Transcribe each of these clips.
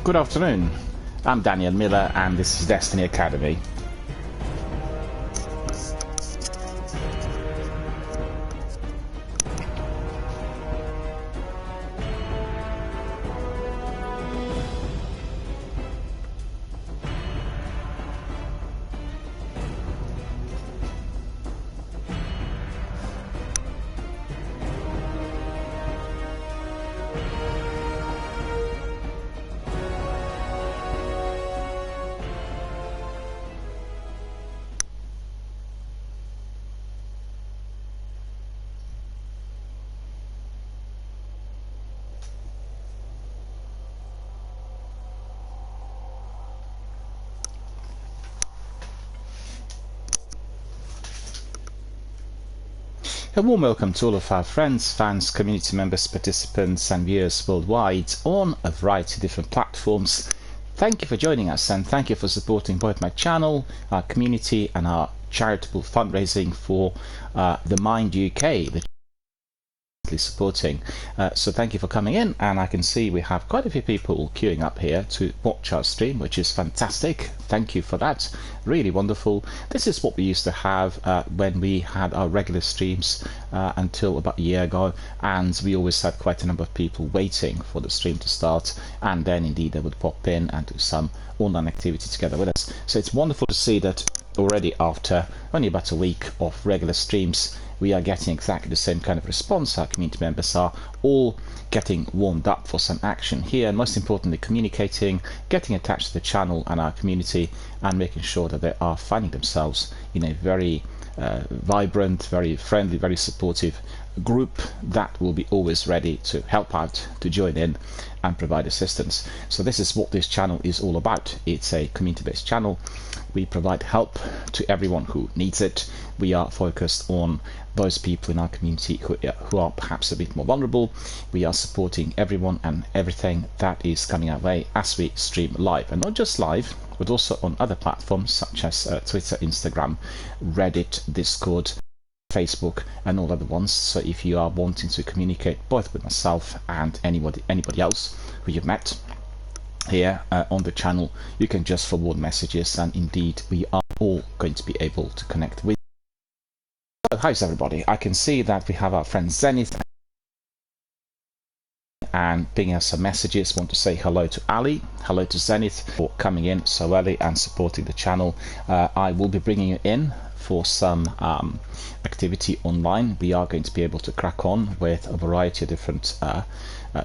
Good afternoon. I'm Daniel Miller and this is Destiny Academy. A warm welcome to all of our friends, fans, community members, participants and viewers worldwide on a variety of different platforms. Thank you for joining us and thank you for supporting both my channel, our community and our charitable fundraising for the Mind UK, the supporting. So thank you for coming in, and I can see we have quite a few people queuing up here to watch our stream, which is fantastic. Thank you for that. Really wonderful. This is what we used to have when we had our regular streams until about a year ago, and we always had quite a number of people waiting for the stream to start, and then indeed they would pop in and do some online activity together with us. So it's wonderful to see that already after only about a week of regular streams we are getting exactly the same kind of response. Our community members are all getting warmed up for some action here, and most importantly communicating, getting attached to the channel and our community, and making sure that they are finding themselves in a very vibrant, very friendly, very supportive group that will be always ready to help out, to join in and provide assistance. So this is what this channel is all about. It's a community-based channel. We provide help to everyone who needs it. We are focused on those people in our community who are perhaps a bit more vulnerable. We are supporting everyone and everything that is coming our way as we stream live, and not just live but also on other platforms such as Twitter, Instagram, Reddit, Discord, Facebook and all other ones. So if you are wanting to communicate both with myself and anybody else who you've met here on the channel, you can just forward messages, and indeed we are all going to be able to connect with you. So how's everybody? I can see that we have our friend Zenith and pinging us some messages. Want to say hello to Ali, hello to Zenith for coming in so early and supporting the channel. I will be bringing you in for some activity online. We are going to be able to crack on with a variety of different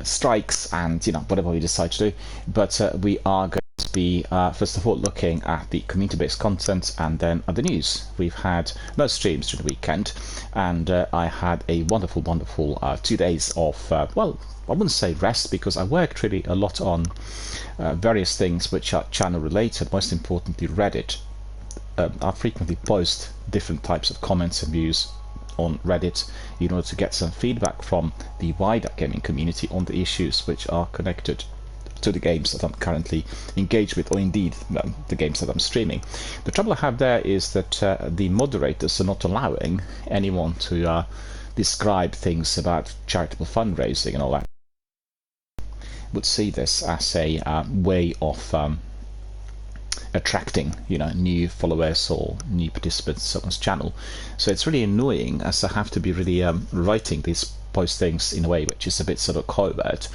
strikes and whatever we decide to do, but we are going to be first of all looking at the community-based content and then at the news. We've had no streams during the weekend, and I had a wonderful 2 days of well, I wouldn't say rest, because I worked really a lot on various things which are channel related, most importantly Reddit. I frequently post different types of comments and views on Reddit in order to get some feedback from the wider gaming community on the issues which are connected to the games that I'm currently engaged with, or indeed the games that I'm streaming. The trouble I have there is that the moderators are not allowing anyone to describe things about charitable fundraising and all that. Would see this as a way of attracting new followers or new participants on this channel. So it's really annoying, as I have to be really writing these postings in a way which is a bit sort of covert,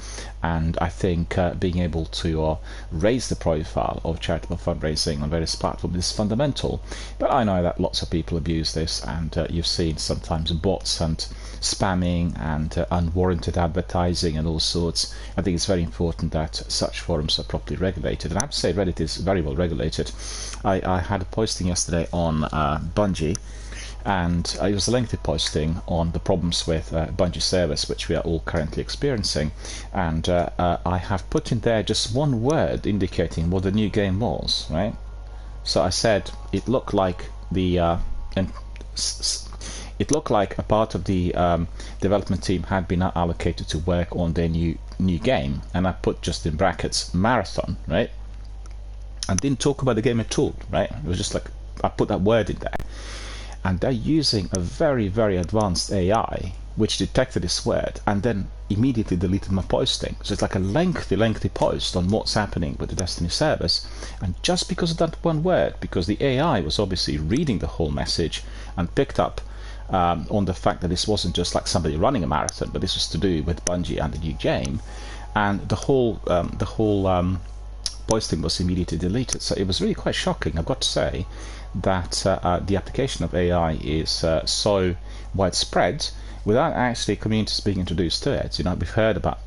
and I think being able to raise the profile of charitable fundraising on various platforms is fundamental. But I know that lots of people abuse this, and you've seen sometimes bots and spamming and unwarranted advertising and all sorts. I think it's very important that such forums are properly regulated, and I have to say Reddit is very well regulated. I had a posting yesterday on Bungie, and it was a lengthy posting on the problems with Bungie service which we are all currently experiencing, and I have put in there just one word indicating what the new game was, right? So I said it looked like the it looked like a part of the development team had been allocated to work on their new game, and I put just in brackets marathon, right? And didn't talk about the game at all, right? It was just like I put that word in there. and they're using a very, very advanced AI which detected this word and then immediately deleted my posting. So it's like a lengthy post on what's happening with the Destiny service, and just because of that one word, because the AI was obviously reading the whole message and picked up on the fact that this wasn't just like somebody running a marathon, but this was to do with Bungie and the new game, and the whole posting was immediately deleted. So it was really quite shocking, I've got to say, that the application of AI is so widespread without actually communities being introduced to it. You know, we've heard about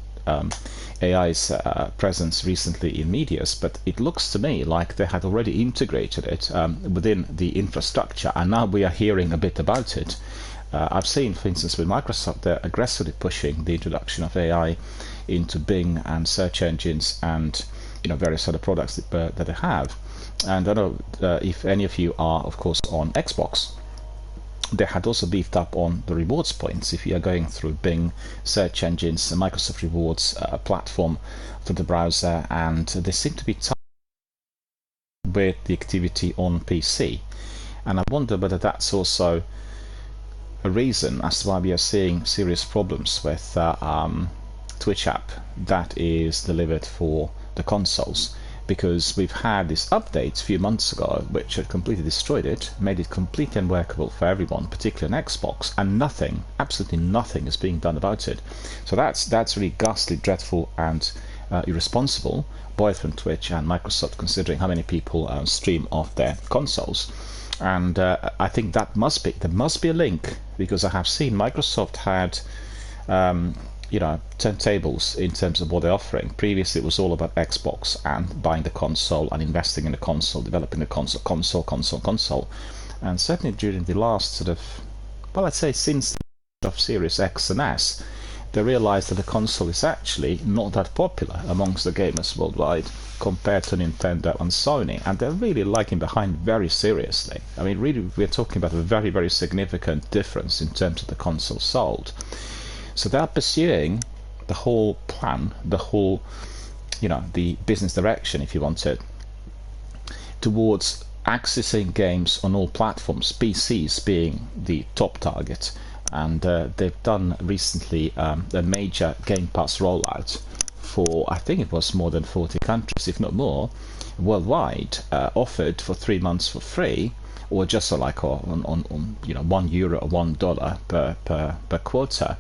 AI's presence recently in medias, but it looks to me like they had already integrated it within the infrastructure, and now we are hearing a bit about it. I've seen, for instance, with Microsoft, they're aggressively pushing the introduction of AI into Bing and search engines and various other products that they have. And I don't know if any of you are, of course, on Xbox. They had also beefed up on the rewards points. If you are going through Bing, search engines, Microsoft Rewards platform through the browser, and they seem to be tied with the activity on PC. And I wonder whether that's also a reason as to why we are seeing serious problems with Twitch app that is delivered for the consoles, because we've had this update a few months ago which had completely destroyed it, made it completely unworkable for everyone, particularly on Xbox, and nothing, absolutely nothing, is being done about it. So that's really ghastly, dreadful, and irresponsible, both from Twitch and Microsoft, considering how many people stream off their consoles. And I think there must be a link, because I have seen Microsoft had turntables in terms of what they're offering. Previously it was all about Xbox and buying the console and investing in the console, developing the console, and certainly during the last sort of, well, I'd say since the of Series X and S, they realized that the console is actually not that popular amongst the gamers worldwide compared to Nintendo and Sony, and they're really lagging behind very seriously. I mean, really, we're talking about a very, very significant difference in terms of the console sold. So they are pursuing the whole plan, the whole, the business direction, if you want it, towards accessing games on all platforms, PCs being the top target. And they've done recently a major Game Pass rollout for, I think it was more than 40 countries, if not more, worldwide, offered for 3 months for free, or just like on €1 or $1 per quarter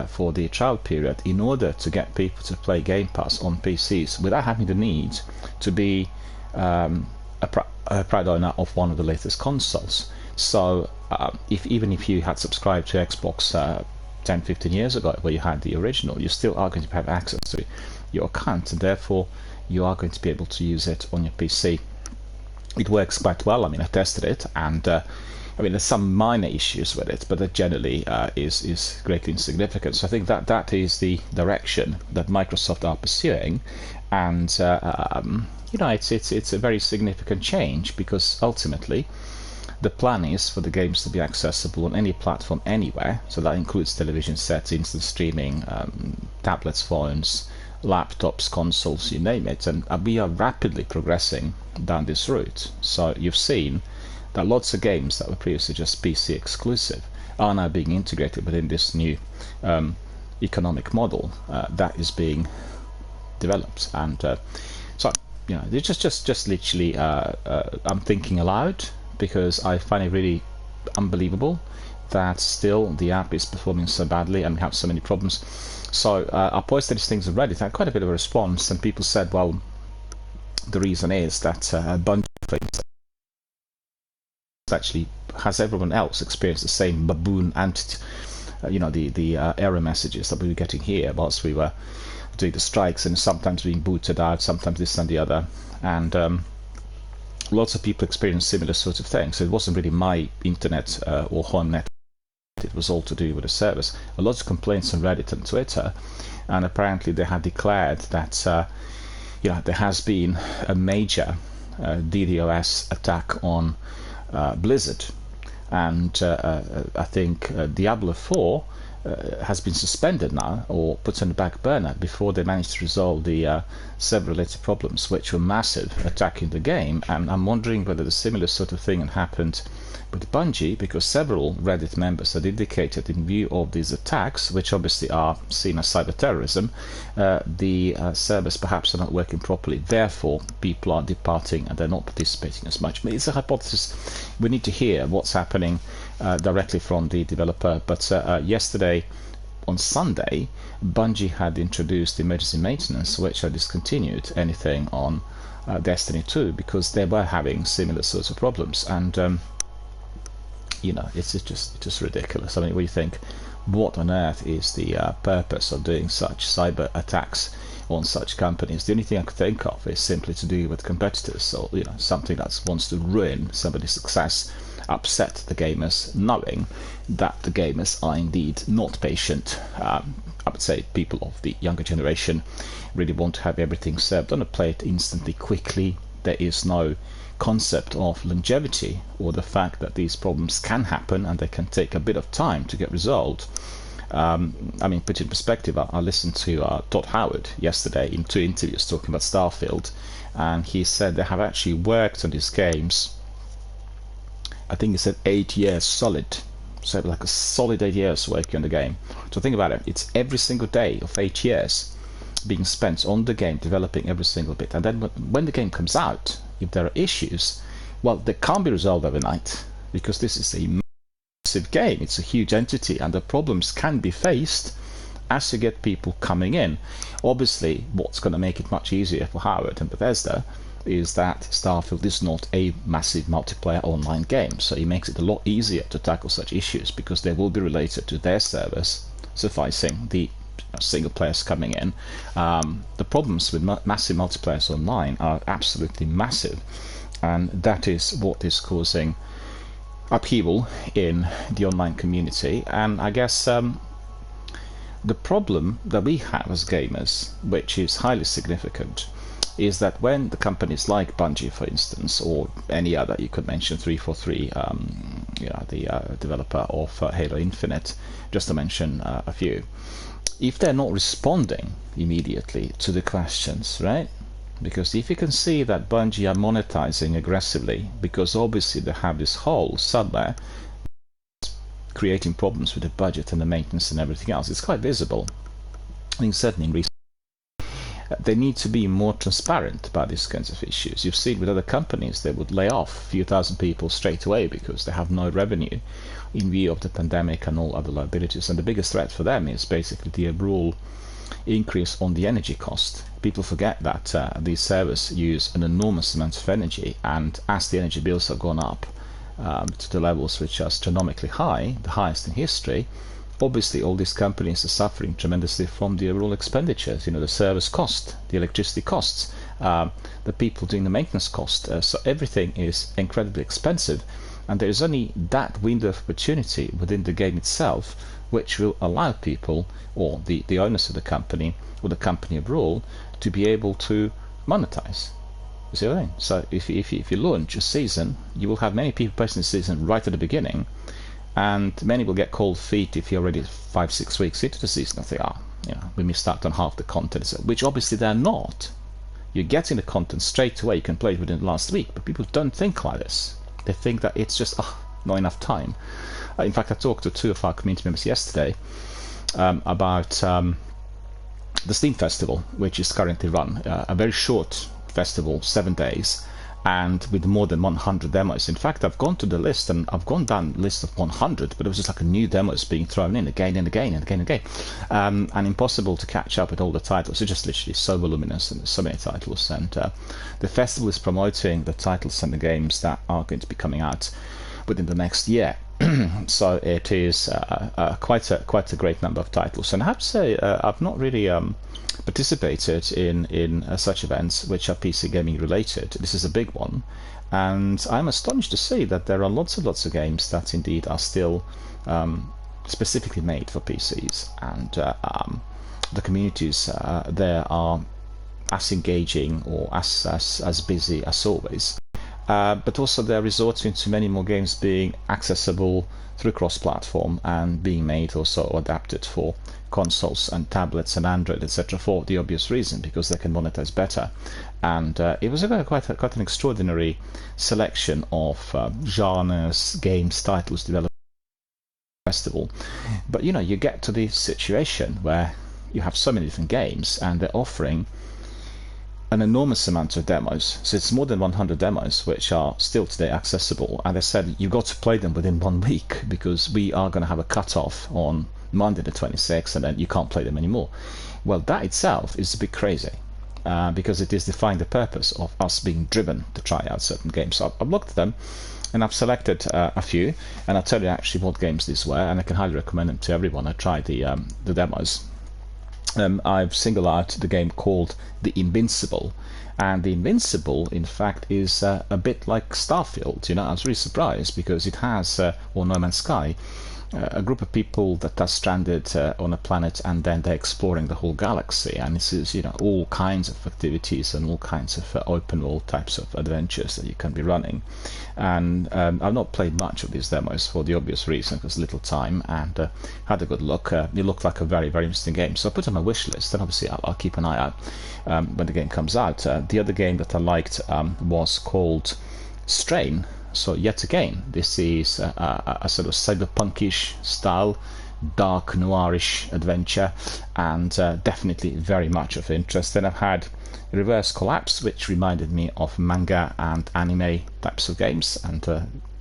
for the trial period, in order to get people to play Game Pass on PCs without having the need to be a proud owner of one of the latest consoles. So even if you had subscribed to Xbox 10-15 years ago, where you had the original, you still are going to have access to your account, and therefore you are going to be able to use it on your PC. It works quite well. I mean, I tested it, and there's some minor issues with it, but that generally is greatly insignificant. So I think that is the direction that Microsoft are pursuing, and it's a very significant change, because ultimately the plan is for the games to be accessible on any platform, anywhere. So that includes television sets, instant streaming, tablets, phones, laptops, consoles, you name it. And we are rapidly progressing down this route. So you've seen that lots of games that were previously just PC exclusive are now being integrated within this new economic model that is being developed. And so it's just literally I'm thinking aloud, because I find it really unbelievable that still the app is performing so badly and we have so many problems. So I posted these things on Reddit, I had quite a bit of a response, and people said, well, the reason is that Bungie actually has everyone else experienced the same baboon and the error messages that we were getting here whilst we were doing the strikes, and sometimes being booted out, sometimes this and the other, and lots of people experienced similar sorts of things. So it wasn't really my internet or home net, it was all to do with the service. A lot of complaints on Reddit and Twitter, and apparently they had declared that there has been a major DDoS attack on Blizzard, and I think Diablo 4 has been suspended now or put on the back burner before they managed to resolve the server-related problems, which were massive, attacking the game. And I'm wondering whether the similar sort of thing had happened with Bungie, because several Reddit members had indicated, in view of these attacks, which obviously are seen as cyber terrorism, the servers perhaps are not working properly. Therefore, people are departing and they're not participating as much. But it's a hypothesis. We need to hear what's happening directly from the developer. But yesterday, on Sunday, Bungie had introduced emergency maintenance, which had discontinued anything on Destiny 2 because they were having similar sorts of problems. And you know, it's just ridiculous. I mean, we think, what on earth is the purpose of doing such cyber attacks on such companies? The only thing I could think of is simply to do with competitors, or you know, something that wants to ruin somebody's success, upset the gamers, knowing that the gamers are indeed not patient. I would say people of the younger generation really want to have everything served on a plate instantly, quickly. There is no concept of longevity, or the fact that these problems can happen and they can take a bit of time to get resolved. I mean, put it in perspective, I listened to Todd Howard yesterday in 2 interviews talking about Starfield, and he said they have actually worked on these games, I think he said 8 years solid. So like a solid 8 years working on the game. So think about it, it's every single day of 8 years being spent on the game, developing every single bit. And then when the game comes out, if there are issues, well, they can't be resolved overnight, because this is a massive game, it's a huge entity, and the problems can be faced as you get people coming in. Obviously, what's going to make it much easier for Howard and Bethesda is that Starfield is not a massive multiplayer online game, so it makes it a lot easier to tackle such issues, because they will be related to their servers, sufficing the single players coming in. The problems with massive multiplayers online are absolutely massive, and that is what is causing upheaval in the online community. And I guess the problem that we have as gamers, which is highly significant, is that when the companies like Bungie, for instance, or any other, you could mention 343, you know, the developer of Halo Infinite, just to mention a few, if they're not responding immediately to the questions, right? Because if you can see that Bungie are monetizing aggressively, because obviously they have this hole somewhere creating problems with the budget and the maintenance and everything else, it's quite visible. I think certainly in recent, they need to be more transparent about these kinds of issues. You've seen with other companies, they would lay off a few thousand people straight away because they have no revenue in view of the pandemic and all other liabilities. And the biggest threat for them is basically the overall increase on the energy cost. People forget that these servers use an enormous amount of energy, and as the energy bills have gone up to the levels which are astronomically high, the highest in history, obviously all these companies are suffering tremendously from the overall expenditures, you know, the service cost, the electricity costs, the people doing the maintenance cost. So everything is incredibly expensive, and there is only that window of opportunity within the game itself which will allow people, or the owners of the company, or the company overall, to be able to monetize. You see what I mean? So if you launch a season, you will have many people purchasing the season right at the beginning, and many will get cold feet if you're already 5-6 weeks into the season, if they are. You know, we missed out on half the content, which obviously they're not. You're getting the content straight away, you can play it within the last week, but people don't think like this. They think that it's just not enough time. In fact, I talked to 2 of our community members yesterday about the Steam Festival, which is currently run, a very short festival, 7 days, and with more than 100 demos. In fact, I've gone to the list, and I've gone down the list of 100, but it was just like a new demos being thrown in again and again and again and again, and impossible to catch up with all the titles. It's just literally so voluminous, and there's so many titles, and the festival is promoting the titles and the games that are going to be coming out within the next year. So it is quite a great number of titles, and I have to say I've not really participated in such events which are PC gaming related. This is a big one, and I'm astonished to see that there are lots and lots of games that indeed are still specifically made for PCs, and the communities there are as engaging or as busy as always. but also they're resorting to many more games being accessible through cross-platform and being made also adapted for consoles and tablets and Android, etc., for the obvious reason, because they can monetize better. And it was quite an extraordinary selection of genres, games, titles developed festival. But you get to this situation where you have so many different games and they're offering an enormous amount of demos. So it's more than 100 demos which are still today accessible, and they said you've got to play them within 1 week because we are going to have a cut-off on Monday the 26th and then you can't play them anymore. Well, that itself is a bit crazy. Because it is defying the purpose of us being driven to try out certain games. So I've looked at them and I've selected a few, and I'll tell you actually what games these were, and I can highly recommend them to everyone. I tried the demos. I've singled out the game called The Invincible, and The Invincible in fact is a bit like Starfield. I was really surprised because it has, or No Man's Sky, a group of people that are stranded on a planet, and then they're exploring the whole galaxy, and this is all kinds of activities and all kinds of open world types of adventures that you can be running. And I've not played much of these demos for the obvious reason, because little time, and had a good look. It looked like a very, very interesting game, so I put it on my wish list, and obviously I'll keep an eye out when the game comes out. The other game that I liked was called Strain. So yet again, this is a sort of cyberpunkish style, dark noirish adventure, and definitely very much of interest. Then I've had Reverse Collapse, which reminded me of manga and anime types of games, and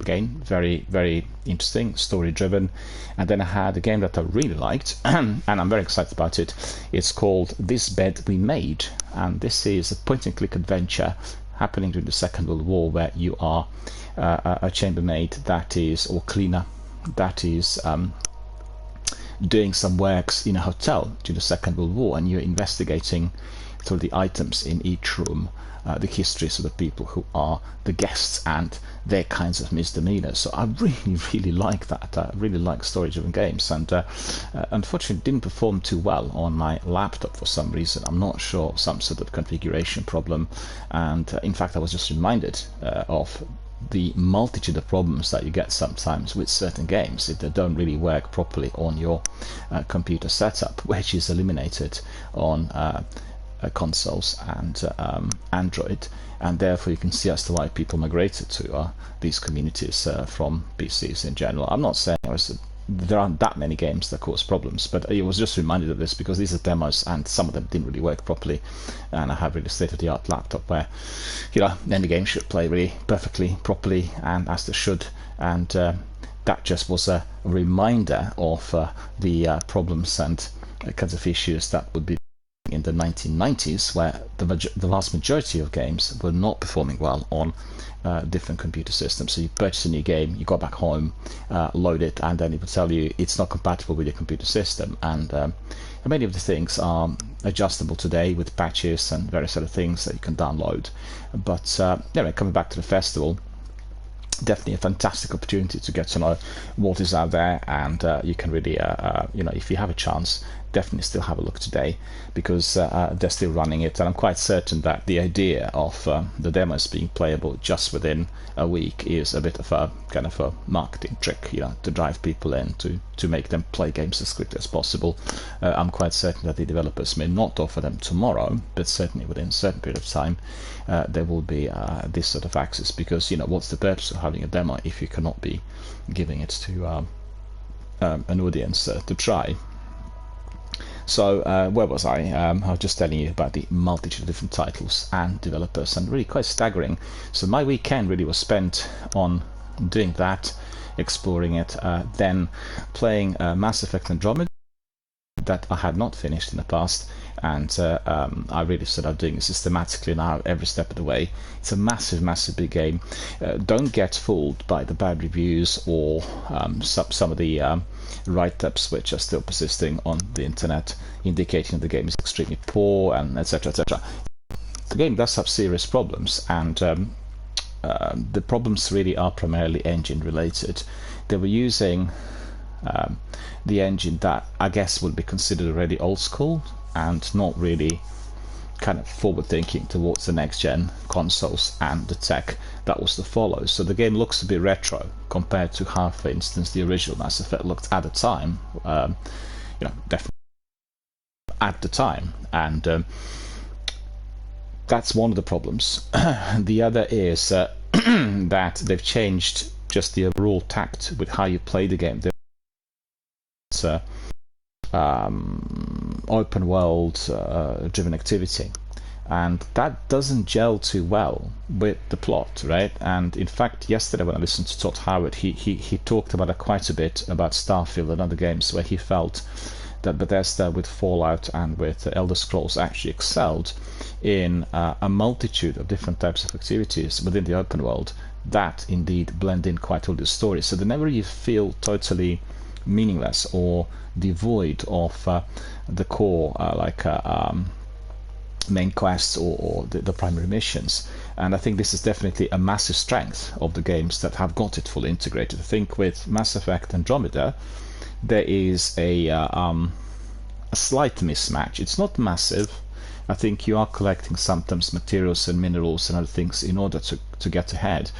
again, very, very interesting, story driven. And then I had a game that I really liked, and I'm very excited about it. It's called This Bed We Made, and this is a point and click adventure happening during the Second World War, where you are a chambermaid that is, or cleaner, that is doing some works in a hotel during the Second World War, and you're investigating through the items in each room the histories of the people who are the guests and their kinds of misdemeanors. So I really, really like that. I really like story-driven games, and unfortunately didn't perform too well on my laptop for some reason. I'm not sure, some sort of configuration problem, and in fact I was just reminded of the multitude of problems that you get sometimes with certain games if they don't really work properly on your computer setup, which is eliminated on consoles and Android, and therefore you can see as to why people migrated to these communities from PCs in general. I'm not saying there aren't that many games that cause problems, but I was just reminded of this because these are demos and some of them didn't really work properly, and I have really state-of-the-art laptop where any game should play really perfectly, properly, and as they should, and that just was a reminder of the problems and kinds of issues that would be in the 1990s, where the vast majority of games were not performing well on different computer systems. So you purchase a new game, you go back home, load it, and then it will tell you it's not compatible with your computer system. And many of the things are adjustable today with patches and various other things that you can download. But anyway, coming back to the festival, definitely a fantastic opportunity to get to know what is out there, and you can really, if you have a chance, definitely still have a look today, because they're still running it, and I'm quite certain that the idea of the demos being playable just within a week is a bit of a kind of a marketing trick, to drive people in, to make them play games as quickly as possible. I'm quite certain that the developers may not offer them tomorrow, but certainly within a certain period of time there will be this sort of access, because what's the purpose of having a demo if you cannot be giving it to an audience to try? So where was I? I was just telling you about the multitude of different titles and developers, and really quite staggering. So my weekend really was spent on doing that, exploring it, then playing Mass Effect Andromeda that I had not finished in the past, and I really started doing it systematically now every step of the way. It's a massive big game. Don't get fooled by the bad reviews or some of the write-ups which are still persisting on the internet, indicating the game is extremely poor and etc. The game does have serious problems, and the problems really are primarily engine related. They were using the engine that I guess would be considered already old school and not really kind of forward thinking towards the next gen consoles and the tech that was to follow. So the game looks a bit retro compared to how, for instance, the original Mass Effect looked at the time. Definitely at the time, and that's one of the problems. The other is that they've changed just the overall tact with how you play the game. It's open world driven activity, and that doesn't gel too well with the plot, right? And in fact, yesterday when I listened to Todd Howard, he talked about it quite a bit about Starfield and other games where he felt that Bethesda with Fallout and with Elder Scrolls actually excelled in a multitude of different types of activities within the open world that indeed blend in quite well the story. So they never really feel totally meaningless or devoid of the core main quests or the primary missions. And I think this is definitely a massive strength of the games that have got it fully integrated. I think with Mass Effect Andromeda there is a slight mismatch. It's not massive. I think you are collecting sometimes materials and minerals and other things in order to get ahead.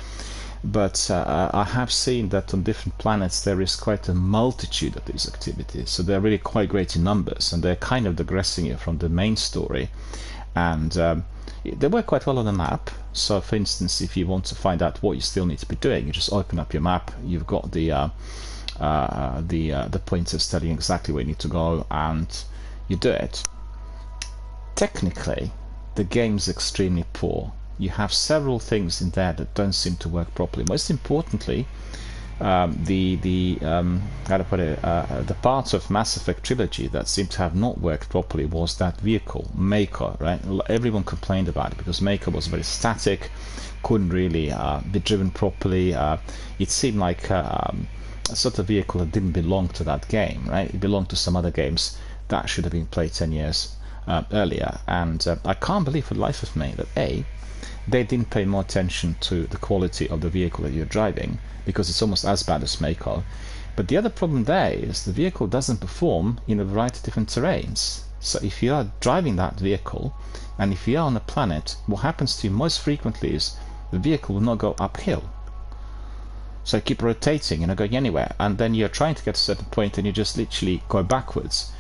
But I have seen that on different planets there is quite a multitude of these activities. So they're really quite great in numbers, and they're kind of digressing you from the main story. And they work quite well on the map. So for instance, if you want to find out what you still need to be doing, you just open up your map. You've got the pointers telling you exactly where you need to go, and you do it. Technically, the game's extremely poor. You have several things in there that don't seem to work properly. Most importantly, the part of Mass Effect trilogy that seemed to have not worked properly was that vehicle, Mako, right? Everyone complained about it because Mako was very static, couldn't really be driven properly. It seemed like a sort of vehicle that didn't belong to that game, right? It belonged to some other games that should have been played 10 years earlier. And I can't believe for the life of me that they didn't pay more attention to the quality of the vehicle that you're driving, because it's almost as bad as Mako. But the other problem there is the vehicle doesn't perform in a variety of different terrains. So if you are driving that vehicle, and if you are on a planet, what happens to you most frequently is the vehicle will not go uphill. So you keep rotating, you're not going anywhere, and then you're trying to get to a certain point and you just literally go backwards.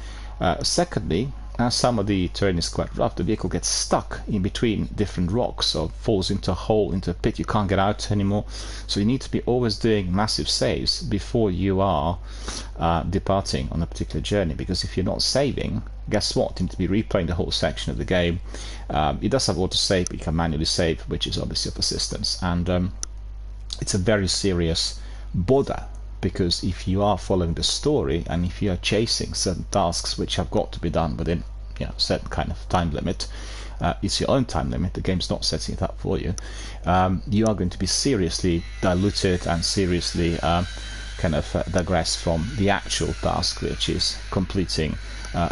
Secondly, as some of the terrain is quite rough, the vehicle gets stuck in between different rocks or falls into a hole, into a pit. You can't get out anymore. So you need to be always doing massive saves before you are departing on a particular journey, because if you're not saving, guess what? You need to be replaying the whole section of the game. It does have auto-save, but you can manually save, which is obviously a persistence. And it's a very serious bother, because if you are following the story and if you are chasing certain tasks which have got to be done within certain kind of time limit, it's your own time limit, the game's not setting it up for you, you are going to be seriously diluted and seriously digress from the actual task, which is completing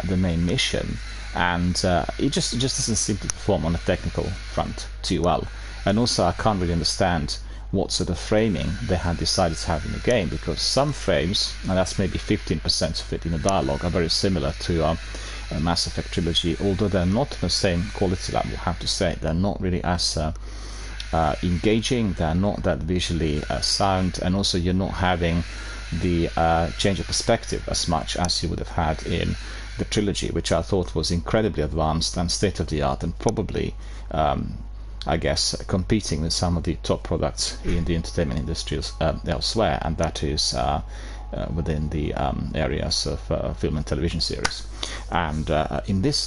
the main mission. And it just doesn't seem to perform on a technical front too well. And also I can't really understand what sort of framing they had decided to have in the game, because some frames, and that's maybe 15% of it in the dialogue, are very similar to Mass Effect trilogy, although they're not on the same quality level, I have to say. They're not really as engaging, they're not that visually sound, and also you're not having the change of perspective as much as you would have had in the trilogy, which I thought was incredibly advanced and state-of-the-art, and probably I guess competing with some of the top products in the entertainment industry elsewhere, and that is within the areas of film and television series. And in this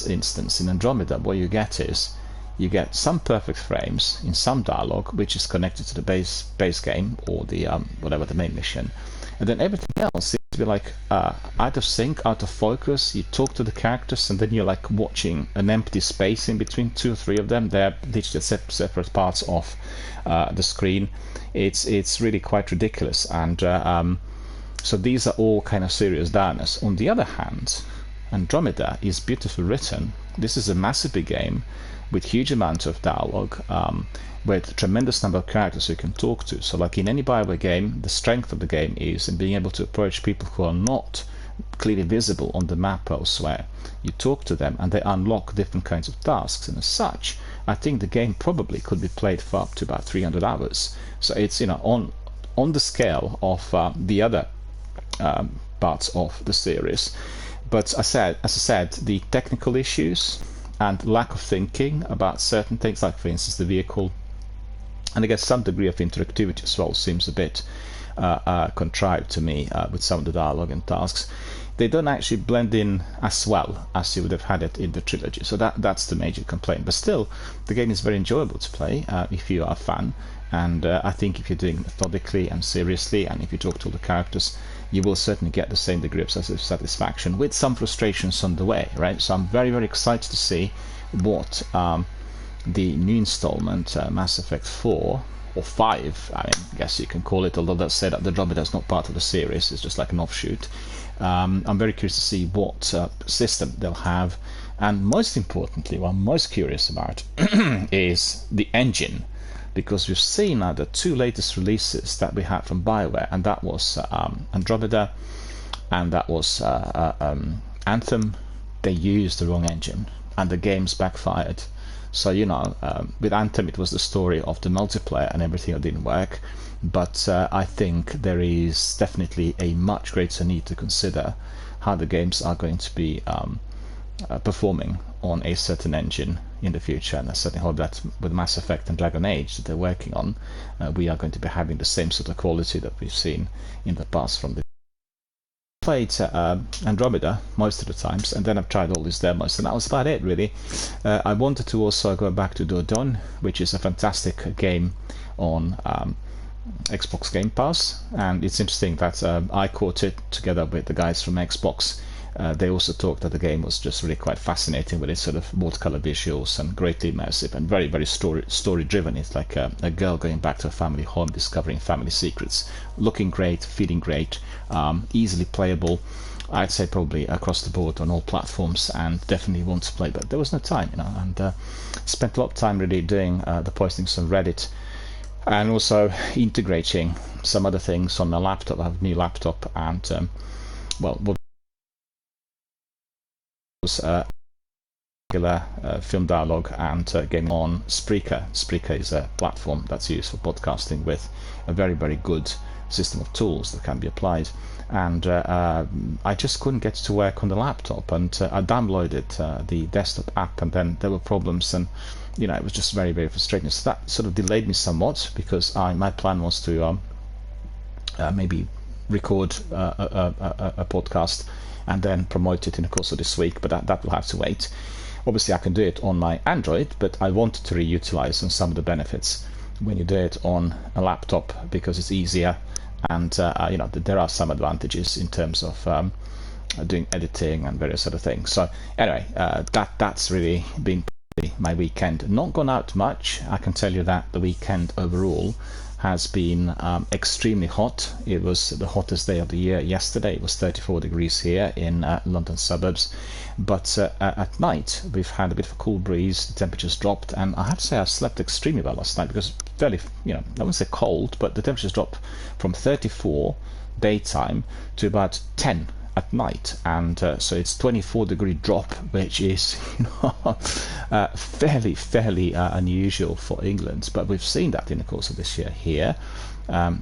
instance, in Andromeda, what you get is you get some perfect frames in some dialogue which is connected to the base game or the whatever the main mission, and then everything else seems to be like out of sync, out of focus. You talk to the characters and then you're like watching an empty space in between two or three of them. They're literally separate parts of the screen. It's really quite ridiculous, and so these are all kind of serious downers. On the other hand, Andromeda is beautifully written. This is a massive big game with huge amount of dialogue, with a tremendous number of characters you can talk to. So like in any BioWare game, the strength of the game is in being able to approach people who are not clearly visible on the map elsewhere. You talk to them and they unlock different kinds of tasks, and as such I think the game probably could be played for up to about 300 hours. So it's, you know, on the scale of the other parts of the series. But as I said, the technical issues and lack of thinking about certain things, like for instance the vehicle, and I guess some degree of interactivity as well, seems a bit contrived to me with some of the dialogue and tasks. They don't actually blend in as well as you would have had it in the trilogy. So that's the major complaint. But still, the game is very enjoyable to play if you are a fan. And I think if you're doing it methodically and seriously, and if you talk to all the characters, you will certainly get the same degree of satisfaction, with some frustrations on the way, right? So I'm very, very excited to see what the new installment, Mass Effect 4, or 5, I mean, I guess you can call it, although that's said that the Andromeda is not part of the series, it's just like an offshoot. I'm very curious to see what system they'll have, and most importantly, what I'm most curious about is the engine, because we've seen the two latest releases that we had from BioWare, and that was Andromeda and that was Anthem. They used the wrong engine and the games backfired. So, you know, with Anthem it was the story of the multiplayer and everything that didn't work, but I think there is definitely a much greater need to consider how the games are going to be performing on a certain engine in the future, and I certainly hope that with Mass Effect and Dragon Age that they're working on, we are going to be having the same sort of quality that we've seen in the past from the played Andromeda most of the times, and then I've tried all these demos, and that was about it really. I wanted to also go back to Dodon, which is a fantastic game on Xbox Game Pass, and it's interesting that I caught it together with the guys from Xbox. They also talked that the game was just really quite fascinating with its sort of watercolor visuals and greatly immersive and very, very story driven. It's like a girl going back to a family home, discovering family secrets, looking great, feeling great, easily playable. I'd say probably across the board on all platforms, and definitely want to play, but there was no time, you know, and spent a lot of time really doing the postings on Reddit, and also integrating some other things on my laptop. I have a new laptop, and well, what was regular film dialogue and gaming on Spreaker. Spreaker is a platform that's used for podcasting with a very, very good system of tools that can be applied, and I just couldn't get it to work on the laptop, and I downloaded the desktop app, and then there were problems, and you know, it was just very, very frustrating. So that sort of delayed me somewhat, because my plan was to maybe record a podcast and then promote it in the course of this week, but that will have to wait. Obviously I can do it on my Android, but I wanted to reutilize on some of the benefits when you do it on a laptop, because it's easier, and you know, there are some advantages in terms of doing editing and various other things. So anyway, that's really been my weekend. Not gone out much. I can tell you that the weekend overall has been extremely hot. It was the hottest day of the year yesterday. It was 34 degrees here in London suburbs, but at night we've had a bit of a cool breeze, the temperatures dropped, and I have to say I slept extremely well last night, because fairly, you know, I wouldn't say cold, but the temperatures dropped from 34 daytime to about 10 at night, and so it's 24-degree drop, which is, you know, fairly unusual for England, but we've seen that in the course of this year here.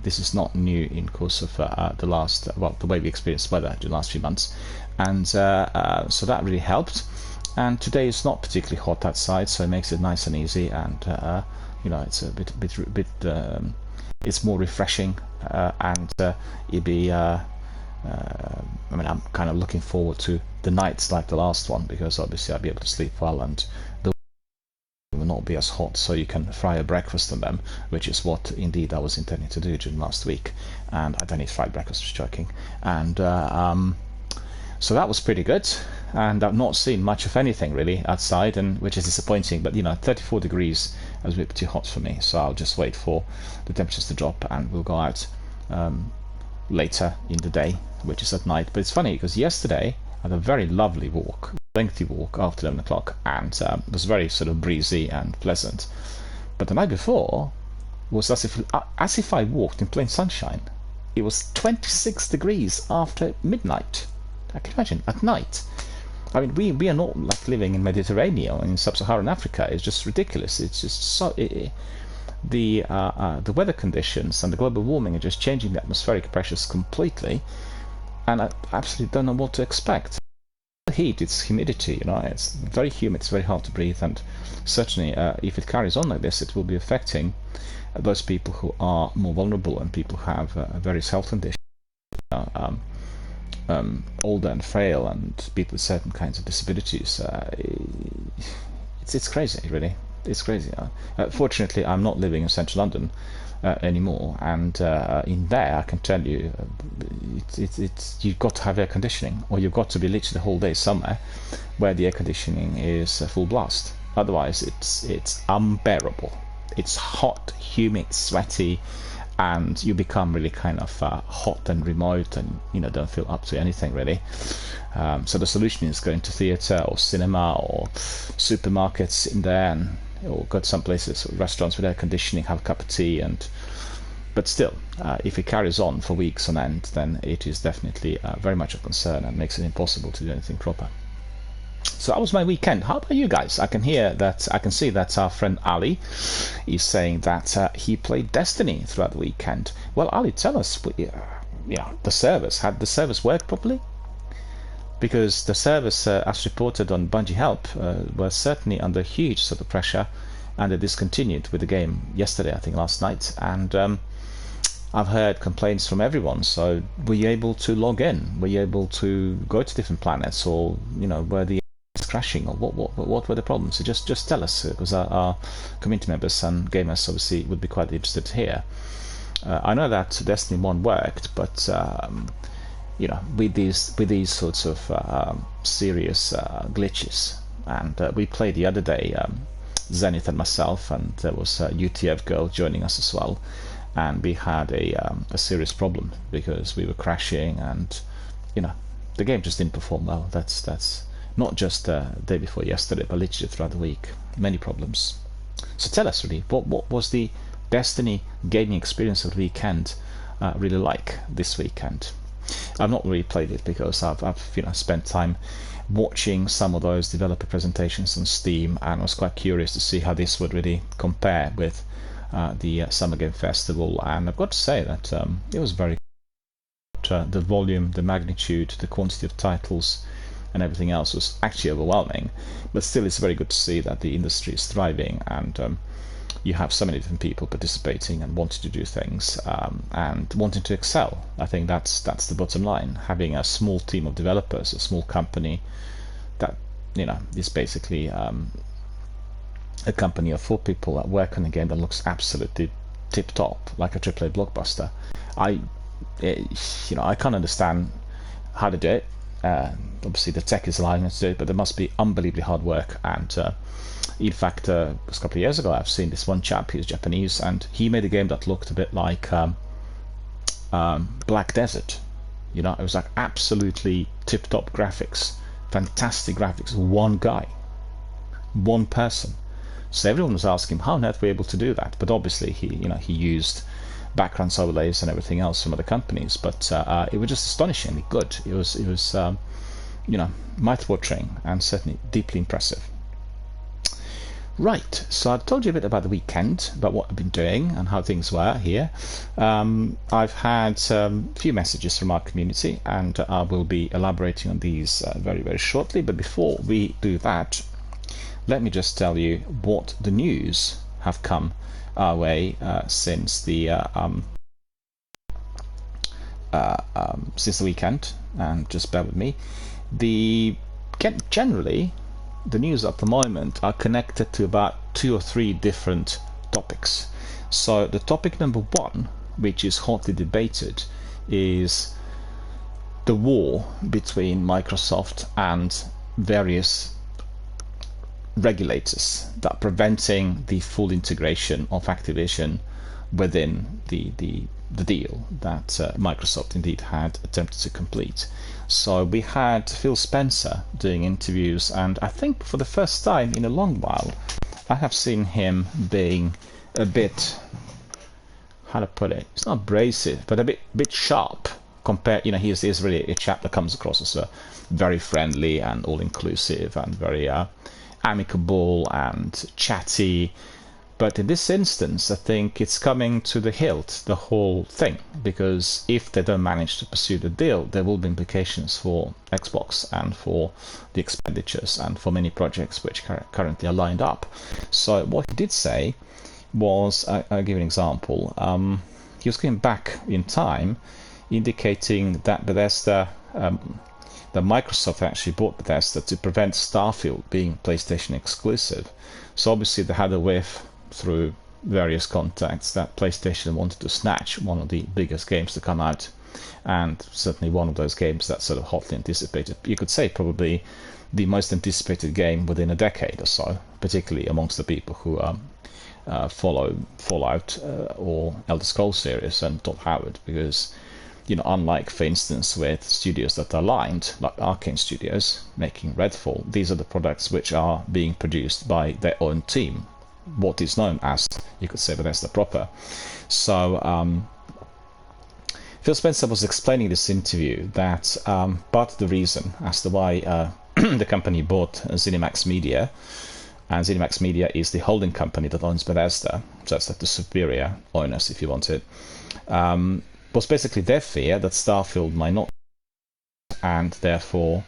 This is not new in the course of the last, well, the way we experienced weather the last few months, and so that really helped. And today is not particularly hot outside, so it makes it nice and easy, and you know, it's a bit it's more refreshing, and it'd be I mean, I'm kind of looking forward to the nights like the last one, because obviously I'll be able to sleep well, and the will not be as hot, so you can fry a breakfast on them, which is what indeed I was intending to do during last week. And I don't eat fried breakfast, just joking. And so that was pretty good, and I've not seen much of anything really outside, and which is disappointing, but you know, 34 degrees was a bit too hot for me, so I'll just wait for the temperatures to drop and we'll go out later in the day, which is at night. But it's funny, because yesterday I had a very lovely walk, lengthy walk after 11 o'clock, and it was very sort of breezy and pleasant. But the night before was as if I walked in plain sunshine. It was 26 degrees after midnight. I can imagine at night. I mean, we are not like living in Mediterranean or in sub-Saharan Africa. It's just ridiculous. It's just so the weather conditions and the global warming are just changing the atmospheric pressures completely, and I absolutely don't know what to expect. The heat, it's humidity. You know, it's very humid. It's very hard to breathe, and certainly, if it carries on like this, it will be affecting those people who are more vulnerable and people who have various health conditions. Older and frail and people with certain kinds of disabilities. It's crazy, really. It's crazy. Fortunately, I'm not living in central London anymore, and in there, I can tell you, you've got to have air conditioning, or you've got to be literally the whole day somewhere where the air conditioning is full blast. Otherwise, it's unbearable. It's hot, humid, sweaty, and you become really kind of hot and remote, and don't feel up to anything really. So the solution is going to theatre or cinema or supermarkets in there, or go to some places, restaurants with air conditioning, have a cup of tea, but still, if it carries on for weeks on end, then it is definitely very much a concern and makes it impossible to do anything proper. So that was my weekend. How about you guys? I can see that our friend Ali is saying that he played Destiny throughout the weekend. Well, Ali, tell us, the servers, had the servers worked properly? Because the servers, as reported on Bungie Help, were certainly under huge sort of pressure, and they discontinued with the game yesterday, I think last night, and I've heard complaints from everyone. So were you able to log in? Were you able to go to different planets, or were the crashing, or what were the problems? So just tell us, because our community members and gamers obviously would be quite interested to hear. I know that Destiny 1 worked, but with these sorts of serious glitches, and we played the other day, Zenith and myself, and there was a UTF girl joining us as well, and we had a serious problem because we were crashing, and the game just didn't perform well. That's not just the day before yesterday, but literally throughout the week. Many problems. So tell us, really, what was the Destiny gaming experience of the weekend really like this weekend? I've not really played it because I've spent time watching some of those developer presentations on Steam, and I was quite curious to see how this would really compare with the Summer Game Festival, and I've got to say that it was very good. The volume, the magnitude, the quantity of titles and everything else was actually overwhelming, but still it's very good to see that the industry is thriving, and you have so many different people participating and wanting to do things, and wanting to excel. I think that's the bottom line. Having a small team of developers, a small company that is basically a company of 4 people that work on a game that looks absolutely tip top, like a AAA blockbuster. I can't understand how to do it. Obviously the tech is allowing us to do it, but there must be unbelievably hard work, and in fact, it was a couple of years ago, I've seen this one chap who's Japanese, and he made a game that looked a bit like Black Desert. It was like absolutely tip-top graphics, fantastic graphics. One guy, one person. So everyone was asking him, how on earth were you able to do that? But obviously he used background overlays and everything else from other companies, but it was just astonishingly good. It was mouth-watering and certainly deeply impressive. Right, so I've told you a bit about the weekend, about what I've been doing and how things were here. I've had a few messages from our community, and I will be elaborating on these very, very shortly. But before we do that, let me just tell you what the news have come our way since the weekend, and just bear with me. Generally, the news at the moment are connected to about 2 or 3 different topics. So the topic number 1, which is hotly debated, is the war between Microsoft and various regulators that are preventing the full integration of Activision within the deal that Microsoft indeed had attempted to complete. So we had Phil Spencer doing interviews, and I think for the first time in a long while I have seen him being a bit, how to put it, it's not abrasive, but a bit sharp compare, he's really a chap that comes across as very friendly and all-inclusive and very amicable and chatty. But in this instance, I think it's coming to the hilt, the whole thing, because if they don't manage to pursue the deal, there will be implications for Xbox and for the expenditures and for many projects which currently are lined up. So what he did say was, I'll give you an example. He was going back in time, indicating that Bethesda, that Microsoft actually bought Bethesda to prevent Starfield being PlayStation exclusive. So obviously they had a whiff through various contacts that PlayStation wanted to snatch one of the biggest games to come out, and certainly one of those games that's sort of hotly anticipated. You could say probably the most anticipated game within a decade or so, particularly amongst the people who follow Fallout or Elder Scrolls series and Todd Howard, because unlike, for instance, with studios that are aligned, like Arcane Studios making Redfall, these are the products which are being produced by their own team, what is known as, you could say, Bethesda proper. So Phil Spencer was explaining in this interview that part of the reason as to why the company bought ZeniMax Media, and ZeniMax Media is the holding company that owns Bethesda, so that's like the superior owners, if you want it, was basically their fear that Starfield might not, and therefore,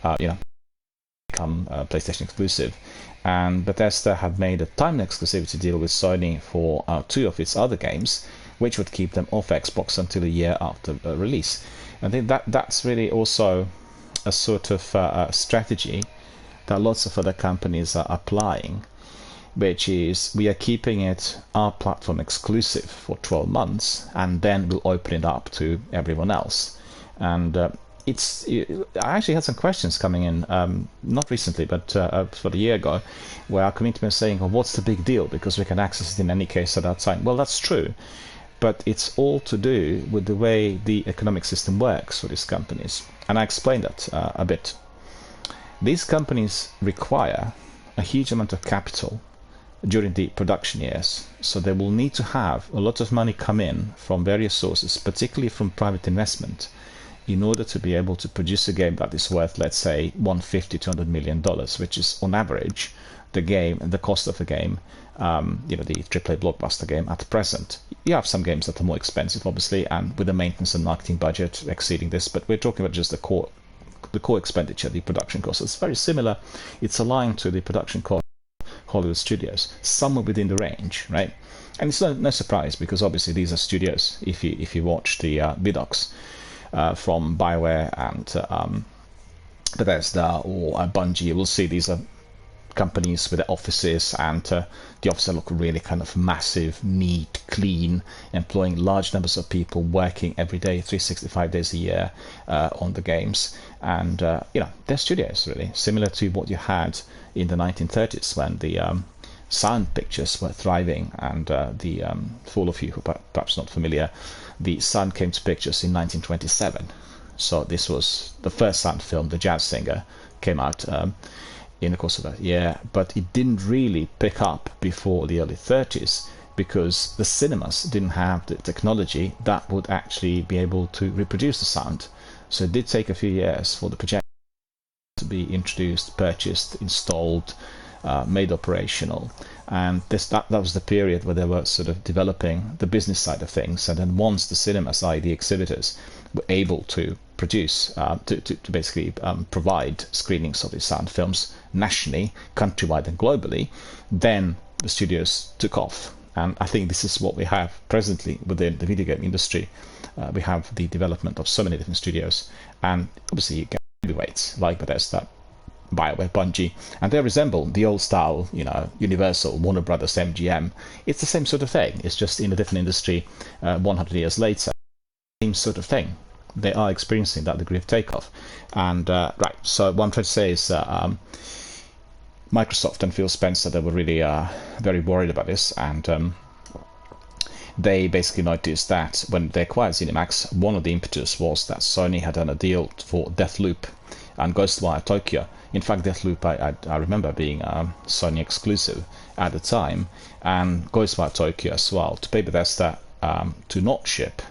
become PlayStation exclusive. And Bethesda had made a timed exclusivity deal with Sony for 2 of its other games, which would keep them off Xbox until a year after release. I think that's really also a sort of strategy that lots of other companies are applying, which is we are keeping it our platform exclusive for 12 months, and then we'll open it up to everyone else. And I actually had some questions coming in, not recently, but for a year ago, where our community was saying, well, what's the big deal? Because we can access it in any case at that time. Well, that's true, but it's all to do with the way the economic system works for these companies. And I explained that a bit. These companies require a huge amount of capital during the production years, so they will need to have a lot of money come in from various sources, particularly from private investment, in order to be able to produce a game that is worth, let's say, $150–200 million, which is on average the cost of a game, the AAA blockbuster game at present. You have some games that are more expensive, obviously, and with a maintenance and marketing budget exceeding this, but we're talking about just the core expenditure, the production cost. It's very similar. It's aligned to the production cost of Hollywood studios, somewhere within the range, right? And it's no surprise, because obviously these are studios. If you watch the vidocs from BioWare and Bethesda or Bungie, you will see these are companies with their offices, and the offices look really kind of massive, neat, clean, employing large numbers of people working every day, 365 days a year on the games. And they're studios, really similar to what you had in the 1930s when the sound pictures were thriving, and for all of you who perhaps not familiar, the sound came to pictures in 1927. So this was the first sound film, The Jazz Singer, came out in the course of that year, but it didn't really pick up before the early 30s, because the cinemas didn't have the technology that would actually be able to reproduce the sound. So it did take a few years for the projector to be introduced, purchased, installed, made operational. And that was the period where they were sort of developing the business side of things. And then once the cinemas, i.e. the exhibitors, were able to produce, to basically provide screenings of these sound films nationally, countrywide and globally, then the studios took off. And I think this is what we have presently within the video game industry. We have the development of so many different studios, and obviously you get heavyweights like Bethesda, BioWare, Bungie, and they resemble the old style, Universal, Warner Brothers, MGM. It's the same sort of thing. It's just in a different industry 100 years later. Same sort of thing. They are experiencing that degree of takeoff. And right, so what I'm trying to say is Microsoft and Phil Spencer, they were really very worried about this, and they basically noticed that when they acquired ZeniMax, one of the impetus was that Sony had done a deal for Deathloop and Ghostwire Tokyo. In fact, Deathloop, I remember being Sony exclusive at the time, and Ghostwire Tokyo as well, to pay Bethesda to not ship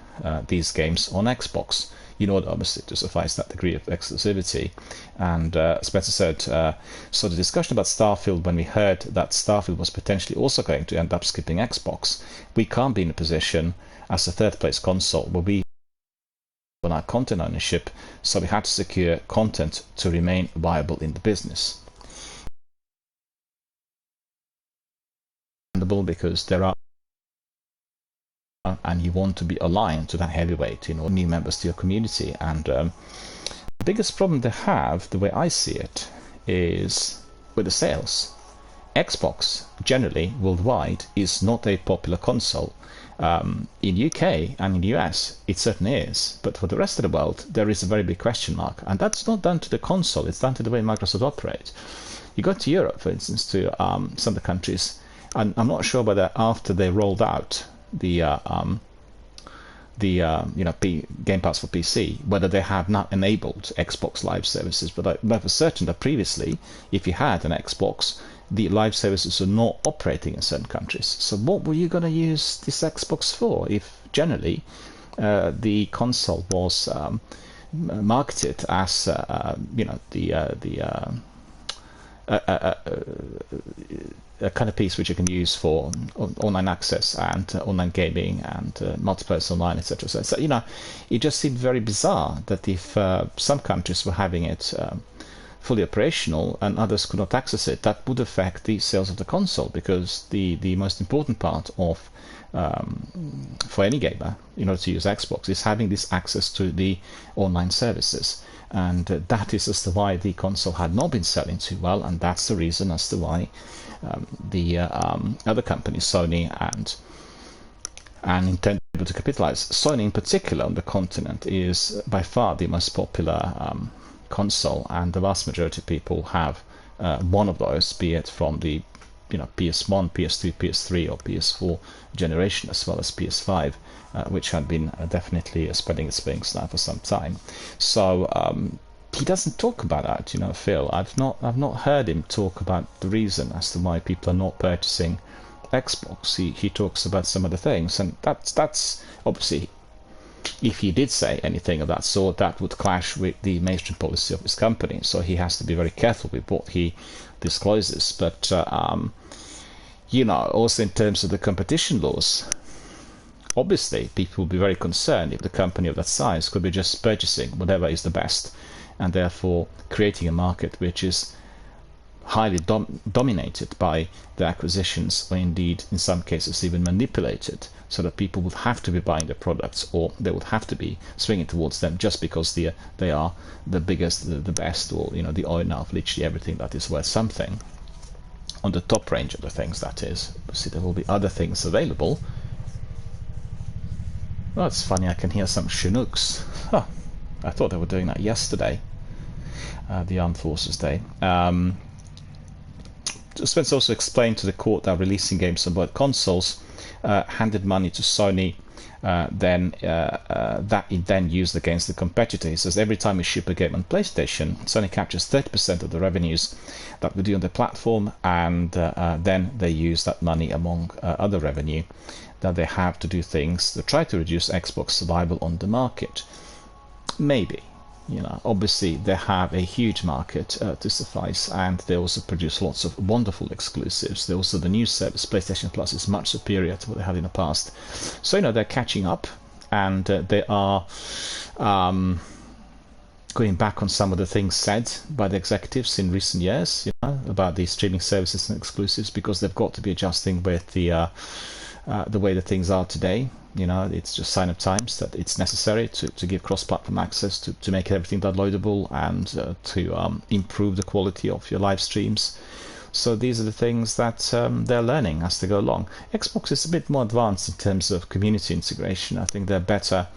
these games on Xbox, in order obviously to suffice that degree of exclusivity. And Spencer said, so the discussion about Starfield, when we heard that Starfield was potentially also going to end up skipping Xbox, we can't be in a position as a third place console where we on our content ownership, so we had to secure content to remain viable in the business. Because there are, and you want to be aligned to that heavyweight, new members to your community. And the biggest problem they have, the way I see it, is with the sales. Xbox generally worldwide is not a popular console. In UK and in US it certainly is, but for the rest of the world there is a very big question mark, and that's not down to the console, it's down to the way Microsoft operates. You go to Europe, for instance, to some of the countries, and I'm not sure whether after they rolled out the Game Pass for PC, whether they have now enabled Xbox Live services, but I'm for certain that previously, if you had an Xbox, the live services are not operating in certain countries. So what were you going to use this Xbox for if generally the console was marketed as a kind of piece which you can use for online access and online gaming and multiplayer online, etc. So it just seemed very bizarre that if some countries were having it fully operational and others could not access it, that would affect the sales of the console, because the most important part of for any gamer in order to use Xbox is having this access to the online services, and that is as to why the console had not been selling too well, and that's the reason as to why the other companies, Sony and Nintendo, able to capitalize. Sony in particular on the continent is by far the most popular console, and the vast majority of people have one of those, be it from the PS1, PS2, PS3 or PS4 generation, as well as PS5, which had been definitely spreading its wings now for some time. So he doesn't talk about that, Phil. I've not heard him talk about the reason as to why people are not purchasing Xbox. He talks about some other things, and that's obviously, if he did say anything of that sort, that would clash with the mainstream policy of his company. So he has to be very careful with what he discloses. But also in terms of the competition laws, obviously people will be very concerned if the company of that size could be just purchasing whatever is the best, and therefore creating a market which is highly dominated by the acquisitions, or indeed in some cases even manipulated, so that people would have to be buying the products, or they would have to be swinging towards them just because they are the biggest, the best, or the owner of literally everything that is worth something. On the top range of the things, that is. See, there will be other things available. Well, it's funny, I can hear some Chinooks. Huh, I thought they were doing that yesterday, the Armed Forces Day. Spence also explained to the court that releasing games on both consoles handed money to Sony, then that it then used against the competitor. He says every time we ship a game on PlayStation, Sony captures 30% of the revenues that we do on the platform, and then they use that money among other revenue that they have to do things to try to reduce Xbox survival on the market. Maybe. Obviously they have a huge market to suffice, and they also produce lots of wonderful exclusives. They also, the new service PlayStation Plus is much superior to what they had in the past. So they're catching up, and they are going back on some of the things said by the executives in recent years, about the streaming services and exclusives, because they've got to be adjusting with the way that things are today. It's just sign of times that it's necessary to give cross-platform access, to make everything downloadable, and to improve the quality of your live streams. So these are the things that they're learning as they go along. Xbox is a bit more advanced in terms of community integration. I think they're better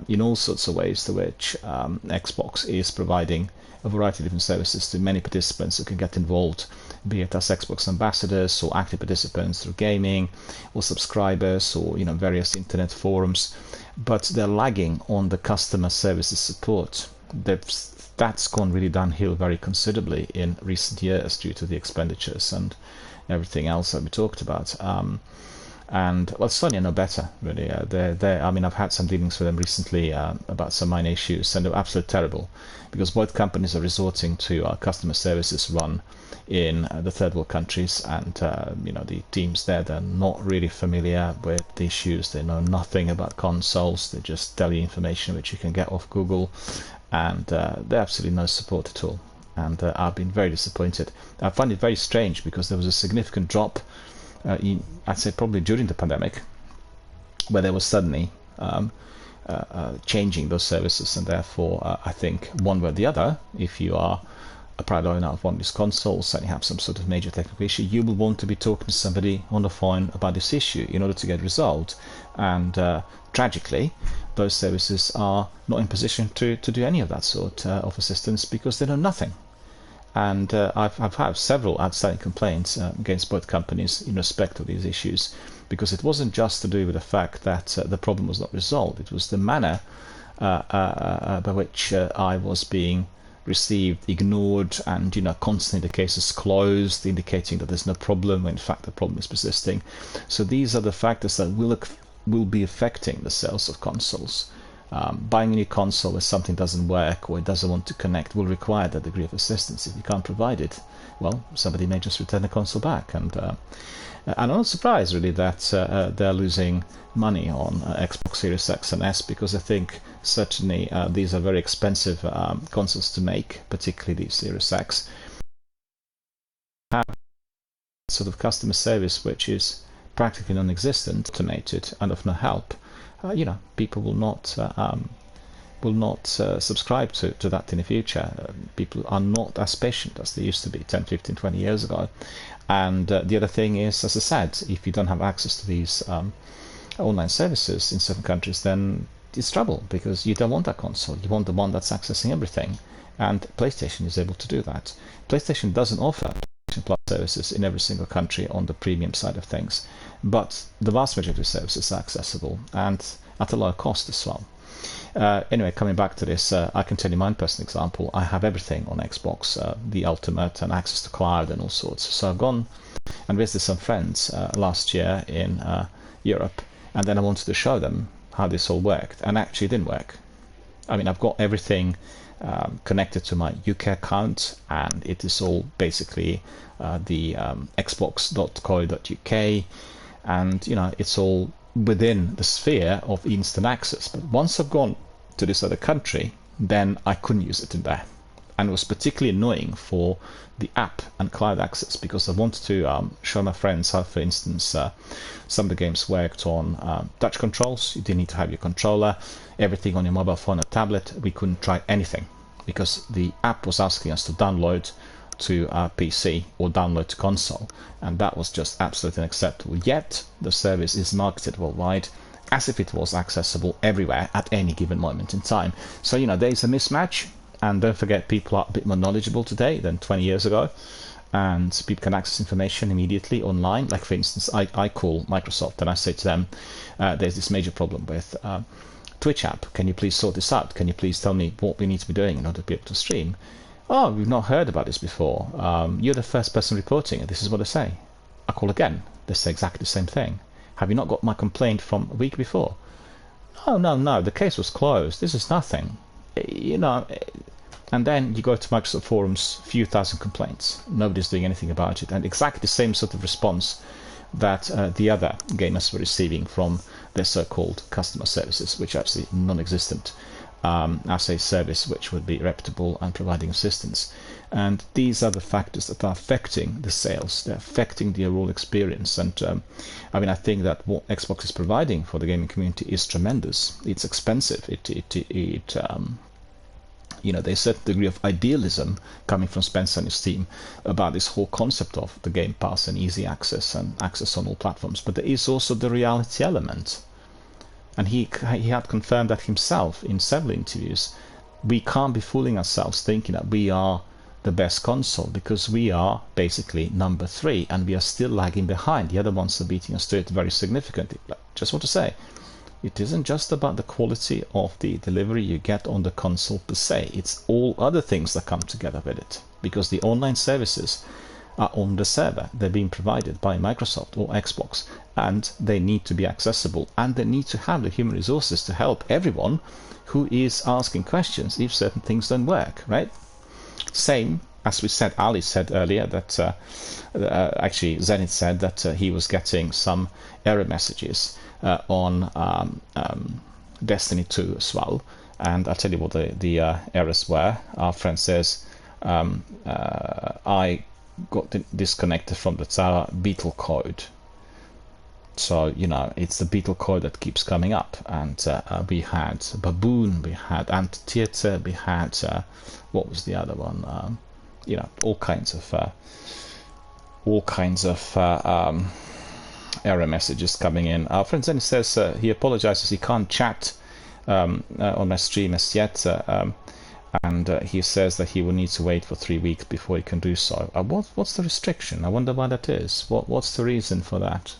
in all sorts of ways, to which Xbox is providing a variety of different services to many participants who can get involved, be it as Xbox ambassadors or active participants through gaming, or subscribers, or various internet forums. But they're lagging on the customer services support. That's gone really downhill very considerably in recent years due to the expenditures and everything else that we talked about. And well, Sony are no better, really. I mean, I've had some dealings with them recently about some minor issues, and they're absolutely terrible, because both companies are resorting to customer services run in the third world countries, and the teams there, they're not really familiar with the issues. They know nothing about consoles. They just tell you information which you can get off Google, and they absolutely no support at all. And I've been very disappointed. I find it very strange, because there was a significant drop, I'd say probably during the pandemic, where they were suddenly changing those services, and therefore I think one way or the other, if you are a proud owner of one of these consoles and you have some sort of major technical issue, you will want to be talking to somebody on the phone about this issue in order to get resolved. And tragically, those services are not in position to do any of that sort of assistance, because they know nothing. And I've had several outstanding complaints against both companies in respect of these issues, because it wasn't just to do with the fact that the problem was not resolved. It was the manner by which I was being received, ignored, and constantly the case is closed, indicating that there's no problem when in fact the problem is persisting. So these are the factors that will be affecting the sales of consoles. Buying a new console if something doesn't work or it doesn't want to connect will require that degree of assistance. If you can't provide it, well, somebody may just return the console back. And I'm not surprised really that they're losing money on Xbox Series X and S, because I think certainly these are very expensive consoles to make, particularly the Series X. Have sort of customer service which is practically non-existent, automated, and of no help. People will not subscribe to that in the future. People are not as patient as they used to be 10, 15, 20 years ago. And the other thing is, as I said, if you don't have access to these online services in certain countries, then it's trouble, because you don't want that console. You want the one that's accessing everything. And PlayStation is able to do that. PlayStation doesn't offer PlayStation Plus services in every single country on the premium side of things, but the vast majority of services are accessible and at a low cost as well. Anyway, coming back to this, I can tell you my personal example. I have everything on Xbox, the Ultimate and access to cloud and all sorts. So I've gone and visited some friends last year in Europe, and then I wanted to show them how this all worked, and actually it didn't work. I mean, I've got everything connected to my UK account, and it is all basically the xbox.co.uk, and it's all within the sphere of instant access. But once I've gone to this other country, then I couldn't use it in there, and it was particularly annoying for the app and cloud access, because I wanted to show my friends how, for instance, some of the games worked on touch controls. You didn't need to have your controller. Everything on your mobile phone or tablet, we couldn't try anything, because the app was asking us to download to PC or download to console, and that was just absolutely unacceptable. Yet the service is marketed worldwide as if it was accessible everywhere at any given moment in time. So there's a mismatch, and don't forget, people are a bit more knowledgeable today than 20 years ago, and people can access information immediately online. Like, for instance, I call Microsoft and I say to them, there's this major problem with Twitch app. Can you please sort this out? Can you please tell me what we need to be doing in order to be able to stream? Oh, we've not heard about this before. You're the first person reporting it. This is what they say. I call again. They say exactly the same thing. Have you not got my complaint from a week before? No, the case was closed. This is nothing. And then you go to Microsoft forums, few thousand complaints. Nobody's doing anything about it. And exactly the same sort of response that the other gamers were receiving from their so-called customer services, which are actually non-existent. As a service which would be reputable and providing assistance. And these are the factors that are affecting the sales. They're affecting the overall experience. And I think that what Xbox is providing for the gaming community is tremendous. It's expensive. There's a certain degree of idealism coming from Spencer and his team about this whole concept of the Game Pass and easy access and access on all platforms. But there is also the reality element. And he had confirmed that himself in several interviews. We can't be fooling ourselves thinking that we are the best console, because we are basically number 3 and we are still lagging behind. The other ones are beating us to it very significantly. But just want to say, it isn't just about the quality of the delivery you get on the console per se. It's all other things that come together with it, because the online services are on the server. They're being provided by Microsoft or Xbox, and they need to be accessible, and they need to have the human resources to help everyone who is asking questions if certain things don't work, right? Same as we said, Ali said earlier that actually Zenith said that he was getting some error messages on Destiny 2 as well, and I'll tell you what the errors were. Our friend says, I got disconnected from the Tsara Beetle code. So, you know, it's the Beetle code that keeps coming up. And we had Baboon, we had Anti-Theater, we had, what was the other one? You know, all kinds of error messages coming in. Our friend Zenny says he apologizes he can't chat on my stream as yet. And he says that he will need to wait for 3 weeks before he can do so. What's the restriction? I wonder why that is. What's the reason for that?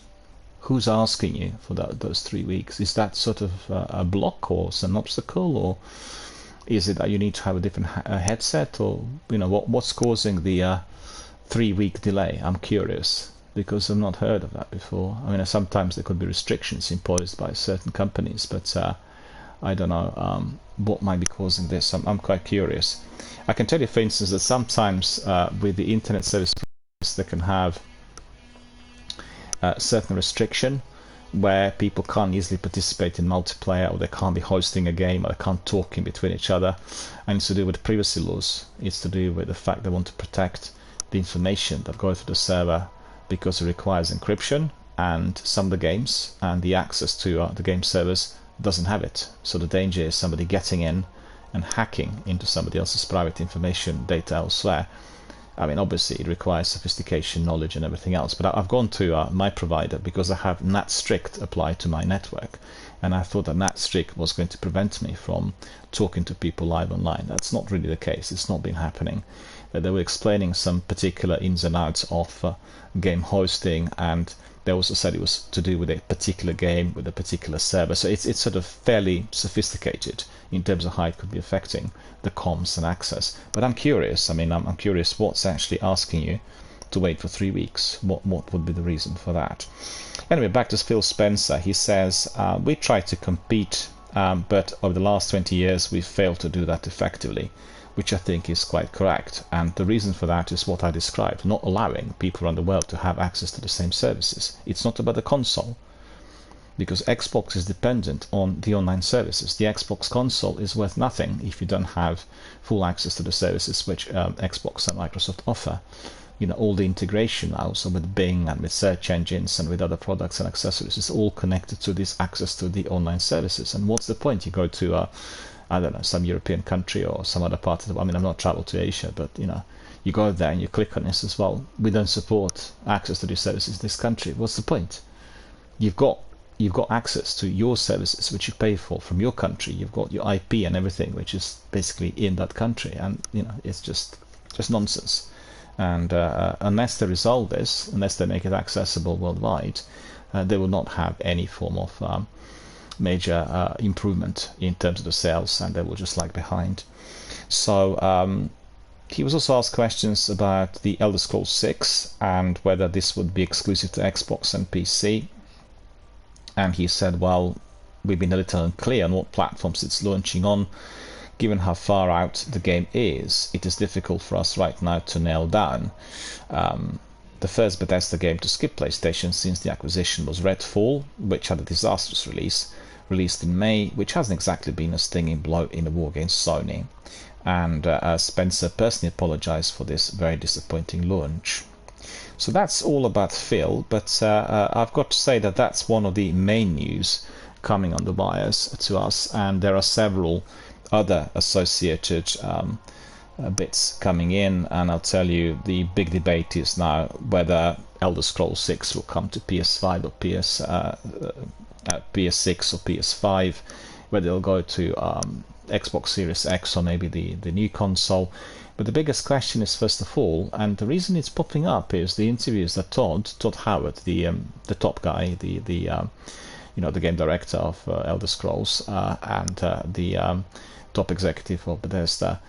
Who's asking you for those 3 weeks? Is that sort of a block or an obstacle, or is it that you need to have a different headset, or you know what's causing the 3 week delay? I'm curious because I've not heard of that before. I mean, sometimes there could be restrictions imposed by certain companies, but I don't know what might be causing this. I'm quite curious. I can tell you, for instance, that sometimes with the internet service they can have certain restriction where people can't easily participate in multiplayer, or they can't be hosting a game, or they can't talk in between each other, and it's to do with privacy laws. It's to do with the fact they want to protect the information that goes through the server because it requires encryption, and some of the games and the access to the game servers doesn't have it. So the danger is somebody getting in and hacking into somebody else's private information data elsewhere. I mean, obviously it requires sophistication, knowledge and everything else, but I've gone to my provider because I have NatStrict applied to my network, and I thought that NatStrict was going to prevent me from talking to people live online. That's not really the case. It's not been happening. They were explaining some particular ins and outs of game hosting, and they also said it was to do with a particular game with a particular server. So it's sort of fairly sophisticated in terms of how it could be affecting the comms and access. But I'm curious. I mean, I'm curious what's actually asking you to wait for 3 weeks. What would be the reason for that? Anyway, back to Phil Spencer. He says, we try to compete, but over the last 20 years we've failed to do that effectively, which I think is quite correct. And the reason for that is what I described, not allowing people around the world to have access to the same services. It's not about the console, because Xbox is dependent on the online services. The Xbox console is worth nothing if you don't have full access to the services which Xbox and Microsoft offer. You know, all the integration now, so with Bing and with search engines and with other products and accessories, is all connected to this access to the online services. And what's the point? You go to I don't know, some European country or some other part of the world. I mean, I've not traveled to Asia, but you know, you go there and you click on this as well. We don't support access to these services in this country. What's the point? You've got access to your services which you pay for from your country. You've got your IP and everything which is basically in that country, and you know, it's just nonsense. And unless they resolve this, unless they make it accessible worldwide, they will not have any form of major improvement in terms of the sales, and they will just lag behind. So he was also asked questions about the Elder Scrolls 6 and whether this would be exclusive to Xbox and PC. And he said, well, we've been a little unclear on what platforms it's launching on. Given how far out the game is, it is difficult for us right now to nail down. The first Bethesda game to skip PlayStation since the acquisition was Redfall, which had a disastrous release, released in May, which hasn't exactly been a stinging blow in the war against Sony. And Spencer personally apologized for this very disappointing launch. So that's all about Phil, but I've got to say that that's one of the main news coming on the wires to us, and there are several other associated bits coming in, and I'll tell you, the big debate is now whether Elder Scrolls 6 will come to PS5 or PS6 or PS5, whether it'll go to Xbox Series X or maybe the new console. But the biggest question is, first of all, and the reason it's popping up is the interviews that Todd Howard, the top guy, the game director of Elder Scrolls, and the top executive of Bethesda,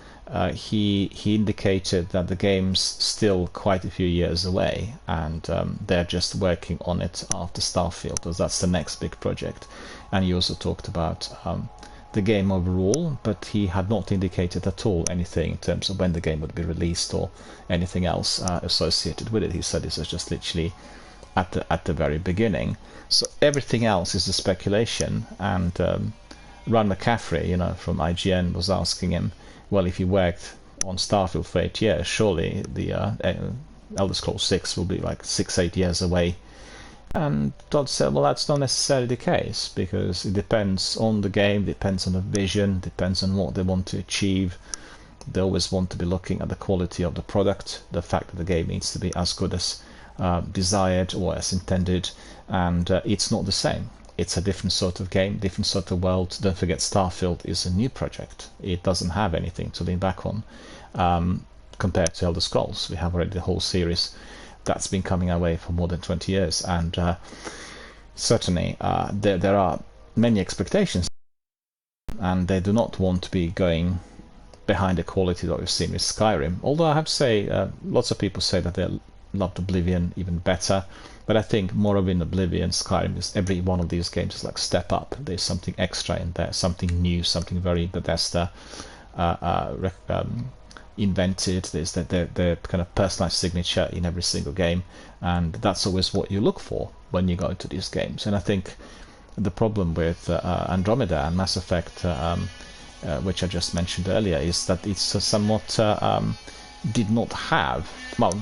he indicated that the game's still quite a few years away, and they're just working on it after Starfield, because that's the next big project. And he also talked about the game overall, but he had not indicated at all anything in terms of when the game would be released or anything else associated with it. He said this is just literally at the very beginning. So everything else is a speculation. And Ron McCaffrey, from IGN, was asking him, well, if you worked on Starfield for 8 years, surely the Elder Scrolls 6 will be like 6-8 years away. And Todd said, well, that's not necessarily the case, because it depends on the game, depends on the vision, depends on what they want to achieve. They always want to be looking at the quality of the product, the fact that the game needs to be as good as desired or as intended, and it's not the same. It's a different sort of game, different sort of world. Don't forget, Starfield is a new project. It doesn't have anything to lean back on compared to Elder Scrolls. We have already the whole series that's been coming our way for more than 20 years, and certainly there are many expectations, and they do not want to be going behind the quality that we've seen with Skyrim. Although I have to say, lots of people say that they loved Oblivion even better, but I think Morrowind, Oblivion, Skyrim, is every one of these games is like step up. There's something extra in there, something new, something very Bethesda invented. There's the kind of personalized signature in every single game, and that's always what you look for when you go into these games. And I think the problem with Andromeda and Mass Effect, which I just mentioned earlier, is that it's somewhat did not have, well,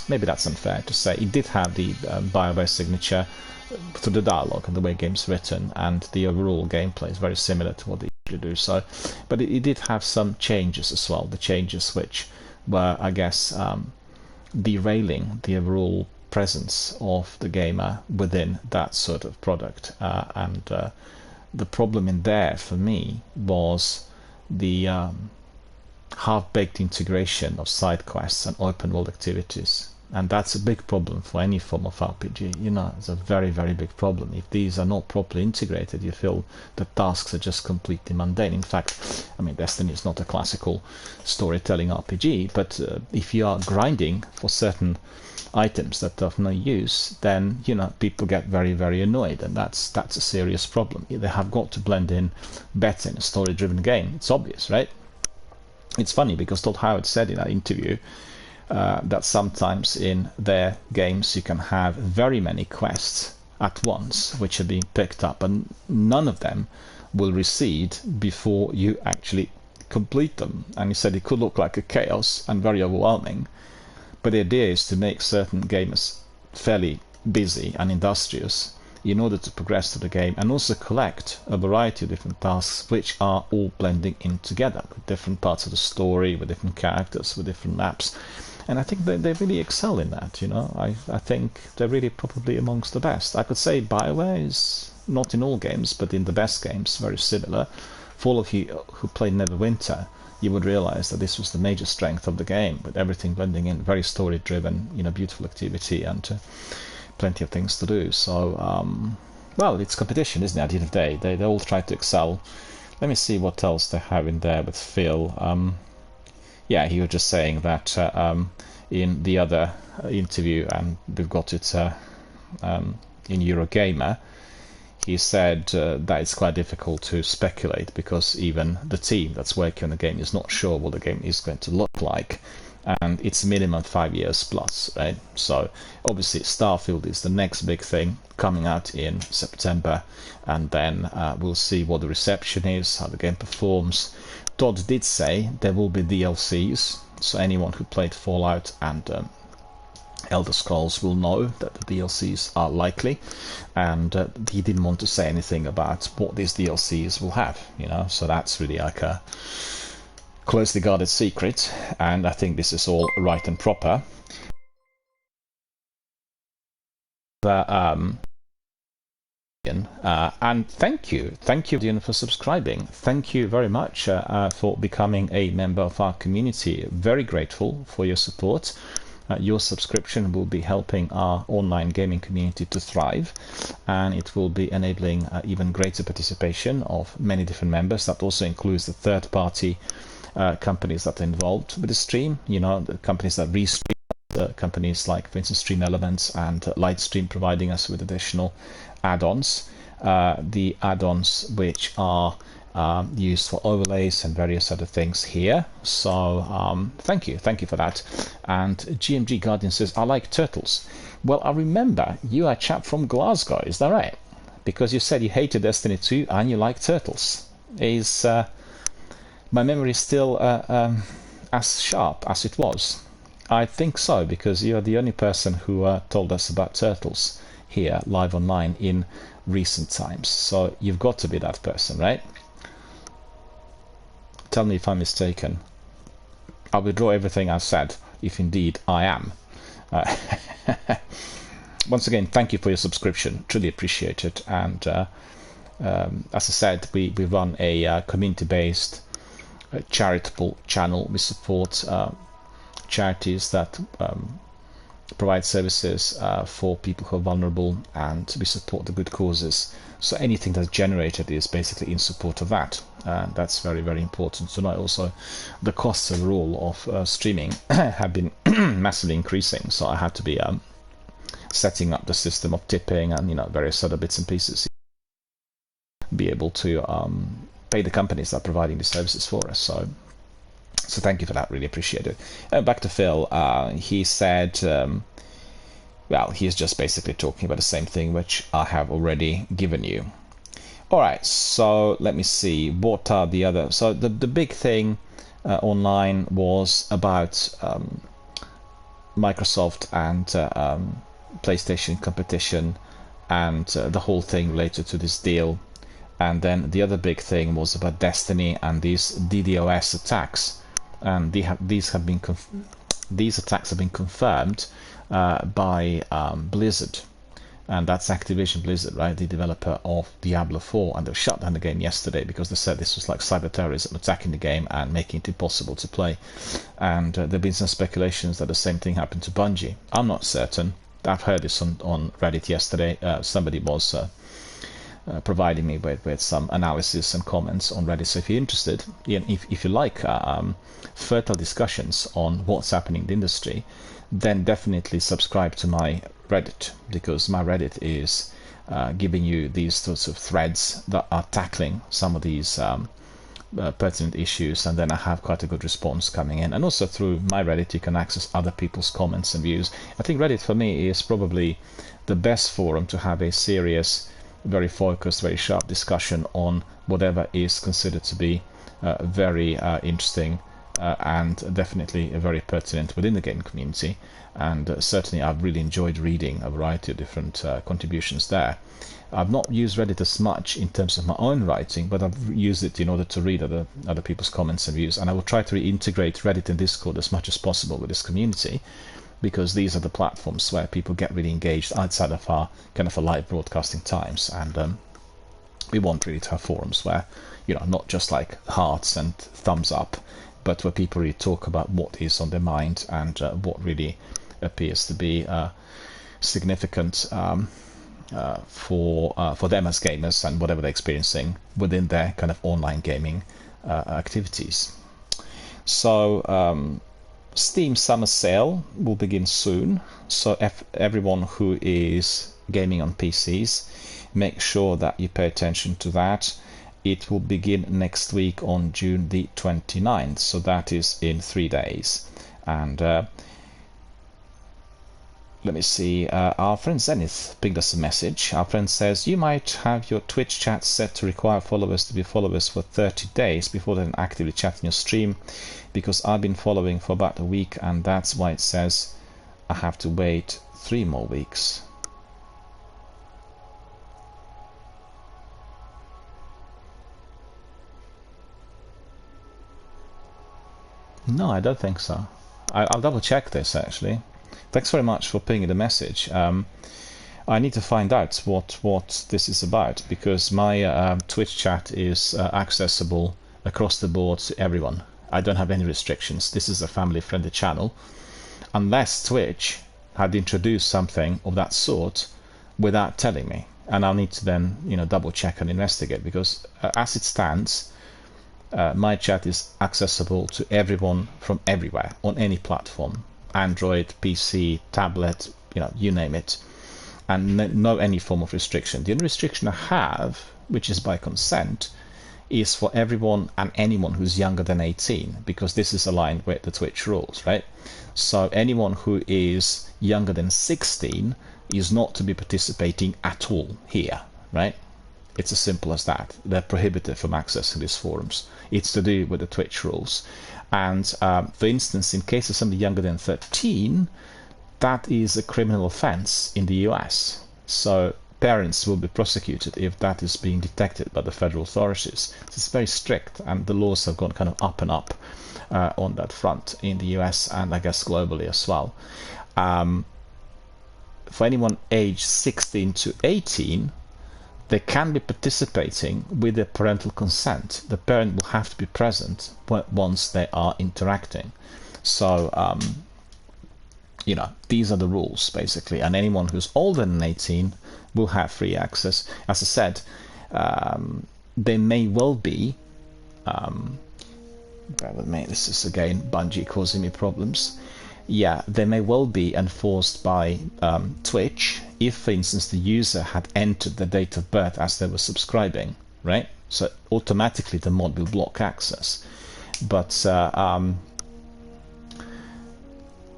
maybe that's unfair to say, it did have the BioWare signature through the dialogue and the way game's written, and the overall gameplay is very similar to what they usually do. So, but it did have some changes as well. The changes which were, I guess, derailing the overall presence of the gamer within that sort of product. And the problem in there for me was the half-baked integration of side quests and open world activities. And that's a big problem for any form of RPG. It's a very, very big problem. If these are not properly integrated, you feel the tasks are just completely mundane. In fact, I mean, Destiny is not a classical storytelling RPG, but if you are grinding for certain items that have no use, then people get very, very annoyed, and that's a serious problem. They have got to blend in better in a story-driven game. It's obvious, right? It's funny because Todd Howard said in that interview that sometimes in their games you can have very many quests at once which are being picked up, and none of them will recede before you actually complete them. And he said it could look like a chaos and very overwhelming, but the idea is to make certain gamers fairly busy and industrious in order to progress to the game and also collect a variety of different tasks which are all blending in together with different parts of the story, with different characters, with different maps. And I think they really excel in that. I think they're really probably amongst the best. I could say BioWare is not in all games, but in the best games, very similar. For all of you who played Neverwinter, you would realize that this was the major strength of the game, with everything blending in, very story-driven, beautiful activity, and plenty of things to do. So, well, it's competition, isn't it? At the end of the day, they all try to excel. Let me see what else they have in there with Phil. Yeah, he was just saying that in the other interview, and we've got it in Eurogamer, he said that it's quite difficult to speculate because even the team that's working on the game is not sure what the game is going to look like, and it's minimum 5 years plus, right? So obviously Starfield is the next big thing coming out in September, and then we'll see what the reception is, how the game performs. Todd did say there will be DLCs, so anyone who played Fallout and Elder Scrolls will know that the DLCs are likely, and he didn't want to say anything about what these DLCs will have, so that's really like a closely guarded secret, and I think this is all right and proper. And thank you for subscribing. Thank you very much for becoming a member of our community. Very grateful for your support. Your subscription will be helping our online gaming community to thrive, and it will be enabling even greater participation of many different members. That also includes the third-party companies that are involved with the stream, you know, the companies that restream, the companies like, for instance, Stream Elements and Lightstream providing us with additional add-ons. The add-ons which are used for overlays and various other things here. So thank you for that. And GMG Guardian says, I like turtles. Well, I remember you are a chap from Glasgow, is that right? Because you said you hated Destiny 2 and you like turtles. Is my memory still as sharp as it was? I think so, because you're the only person who told us about turtles here live online in recent times. So you've got to be that person, right? Tell me if I'm mistaken. I'll withdraw everything I've said, if indeed I am. Once again, thank you for your subscription. Truly appreciate it. And as I said, we run a community-based charitable channel. We support charities that provide services for people who are vulnerable, and we support the good causes. So anything that's generated is basically in support of that. That's very, very important to know. Also, the costs overall of streaming have been massively increasing, so I had to be setting up the system of tipping and, you know, various other bits and pieces, be able to pay the companies that are providing the services for us. So thank you for that, really appreciate it. Back to Phil, he said, well, he's just basically talking about the same thing which I have already given you. Alright, so let me see, what are the other... So the big thing online was about Microsoft and PlayStation competition, and the whole thing related to this deal. And then the other big thing was about Destiny and these DDoS attacks. And these attacks have been confirmed by Blizzard, and that's Activision Blizzard, right, the developer of Diablo 4, and they shut down the game yesterday because they said this was like cyber terrorism, attacking the game and making it impossible to play. And there have been some speculations that the same thing happened to Bungie. I'm not certain. I've heard this on Reddit yesterday. Somebody was providing me with some analysis and comments on Reddit. So if you're interested, if you like fertile discussions on what's happening in the industry, then definitely subscribe to my Reddit, because my Reddit is giving you these sorts of threads that are tackling some of these pertinent issues, and then I have quite a good response coming in. And also through my Reddit you can access other people's comments and views. I think Reddit for me is probably the best forum to have a serious, very focused, very sharp discussion on whatever is considered to be very interesting and definitely very pertinent within the game community. And certainly I've really enjoyed reading a variety of different contributions there. I've not used Reddit as much in terms of my own writing, but I've used it in order to read other people's comments and views, and I will try to reintegrate Reddit and Discord as much as possible with this community, because these are the platforms where people get really engaged outside of our kind of a live broadcasting times. And we want really to have forums where, you know, not just like hearts and thumbs up, but where people really talk about what is on their mind and what really appears to be significant for them as gamers and whatever they're experiencing within their kind of online gaming activities. So Steam Summer Sale will begin soon, so everyone who is gaming on PCs, make sure that you pay attention to that. It will begin next week on June the 29th, so that is in 3 days. And let me see, our friend Zenith pinged us a message. Our friend says, you might have your Twitch chat set to require followers to be followers for 30 days before they can actively chat in your stream, because I've been following for about a week, and that's why it says I have to wait 3 more weeks. No, I don't think so. I'll double check this actually. Thanks very much for pinging the message. I need to find out what this is about, because my Twitch chat is accessible across the board to everyone. I don't have any restrictions. This is a family-friendly channel, unless Twitch had introduced something of that sort without telling me, and I'll need to then, you know, double check and investigate, because as it stands, My chat is accessible to everyone from everywhere on any platform, Android, PC, tablet, you name it, and no any form of restriction. The only restriction I have, which is by consent, is for everyone and anyone who's younger than 18, because this is aligned with the Twitch rules, right? So anyone who is younger than 16 is not to be participating at all here, right? It's as simple as that. They're prohibited from accessing these forums. It's to do with the Twitch rules. And for instance, in case of somebody younger than 13, that is a criminal offense in the US. So parents will be prosecuted if that is being detected by the federal authorities. So it's very strict, and the laws have gone kind of up and up on that front in the US and I guess globally as well. For anyone aged 16 to 18, they can be participating with their parental consent. The parent will have to be present once they are interacting. So, these are the rules basically, and anyone who's older than 18 will have free access. As I said, they may well be, bear with me, this is again Bungie causing me problems. Yeah, they may well be enforced by Twitch if, for instance, the user had entered the date of birth as they were subscribing, right? So automatically the mod will block access. But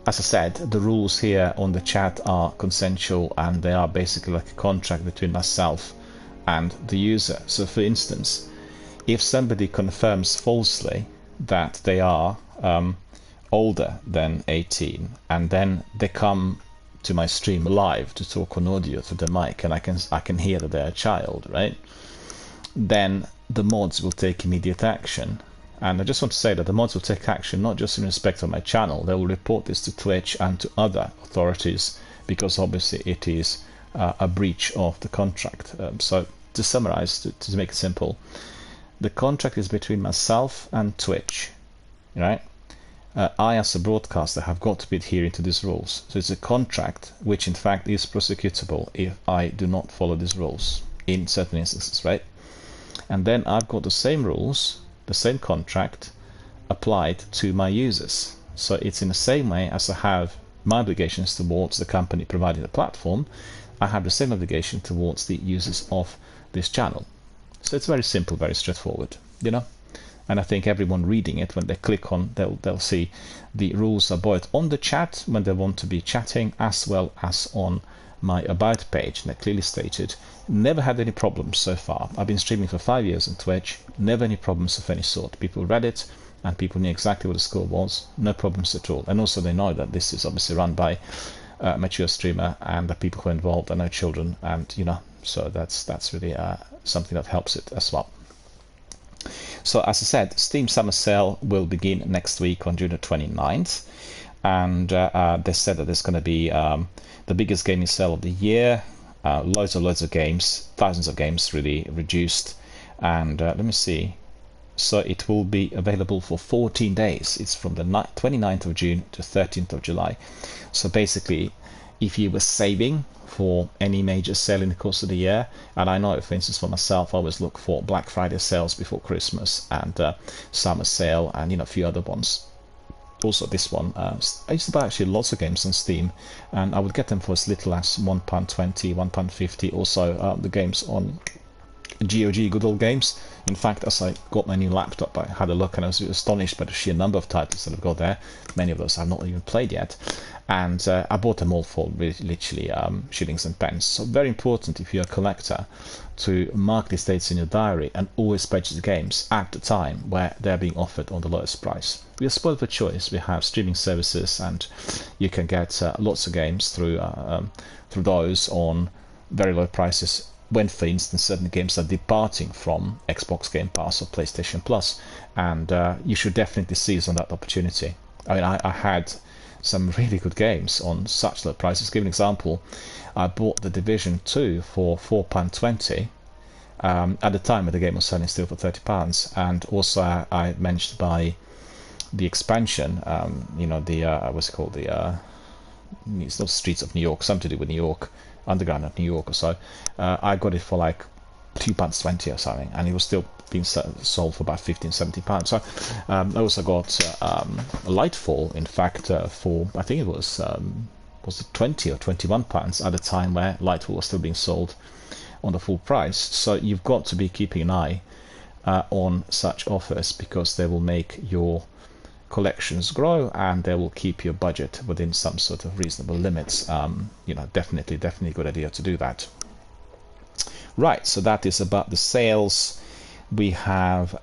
as I said, the rules here on the chat are consensual, and they are basically like a contract between myself and the user. So for instance, if somebody confirms falsely that they are older than 18, and then they come to my stream live to talk on audio through the mic, and I can hear that they're a child, right? Then the mods will take immediate action. And I just want to say that the mods will take action not just in respect of my channel. They will report this to Twitch and to other authorities, because obviously it is a breach of the contract. So to summarize, to make it simple, the contract is between myself and Twitch, right? I, as a broadcaster, have got to be adhering to these rules. So it's a contract which, in fact, is prosecutable if I do not follow these rules in certain instances, right? And then I've got the same rules, the same contract applied to my users. So it's in the same way as I have my obligations towards the company providing the platform, I have the same obligation towards the users of this channel. So it's very simple, very straightforward, And I think everyone reading it, when they click on, they'll see the rules are both on the chat when they want to be chatting, as well as on my about page. And they're clearly stated. Never had any problems so far. I've been streaming for 5 years on Twitch. Never any problems of any sort. People read it, and people knew exactly what the score was. No problems at all. And also they know that this is obviously run by a mature streamer, and the people who are involved are no children. And so that's really something that helps it as well. So as I said, Steam Summer Sale will begin next week on June the 29th, and they said that there's going to be the biggest gaming sale of the year, loads of games, thousands of games really reduced, and let me see, so it will be available for 14 days. It's from the 29th of June to 13th of July. So basically, if you were saving for any major sale in the course of the year, and I know, for instance, for myself, I always look for Black Friday sales before Christmas, and summer sale, and a few other ones. Also this one, I used to buy actually lots of games on Steam, and I would get them for as little as £1.20, £1.50. Also the games on GOG, Good Old Games. In fact, as I got my new laptop, I had a look and I was astonished by the sheer number of titles that I've got there. Many of those I've not even played yet, and I bought them all for literally shillings and pence. So very important, if you're a collector, to mark these dates in your diary and always purchase games at the time where they're being offered on the lowest price. We are spoiled for choice. We have streaming services, and you can get lots of games through those on very low prices, when, for instance, certain games are departing from Xbox Game Pass or PlayStation Plus, and you should definitely seize on that opportunity. I mean, I had some really good games on such low prices. Give an example, I bought The Division 2 for £4.20 at the time when the game was selling still for £30, and also I managed to buy the expansion, what's it called, it's not Streets of New York, something to do with New York, Underground of New York or so. I got it for like £2.20 or something, and it was still being sold for about £15-17. So I also got Lightfall, in fact, for I think it was it 20 or £21 at a time where Lightfall was still being sold on the full price. So you've got to be keeping an eye on such offers, because they will make your collections grow and they will keep your budget within some sort of reasonable limits. Definitely a good idea to do that. Right, so that is about the sales. We have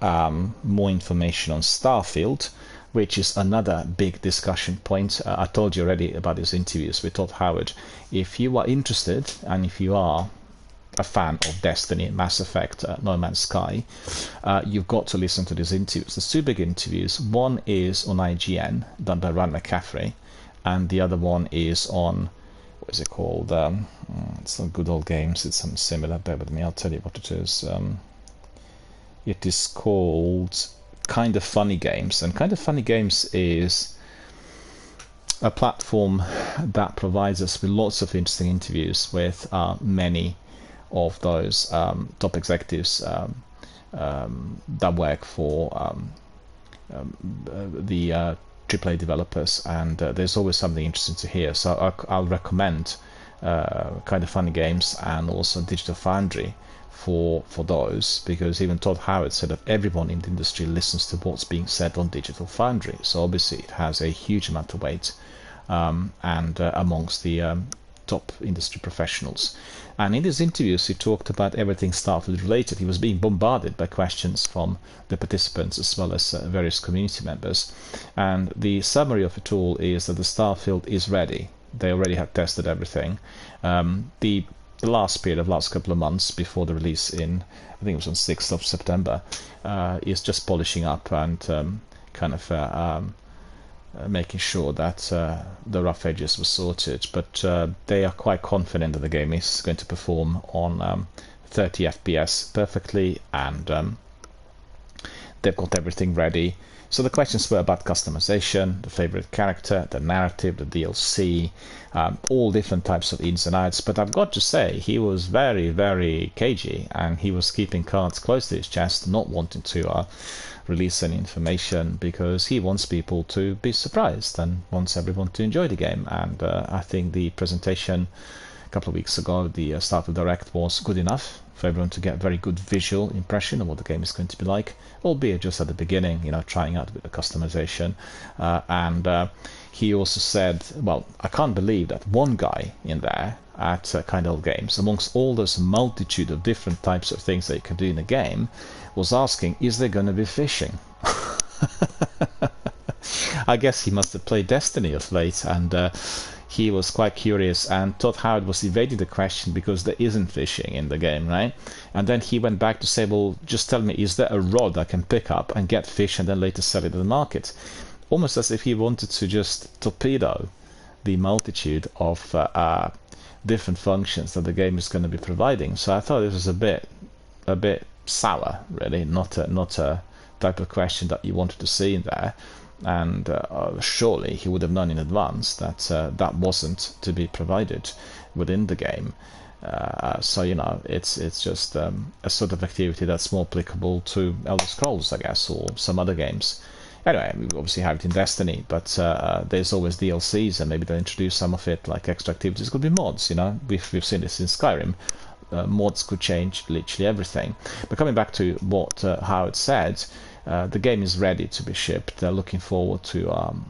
more information on Starfield, which is another big discussion point. I told you already about his interviews with Todd Howard. If you are interested, and if you are a fan of Destiny, Mass Effect, No Man's Sky, you've got to listen to these interviews. There's two big interviews. One is on IGN, done by Ryan McCaffrey, and the other one is on, what is it called? It's not Good Old Games, it's something similar. Bear with me, I'll tell you what it is. It is called Kind of Funny Games, and Kind of Funny Games is a platform that provides us with lots of interesting interviews with many of those top executives that work for the AAA developers, and there's always something interesting to hear. So I'll recommend Kind of Funny Games and also Digital Foundry for those, because even Todd Howard said that everyone in the industry listens to what's being said on Digital Foundry. So obviously it has a huge amount of weight and amongst the top industry professionals. And in these interviews he talked about everything Starfield related. He was being bombarded by questions from the participants as well as various community members, and the summary of it all is that the Starfield is ready. They already have tested everything. The last period of last couple of months before the release in, I think it was on 6th of September, is just polishing up and kind of making sure that the rough edges were sorted, but they are quite confident that the game is going to perform on 30 FPS perfectly, and they've got everything ready. So the questions were about customization, the favorite character, the narrative, the DLC, all different types of ins and outs. But I've got to say, he was very, very cagey, and he was keeping cards close to his chest, not wanting to release any information, because he wants people to be surprised and wants everyone to enjoy the game. And I think the presentation a couple of weeks ago, the Starfield Direct, was good enough for everyone to get a very good visual impression of what the game is going to be like, albeit just at the beginning, trying out a bit of customization. And he also said, well, I can't believe that one guy in there at Kind of Games, amongst all this multitude of different types of things that you can do in a game, was asking, is there going to be fishing? I guess he must have played Destiny of late, and he was quite curious, and Todd Howard was evading the question because there isn't fishing in the game, right? And then he went back to say, well, just tell me, is there a rod I can pick up and get fish and then later sell it to the market? Almost as if he wanted to just torpedo the multitude of different functions that the game is going to be providing. So I thought this was a bit sour, really, not a type of question that you wanted to see in there. And surely he would have known in advance that that wasn't to be provided within the game. So it's just a sort of activity that's more applicable to Elder Scrolls, I guess, or some other games. Anyway, we obviously have it in Destiny, but there's always DLCs, and maybe they'll introduce some of it, like extra activities. Could be mods, we've seen this in Skyrim. Mods could change literally everything. But coming back to what Howard said, the game is ready to be shipped. They're looking forward to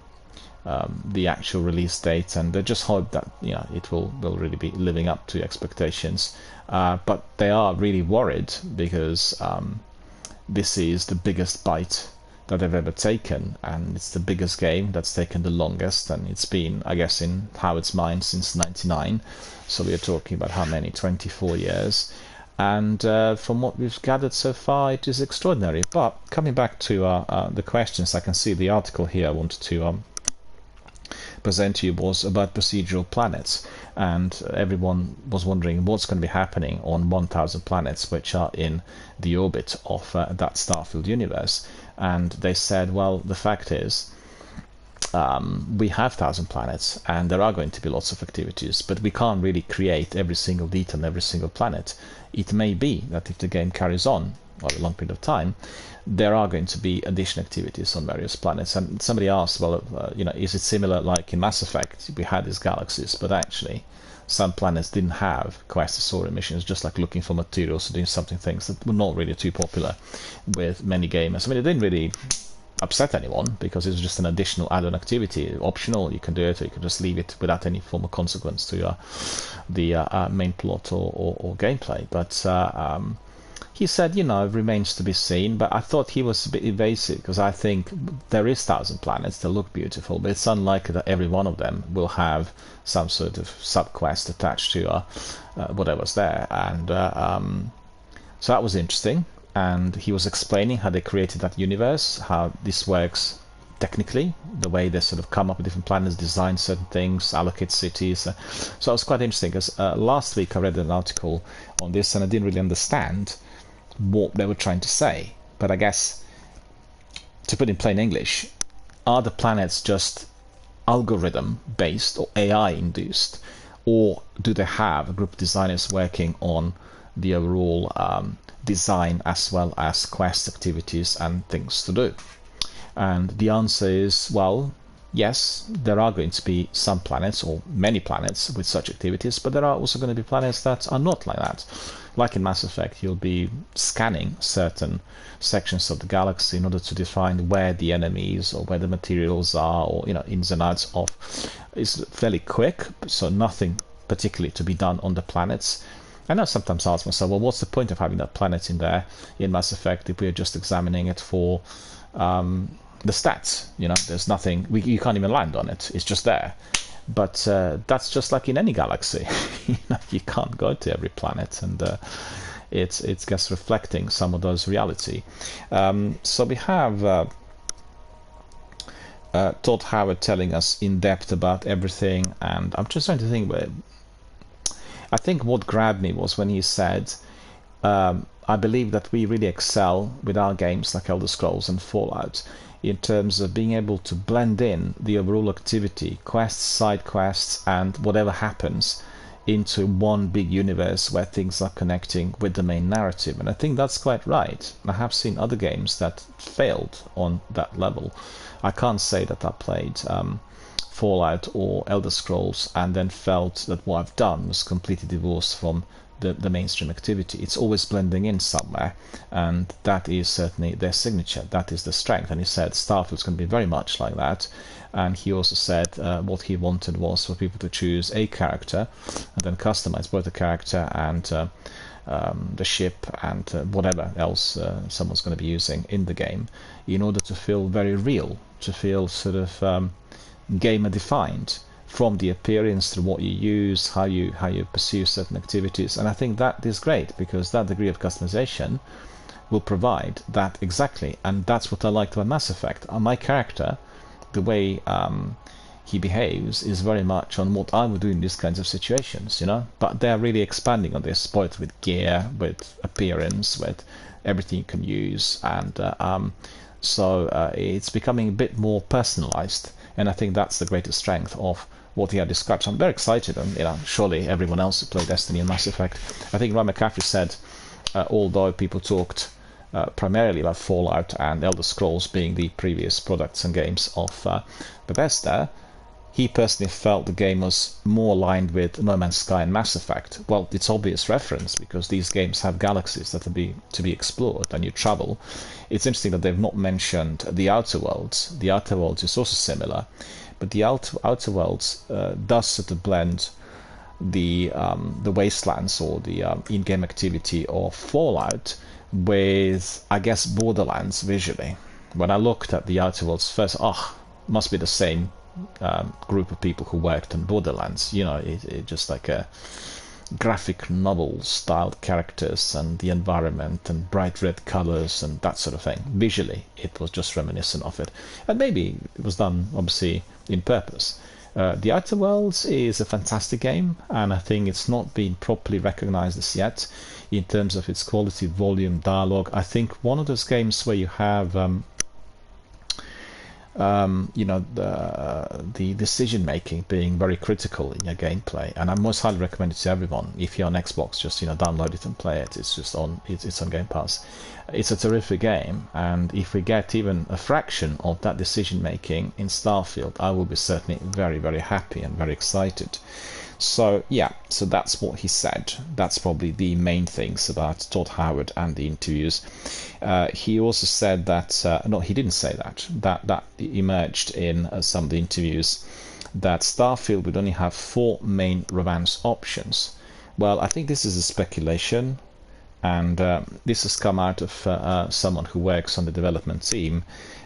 the actual release date, and they just hope that it will really be living up to expectations. But they are really worried because this is the biggest bite that they've ever taken, and it's the biggest game that's taken the longest, and it's been, I guess, in Howard's mind since '99. So we are talking about how many? 24 years. And from what we've gathered so far, it is extraordinary. But coming back to the questions, I can see the article here I wanted to present to you was about procedural planets, and everyone was wondering what's going to be happening on 1,000 planets which are in the orbit of that Starfield universe. And they said, well, the fact is we have 1,000 planets, and there are going to be lots of activities, but we can't really create every single detail on every single planet. It may be that if the game carries on over a long period of time, there are going to be additional activities on various planets. And somebody asked, well, is it similar like in Mass Effect? We had these galaxies, but actually some planets didn't have quests or missions, just like looking for materials or doing something, things that were not really too popular with many gamers. I mean, it didn't really upset anyone because it was just an additional add-on activity, optional. You can do it, or you can just leave it without any form of consequence to the main plot or gameplay. But he said, it remains to be seen, but I thought he was a bit evasive because I think there is 1,000 planets that look beautiful, but it's unlikely that every one of them will have some sort of sub-quest attached to whatever's there. And so that was interesting. And he was explaining how they created that universe, how this works technically, the way they sort of come up with different planets, design certain things, allocate cities. So it was quite interesting because last week I read an article on this and I didn't really understand what they were trying to say. But I guess, to put in plain English, are the planets just algorithm based or AI induced, or do they have a group of designers working on the overall design as well as quest activities and things to do? And the answer is, well, yes, there are going to be some planets or many planets with such activities, but there are also going to be planets that are not like that. Like in Mass Effect, you'll be scanning certain sections of the galaxy in order to define where the enemies or where the materials are, or ins and outs of. It's fairly quick, so nothing particularly to be done on the planets. And I sometimes ask myself, well, what's the point of having that planet in there in Mass Effect if we're just examining it for the stats? There's nothing, you can't even land on it, it's just there. But that's just like in any galaxy. You can't go to every planet, and it's just reflecting some of those reality. So we have Todd Howard telling us in depth about everything, and I'm just trying to think. I think what grabbed me was when he said, I believe that we really excel with our games like Elder Scrolls and Fallout in terms of being able to blend in the overall activity, quests, side quests, and whatever happens into one big universe where things are connecting with the main narrative. And I think that's quite right. I have seen other games that failed on that level. I can't say that I played Fallout or Elder Scrolls and then felt that what I've done was completely divorced from the mainstream activity. It's always blending in somewhere, and that is certainly their signature. That is the strength. And he said Starfield's going to be very much like that. And he also said what he wanted was for people to choose a character and then customize both the character and the ship and whatever else someone's going to be using in the game, in order to feel very real, to feel sort of gamer defined, from the appearance to what you use, how you pursue certain activities. And I think that is great, because that degree of customization will provide that exactly. And that's what I liked about Mass Effect. My character, the way he behaves, is very much on what I would do in these kinds of situations, But they're really expanding on this, both with gear, with appearance, with everything you can use. And so it's becoming a bit more personalized. And I think that's the greatest strength of what he had described. So I'm very excited, and surely everyone else who played Destiny and Mass Effect. I think Ryan McCaffrey said, although people talked primarily about Fallout and Elder Scrolls being the previous products and games of Bethesda, he personally felt the game was more aligned with No Man's Sky and Mass Effect. Well, it's obvious reference, because these games have galaxies that are to be explored, and you travel. It's interesting that they've not mentioned the Outer Worlds. The Outer Worlds is also similar, but the Outer Worlds does sort of blend the wastelands or the in-game activity of Fallout with, I guess, Borderlands visually. When I looked at the Outer Worlds first, must be the same group of people who worked on Borderlands. It just like a graphic novel styled characters and the environment and bright red colors and that sort of thing. Visually, it was just reminiscent of it, and maybe it was done obviously in purpose. The Outer Worlds is a fantastic game, and I think it's not been properly recognized as yet in terms of its quality, volume, dialogue. I think one of those games where you have you know, the decision making being very critical in your gameplay. And I most highly recommend it to everyone. If you're on Xbox, just, you know, download it and play it. It's just on it's on Game Pass. It's a terrific game, and if we get even a fraction of that decision making in Starfield, I will be certainly very, very happy and very excited. So yeah, so that's what he said. That's probably the main things about Todd Howard and the interviews. He also said that no, he didn't say that. That emerged in some of the interviews, that Starfield would only have 4 main romance options. Well, I think this is a speculation, and this has come out of someone who works on the development team,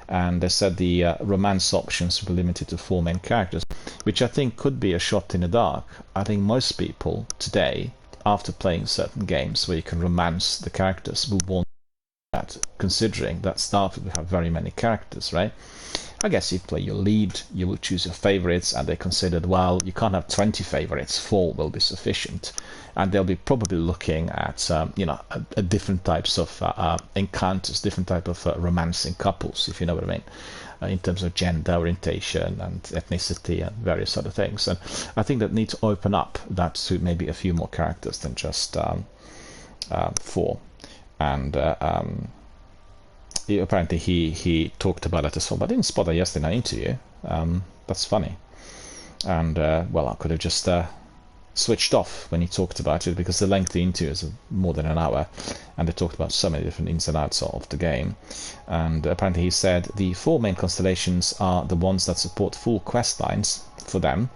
and they said the romance options were limited to 4 main characters, which I think could be a shot in the dark. I think most people today, after playing certain games where you can romance the characters, will want that, considering that Starfield will have very many characters, right? I guess you play your lead, you will choose your favorites, and they considered, well, you can't have 20 favorites, 4 will be sufficient. And they'll be probably looking at, you know, different types of encounters, different type of romancing couples, if you know what I mean, in terms of gender, orientation, and ethnicity, and various other things. And I think that needs to open up that to maybe a few more characters than just 4. And apparently he talked about it as well, but I didn't spot that yesterday in an interview. That's funny. And well, I could have just switched off when he talked about it, because the length of the interview is more than an hour, and they talked about so many different ins and outs of the game. And apparently he said the 4 main constellations are the ones that support full quest lines for them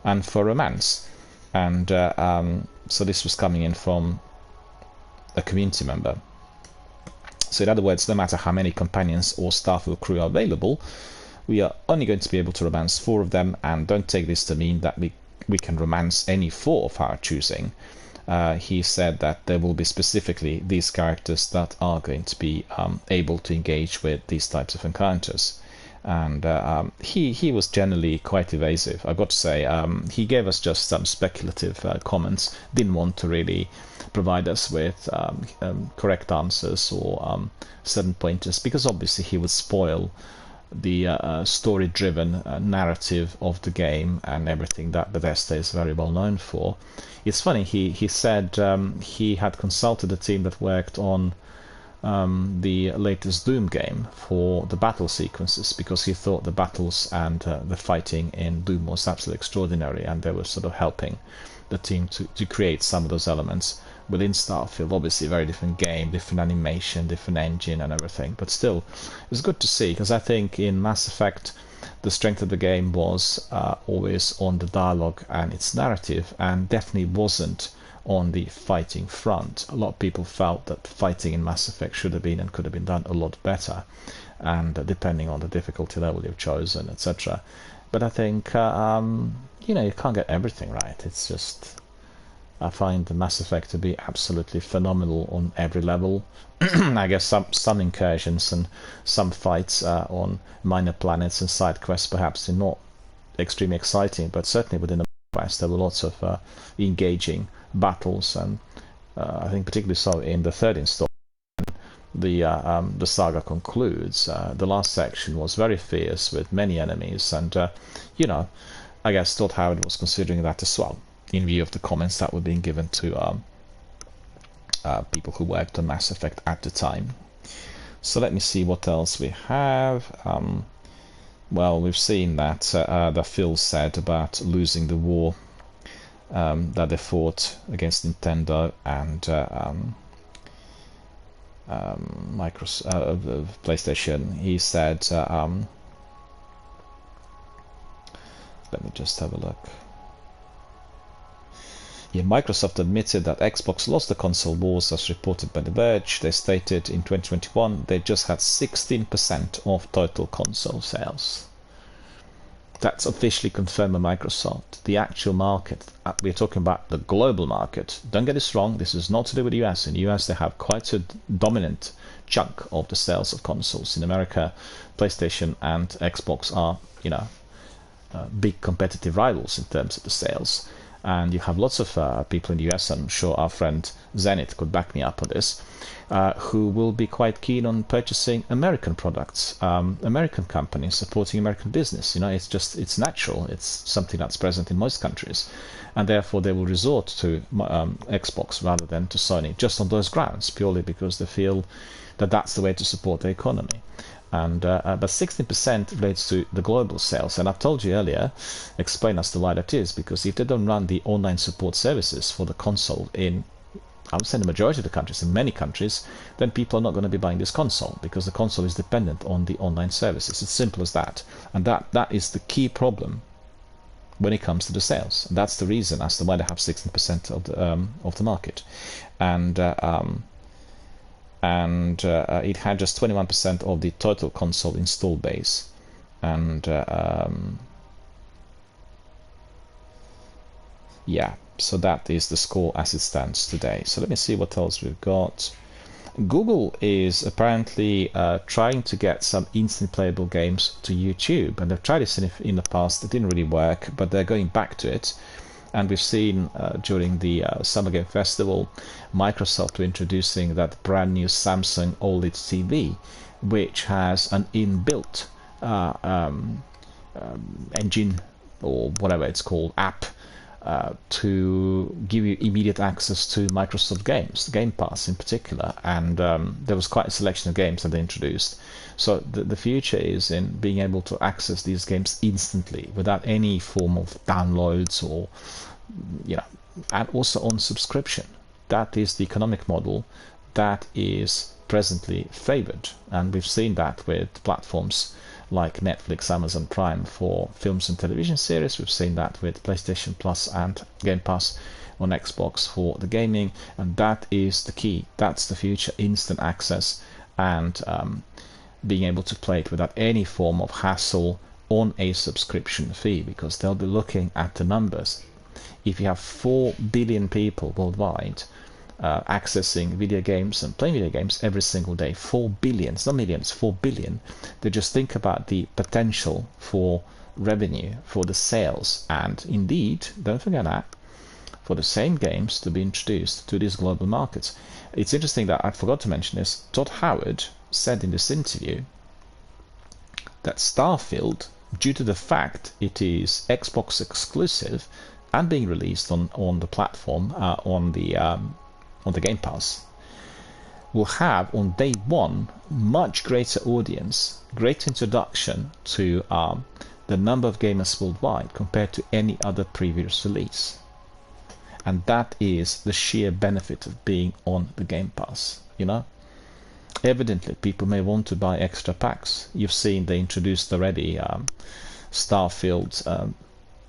and for romance. And so this was coming in from a community member. So in other words, no matter how many companions or Starfield crew are available, we are only going to be able to romance 4 of them, and don't take this to mean that we can romance any 4 of our choosing. He said that there will be specifically these characters that are going to be able to engage with these types of encounters. And he was generally quite evasive, I've got to say. He gave us just some speculative comments, didn't want to really provide us with correct answers or certain pointers, because obviously he would spoil the story-driven narrative of the game and everything that Bethesda is very well known for. It's funny, he said he had consulted a team that worked on the latest Doom game for the battle sequences, because he thought the battles and the fighting in Doom was absolutely extraordinary, and they were sort of helping the team to create some of those elements within Starfield. Obviously a very different game, different animation, different engine and everything, but still it was good to see, because I think in Mass Effect the strength of the game was always on the dialogue and its narrative, and definitely wasn't on the fighting front. A lot of people felt that fighting in Mass Effect should have been and could have been done a lot better, and depending on the difficulty level you've chosen, etc. But I think you know, you can't get everything right. It's just, I find the Mass Effect to be absolutely phenomenal on every level. I guess some incursions and some fights on minor planets and side quests perhaps are not extremely exciting, but certainly within the quest there were lots of engaging battles, and I think particularly so in the 3rd installment. The saga concludes. The last section was very fierce with many enemies, and you know, I guess Todd Howard was considering that as well, in view of the comments that were being given to people who worked on Mass Effect at the time. So let me see what else we have. Well, we've seen that that Phil said about losing the war that they fought against Nintendo and Microsoft, PlayStation. He said, let me just have a look. Yeah, Microsoft admitted that Xbox lost the console wars as reported by The Verge. They stated in 2021 they just had 16% of total console sales. That's officially confirmed by Microsoft. The actual market, we're talking about the global market. Don't get this wrong, this is not to do with the US. In the US they have quite a dominant chunk of the sales of consoles. In America, PlayStation and Xbox are, you know, big competitive rivals in terms of the sales. and you have lots of people in the US, and I'm sure our friend Zenith could back me up on this, who will be quite keen on purchasing American products, American companies supporting American business. It's natural. It's something that's present in most countries, and therefore they will resort to Xbox rather than to Sony, just on those grounds, purely because they feel that that's the way to support the economy. And but 16% relates to the global sales, and I've told you earlier, explain as to why that is, because if they don't run the online support services for the console in, I would say, the majority of the countries, in many countries, then people are not going to be buying this console, because the console is dependent on the online services. It's simple as that, and that is the key problem when it comes to the sales. And that's the reason as to why they have 16% of the market, and it had just 21% of the total console install base, and yeah, so that is the score as it stands today. So let me see what else we've got. Google is apparently trying to get some instant playable games to YouTube, and they've tried this in the past. It didn't really work, but they're going back to it. And we've seen during the Summer Game Festival, Microsoft were introducing that brand new Samsung OLED TV, which has an inbuilt engine, or whatever it's called, app, to give you immediate access to Microsoft games, Game Pass in particular. And there was quite a selection of games that they introduced. So the future is in being able to access these games instantly without any form of downloads, or and also on subscription. That is the economic model that is presently favored, and we've seen that with platforms like Netflix, Amazon Prime for films and television series. We've seen that with PlayStation Plus and Game Pass on Xbox for the gaming, and that is the key. That's the future: instant access, and being able to play it without any form of hassle on a subscription fee, because they'll be looking at the numbers. If you have 4 billion people worldwide accessing video games and playing video games every single day, 4 billion, it's not millions, 4 billion, they just think about the potential for revenue, for the sales, and indeed, don't forget that, for the same games to be introduced to these global markets. It's interesting that I forgot to mention this. Todd Howard said in this interview that Starfield, due to the fact it is Xbox exclusive and being released on the platform, on the Game Pass, will have on day one much greater audience, great introduction to the number of gamers worldwide compared to any other previous release. And that is the sheer benefit of being on the Game Pass. Evidently people may want to buy extra packs. You've seen they introduced already Starfield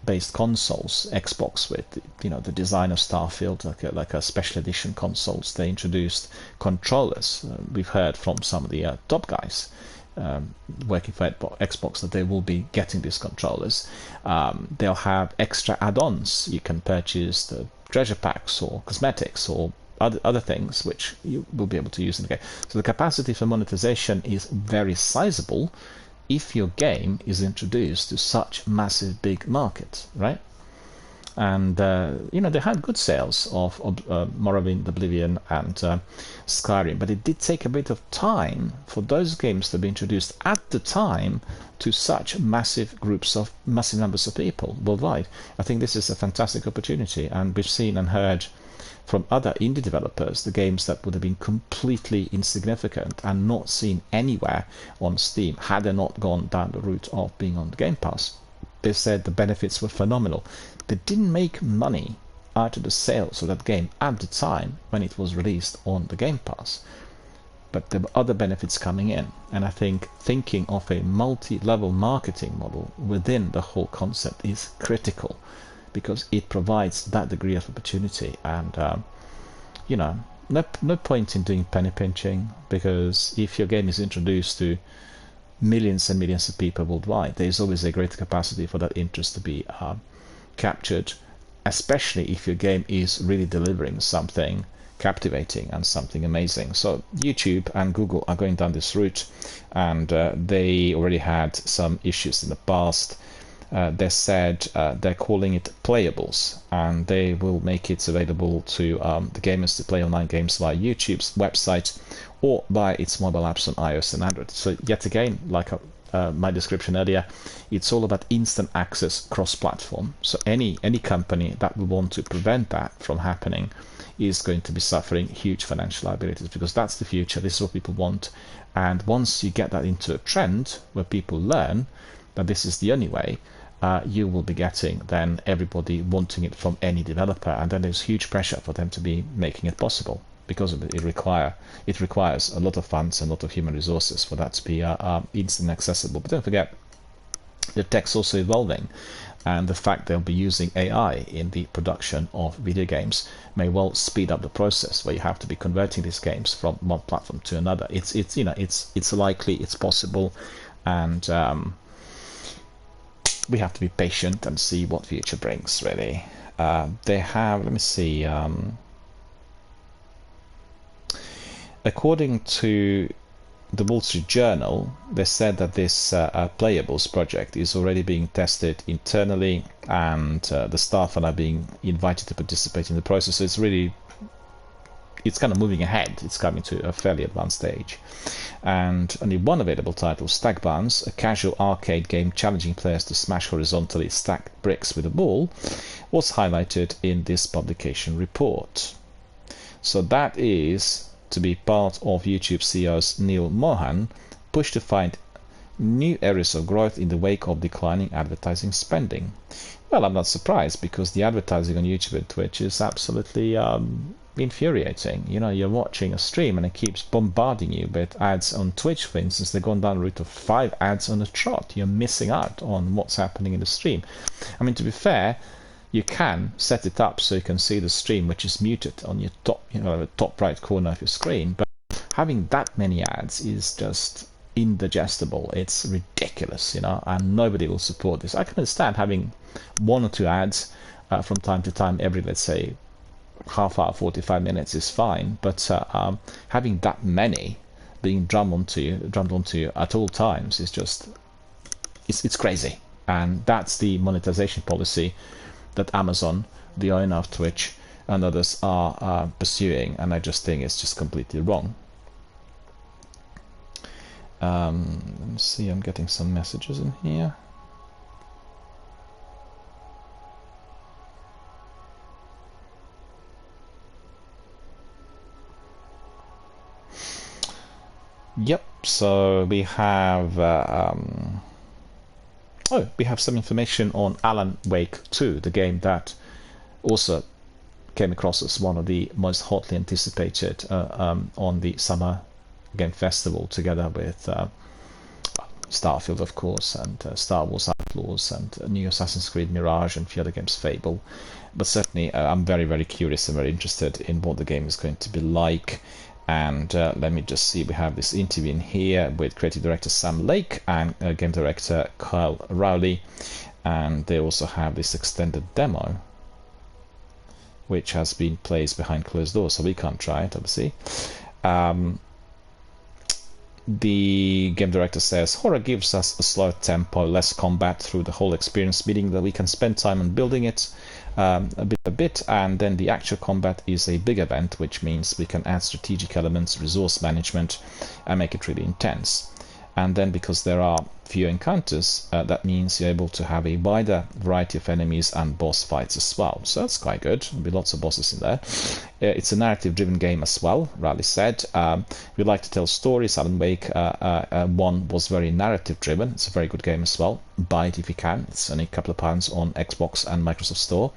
based consoles, Xbox, with the design of Starfield, like a special edition consoles. They introduced controllers. We've heard from some of the top guys working for Xbox that they will be getting these controllers. They'll have extra add-ons. You can purchase the treasure packs or cosmetics or other things which you will be able to use in the game. So the capacity for monetization is very sizable if your game is introduced to such massive big markets, right? And they had good sales of Morrowind, Oblivion, and Skyrim, but it did take a bit of time for those games to be introduced at the time to such massive numbers of people worldwide. I think this is a fantastic opportunity, and we've seen and heard from other indie developers the games that would have been completely insignificant and not seen anywhere on Steam had they not gone down the route of being on the Game Pass. They said the benefits were phenomenal. They didn't make money out of the sales of that game at the time when it was released on the Game Pass, but there were other benefits coming in. And I think thinking of a multi-level marketing model within the whole concept is critical, because it provides that degree of opportunity. And no point in doing penny pinching, because if your game is introduced to millions and millions of people worldwide, there is always a greater capacity for that interest to be captured, especially if your game is really delivering something captivating and something amazing. So YouTube and Google are going down this route, and they already had some issues in the past they said they're calling it Playables, and they will make it available to the gamers to play online games via YouTube's website or by its mobile apps on iOS and Android. So yet again, like my description earlier, it's all about instant access cross-platform. So any company that will want to prevent that from happening is going to be suffering huge financial liabilities, because that's the future. This is what people want. And once you get that into a trend where people learn that this is the only way, you will be getting then everybody wanting it from any developer, and then there's huge pressure for them to be making it possible, because it requires a lot of funds and a lot of human resources for that to be instantly accessible. But don't forget, the tech's also evolving, and the fact they'll be using AI in the production of video games may well speed up the process where you have to be converting these games from one platform to another. It's likely, it's possible, and we have to be patient and see what future brings, really. They have, let me see, according to the Wall Street Journal, they said that this Playables project is already being tested internally, and the staff are now being invited to participate in the process. So it's kind of moving ahead. It's coming to a fairly advanced stage. And only one available title, Stack Bounce, a casual arcade game challenging players to smash horizontally stacked bricks with a ball, was highlighted in this publication report. So that is to be part of YouTube CEO's Neil Mohan push to find new areas of growth in the wake of declining advertising spending. Well, I'm not surprised, because the advertising on YouTube and Twitch is absolutely infuriating. You know, you're watching a stream and it keeps bombarding you with ads. On Twitch, for instance, they've gone down the route of 5 ads on a trot. You're missing out on what's happening in the stream. I mean, to be fair, you can set it up so you can see the stream, which is muted on your top right corner of your screen. But having that many ads is just indigestible. It's ridiculous, and nobody will support this. I can understand having 1 or 2 ads from time to time every, let's say, half hour, 45 minutes is fine. But having that many being drummed onto you at all times is just, it's crazy. And that's the monetization policy that Amazon, the owner of Twitch, and others are pursuing, and I just think it's just completely wrong. Let me see, I'm getting some messages in here. Yep, so we have we have some information on Alan Wake 2, the game that also came across as one of the most hotly anticipated on the Summer Game Festival, together with Starfield, of course, and Star Wars Outlaws, and new Assassin's Creed Mirage, and a few other games, Fable. But certainly I'm very, very curious and very interested in what the game is going to be like. And let me just see, we have this interview in here with creative director Sam Lake and game director Kyle Rowley, and they also have this extended demo which has been placed behind closed doors, so we can't try it, obviously. The game director says, horror gives us a slow tempo, less combat through the whole experience, meaning that we can spend time on building it a bit, and then the actual combat is a big event, which means we can add strategic elements, resource management, and make it really intense. And then, because there are fewer encounters, that means you're able to have a wider variety of enemies and boss fights as well. So that's quite good. There'll be lots of bosses in there. It's a narrative-driven game as well, Raleigh said. We like to tell stories. Alan Wake 1 was very narrative-driven. It's a very good game as well. Buy it if you can. It's only a couple of pounds on Xbox and Microsoft Store.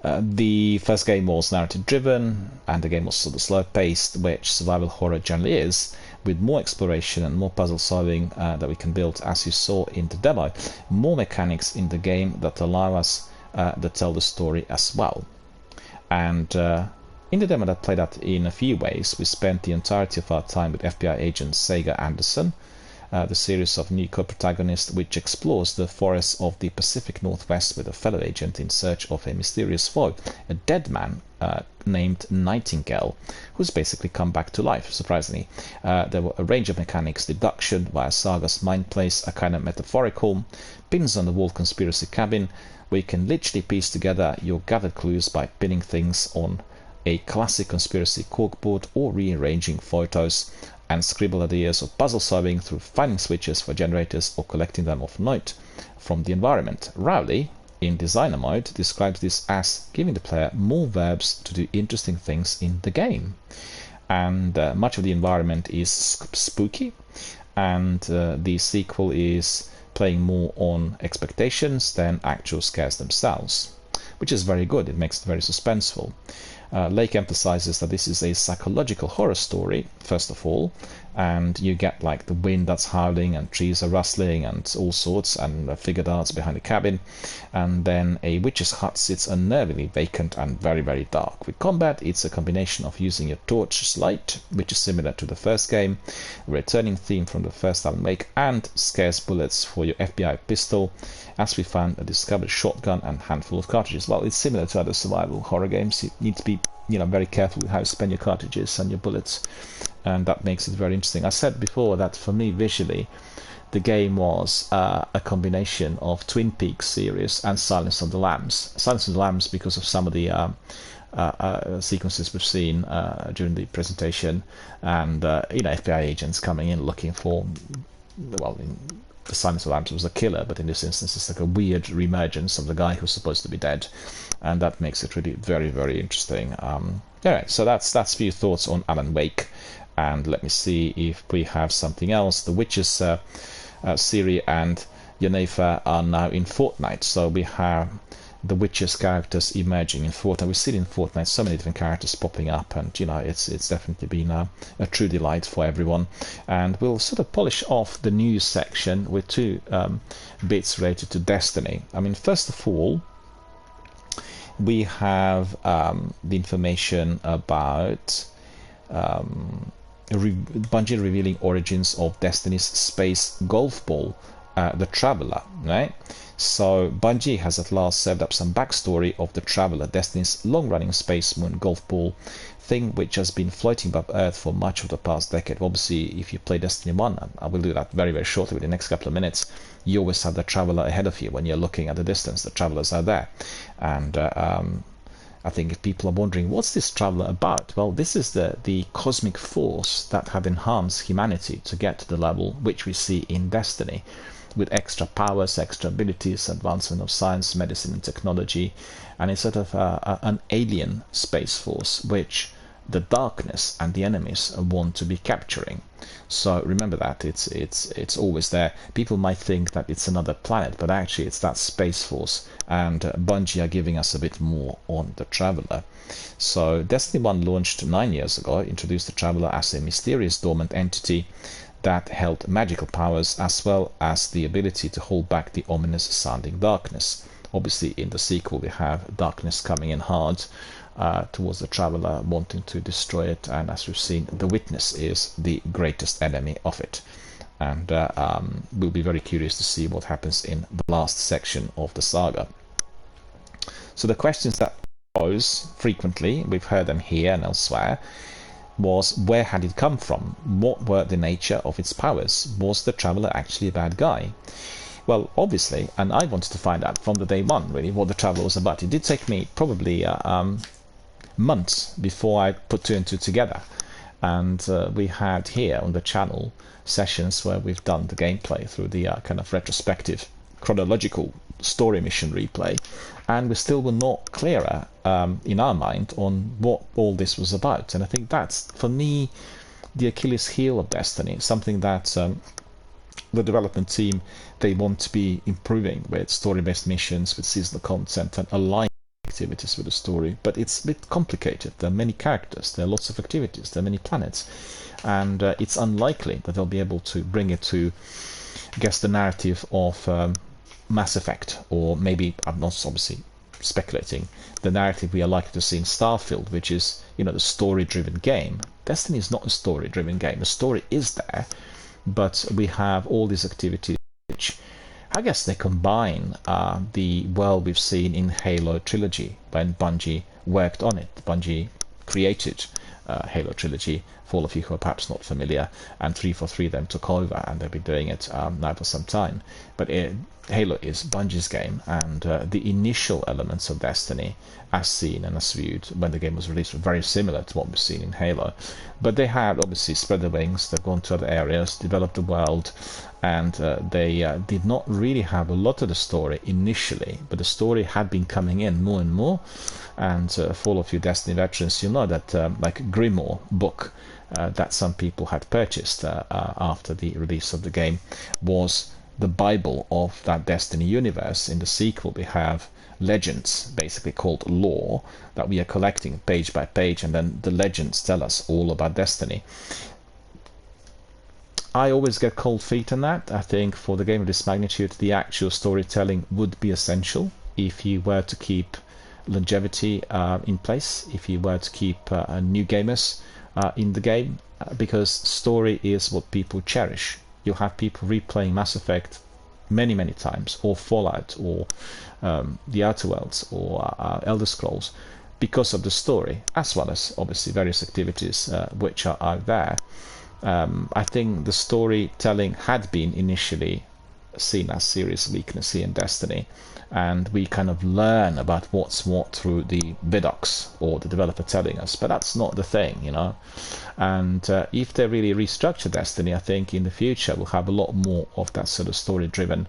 The first game was narrative-driven, and the game was sort of slow-paced, which survival horror generally is, with more exploration and more puzzle-solving that we can build, as you saw in the demo. More mechanics in the game that allow us to tell the story as well. And in the demo that played out in a few ways, we spent the entirety of our time with FBI agent Sega Anderson, the series of new co-protagonist which explores the forests of the Pacific Northwest with a fellow agent in search of a mysterious foe, a dead man named Nightingale, who's basically come back to life, surprisingly. There were a range of mechanics: deduction via Saga's mind place, a kind of metaphorical pins on the wall conspiracy cabin, where you can literally piece together your gathered clues by pinning things on a classic conspiracy corkboard or rearranging photos, and scribble ideas or puzzle solving through finding switches for generators or collecting them off note from the environment. Rowley, in designer mode, describes this as giving the player more verbs to do interesting things in the game. And much of the environment is spooky, and the sequel is playing more on expectations than actual scares themselves, which is very good. It makes it very suspenseful. Lake emphasizes that this is a psychological horror story, first of all, and you get like the wind that's howling and trees are rustling and all sorts, and figure darts behind the cabin, and then a witch's hut sits unnervingly vacant and very, very dark. With combat, it's a combination of using your torch's light, which is similar to the first game, a returning theme from the first Alan Wake, and scarce bullets for your FBI pistol, as we found a discovered shotgun and handful of cartridges. Well, it's similar to other survival horror games. You need to be very careful with how you spend your cartridges and your bullets, and that makes it very interesting. I said before that for me, visually, the game was a combination of Twin Peaks series and Silence of the Lambs. Silence of the Lambs because of some of the sequences we've seen during the presentation, and FBI agents coming in looking for, well, the Silence of the Lambs was a killer, but in this instance it's like a weird reemergence of the guy who's supposed to be dead, and that makes it really very, very interesting. Alright, so that's a few thoughts on Alan Wake, and let me see if we have something else. The Witches, Ciri and Yennefer are now in Fortnite, so we have the Witches characters emerging in Fortnite. We've seen in Fortnite so many different characters popping up, and it's definitely been a true delight for everyone. And we'll sort of polish off the news section with two bits related to Destiny. I mean, first of all, we have the information about Bungie revealing origins of Destiny's space golf ball, the Traveler, right? So Bungie has at last served up some backstory of the Traveler, Destiny's long-running space moon golf ball thing, which has been floating above Earth for much of the past decade. Obviously, if you play Destiny 1, and I will do that very, very shortly with the next couple of minutes, you always have the Traveler ahead of you when you're looking at the distance. The Travelers are there, and I think if people are wondering, what's this Traveler about? Well, this is the cosmic force that have enhanced humanity to get to the level which we see in Destiny, with extra powers, extra abilities, advancement of science, medicine and technology, and it's sort of an alien space force which the darkness and the enemies want to be capturing. So remember that it's always there. People might think that it's another planet, but actually it's that space force, and Bungie are giving us a bit more on the Traveler. So Destiny 1 launched 9 years ago, introduced the Traveler as a mysterious dormant entity that held magical powers as well as the ability to hold back the ominous sounding darkness. Obviously in the sequel we have darkness coming in hard towards the Traveler, wanting to destroy it, and as we've seen, the Witness is the greatest enemy of it. And we'll be very curious to see what happens in the last section of the saga. So the questions that pose frequently, we've heard them here and elsewhere, was where had it come from? What were the nature of its powers? Was the Traveler actually a bad guy? Well, obviously, and I wanted to find out from the day one, really, what the Traveler was about. It did take me probably months before I put two and two together. And we had here on the channel sessions where we've done the gameplay through the kind of retrospective chronological story mission replay, and we still were not clearer in our mind on what all this was about. And I think that's, for me, the Achilles heel of Destiny, something that the development team, they want to be improving with story-based missions, with seasonal content, and aligning activities with the story. But it's a bit complicated. There are many characters, there are lots of activities, there are many planets, and it's unlikely that they'll be able to bring it to, I guess, the narrative of Mass Effect, or maybe, I'm not obviously speculating, the narrative we are likely to see in Starfield, which is, the story-driven game. Destiny is not a story-driven game. The story is there, but we have all these activities which I guess they combine the world we've seen in Halo Trilogy when Bungie worked on it. Bungie created Halo Trilogy, for all of you who are perhaps not familiar, and 343 then took over, and they've been doing it now for some time. But Halo is Bungie's game, and the initial elements of Destiny, as seen and as viewed when the game was released, were very similar to what we've seen in Halo. But they had obviously spread their wings, they've gone to other areas, developed the world, and they did not really have a lot of the story initially, but the story had been coming in more and more. And for all of you Destiny veterans, you'll know that like Grimoire book that some people had purchased after the release of the game was the Bible of that Destiny universe. In the sequel we have legends, basically called lore, that we are collecting page by page, and then the legends tell us all about Destiny. I always get cold feet on that. I think for the game of this magnitude, the actual storytelling would be essential if you were to keep longevity in place, if you were to keep new gamers in the game, because story is what people cherish. You'll have people replaying Mass Effect many, many times, or Fallout, or the Outer Worlds, or Elder Scrolls, because of the story, as well as obviously various activities which are out there. I think the storytelling had been initially seen as serious weakness here in Destiny, and we kind of learn about what's what through the vidocs or the developer telling us, but that's not the thing, you know. And if they really restructure Destiny, I think in the future we'll have a lot more of that sort of story-driven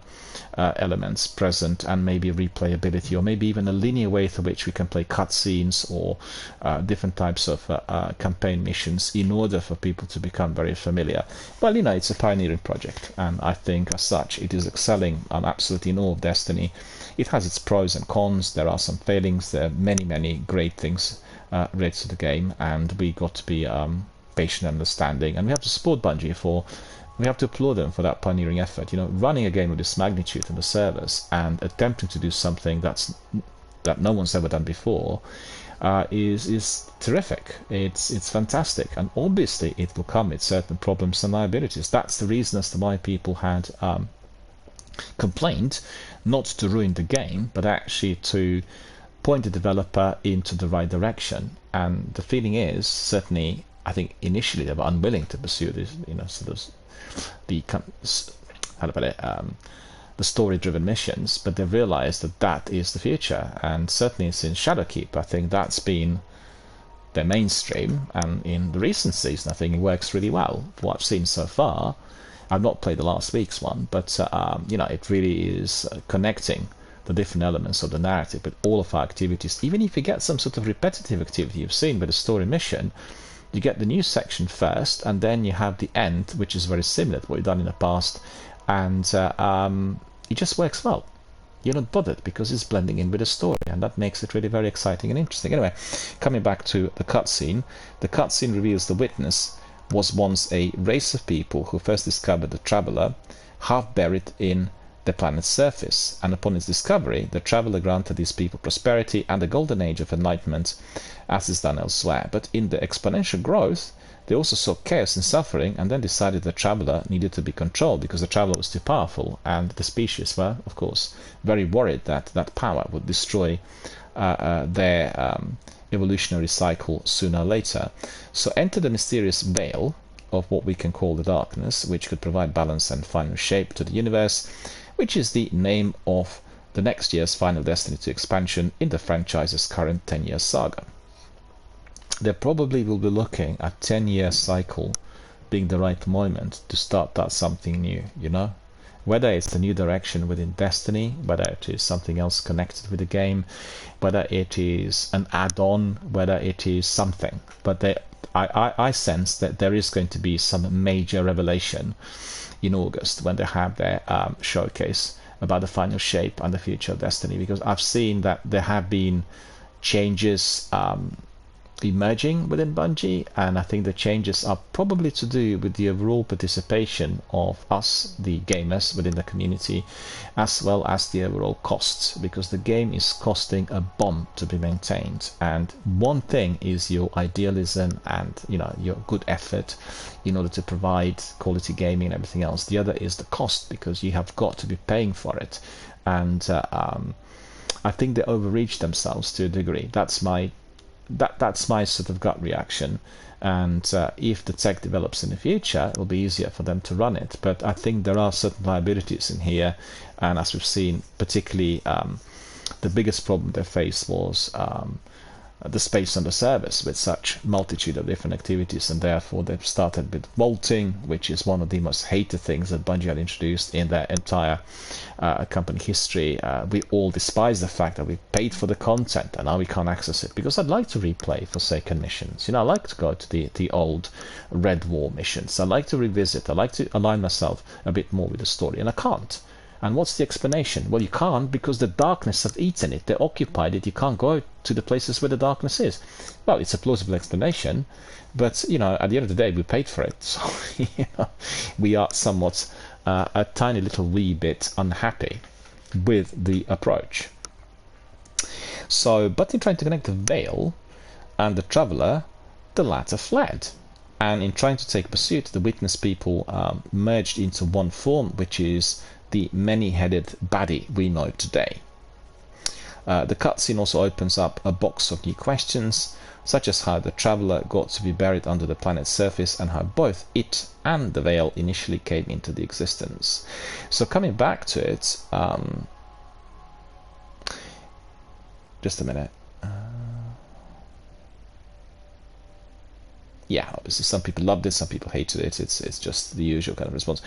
elements present, and maybe replayability, or maybe even a linear way through which we can play cutscenes or different types of campaign missions in order for people to become very familiar. Well, you know, it's a pioneering project, and I think as such it is excelling absolutely in all of Destiny. It has its pros and cons, there are some failings, there are many, many great things related to the game, and we got to be patient and understanding, and we have to support Bungie for, we have to applaud them for that pioneering effort. You know, running a game of this magnitude on the servers and attempting to do something that no one's ever done before is terrific. It's fantastic, and obviously it will come with certain problems and liabilities. That's the reason as to why people had complained, not to ruin the game, but actually to point the developer into the right direction. And the feeling is, certainly, I think initially they were unwilling to pursue this, you know, sort of the how to put it, the story-driven missions, but they realized that that is the future. And certainly since Shadowkeep, I think that's been their mainstream, and in the recent season I think it works really well. For what I've seen so far, I've not played the last week's one, but you know, it really is connecting the different elements of the narrative with all of our activities. Even if you get some sort of repetitive activity you've seen with a story mission, you get the new section first, and then you have the end, which is very similar to what you've done in the past, and it just works well. You're not bothered because it's blending in with the story, and that makes it really very exciting and interesting. Anyway, coming back to the cutscene reveals the Witness was once a race of people who first discovered the Traveler, half buried in the planet's surface, and upon its discovery, the Traveler granted these people prosperity and a golden age of enlightenment, as is done elsewhere. But in the exponential growth, they also saw chaos and suffering, and then decided the Traveler needed to be controlled because the Traveler was too powerful, and the species were, of course, very worried that that power would destroy their evolutionary cycle sooner or later. So enter the mysterious veil of what we can call the darkness, which could provide balance and final shape to the universe, which is the name of the next year's Final Destiny 2 expansion in the franchise's current 10-year saga. They probably will be looking at 10-year cycle being the right moment to start that something new, you know? Whether it's the new direction within Destiny, whether it is something else connected with the game, whether it is an add-on, whether it is something. But I sense that there is going to be some major revelation in August when they have their showcase about the final shape and the future of Destiny, because I've seen that there have been changes emerging within Bungie, and I think the changes are probably to do with the overall participation of us, the gamers within the community, as well as the overall costs, because the game is costing a bomb to be maintained. And one thing is your idealism and your good effort in order to provide quality gaming and everything else. The other is the cost, because you have got to be paying for it, and I think they overreached themselves to a degree. That's my sort of gut reaction. And if the tech develops in the future, it will be easier for them to run it. But I think there are certain liabilities in here, and as we've seen, particularly the biggest problem they faced was the space on the servers with such multitude of different activities, and therefore they've started with vaulting, which is one of the most hated things that Bungie had introduced in their entire company history. We all despise the fact that we paid for the content and now we can't access it, because I'd like to replay Forsaken missions. I like to go to the old Red War missions. I like to revisit. I like to align myself a bit more with the story, and I can't. And what's the explanation? Well, you can't, because the darkness have eaten it. They occupied it. You can't go to the places where the darkness is. Well, it's a plausible explanation, but at the end of the day, we paid for it. So we are somewhat a tiny little wee bit unhappy with the approach. So, but in trying to connect the Veil and the Traveller, the latter fled. And in trying to take pursuit, the Witness people merged into one form, which is the many-headed baddie we know today. The cutscene also opens up a box of new questions, such as how the Traveller got to be buried under the planet's surface and how both it and the Veil initially came into the existence. So coming back to it, just a minute. Yeah, obviously some people loved it, some people hated it. It's just the usual kind of response.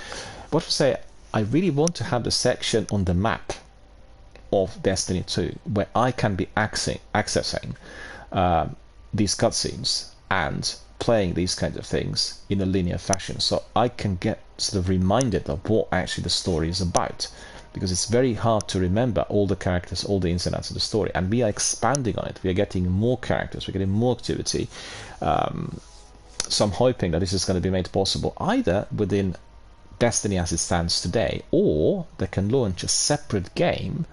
What to say? I really want to have the section on the map of Destiny 2 where I can be accessing these cutscenes and playing these kinds of things in a linear fashion, so I can get sort of reminded of what actually the story is about, because it's very hard to remember all the characters, all the ins and outs of the story, and we are expanding on it. We are getting more characters, we're getting more activity. So I'm hoping that this is going to be made possible either within Destiny as it stands today, or they can launch a separate game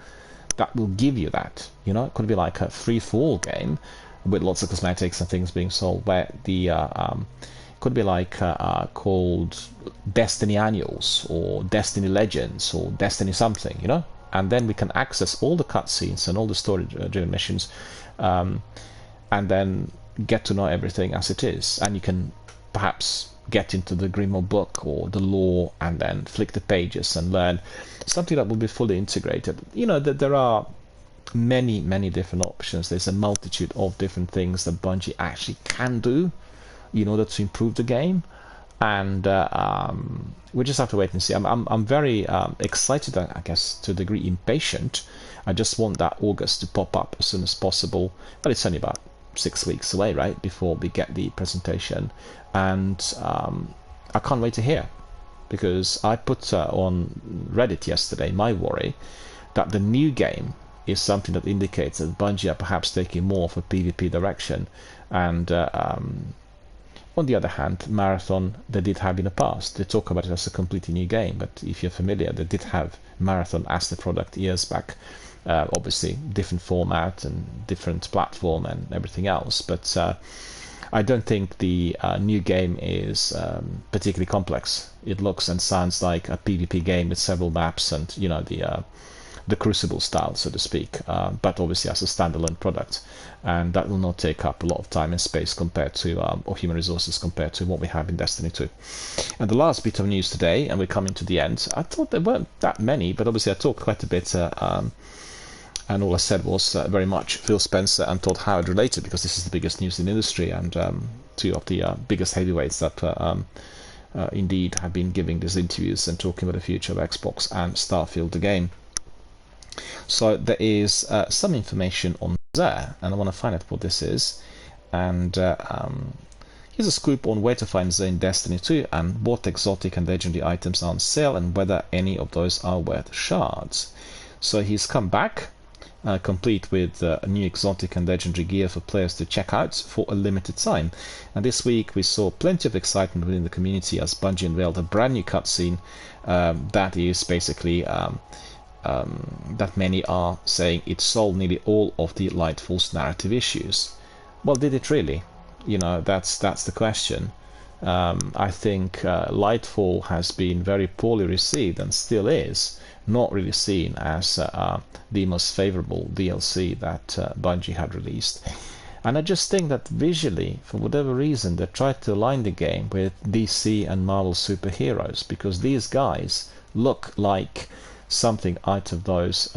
that will give you that. It could be like a free-for-all game with lots of cosmetics and things being sold, where the could be like called Destiny Annuals or Destiny Legends or Destiny something, and then we can access all the cutscenes and all the story-driven missions, and then get to know everything as it is, and you can perhaps get into the Grimoire book or the lore and then flick the pages and learn something that will be fully integrated. There are many different options. There's a multitude of different things that Bungie actually can do in order to improve the game, and we just have to wait and see. I'm very excited, I guess to a degree impatient. I just want that August to pop up as soon as possible, but it's only about 6 weeks away, right, before we get the presentation. And I can't wait to hear, because I put on Reddit yesterday my worry that the new game is something that indicates that Bungie are perhaps taking more of a PvP direction, and on the other hand, Marathon, they did have in the past. They talk about it as a completely new game, but if you're familiar, they did have Marathon as the product years back. Obviously different format and different platform and everything else, but I don't think the new game is particularly complex. It looks and sounds like a PvP game with several maps and the Crucible style, so to speak, but obviously as a standalone product, and that will not take up a lot of time and space compared to or human resources compared to what we have in Destiny 2. And the last bit of news today, and we're coming to the end. I thought there weren't that many, but obviously I talked quite a bit, and all I said was very much Phil Spencer and Todd Howard related, because this is the biggest news in the industry, and two of the biggest heavyweights that indeed have been giving these interviews and talking about the future of Xbox and Starfield the game. So there is some information on there, and I want to find out what this is. And here's a scoop on where to find Xur in Destiny 2 and what exotic and legendary items are on sale and whether any of those are worth shards. So he's come back complete with new exotic and legendary gear for players to check out for a limited time. And this week we saw plenty of excitement within the community as Bungie unveiled a brand new cutscene that is basically that many are saying it solved nearly all of the Lightfall's narrative issues. Well, did it really? You know, that's the question. I think Lightfall has been very poorly received and still is not really seen as the most favorable DLC that Bungie had released. And I just think that visually, for whatever reason, they tried to align the game with DC and Marvel superheroes, because these guys look like something out of those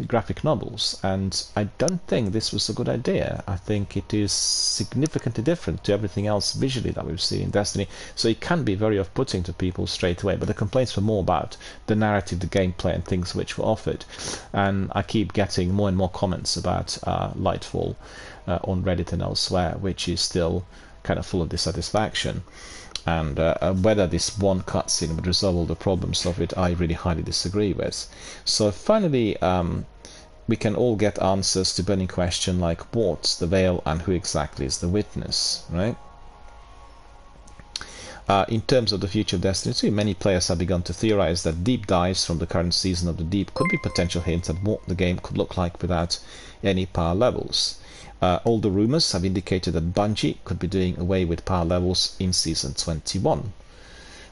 graphic novels, and I don't think this was a good idea. I think it is significantly different to everything else visually that we've seen in Destiny, so it can be very off-putting to people straight away. But the complaints were more about the narrative, the gameplay, and things which were offered. And I keep getting more and more comments about Lightfall on Reddit and elsewhere, which is still kind of full of dissatisfaction. And whether this one cutscene would resolve all the problems of it, I really highly disagree with. So finally, we can all get answers to burning question like what's the veil and who exactly is the witness, right? In terms of the future of Destiny 2, many players have begun to theorize that deep dives from the current season of the Deep could be potential hints at what the game could look like without any power levels. All the rumors have indicated that Bungie could be doing away with power levels in Season 21.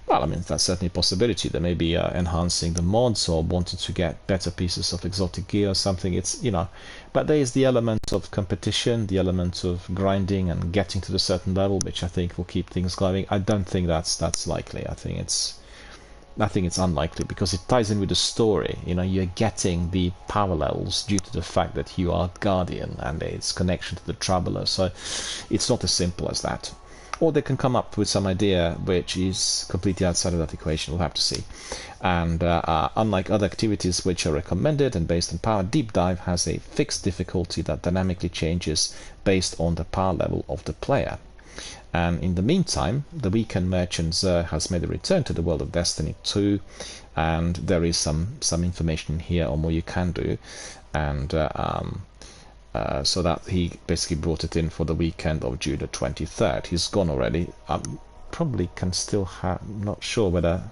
Well, I mean, that's certainly a possibility. They may be enhancing the mods or wanting to get better pieces of exotic gear or something. It's, you know, but there is the element of competition, the element of grinding and getting to a certain level, which I think will keep things going. I don't think that's likely. I think it's unlikely, because it ties in with the story. You know, you're getting the power levels due to the fact that you are Guardian and its connection to the Traveler, so it's not as simple as that. Or they can come up with some idea which is completely outside of that equation. We'll have to see. And unlike other activities which are recommended and based on power, Deep Dive has a fixed difficulty that dynamically changes based on the power level of the player. And in the meantime, the Weekend Merchant Xur has made a return to the world of Destiny 2, and there is some information here on what you can do, and so that he basically brought it in for the weekend of June the 23rd. He's gone already. Probably can still have, not sure whether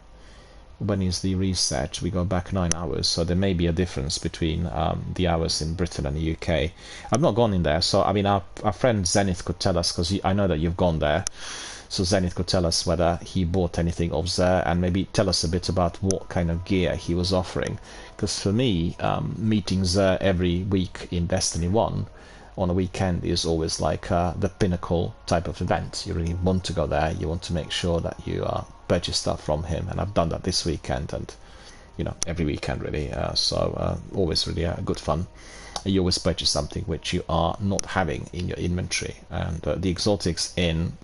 when is the reset. We go back 9 hours, so there may be a difference between the hours in Britain and the UK. I've not gone in there, so I mean our friend Zenith could tell us, because I know that you've gone there, so Zenith could tell us whether he bought anything of Xur, and maybe tell us a bit about what kind of gear he was offering. Because for me, meeting Xur every week in Destiny 1 on a weekend is always like the pinnacle type of event. You really want to go there, you want to make sure that you purchase stuff from him, and I've done that this weekend, and you know, every weekend really, so always really good fun. You always purchase something which you are not having in your inventory, and the exotics in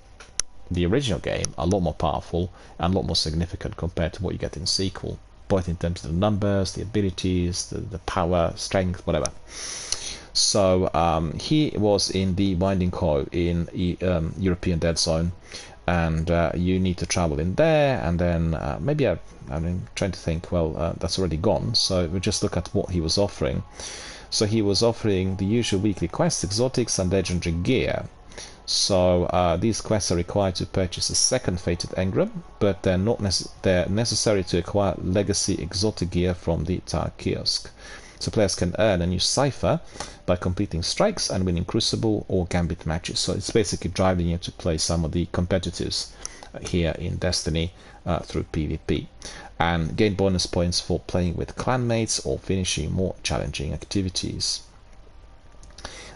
the original game are a lot more powerful and a lot more significant compared to what you get in sequel, both in terms of the numbers, the abilities, the power, strength, whatever. So he was in the Winding Coil in European Dead Zone, and you need to travel in there, and then maybe I'm trying to think, well, that's already gone, so we just look at what he was offering. So he was offering the usual weekly quests, exotics, and legendary gear. So these quests are required to purchase a second Fated Engram, but they're necessary to acquire legacy exotic gear from the Tower Kiosk. So players can earn a new cipher by completing strikes and winning Crucible or Gambit matches. So it's basically driving you to play some of the competitors here in Destiny through PvP, and gain bonus points for playing with clanmates or finishing more challenging activities.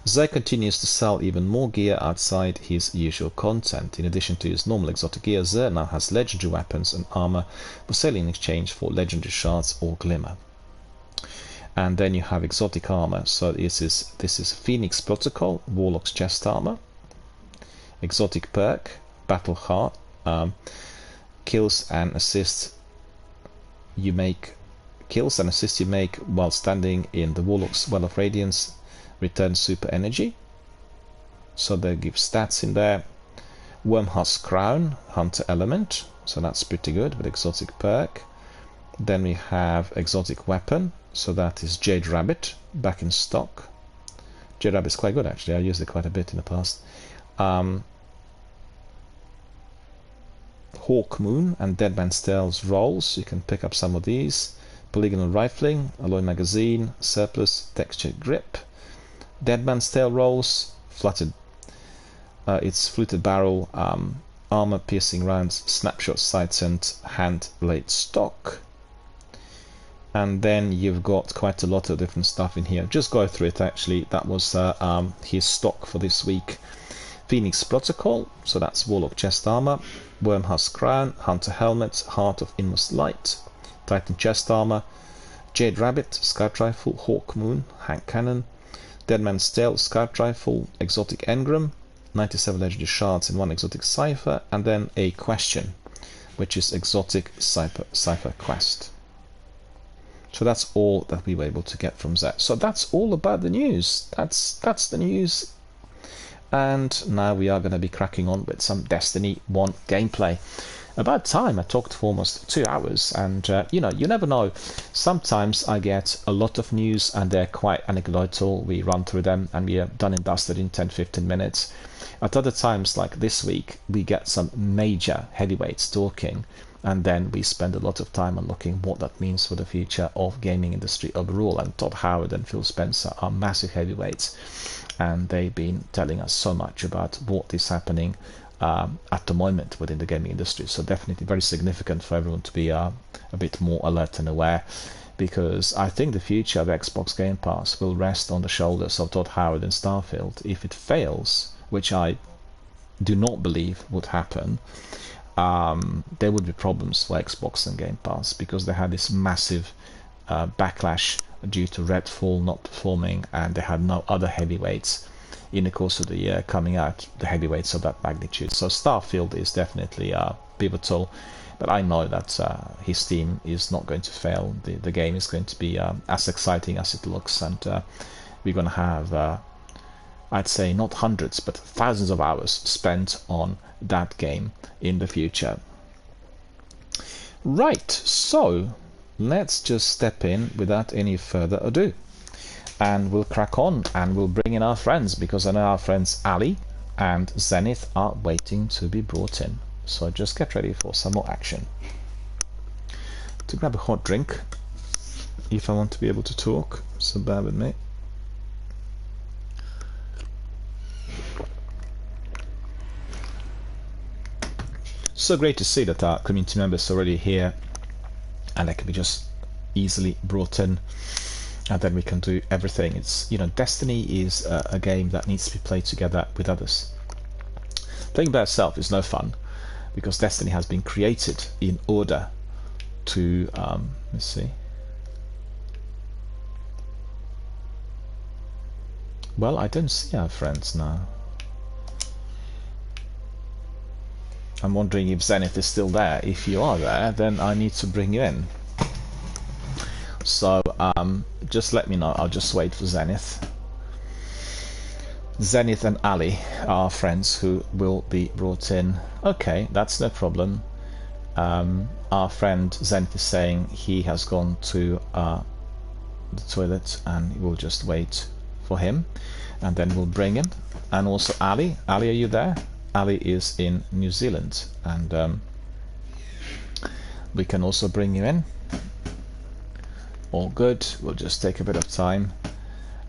Xur continues to sell even more gear outside his usual content. In addition to his normal exotic gear, Xur now has legendary weapons and armor for selling in exchange for legendary shards or glimmer. And then you have exotic armor. So this is Phoenix Protocol, Warlock's chest armor, exotic perk, Battle Heart, kills and assists you make while standing in the Warlock's Well of Radiance return super energy, so they give stats in there. Wormhusk Crown, Hunter Element, so that's pretty good with exotic perk. Then we have exotic weapon, so that is Jade Rabbit, back in stock. Jade Rabbit is quite good actually, I used it quite a bit in the past. Hawk Moon and Deadman's Tales rolls, you can pick up some of these. Polygonal rifling, alloy magazine, surplus, texture grip. Deadman's Tale rolls, fluttered. It's fluted barrel, armor piercing rounds, snapshot sights, and hand blade stock. And then you've got quite a lot of different stuff in here. Just go through it actually. That was his stock for this week. Phoenix Protocol, so that's Warlock chest armor. Wormhusk crown, Hunter helmet, Heart of Inmost Light, Titan chest armor, Jade Rabbit, Scout rifle, Hawk Moon, hand cannon, Deadman's Tale, Scout rifle, exotic engram, 97 legendary shards and 1 exotic cipher, and then a question, which is exotic cipher quest. So that's all that we were able to get from Zed. So that's all about the news. That's the news. And now we are going to be cracking on with some Destiny 1 gameplay. About time. I talked for almost 2 hours, and you know, you never know. Sometimes I get a lot of news and they're quite anecdotal. We run through them and we are done and dusted in 10-15 minutes. At other times, like this week, we get some major heavyweights talking, and then we spend a lot of time on looking what that means for the future of gaming industry overall. And Todd Howard and Phil Spencer are massive heavyweights, and they've been telling us so much about what is happening at the moment within the gaming industry. So definitely very significant for everyone to be a bit more alert and aware, because I think the future of Xbox Game Pass will rest on the shoulders of Todd Howard and Starfield. If it fails, which I do not believe would happen, there would be problems for Xbox and Game Pass, because they had this massive backlash due to Redfall not performing, and they had no other heavyweights in the course of the year coming out, the heavyweights of that magnitude. So Starfield is definitely pivotal, but I know that his team is not going to fail. The game is going to be as exciting as it looks, and we're going to have, I'd say not hundreds, but thousands of hours spent on that game in the future. Right, so let's just step in without any further ado, and we'll crack on and we'll bring in our friends, because I know our friends Ali and Zenith are waiting to be brought in. So just get ready for some more action. To grab a hot drink if I want to be able to talk, so bear with me. So great to see that our community members are already here, and they can be just easily brought in, and then we can do everything. It's, you know, Destiny is a game that needs to be played together with others. Playing by yourself is no fun, because Destiny has been created in order to let's see. Well, I don't see our friends now. I'm wondering if Zenith is still there. If you are there, then I need to bring you in. So just let me know. I'll just wait for Zenith. Zenith and Ali are friends who will be brought in. Okay, that's no problem. Our friend Zenith is saying he has gone to the toilet, and we'll just wait for him, and then we'll bring him. And also Ali. Ali, are you there? Ali is in New Zealand, and we can also bring you in. All good. We'll just take a bit of time.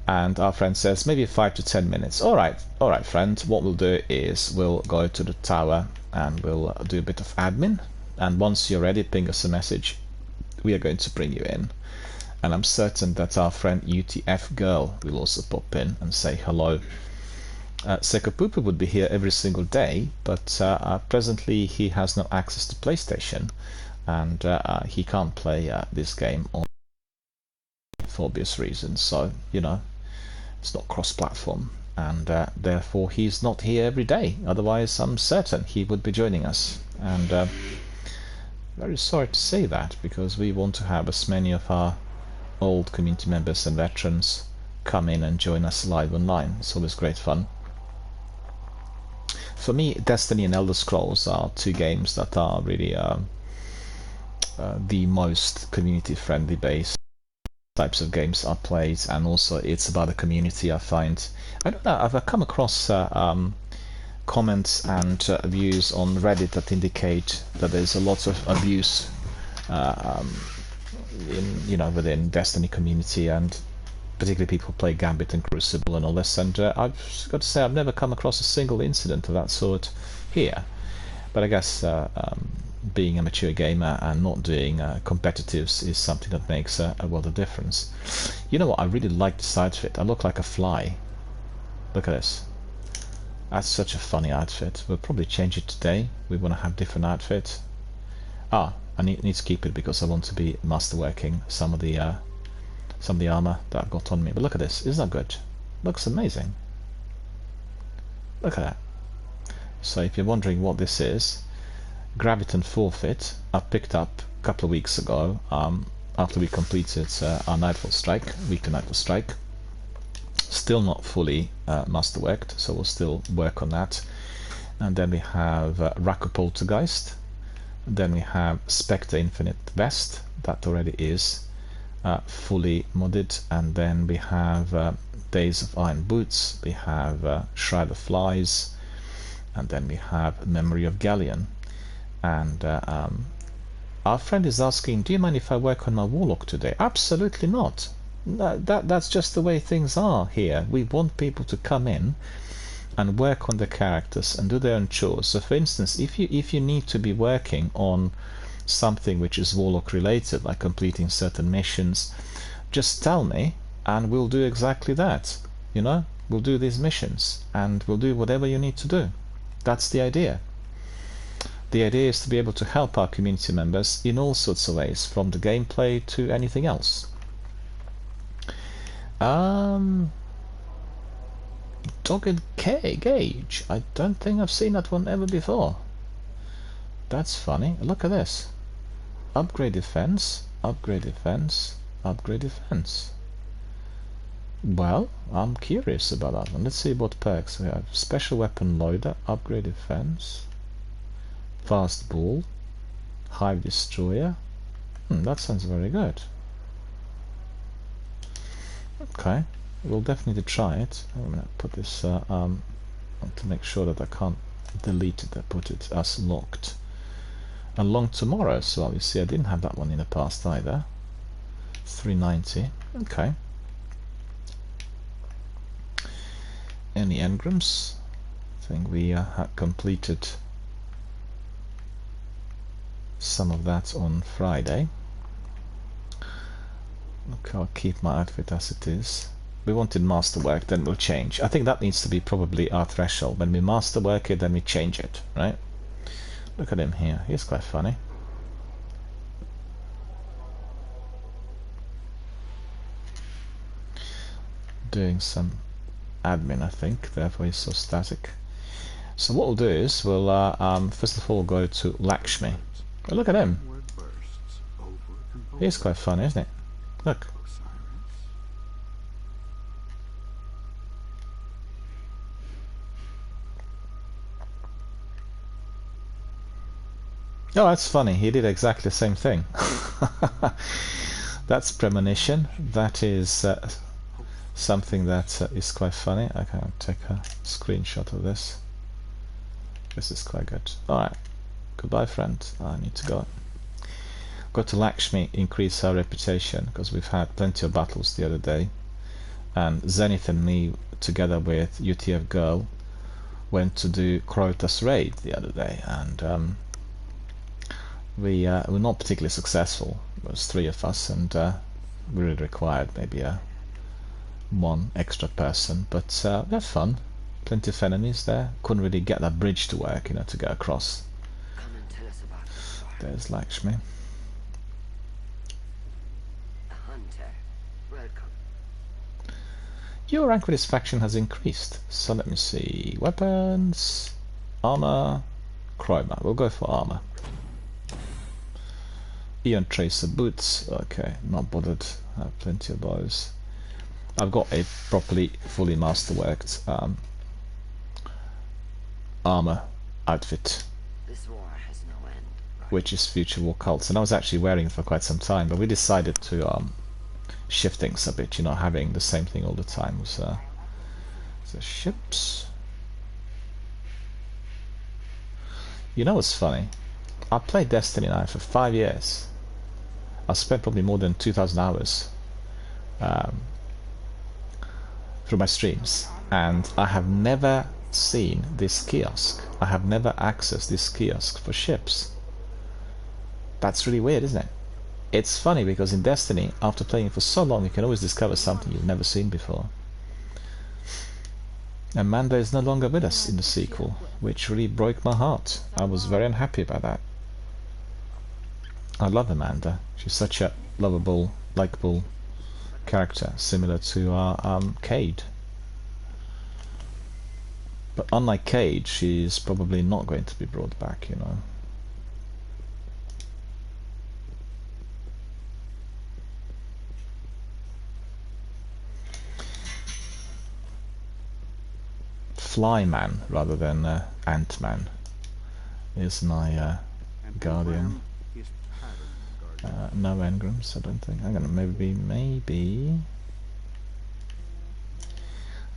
And our friend says maybe 5 to 10 minutes. All right, friend. What we'll do is we'll go to the tower and we'll do a bit of admin. And once you're ready, ping us a message. We are going to bring you in. And I'm certain that our friend UTF Girl will also pop in and say hello. Sekopupu would be here every single day, but presently he has no access to PlayStation, and he can't play this game on, for obvious reasons. So, you know, it's not cross-platform, and therefore he's not here every day. Otherwise, I'm certain he would be joining us. And very sorry to say that, because we want to have as many of our old community members and veterans come in and join us live online. It's always great fun. For me, Destiny and Elder Scrolls are two games that are really the most community-friendly based types of games are played, and also it's about the community. I find, I don't know, I've come across comments and views on Reddit that indicate that there's a lot of abuse within Destiny community, and particularly people play Gambit and Crucible and all this, and I've got to say I've never come across a single incident of that sort here. But I guess being a mature gamer and not doing competitives is something that makes a world of difference. You know what, I really like this outfit. I look like a fly. Look at this. That's such a funny outfit. We'll probably change it today. We want to have different outfit. I need to keep it because I want to be masterworking some of the armor that I've got on me. But look at this. Isn't that good? Looks amazing. Look at that. So if you're wondering what this is, Graviton Forfeit I picked up a couple of weeks ago after we completed our Nightfall Strike, weekly Nightfall Strike. Still not fully masterworked, so we'll still work on that. And then we have Raku Poltergeist. Then we have Spectre Infinite Vest, that already is fully modded. And then we have Days of Iron Boots, we have Shroud of Flies, and then we have Memory of Galleon. And our friend is asking, do you mind if I work on my Warlock today? Absolutely not. No, that's just the way things are here. We want people to come in and work on the characters and do their own chores. So for instance, if you need to be working on something which is Warlock related, like completing certain missions, just tell me and we'll do exactly that. You know, we'll do these missions and we'll do whatever you need to do. That's the idea. The idea is to be able to help our community members in all sorts of ways, from the gameplay to anything else. Dogged Gauge. I don't think I've seen that one ever before. That's funny. Look at this. Upgrade defense, upgrade defense, upgrade defense. Well, I'm curious about that one. Let's see what perks we have. Special weapon loader, upgrade defense, fast ball, hive destroyer. That sounds very good. Okay, we'll definitely try it. I'm gonna put this to make sure that I can't delete it. I put it as locked. And long tomorrow as well. You see, I didn't have that one in the past either. 390. Okay. Any engrams? I think we had completed some of that on Friday. Okay, I'll keep my outfit as it is. We wanted masterwork, then we'll change. I think that needs to be probably our threshold. When we masterwork it, then we change it, right? Look at him here. He's quite funny. Doing some admin, I think. Therefore, he's so static. So what we'll do is we'll first of all go to Lakshmi. Oh, look at him. He's quite funny, isn't it? Look. Oh, that's funny. He did exactly the same thing. That's premonition. That is something that is quite funny. I can take a screenshot of this. This is quite good. Alright. Goodbye, friend. I need to go. Got to Lakshmi, increase our reputation, because we've had plenty of battles the other day. And Zenith and me, together with UTF Girl, went to do Crota's raid the other day, and we were not particularly successful. There was 3 of us, and we really required maybe one extra person, but we had fun. Plenty of enemies there. Couldn't really get that bridge to work, to go across. Come and tell us about it. There's Lakshmi. Hunter, welcome. Your rank with this faction has increased. So let me see. Weapons, armor, chroma. We'll go for armor. Eon Tracer boots. Okay, not bothered. I have plenty of those. I've got a properly, fully masterworked armor outfit. This war has no end, right? which is Future War Cults, and I was actually wearing it for quite some time, but we decided to shift things a bit, you know, having the same thing all the time. So ships. You know what's funny? I played Destiny now for 5 years. I spent probably more than 2,000 hours through my streams, and I have never seen this kiosk. I have never accessed this kiosk for ships. That's really weird, isn't it? It's funny because in Destiny, after playing for so long, you can always discover something you've never seen before. And Manda is no longer with us in the sequel, which really broke my heart. I was very unhappy about that. I love Amanda. She's such a lovable, likable character, similar to Cade. But unlike Cade, she's probably not going to be brought back, you know. Flyman rather than Ant-Man is my guardian. No engrams, I don't think. I'm gonna maybe.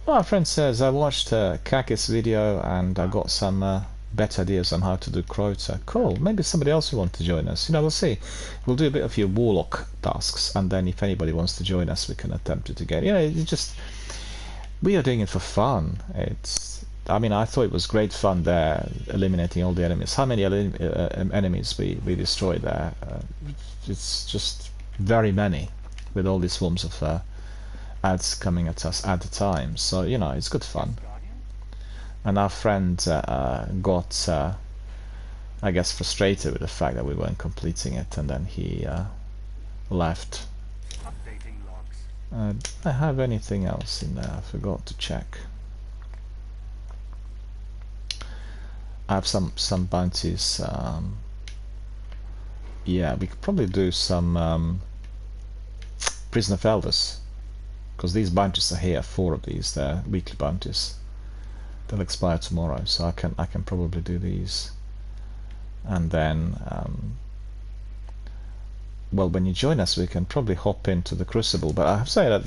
Well, our friend says I watched Kakis video and I got some better ideas on how to do Crota. Cool. Maybe somebody else will want to join us. You know, we'll see. We'll do a bit of your Warlock tasks, and then if anybody wants to join us, we can attempt it again. You know, it's just. We are doing it for fun. I mean, I thought it was great fun there, eliminating all the enemies. How many enemies we destroyed there? It's just very many, with all these forms of ads coming at us at the time. So, you know, it's good fun. And our friend got, I guess, frustrated with the fact that we weren't completing it, and then he left. Do I have anything else in there? I forgot to check. I have some bounties. Yeah, we could probably do some Prison of Elders, because these bounties are here. 4 of these. They're weekly bounties. They'll expire tomorrow, so I can probably do these. And then. Well, when you join us, we can probably hop into the Crucible. But I have to say that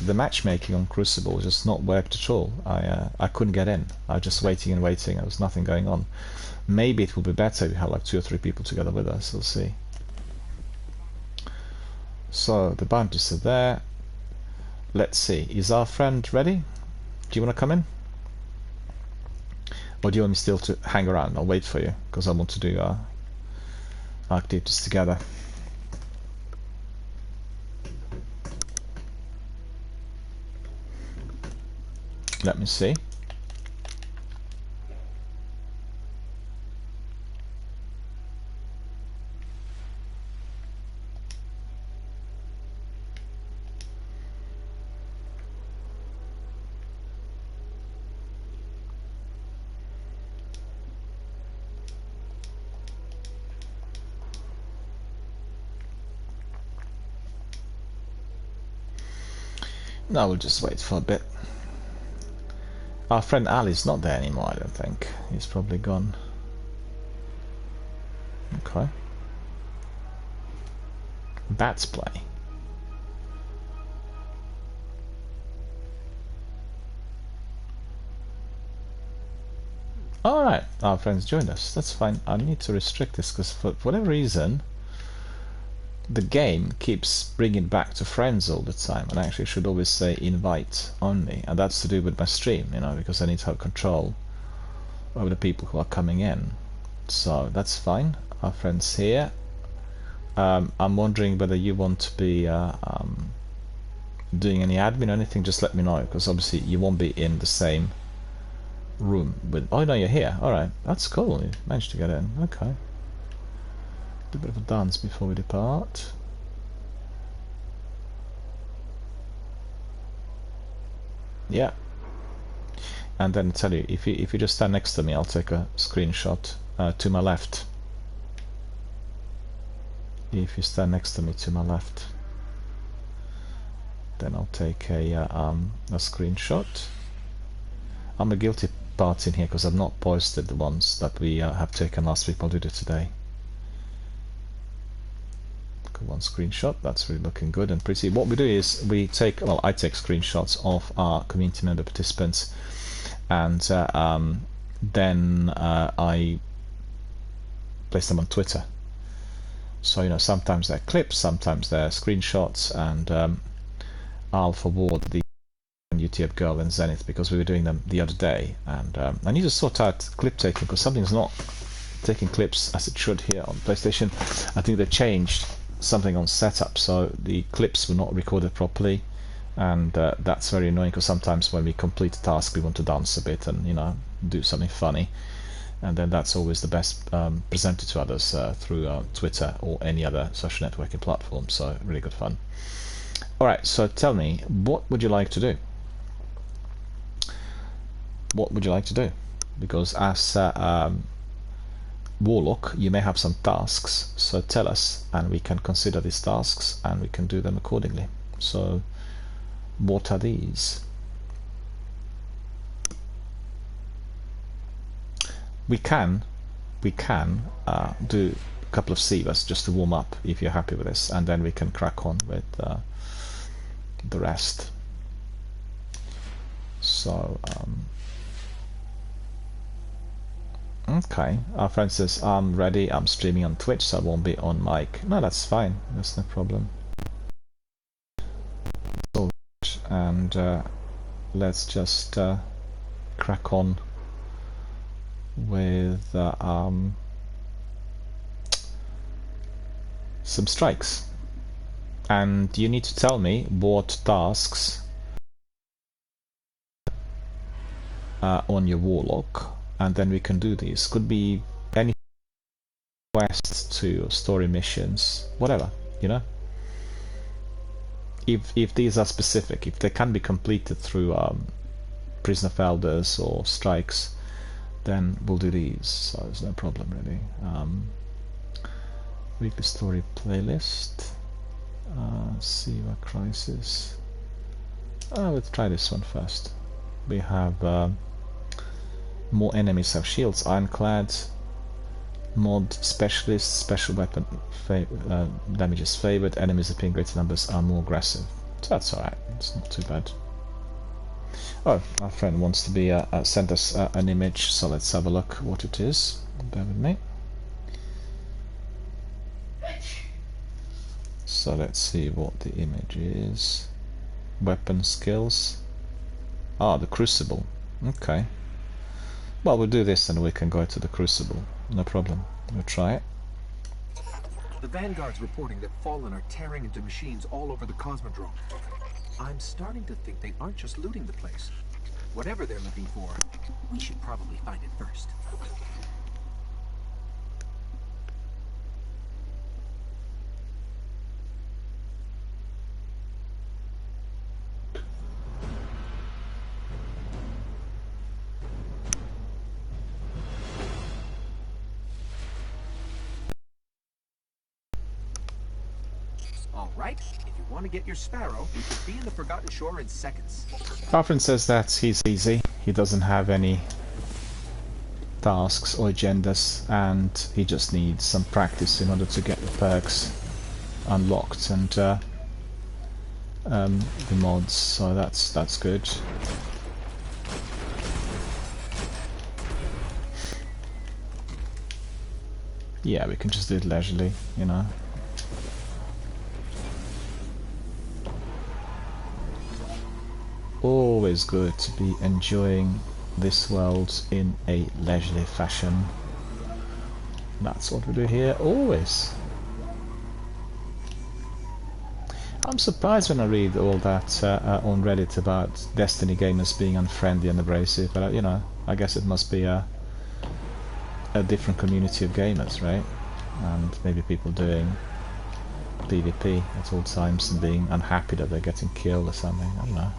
the matchmaking on Crucible just not worked at all. I couldn't get in. I was just waiting and waiting. There was nothing going on. Maybe it will be better if we have like 2 or 3 people together with us. We'll see. So the bounties are there. Let's see. Is our friend ready? Do you want to come in? Or do you want me still to hang around? I'll wait for you because I want to do our activities together. Let me see. No, we'll just wait for a bit. Our friend Ali's not there anymore, I don't think. He's probably gone. Okay. Bats play. Alright, our friends joined us. That's fine. I need to restrict this because for whatever reason the game keeps bringing back to friends all the time, and I actually should always say invite only, and that's to do with my stream, you know, because I need to have control over the people who are coming in. So that's fine. Our friends here. I'm wondering whether you want to be doing any admin or anything. Just let me know, because obviously you won't be in the same room with. Oh no, you're here. All right, that's cool. You managed to get in. Okay. A bit of a dance before we depart. Yeah. And then I tell you, if you just stand next to me, I'll take a screenshot to my left. If you stand next to me to my left, then I'll take a screenshot. I'm a guilty party in here because I've not posted the ones that we have taken last week. I'll do it today. one screenshot. That's really looking good and pretty. What we do is we take, well, I take screenshots of our community member participants, and then I place them on Twitter. So, you know, sometimes they're clips, sometimes they're screenshots, and I'll forward the UTF Girl and Zenith because we were doing them the other day, and I need to sort out clip taking because something's not taking clips as it should here on PlayStation. I think they changed something on setup, so the clips were not recorded properly, and that's very annoying because sometimes when we complete a task we want to dance a bit and, you know, do something funny, and then that's always the best presented to others through Twitter or any other social networking platform. So really good fun. Alright, so tell me, what would you like to do? What would you like to do? Because as Warlock, you may have some tasks, so tell us and we can consider these tasks and we can do them accordingly. So what are these? We can do a couple of Sivas just to warm up if you're happy with this, and then we can crack on with the rest. So okay, our friend says I'm ready, I'm streaming on Twitch, so I won't be on mic. No, that's fine, that's no problem. So, and let's just crack on with some strikes, and you need to tell me what tasks on your Warlock, and then we can do these. Could be any quests to story missions, whatever, you know. If these are specific, if they can be completed through Prison of Elders or strikes, then we'll do these. So there's no problem really. Weekly story playlist. Siva Crisis. Let's try this one first. We have more enemies have shields, ironclad, mod specialist, special weapon damage is favored, enemies appearing in greater numbers are more aggressive. So that's alright, it's not too bad. Oh, our friend wants to be send us an image, so let's have a look what it is. Bear with me. So let's see what the image is. Weapon skills. Ah, the Crucible. Okay. Well, we'll do this and we can go to the Crucible. No problem. We'll try it. The Vanguard's reporting that Fallen are tearing into machines all over the Cosmodrome. I'm starting to think they aren't just looting the place. Whatever they're looking for, we should probably find it first. Alright, if you want to get your Sparrow, you could be in the Forgotten Shore in seconds. Alfred says that he's easy, he doesn't have any tasks or agendas, and he just needs some practice in order to get the perks unlocked and the mods, so that's good. Yeah, we can just do it leisurely, you know. Always good to be enjoying this world in a leisurely fashion. That's what we do here, always. I'm surprised when I read all that on Reddit about Destiny gamers being unfriendly and abrasive, but you know, I guess it must be a different community of gamers, right? And maybe people doing PvP at all times and being unhappy that they're getting killed or something, I don't know.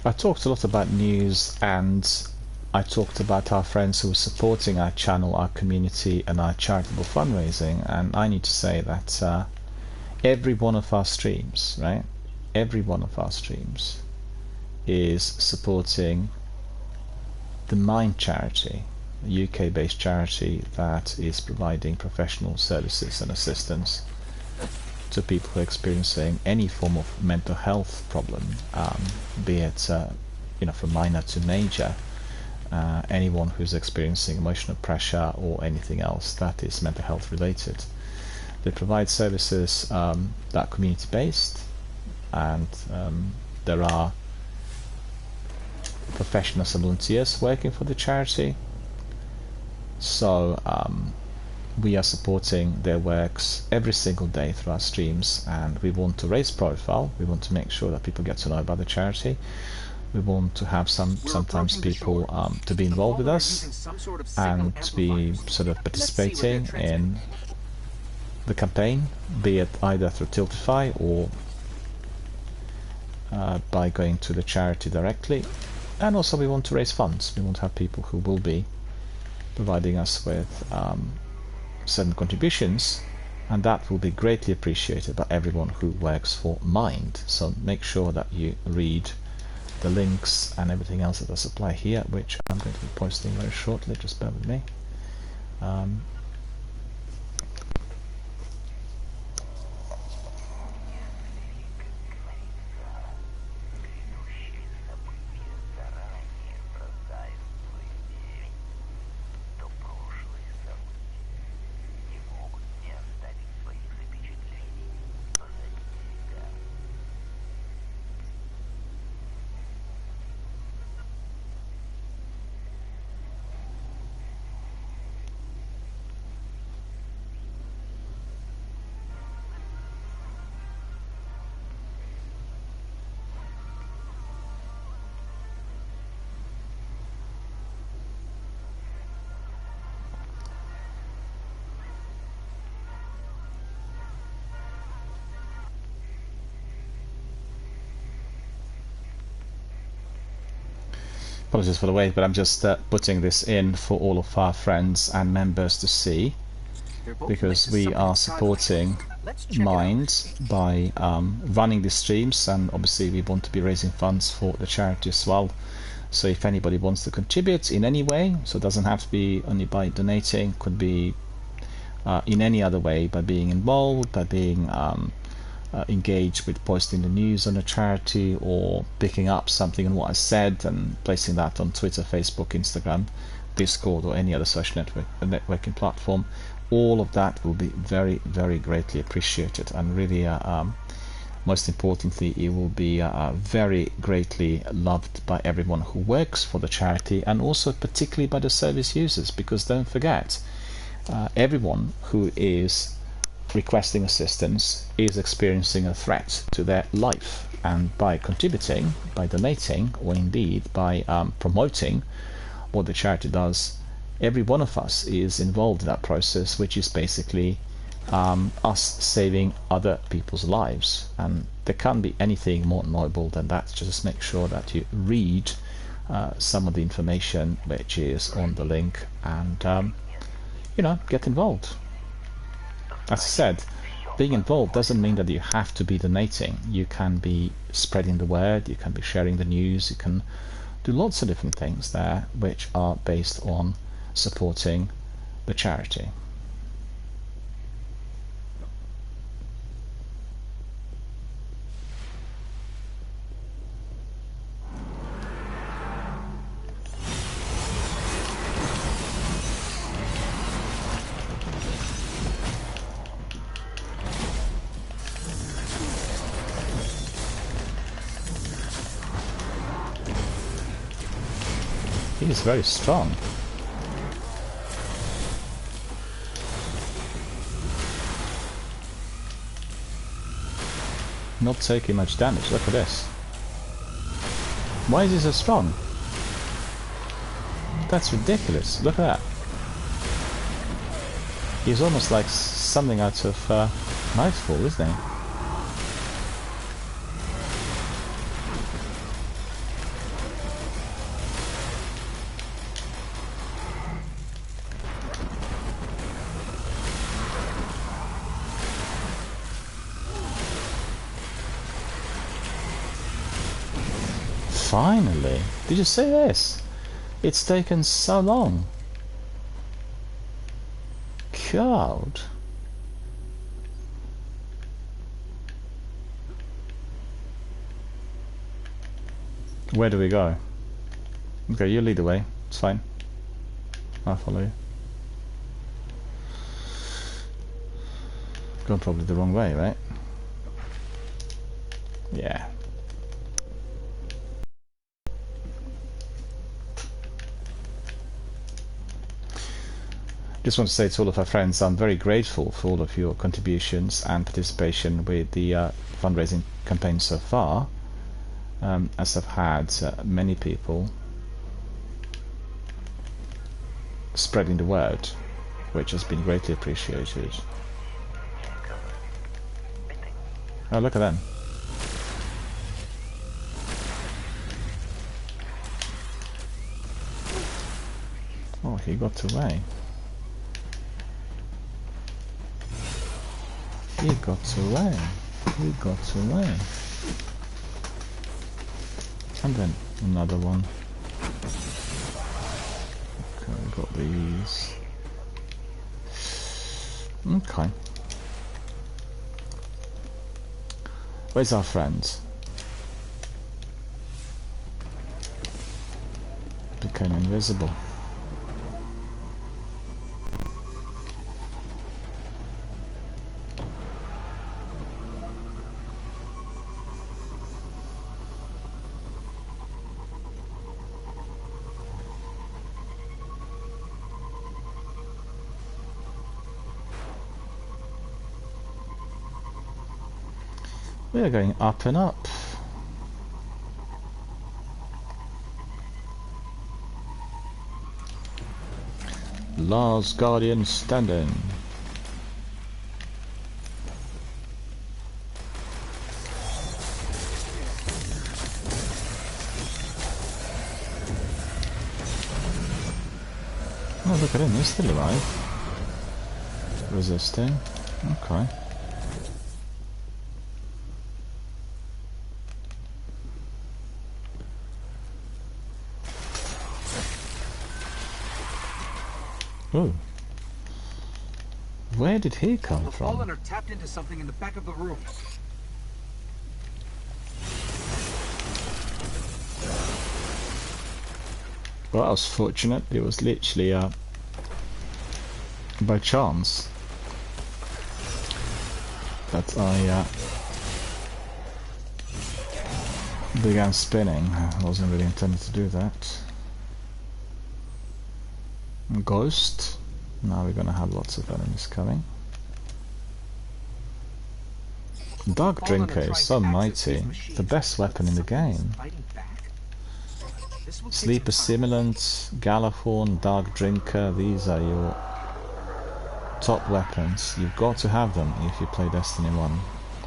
I talked a lot about news, and I talked about our friends who are supporting our channel, our community, and our charitable fundraising. And I need to say that every one of our streams, right? Every one of our streams is supporting the Mind charity, a UK-based charity that is providing professional services and assistance to people who are experiencing any form of mental health problem, be it from minor to major. Anyone who's experiencing emotional pressure or anything else that is mental health related. They provide services that are community based, and there are professionals and volunteers working for the charity. So we are supporting their works every single day through our streams, and we want to raise profile. We want to make sure that people get to know about the charity. We want to have sometimes people to be involved with us and to be sort of participating in the campaign, be it either through Tiltify or by going to the charity directly. And also we want to raise funds. We want to have people who will be providing us with certain contributions, and that will be greatly appreciated by everyone who works for Mind. So make sure that you read the links and everything else that I supply here, which I'm going to be posting very shortly. Just bear with me. Apologies for the wait, but I'm just putting this in for all of our friends and members to see, because we are supporting Mind by running the streams, and obviously we want to be raising funds for the charity as well. So if anybody wants to contribute in any way, so it doesn't have to be only by donating, could be in any other way, by being involved, by being engaged with posting the news on the charity, or picking up something on what I said and placing that on Twitter, Facebook, Instagram, Discord, or any other social networking platform. All of that will be very, very greatly appreciated, and really most importantly, it will be very greatly loved by everyone who works for the charity, and also particularly by the service users, because don't forget, everyone who is requesting assistance is experiencing a threat to their life, and by contributing, by donating, or indeed by promoting what the charity does, every one of us is involved in that process, which is basically us saving other people's lives. And there can't be anything more noble than that. Just make sure that you read some of the information which is on the link, and get involved. As I said, being involved doesn't mean that you have to be donating. You can be spreading the word, you can be sharing the news, you can do lots of different things there which are based on supporting the charity. He is very strong. Not taking much damage. Look at this. Why is he so strong? That's ridiculous. Look at that. He's almost like something out of Nightfall, isn't he? Finally! Did you see this? It's taken so long. God. Where do we go? Okay, you lead the way. It's fine. I'll follow you. Going probably the wrong way, right? Yeah. Just want to say to all of our friends, I'm very grateful for all of your contributions and participation with the fundraising campaign so far, as I've had many people spreading the word, which has been greatly appreciated. Oh, look at them. Oh, he got away. He got away. He got away. And then another one. Okay, we got these. Okay. Where's our friend? Became invisible. We are going up and up. Last Guardian standing. Oh, look at him, he's still alive. Resisting. Okay. Oh. Where did he come The from? Fallen are tapped into something in the back of the room. Well, I was fortunate. It was literally by chance that I began spinning. I wasn't really intended to do that. Ghost. Now we're gonna have lots of enemies coming. Dark Drinker is so mighty. The best weapon in the game. Sleeper Simulant, Gallahorn, Dark Drinker, these are your top weapons. You've got to have them if you play Destiny 1.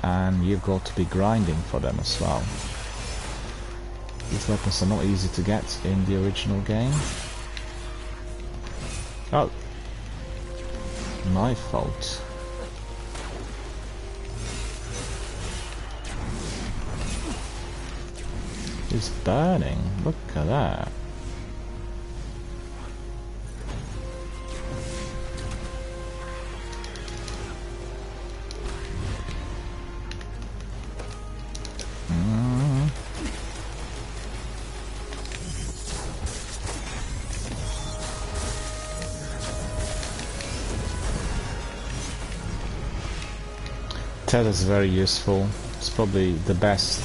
And you've got to be grinding for them as well. These weapons are not easy to get in the original game. Oh, my fault. It's burning. Look at that. Tether is very useful. It's probably the best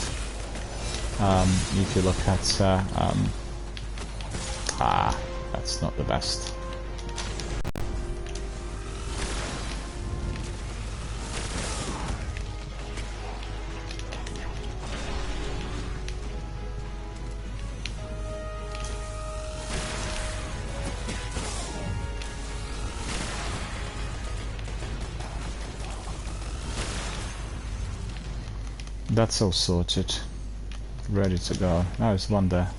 if you look at that's not the best. That's all sorted. Ready to go. Now there's one there.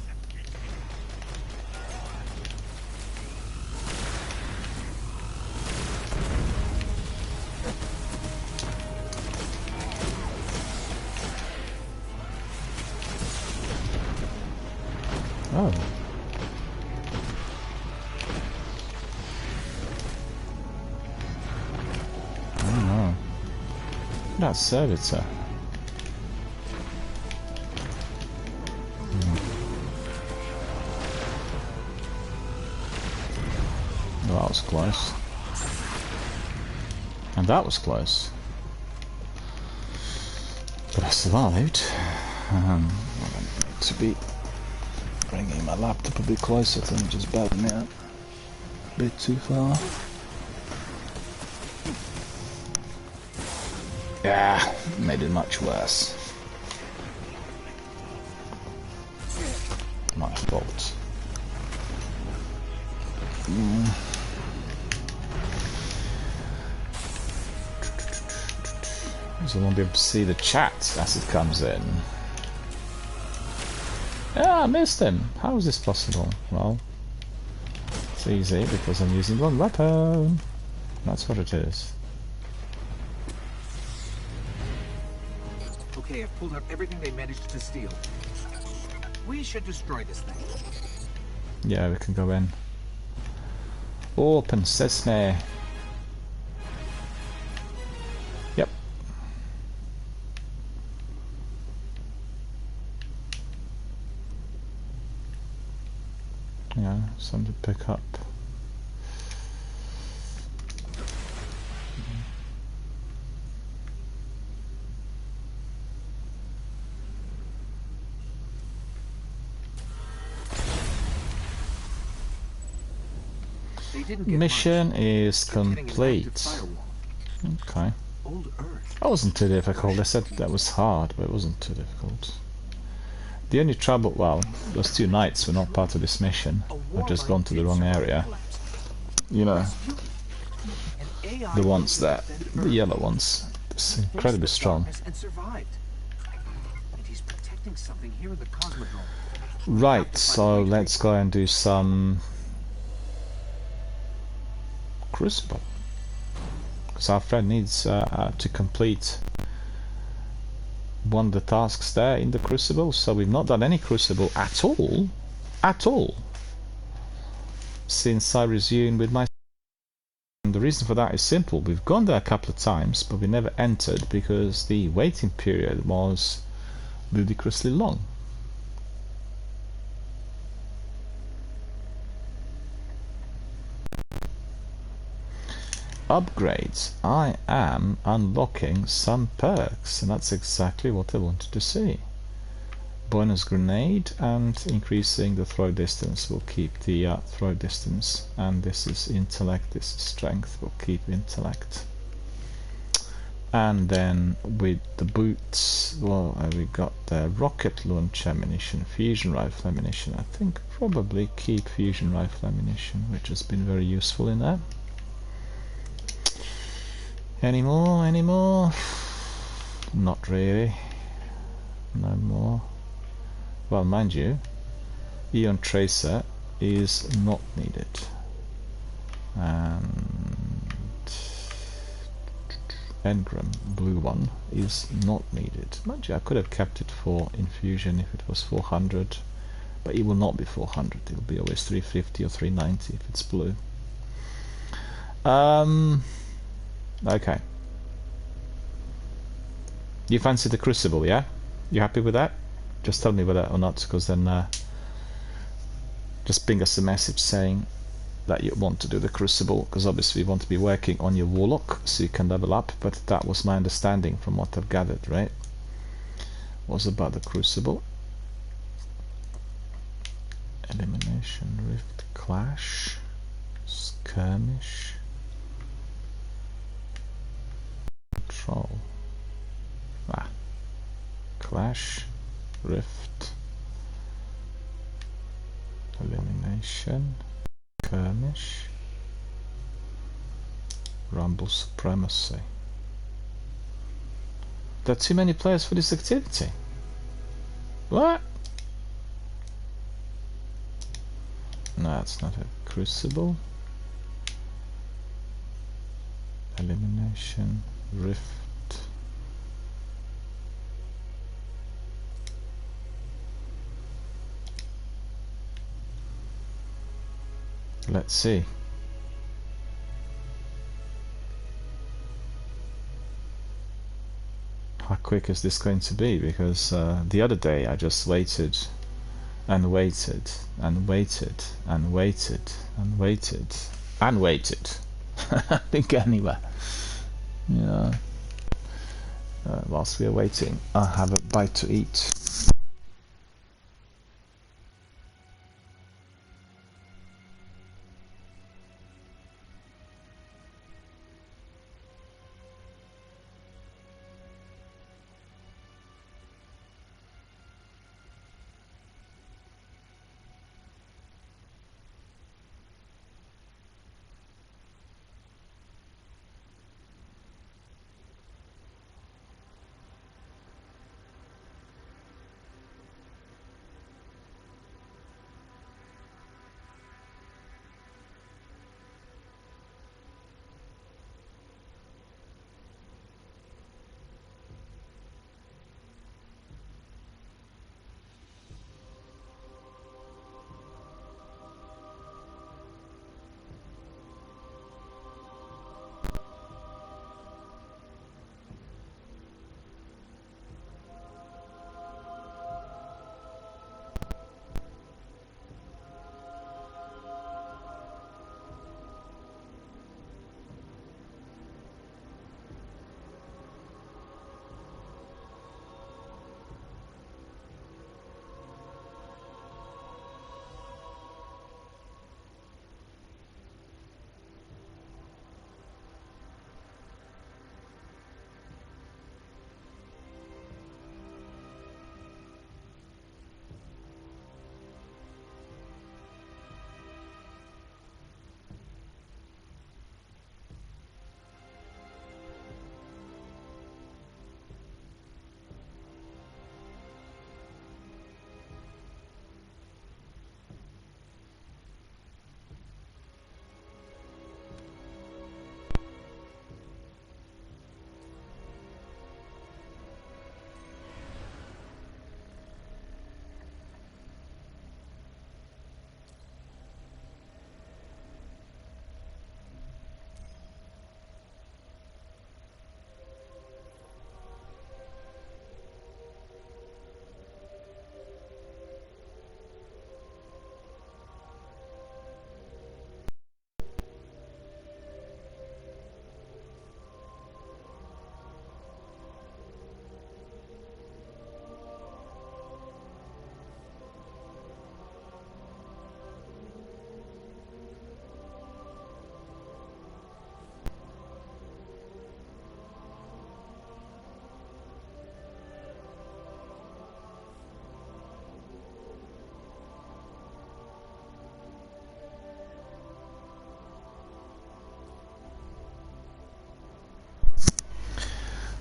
Oh. Oh no. That servitor. Well, that was close. And that was close. But I survived. I need to be bringing my laptop a bit closer to me, just button it up a bit too far. Yeah, made it much worse. My fault. So I won't be able to see the chat as it comes in. Yeah, I missed him. How is this possible? Well, it's easy because I'm using the wrong weapon. That's what it is. Okay, I've pulled out everything they managed to steal. We should destroy this thing. Yeah, we can go in. Open sesame. Yep. Yeah, something to pick up. Mission is complete. Okay. That wasn't too difficult. They said that was hard, but it wasn't too difficult. The only trouble, well, those two knights were not part of this mission. I've just gone to the wrong area. You know, the ones that, the yellow ones. It's incredibly strong. Right, so let's go and do some Crucible, because our friend needs to complete one of the tasks there in the Crucible. So we've not done any Crucible at all since I resumed with my. And the reason for that is simple. We've gone there a couple of times, but we never entered because the waiting period was ludicrously long. Upgrades. I am unlocking some perks, and that's exactly what I wanted to see. Bonus grenade and increasing the throw distance will keep the throw distance, and this is intellect, this is strength, will keep intellect. And then with the boots, well, we got the rocket launcher ammunition, fusion rifle ammunition. I think probably keep fusion rifle ammunition, which has been very useful in there. Any more? Any more? Not really. No more. Well, mind you, Ion Tracer is not needed. And Engram, blue one, is not needed. Mind you, I could have kept it for infusion if it was 400, but it will not be 400. It will be always 350 or 390 if it's blue. Okay. You fancy the Crucible, yeah? You happy with that? Just tell me whether or not, because then just ping us a message saying that you want to do the Crucible, because obviously you want to be working on your Warlock so you can level up, but that was my understanding from what I've gathered, right? Was about the Crucible. Elimination, Rift, Clash, Skirmish, Control. Clash, Rift, Elimination, Skirmish, Rumble Supremacy. There are too many players for this activity. What? No, that's not a Crucible. Elimination, Rift. Let's see. How quick is this going to be? Because the other day I just waited and waited and waited and waited and waited and waited. I didn't get anywhere. Yeah. Whilst we are waiting, I'll have a bite to eat.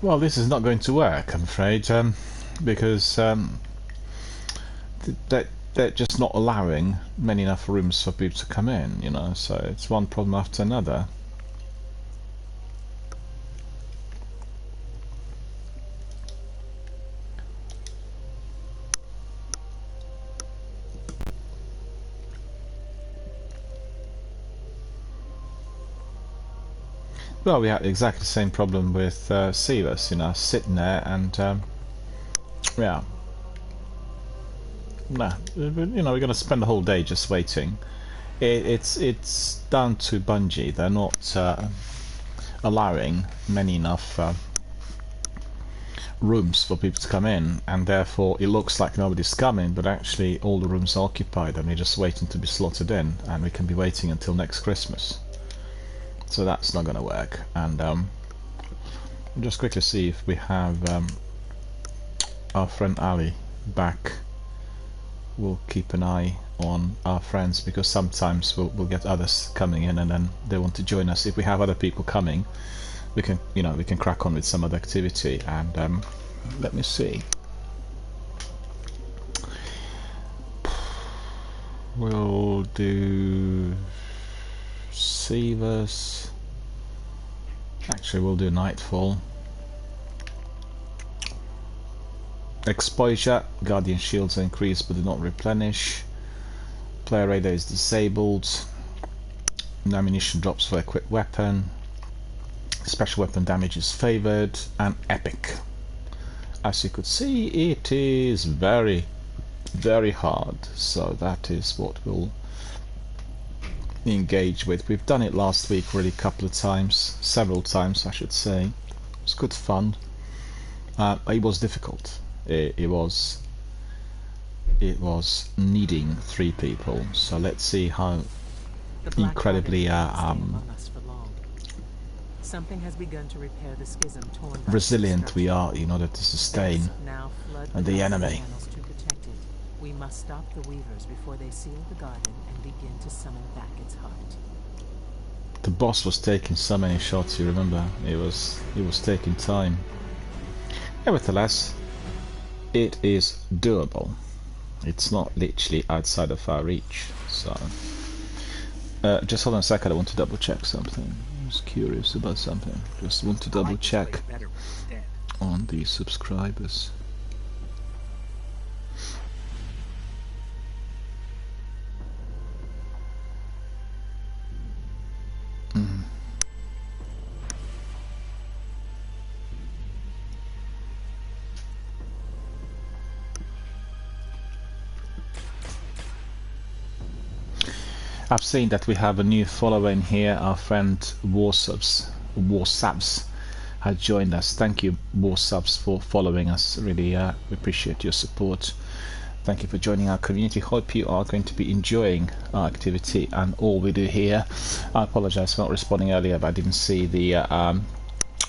Well, this is not going to work, I'm afraid, because they're just not allowing many enough rooms for people to come in, you know, so it's one problem after another. Well, we had exactly the same problem with Sivas, you know, sitting there and yeah, nah, you know, we're going to spend the whole day just waiting. It's down to Bungie. They're not allowing many enough rooms for people to come in, and therefore it looks like nobody's coming, but actually all the rooms are occupied and they're just waiting to be slotted in, and we can be waiting until next Christmas. So that's not going to work. And just quickly see if we have our friend Ali back. We'll keep an eye on our friends, because sometimes we'll get others coming in and then they want to join us. If we have other people coming, we can, you know, we can crack on with some other activity. And let me see. We'll do Sivas. Actually, we'll do Nightfall. Exposure, Guardian shields are increased but do not replenish. Player radar is disabled. ammunition drops for equipped weapon, special weapon damage is favored, and epic. As you could see, it is very, very hard, so that is what we'll engage with. We've done it last week really a couple of times, several times I should say. It was good fun. It was difficult. It was needing 3 people, so let's see how incredibly Something has begun to repair the schism torn resilient we are in order to sustain now flood the enemy. channels to protect it. We must stop the Weavers before they seal the garden and begin to summon back its heart. The boss was taking so many shots, you remember? It was taking time. Nevertheless, it is doable. It's not literally outside of our reach, so just hold on a second, I want to double check something. I was curious about something. Just want to double check on the subscribers. I've seen that we have a new follower in here. Our friend Warsubs has joined us. Thank you, Warsubs, for following us. Really we appreciate your support. Thank you for joining our community. Hope you are going to be enjoying our activity and all we do here. I apologize for not responding earlier, but I didn't see the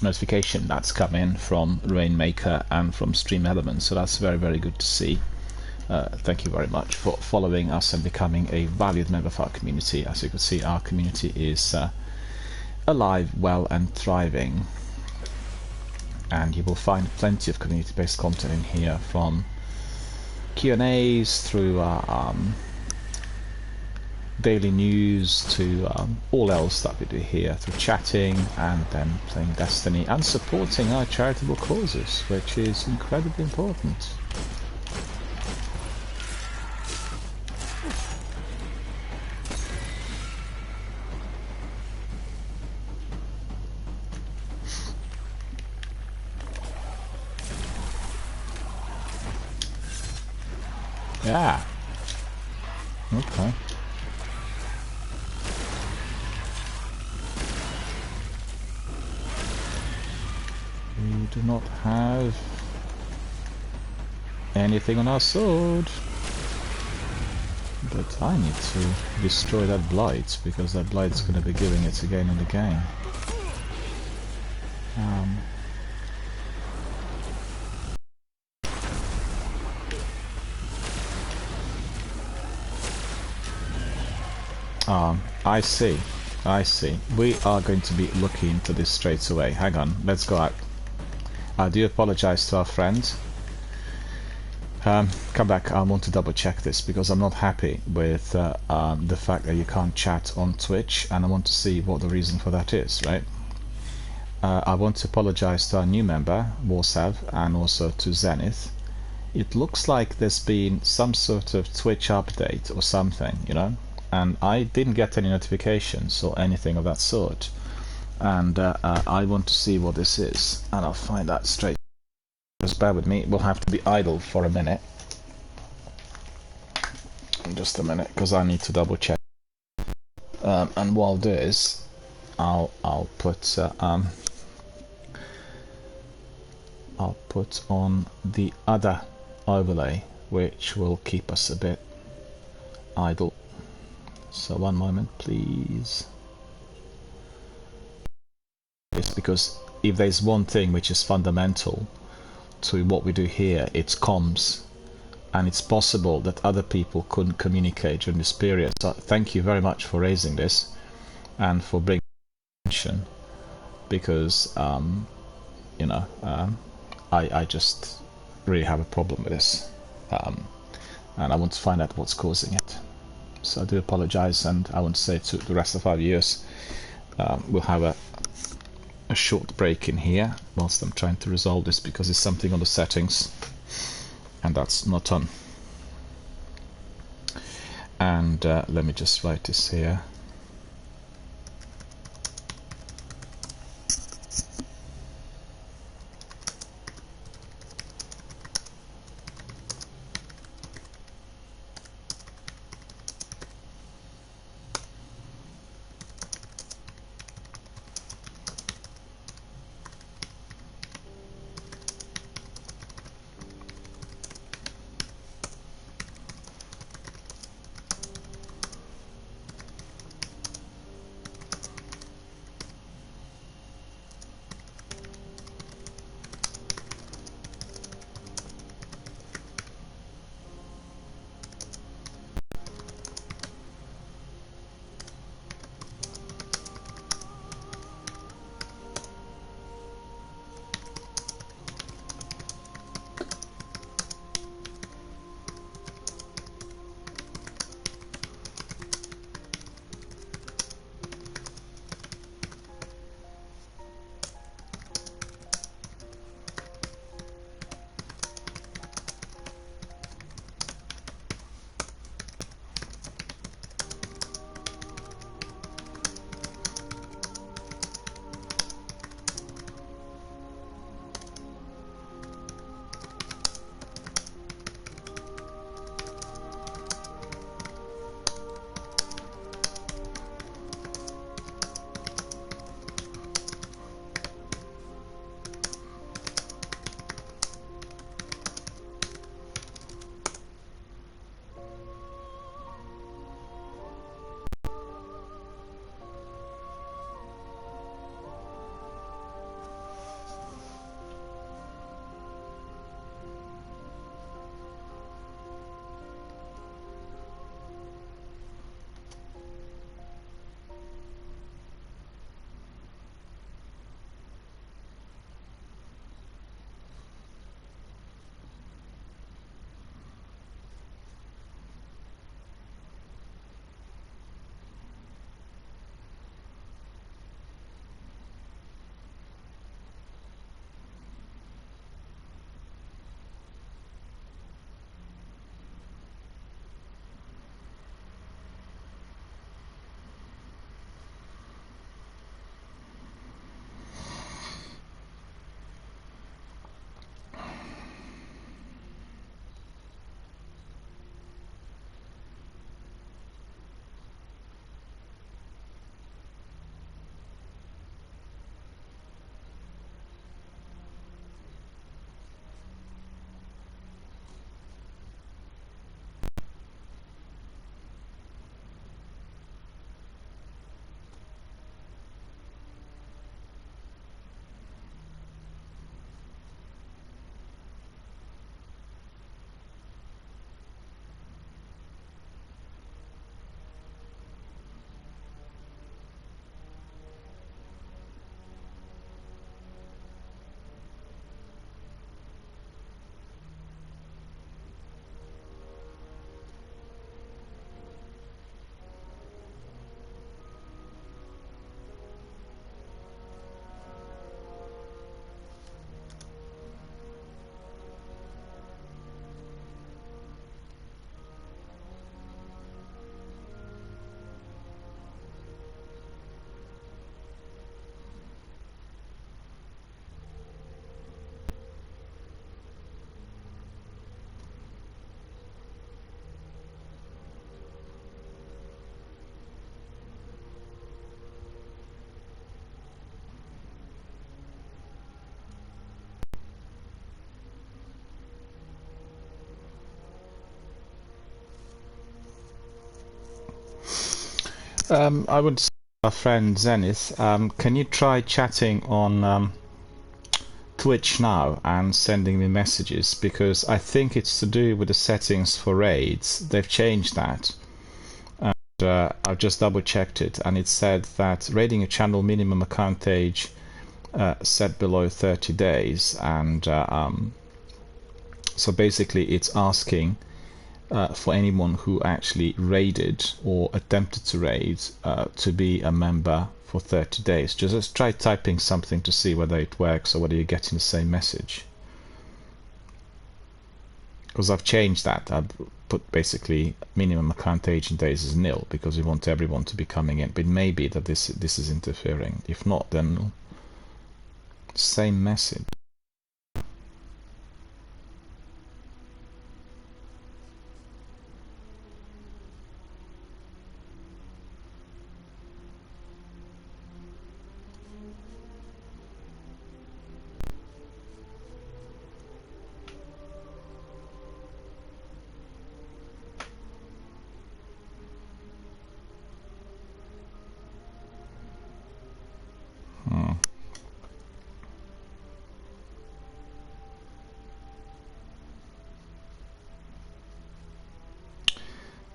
notification that's come in from Rainmaker and from Stream Elements, so that's very, very good to see. Thank you very much for following us and becoming a valued member of our community. As you can see, our community is alive, well and thriving, and you will find plenty of community-based content in here, from Q&As through daily news to all else that we do here, through chatting and then playing Destiny and supporting our charitable causes, which is incredibly important. Yeah. Okay. We do not have anything on our sword. But I need to destroy that blight, because that blight's going to be giving it again and again. I see. We are going to be looking into this straight away. Hang on, let's go out. I do apologize to our friend. Come back, I want to double check this, because I'm not happy with the fact that you can't chat on Twitch, and I want to see what the reason for that is, right? I want to apologize to our new member, Warsav, and also to Zenith. It looks like there's been some sort of Twitch update or something, you know? And I didn't get any notifications or anything of that sort, and I want to see what this is, and I'll find out straight. Just bear with me, we'll have to be idle for a minute. Just a minute, because I need to double check. And while this, I'll put on the other overlay, which will keep us a bit idle. So one moment, please. It's because if there's one thing which is fundamental to what we do here, it's comms, and it's possible that other people couldn't communicate during this period. So thank you very much for raising this and for bringing attention, because you know, I just really have a problem with this, and I want to find out what's causing it. So I do apologize, and I want to say to the rest of our viewers, we'll have a short break in here whilst I'm trying to resolve this, because there's something on the settings and that's not on. And let me just write this here. I would say our friend Zenith, can you try chatting on Twitch now and sending me messages, because I think it's to do with the settings for raids. They've changed that, and I've just double checked it, and it said that raiding a channel minimum account age set below 30 days, and so basically it's asking for anyone who actually raided or attempted to raid to be a member for 30 days. Just try typing something to see whether it works or whether you're getting the same message. Because I've changed that. I've put basically minimum account age in days is nil because we want everyone to be coming in. But it may be that this is interfering. If not, then same message.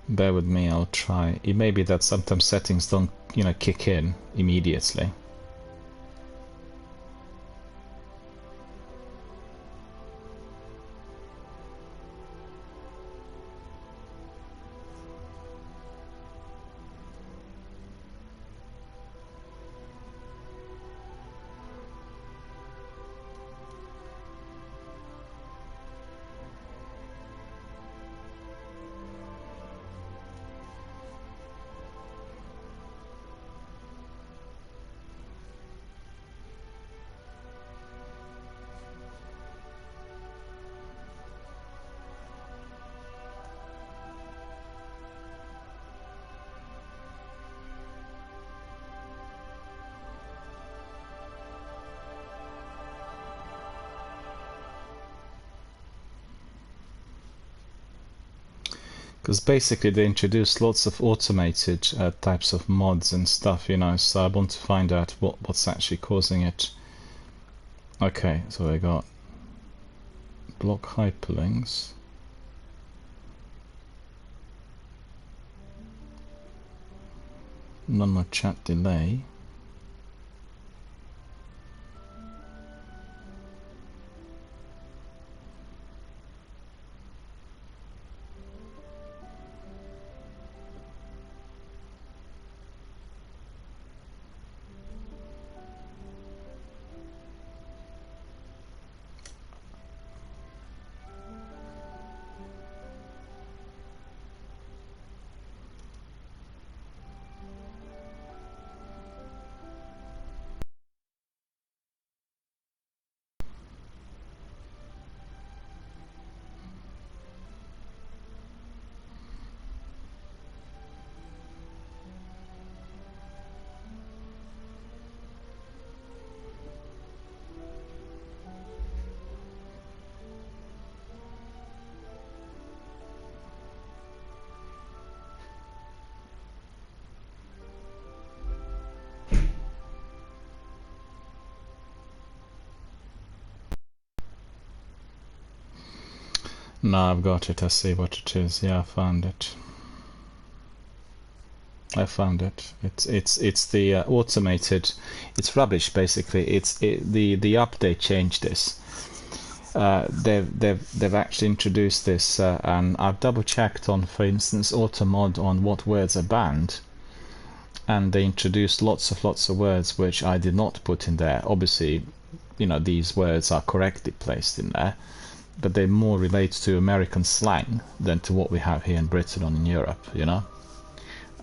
Bear with me, I'll try. It may be that sometimes settings don't, kick in immediately. Because basically they introduced lots of automated types of mods and stuff, so I want to find out what's actually causing it. Okay, so I got block hyperlinks. None more chat delay. No, I've got it. I see what it is. Yeah, I found it. It's the automated. It's rubbish basically. The update changed this. They've actually introduced this, and I've double checked on, for instance, AutoMod on what words are banned, and they introduced lots of words which I did not put in there. Obviously, these words are correctly placed in there, but they more relate to American slang than to what we have here in Britain or in Europe,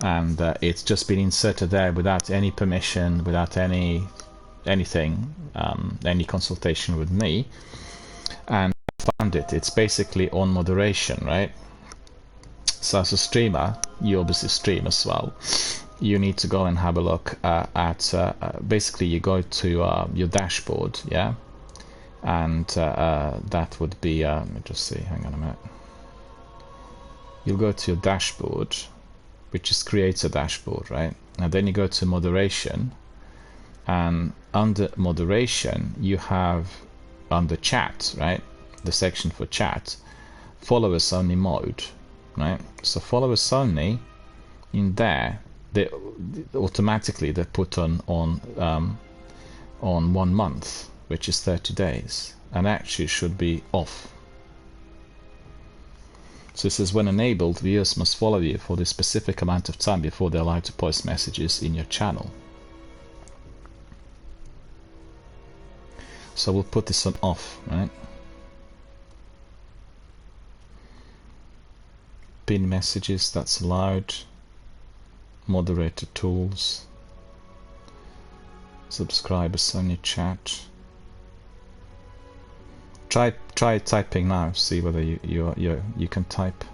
and it's just been inserted there without any permission, without anything, any consultation with me, and I found it. It's basically on moderation, right? So as a streamer, you obviously stream as well. You need to go and have a look at basically you go to your dashboard, yeah, and that would be let me just see, hang on a minute. You'll go to your dashboard, which is creates a dashboard, right? and then you go to moderation, and under moderation you have under chat, right, the section for chat, followers only mode, right? So followers only, in there they automatically they're put on 1 month, which is 30 days, and actually should be off. So it says, when enabled, viewers must follow you for the specific amount of time before they're allowed to post messages in your channel. So we'll put this on off, right? Pin messages, that's allowed. Moderator tools. Subscribers only chat. Try typing now. See whether you can type.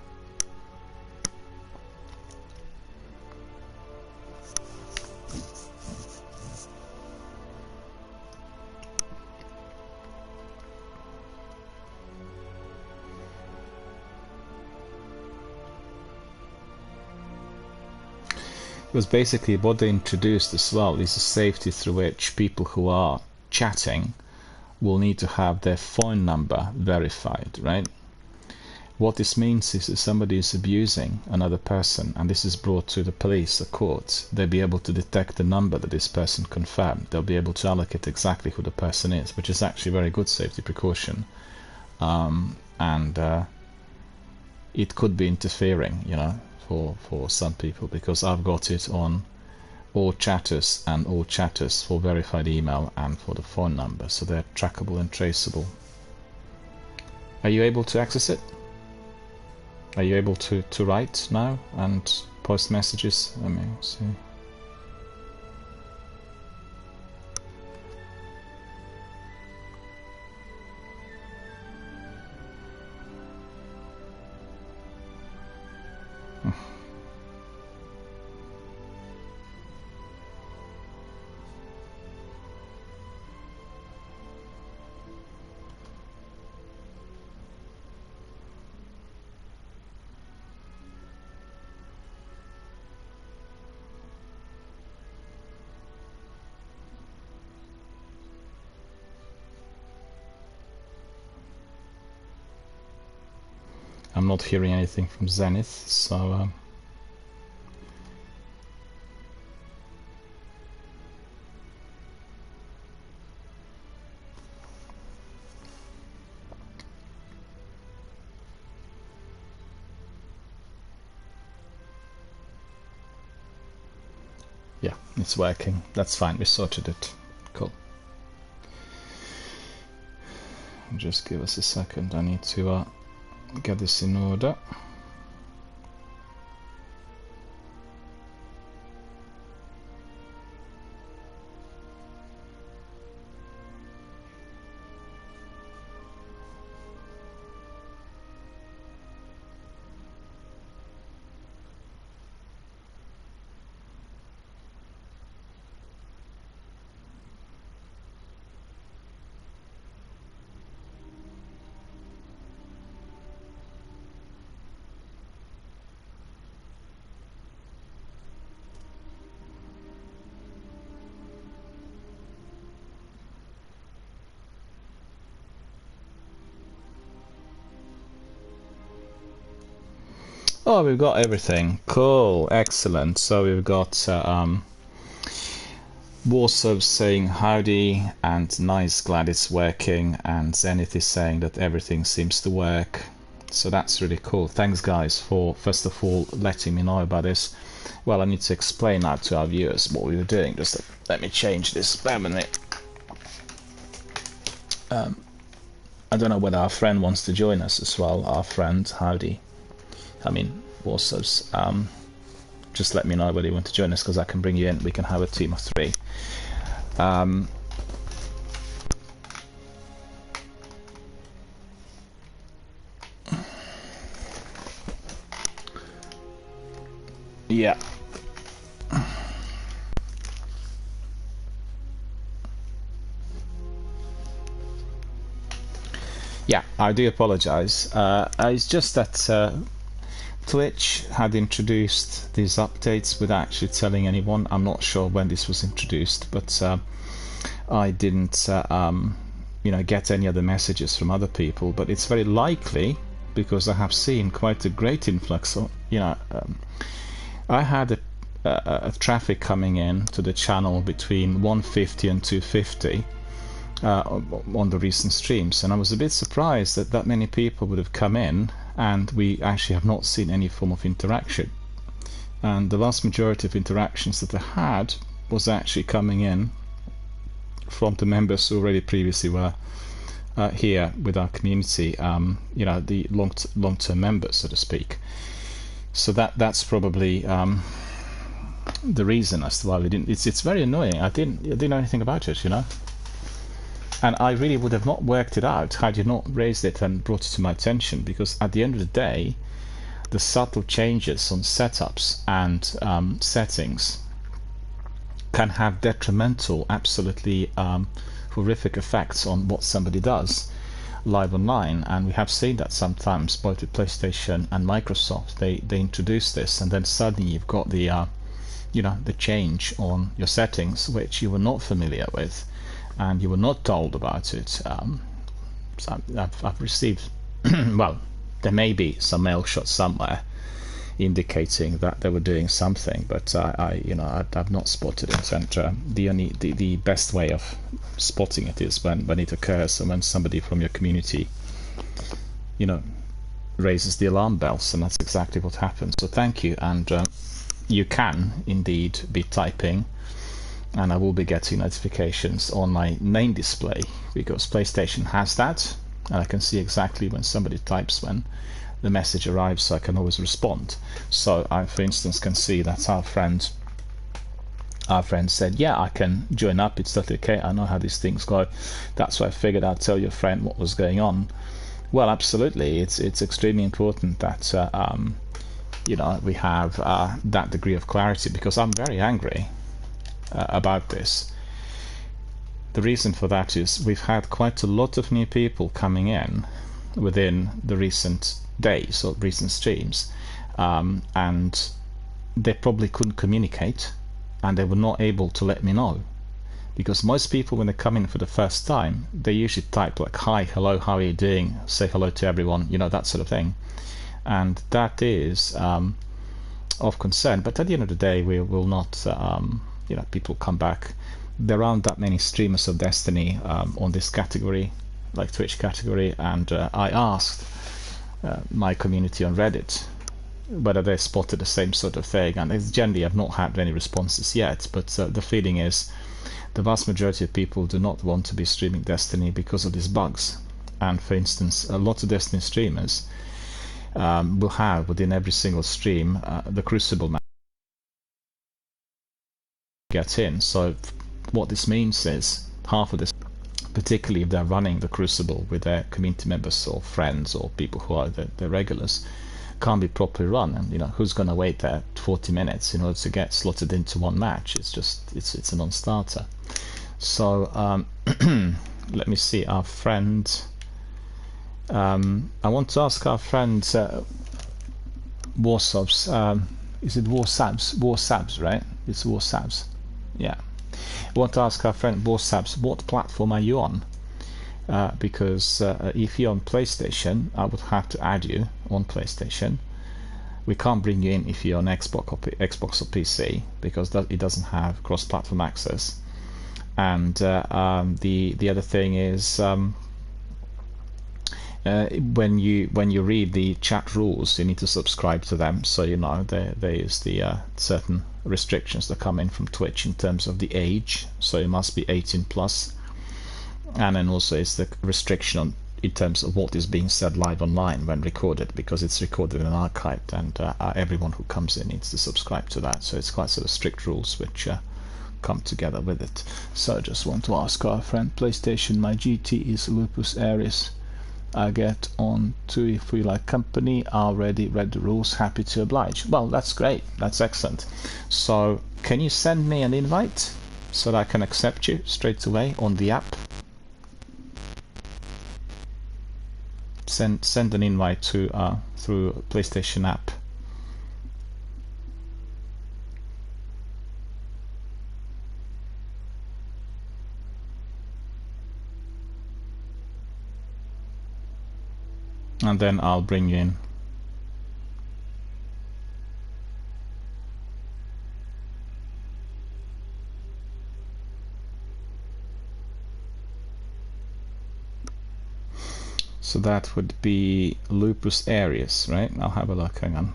Because basically what they introduced as well is a safety through which people who are chatting will need to have their phone number verified, right? What this means is if somebody is abusing another person and this is brought to the police or court, they'll be able to detect the number that this person confirmed. They'll be able to allocate exactly who the person is, which is actually a very good safety precaution. It could be interfering, you know, for some people, because I've got it on all chatters and all chatters for verified email and for the phone number, so they're trackable and traceable. Are you able to access it? Are you able to write now and post messages? Let me see. I'm not hearing anything from Zenith, so yeah, it's working. That's fine, we sorted it. Cool. Just give us a second, I need to get this in order. Oh, we've got everything. Cool, excellent. So we've got Warsaw saying howdy and nice, glad it's working, and Zenith is saying that everything seems to work. So that's really cool. Thanks guys for first of all letting me know about this. Well, I need to explain now to our viewers what we were doing. Just let me change this. Bear with me. I don't know whether our friend wants to join us as well. Our friend, howdy. I mean, Warsaw's, just let me know whether you want to join us, because I can bring you in. We can have a team of 3. Yeah. Yeah, I do apologize. It's just that Twitch had introduced these updates without actually telling anyone. I'm not sure when this was introduced, but I didn't get any other messages from other people. But it's very likely, because I have seen quite a great influx of, I had a traffic coming in to the channel between 150 and 250 on the recent streams, and I was a bit surprised that that many people would have come in, and we actually have not seen any form of interaction. And the vast majority of interactions that I had was actually coming in from the members who already previously were here with our community, the long-term members, so to speak. So that's probably the reason as to why we didn't. It's very annoying. I didn't know anything about it, and I really would have not worked it out had you not raised it and brought it to my attention, because at the end of the day, the subtle changes on setups and settings can have detrimental, absolutely horrific effects on what somebody does live online. And we have seen that sometimes both with PlayStation and Microsoft. They introduce this, and then suddenly you've got the the change on your settings which you were not familiar with and you were not told about it. So I've received well, there may be some mail shots somewhere indicating that they were doing something, but I've not spotted it. And the best way of spotting it is when it occurs, and when somebody from your community raises the alarm bells, and that's exactly what happens. So thank you. And you can indeed be typing, and I will be getting notifications on my main display, because PlayStation has that, and I can see exactly when somebody types, when the message arrives, so I can always respond. So I, for instance, can see that our friend said, yeah, I can join up, it's totally okay, I know how these things go. That's why I figured I'd tell your friend what was going on. Well, absolutely, it's extremely important that we have that degree of clarity, because I'm very angry about this. The reason for that is we've had quite a lot of new people coming in within the recent days or recent streams, and they probably couldn't communicate, and they were not able to let me know, because most people, when they come in for the first time, they usually type like, hi, hello, how are you doing, say hello to everyone, that sort of thing. And that is of concern. But at the end of the day, we will not people come back. There aren't that many streamers of Destiny on this category, like Twitch category, and I asked my community on Reddit whether they spotted the same sort of thing, and generally I've not had any responses yet, but the feeling is the vast majority of people do not want to be streaming Destiny because of these bugs. And for instance, a lot of Destiny streamers will have within every single stream the Crucible map get in. So what this means is half of this, particularly if they're running the Crucible with their community members or friends or people who are the regulars, can't be properly run. And who's going to wait there 40 minutes in order to get slotted into one match? It's a non-starter. So let me see, our friend, I want to ask our friend Warsabs, is it Warsabs, right? It's Warsabs, yeah. I want to ask our friend Warsabs, what platform are you on? Because if you're on PlayStation, I would have to add you on PlayStation. We can't bring you in if you're on Xbox or PC, because it doesn't have cross-platform access. And the other thing is, when you read the chat rules, you need to subscribe to them, so there is the certain restrictions that come in from Twitch in terms of the age, so it must be 18 plus, and then also it's the restriction in terms of what is being said live online when recorded, because it's recorded and archived, and everyone who comes in needs to subscribe to that. So it's quite sort of strict rules which come together with it. So I just want to ask our friend PlayStation, my GT is Lupus Aries. I get on to if we like company, already read the rules, happy to oblige. Well, that's great, that's excellent. So can you send me an invite so that I can accept you straight away on the app? Send an invite to through PlayStation app and then I'll bring you in. So that would be Lupus Arius, right? I'll have a look, hang on.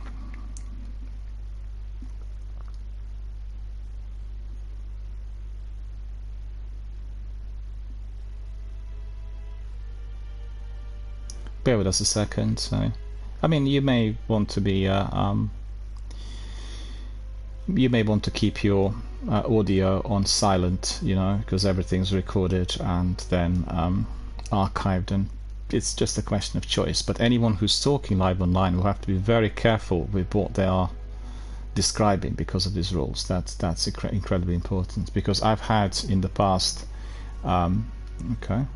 Bear with us a second. So, I mean, you may want to be, you may want to keep your audio on silent, you know, because everything's recorded and then archived, and it's just a question of choice. But anyone who's talking live online will have to be very careful with what they are describing because of these rules. That's incredibly important, because I've had in the past okay,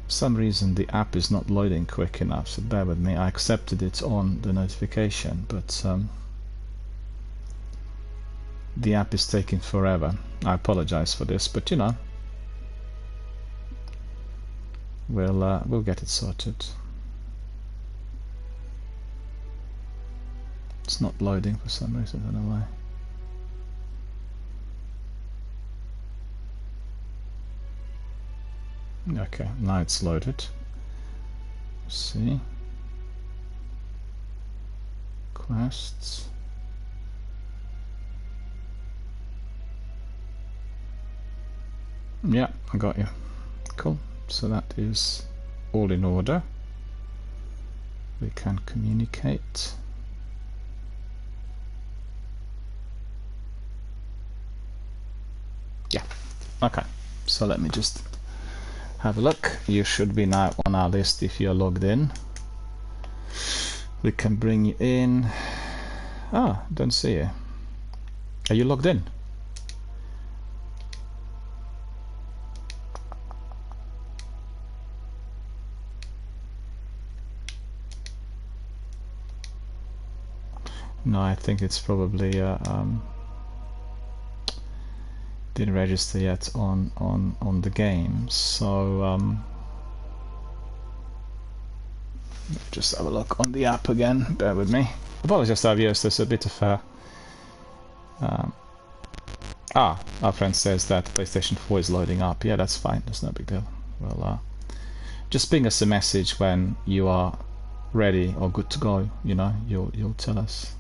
for some reason the app is not loading quick enough, so bear with me. I accepted it on the notification, but the app is taking forever. I apologize for this, but you know, we'll get it sorted. It's not loading for some reason, I don't know why. Okay, now it's loaded. Let's see. Quests. Yeah, I got you. Cool. So that is all in order. We can communicate. Yeah. Okay. So let me just have a look. You should be now on our list if you're logged in. We can bring you in. Ah, don't see you. Are you logged in? No, I think it's probably didn't register yet on the game. So just have a look on the app again. Bear with me. Apologies, viewers. There's a bit of our friend says that PlayStation 4 is loading up. Yeah, that's fine. That's no big deal. Well, just ping us a message when you are ready or good to go. You know, you'll tell us.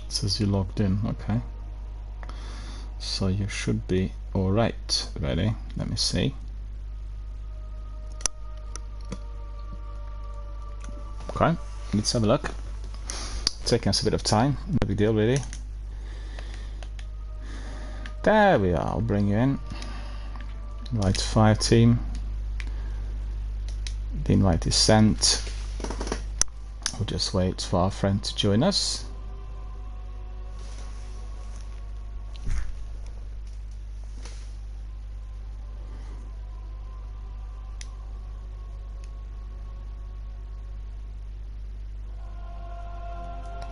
Says you logged in. Okay, so you should be all right. Ready? Let me see. Okay, let's have a look. Taking us a bit of time. No big deal, really. There we are. I'll bring you in. Invite fire team. The invite is sent. We'll just wait for our friend to join us.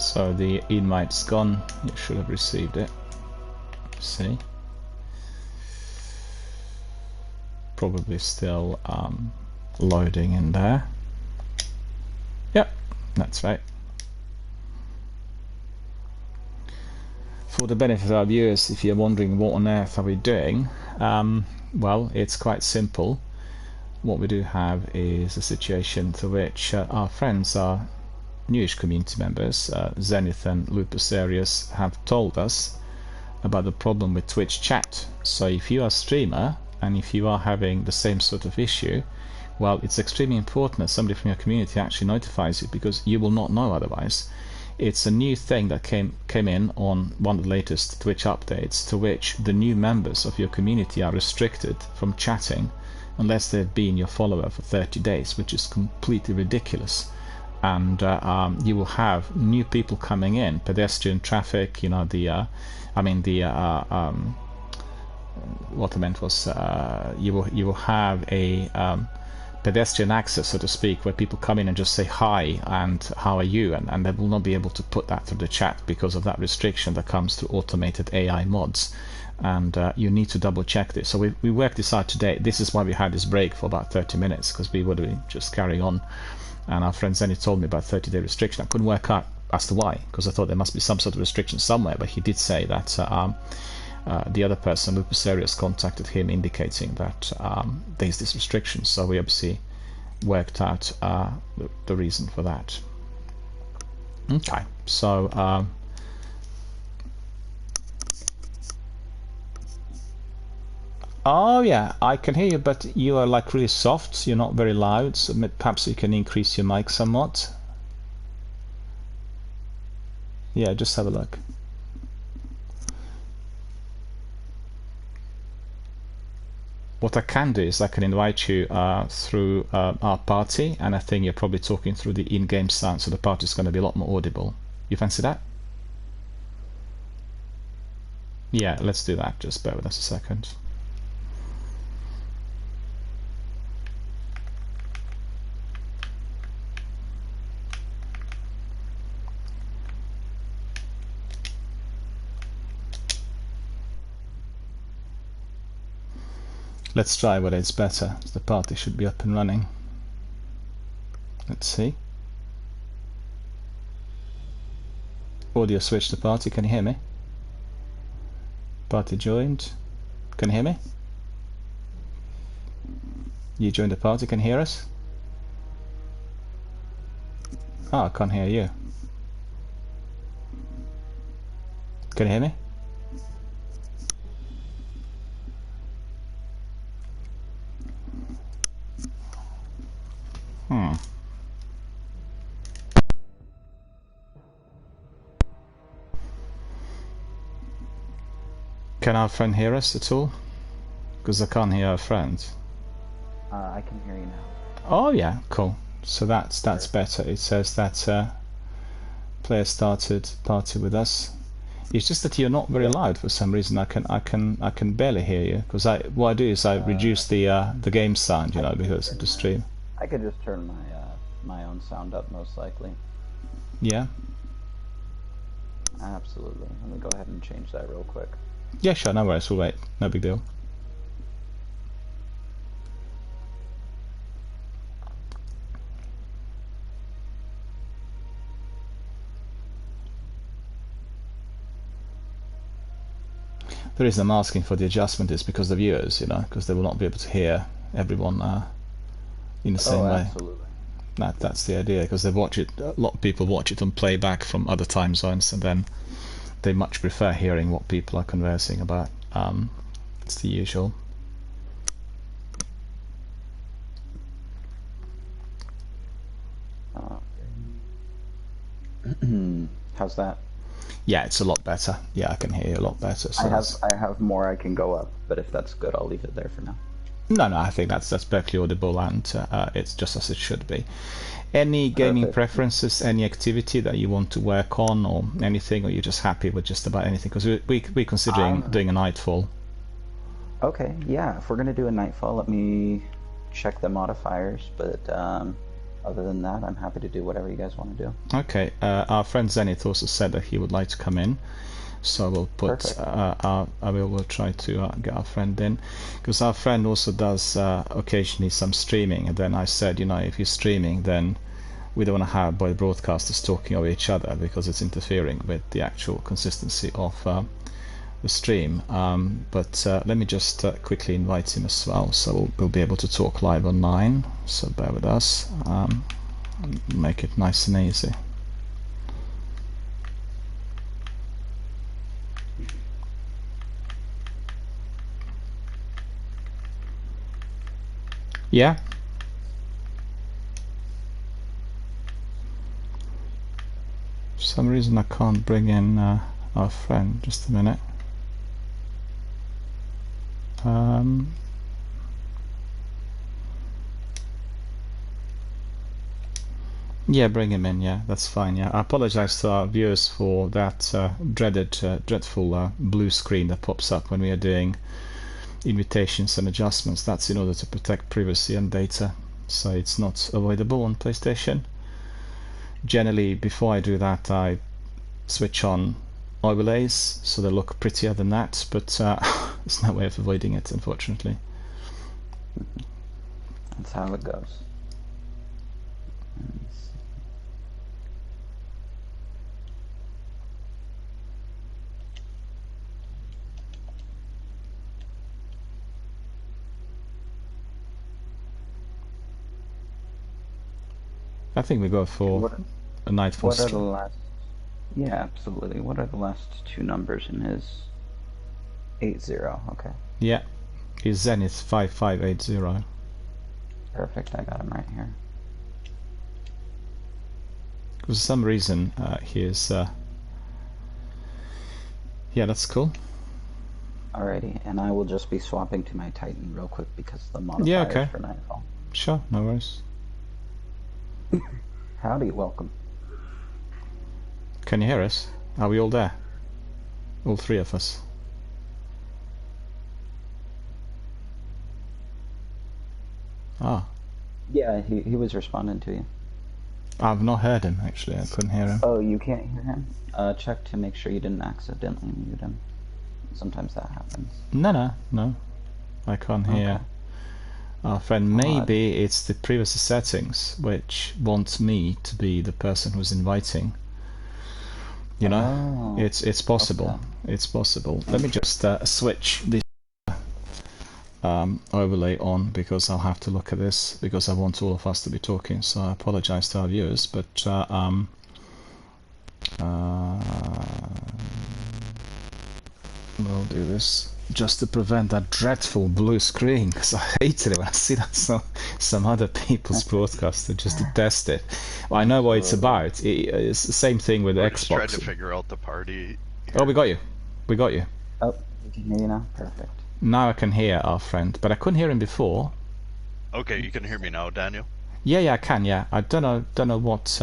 So the invite's gone. You should have received it. See? Probably still loading in there. Yep, that's right. For the benefit of our viewers, if you're wondering what on earth are we doing, well, it's quite simple. What we do have is a situation to which our friends are newish community members, Zenith and Lupus Arius, have told us about the problem with Twitch chat. So if you are a streamer and if you are having the same sort of issue, well, it's extremely important that somebody from your community actually notifies you, because you will not know otherwise. It's a new thing that came in on one of the latest Twitch updates, to which the new members of your community are restricted from chatting unless they've been your follower for 30 days, which is completely ridiculous. and you will have new people coming in, pedestrian traffic, you know, what I meant was you will have a pedestrian access, so to speak, where people come in and just say hi and how are you, and they will not be able to put that through the chat because of that restriction that comes through automated AI mods. And you need to double check this. So we worked this out today. This is why we had this break for about 30 minutes, because we would have just carrying on. And our friend Zenny told me about 30-day restriction. I couldn't work out as to why, because I thought there must be some sort of restriction somewhere, but he did say that the other person, Lupus Arias, contacted him indicating that there's this restriction. So we obviously worked out the reason for that. Okay, so oh yeah, I can hear you, but you are like really soft. You're not very loud. So perhaps you can increase your mic somewhat. Yeah, just have a look. What I can do is I can invite you through our party, and I think you're probably talking through the in-game sound, so the party is going to be a lot more audible. You fancy that? Yeah, let's do that. Just bear with us a second. Let's try whether it's better. The party should be up and running. Let's see. Audio switch to party. Can you hear me? Party joined. Can you hear me? You joined the party. Can you hear us? Oh, I can't hear you. Can you hear me? Can our friend hear us at all? Because I can't hear our friend. I can hear you now. Oh yeah, cool. So that's better. It says that player started party with us. It's just that you're not very loud for some reason. I can barely hear you, because what I do is I reduce the game sound, you know, because of the stream. I could just turn my my own sound up, most likely. Yeah. Absolutely. Let me go ahead and change that real quick. Yeah, sure. No worries. We'll wait. No big deal. The reason I'm asking for the adjustment is because the viewers, you know, because they will not be able to hear everyone in the same way. Absolutely. That's the idea, because they watch it. A lot of people watch it on playback from other time zones, and then they much prefer hearing what people are conversing about. It's the usual. How's that? Yeah, it's a lot better. Yeah, I can hear you a lot better. So I have more I can go up, but if that's good, I'll leave it there for now. No, I think that's perfectly audible, and it's just as it should be. Any gaming Perfect. preferences, any activity that you want to work on, or anything, or you're just happy with just about anything? Because we're considering doing a Nightfall. Okay, yeah, if we're gonna do a Nightfall, let me check the modifiers, but other than that, I'm happy to do whatever you guys want to do. Okay, our friend Zenith also said that he would like to come in, so we'll put we'll try to get our friend in, because our friend also does occasionally some streaming, and then I said, you know, if you're streaming, then we don't want to have both broadcasters talking over each other, because it's interfering with the actual consistency of the stream. But let me just quickly invite him as well, so we'll be able to talk live online, so bear with us. Make it nice and easy. Yeah? For some reason I can't bring in our friend. Just a minute. Yeah, bring him in. Yeah, that's fine. Yeah, I apologize to our viewers for that dreadful blue screen that pops up when we are doing invitations and adjustments. That's in order to protect privacy and data, so it's not avoidable on PlayStation. Generally, before I do that, I switch on overlays so they look prettier than that, but there's no way of avoiding it, unfortunately. That's how it goes. I think we go for What, a Nightfall what are the stream. last? Yeah, absolutely. What are the last two numbers in his 80? Okay, Yeah, he's Zenith 5580. perfect. I got him right here. For some reason, he's yeah, that's cool. Alrighty, and I will just be swapping to my Titan real quick because the modifiers Yeah, okay. for Nightfall. Sure, no worries. Howdy, welcome. Can you hear us? Are we all there? All three of us. Ah, Yeah, he was responding to you. I've not heard him actually. I couldn't hear him. Oh, you can't hear him? Check to make sure you didn't accidentally mute him. Sometimes that happens. No. I can't hear Okay. our friend. Maybe it's the privacy settings which want me to be the person who's inviting. You know, Oh, it's possible. It's possible. Let me just switch this overlay on because I'll have to look at this because I want all of us to be talking. So I apologize to our viewers, but we'll do this just to prevent that dreadful blue screen because I hate it when I see that some other people's broadcasts. I just detest it. Well, I know what it's about. It's the same thing with We're just trying Xbox. to figure out the party. Oh, we got you. We got you. Oh, you can hear you now? Perfect. Now I can hear our friend, but I couldn't hear him before. Okay, you can hear me now, Daniel. Yeah, I can. Yeah, I don't know what's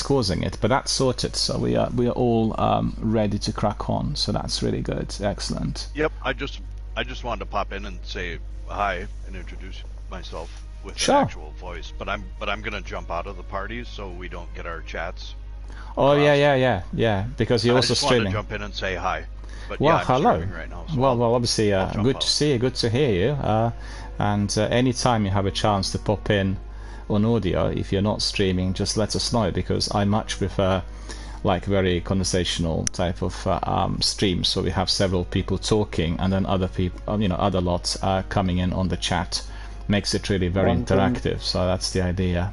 causing it, but that's sorted. So we are all ready to crack on. So that's really good. Excellent. Yep, I just wanted to pop in and say hi and introduce myself with Sure. an actual voice. But I'm gonna jump out of the party so we don't get our chats. Oh yeah. Because you're I also just wanted to streaming. jump in and say hi. But Well, yeah, I'm hello. streaming right now. So Well, obviously, I'll jump good out. to see you, good to hear you. And anytime you have a chance to pop in on audio, if you're not streaming, just let us know because I much prefer like very conversational type of streams. So we have several people talking and then other people, other lots coming in on the chat. Makes it really very One thing- interactive. So that's the idea.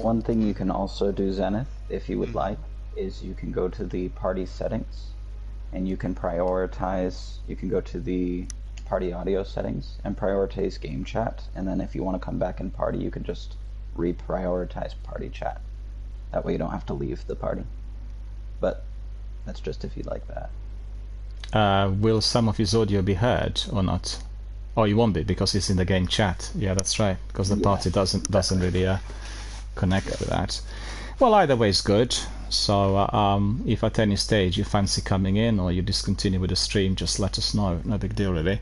One thing you can also do, Zenith, if you would Mm-hmm. like, is you can go to the party settings and you can prioritize, you can go to the party audio settings and prioritize game chat, and then if you want to come back in party, you can just reprioritize party chat. That way you don't have to leave the party. But that's just if you like that. Will some of his audio be heard or not? Oh, you won't be because it's in the game chat. Yeah, that's right. Because the Yeah. party doesn't really connect with that. Well, either way is good. So if at any stage you fancy coming in or you discontinue with the stream, just let us know. No big deal really.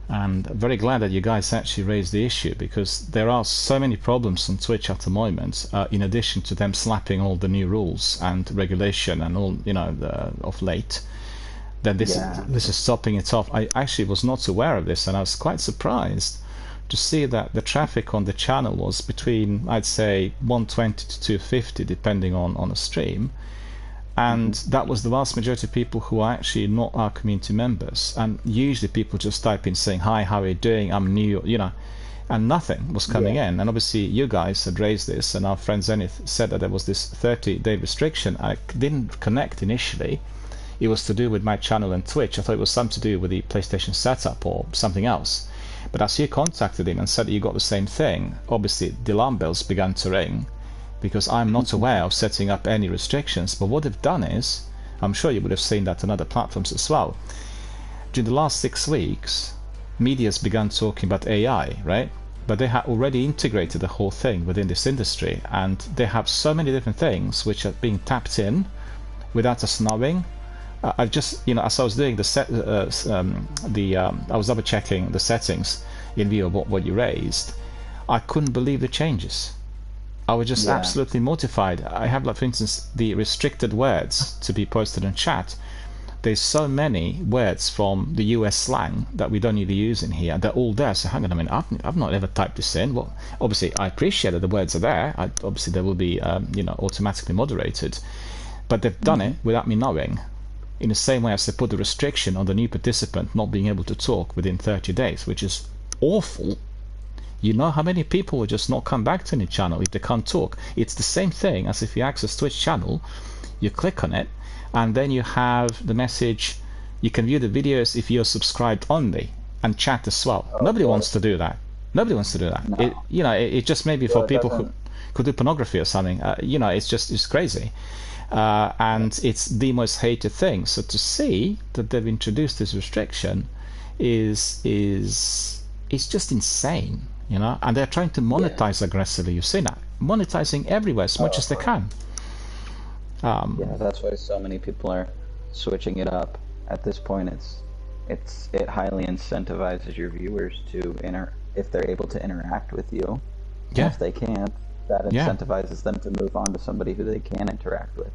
And very glad that you guys actually raised the issue because there are so many problems on Twitch at the moment. In addition to them slapping all the new rules and regulation and all of late, that this is stopping it off. I actually was not aware of this, and I was quite surprised to see that the traffic on the channel was between, I'd say, 120 to 250 depending on a stream, and that was the vast majority of people who are actually not our community members. And usually people just type in saying, hi, how are you doing, I'm new, and nothing was coming in. And obviously you guys had raised this, and our friend Zenith said that there was this 30-day restriction. I didn't connect initially. It was to do with my channel and Twitch. I thought it was something to do with the PlayStation setup or something else. But as you contacted him and said that you got the same thing, obviously the alarm bells began to ring because I'm not aware of setting up any restrictions. But what they've done is, I'm sure you would have seen that on other platforms as well. During the last 6 weeks, media's begun talking about AI, right? but they have already integrated the whole thing within this industry, and they have so many different things which are being tapped in without us knowing. I've just, as I was doing I was double checking the settings in view of what you raised. I couldn't believe the changes. I was just absolutely mortified. I have, like, for instance, the restricted words to be posted in chat. There's so many words from the US slang that we don't need to use in here. They're all there. So hang on a minute, I've not ever typed this in. Well, obviously, I appreciate that the words are there. Obviously, they will be, automatically moderated. But they've done it without me knowing. In the same way as they put the restriction on the new participant not being able to talk within 30 days, which is awful. You know how many people will just not come back to any channel if they can't talk. It's the same thing as if you access Twitch channel, you click on it, and then you have the message, you can view the videos if you're subscribed only, and chat as well. Nobody wants to do that. Nobody wants to do that. No. It just may be for people who could do pornography or something. It's crazy. And it's the most hated thing. So to see that they've introduced this restriction is just insane. And they're trying to monetize aggressively. You've seen that, monetizing everywhere as much as they can. That's why so many people are switching it up. At this point, it highly incentivizes your viewers to if they're able to interact with you. Yeah. If they can't, that incentivizes them to move on to somebody who they can interact with.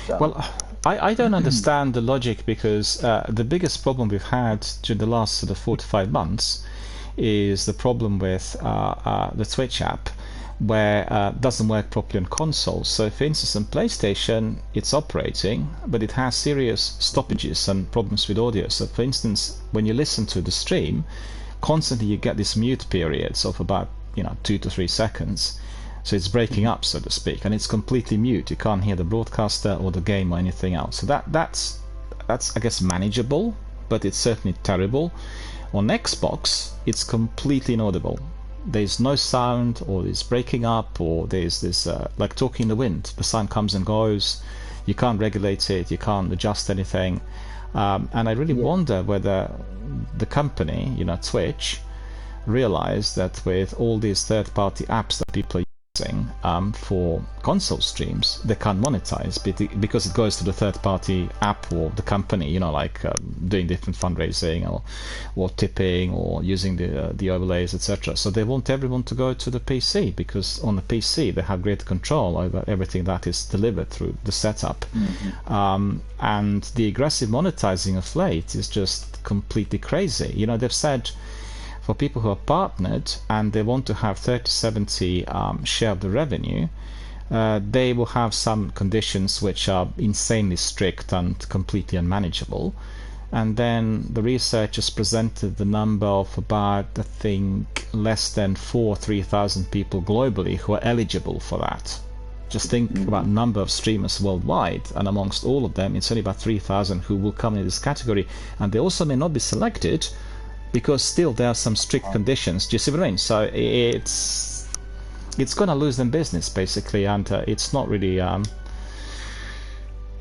So. Well, I don't understand the logic, because the biggest problem we've had during the last sort of 4 to 5 months is the problem with the Twitch app, where it doesn't work properly on consoles. So for instance, on PlayStation it's operating, but it has serious stoppages and problems with audio. So for instance, when you listen to the stream, constantly you get these mute periods of about 2 to 3 seconds. So it's breaking up, so to speak, and it's completely mute. You can't hear the broadcaster or the game or anything else. So that's I guess manageable, but it's certainly terrible. On Xbox, it's completely inaudible. There's no sound, or it's breaking up, or there's this like talking in the wind. The sound comes and goes. You can't regulate it. You can't adjust anything. And I really wonder whether the company, Twitch, realized that with all these third-party apps that people are using for console streams, they can't monetize because it goes to the third-party app or the company, like doing different fundraising or tipping or using the overlays, etc. So they want everyone to go to the PC, because on the PC they have great control over everything that is delivered through the setup. And the aggressive monetizing of late is just completely crazy. They've said, for people who are partnered and they want to have 30-70 share of the revenue, they will have some conditions which are insanely strict and completely unmanageable. And then the researchers presented the number of about, I think, less than 3,000 people globally who are eligible for that. Just think about number of streamers worldwide, and amongst all of them, it's only about 3,000 who will come in this category, and they also may not be selected, because still there are some strict conditions. Do you see what I mean? So it's going to lose them business, basically, and it's not really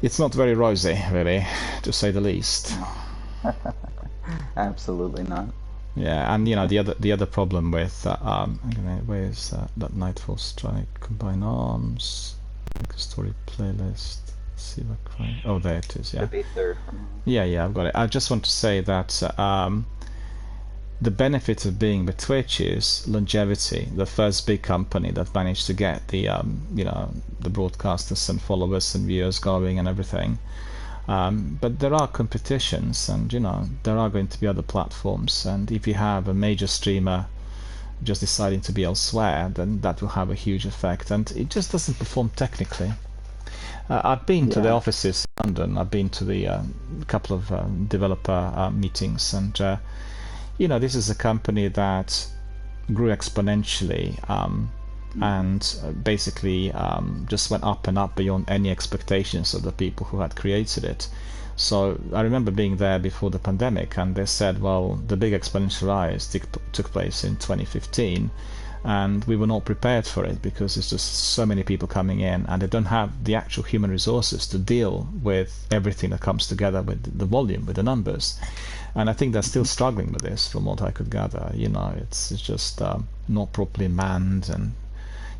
it's not very rosy, really, to say the least. Absolutely not. Yeah, and the other problem with where's that Nightfall Strike, Combine Arms, make a story playlist, see what crime. Oh, there it is. Yeah. Should be third. Yeah, I've got it. I just want to say that the benefit of being with Twitch is longevity. The first big company that managed to get the the broadcasters and followers and viewers going and everything. But there are competitions, and there are going to be other platforms, and if you have a major streamer just deciding to be elsewhere, then that will have a huge effect, and it just doesn't perform technically. I've been to the offices in London. I've been to the couple of developer meetings, and this is a company that grew exponentially and basically just went up and up beyond any expectations of the people who had created it. So I remember being there before the pandemic, and they said, well, the big exponential rise took place in 2015, and we were not prepared for it because there's just so many people coming in, and they don't have the actual human resources to deal with everything that comes together with the volume, with the numbers. And I think they're still struggling with this, from what I could gather. It's just not properly manned, and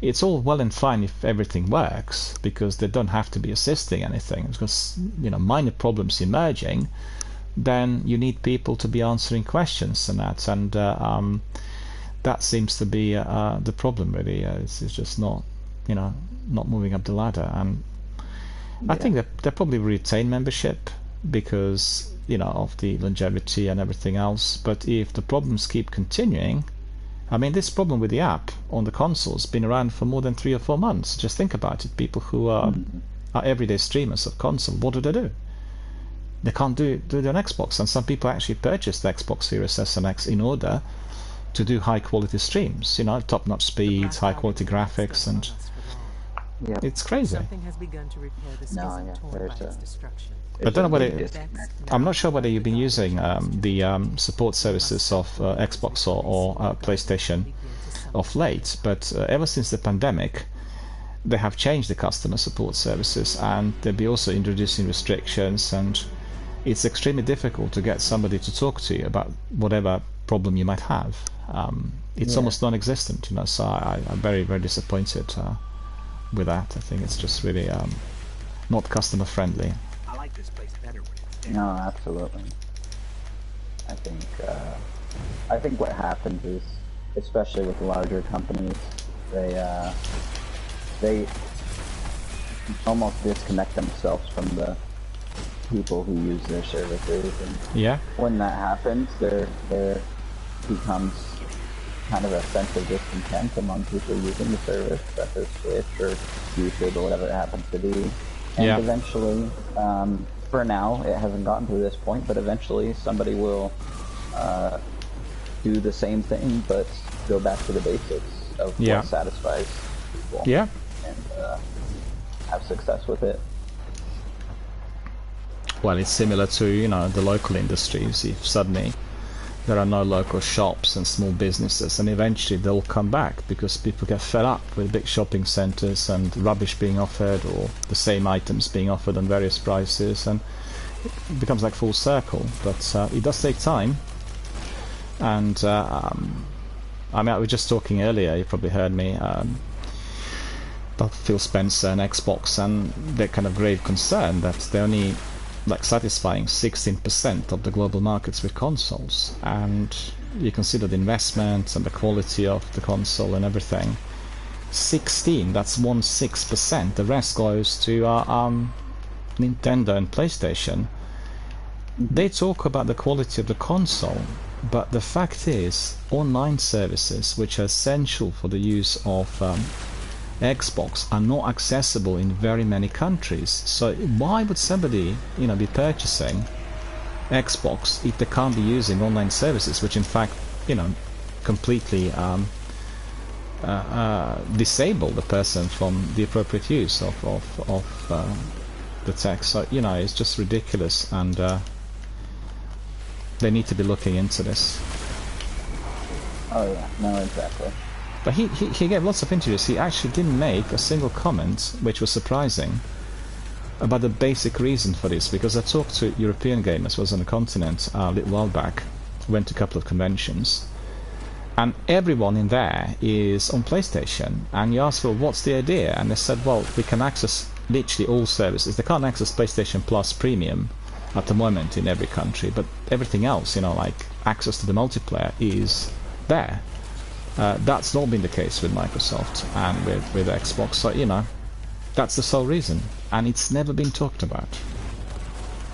it's all well and fine if everything works, because they don't have to be assisting anything. Because minor problems emerging, then you need people to be answering questions and that, and that seems to be the problem really. It's just not moving up the ladder, and I think that they probably retain membership because of the longevity and everything else. But if the problems keep continuing, I mean, this problem with the app on the console has been around for more than 3 or 4 months. Just think about it. People who are everyday streamers of console, what do? They can't do it on Xbox, and some people actually purchased the Xbox Series S and X in order to do high quality streams, top-notch speeds, high quality graphics, and Yeah. it's crazy. Something has begun to repair the No, schism yeah, torn by there's its a- destruction. I don't know whether disconnect. I'm not sure whether you've been using the support services of Xbox or PlayStation of late, but ever since the pandemic, they have changed the customer support services, and they'll be also introducing restrictions, and it's extremely difficult to get somebody to talk to you about whatever problem you might have. It's almost non-existent, so I'm very, very disappointed with that. I think it's just really not customer friendly. I like this place better when it's dead. No, absolutely. I think what happens is, especially with larger companies, they almost disconnect themselves from the people who use their services, and Yeah, when that happens, there becomes kind of a sense of discontent among people using the service, such as Twitch or YouTube or whatever it happens to be. And Yeah. eventually, for now, it hasn't gotten to this point, but eventually somebody will do the same thing, but go back to the basics of Yeah. what satisfies people, yeah. and have success with it. Well, it's similar to the local industries. If suddenly there are no local shops and small businesses, and eventually they'll come back because people get fed up with big shopping centers and rubbish being offered, or the same items being offered on various prices, and it becomes like full circle. But it does take time, and I mean, I was just talking earlier, you probably heard me, about Phil Spencer and Xbox, and their kind of grave concern that they're only satisfying 16% of the global markets with consoles, and you consider the investment and the quality of the console and everything. 16, that's 1/6%. The rest goes to Nintendo and PlayStation. They talk about the quality of the console, but the fact is, online services, which are essential for the use of Xbox, are not accessible in very many countries. So why would somebody be purchasing Xbox if they can't be using online services, which in fact completely disable the person from the appropriate use of the tech. So it's just ridiculous, and they need to be looking into this. Oh yeah, no, exactly. But he gave lots of interviews. He actually didn't make a single comment, which was surprising, about the basic reason for this. Because I talked to European gamers, was on the continent a little while back, went to a couple of conventions, and everyone in there is on PlayStation. And you ask, well, what's the idea? And they said, well, we can access literally all services. They can't access PlayStation Plus Premium at the moment in every country, but everything else, like access to the multiplayer, is there. That's not been the case with Microsoft and with Xbox, so that's the sole reason, and it's never been talked about.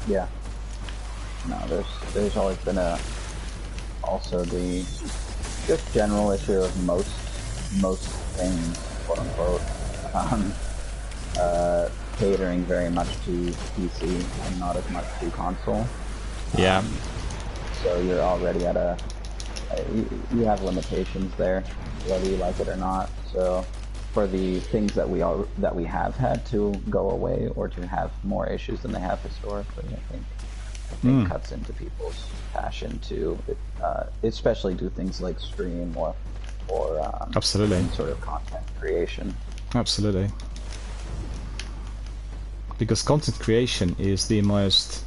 Yeah. No, there's always been also the just general issue of most things, quote unquote, catering very much to PC and not as much to console. Yeah. So you're already at you have limitations there, whether you like it or not. So for the things that we have had to go away or to have more issues than they have historically, I think cuts into people's passion to especially do things like stream or for Absolutely. any sort of content creation. Absolutely. Because content creation is the most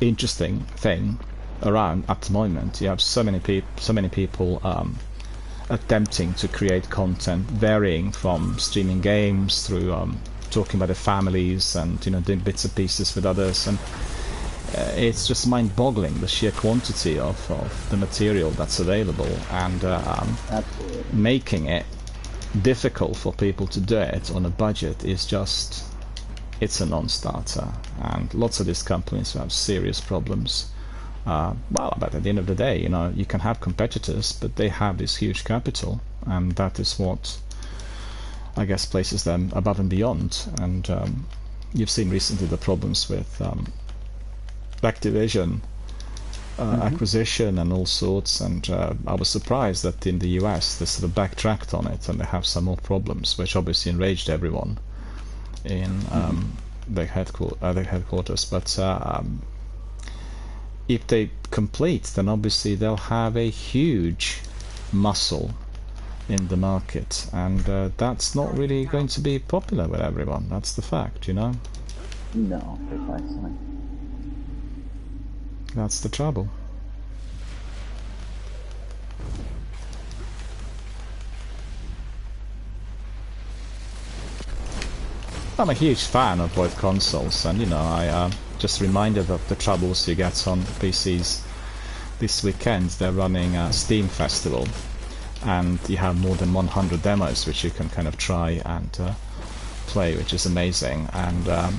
interesting thing around at the moment. You have so many people attempting to create content, varying from streaming games through talking about their families and doing bits and pieces with others, and it's just mind-boggling the sheer quantity of the material that's available, and Absolutely. making it difficult for people to do it on a budget is just, it's a non-starter, and lots of these companies have serious problems. Well, but at the end of the day, you can have competitors, but they have this huge capital, and that is what I guess places them above and beyond. And you've seen recently the problems with Activision acquisition and all sorts, and I was surprised that in the US they sort of backtracked on it, and they have some more problems, which obviously enraged everyone in their headquarters. But if they complete, then obviously they'll have a huge muscle in the market, and that's not really going to be popular with everyone. That's the fact, No, precisely. That's the trouble. I'm a huge fan of both consoles, and I just reminded of the troubles you get on PCs this weekend. They're running a Steam Festival, and you have more than 100 demos which you can kind of try and play, which is amazing. And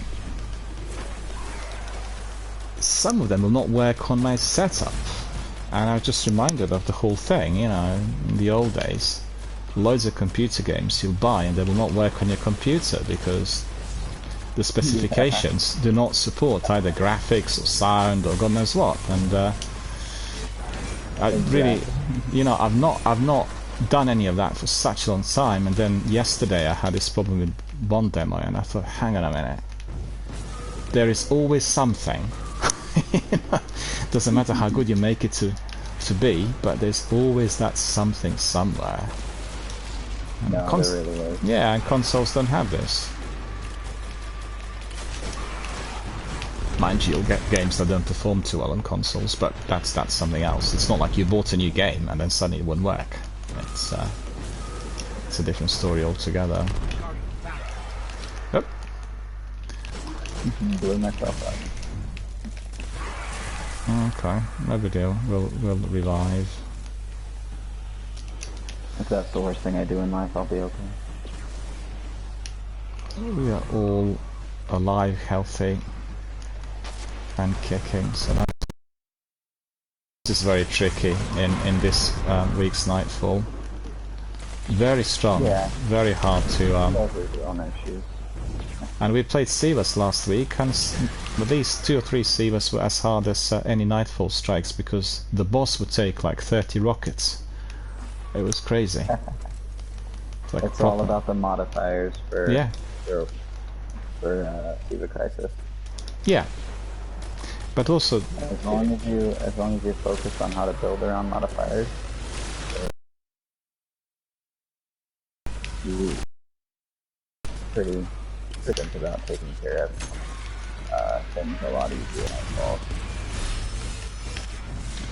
some of them will not work on my setup, and I was just reminded of the whole thing. In the old days, loads of computer games you'll buy and they will not work on your computer because the specifications do not support either graphics or sound or God knows what. And I really, I've not done any of that for such a long time. And then yesterday I had this problem with one demo, and I thought, hang on a minute, there is always something. Doesn't matter how good you make it to be, but there's always that something somewhere. And No, there really is. yeah, and consoles don't have this. Mind you, you'll get games that don't perform too well on consoles, but that's something else. It's not like you bought a new game and then suddenly it wouldn't work. It's a different story altogether. Yep. Blew myself up. Okay, no big deal. We'll revive. If that's the worst thing I do in life, I'll be okay. We are all alive, healthy, and kicking, so that is very tricky in this week's Nightfall. Very strong, Yeah. very hard to Those are your own issues. and we played Sivas last week, and at least 2 or 3 Sivas were as hard as any Nightfall strikes, because the boss would take like 30 rockets. It was crazy. Like It's all about the modifiers for Yeah. for Siva Crisis. Yeah. But also, As long as you focus on how to build around modifiers, you pretty good about taking care of things a lot easier than I thought.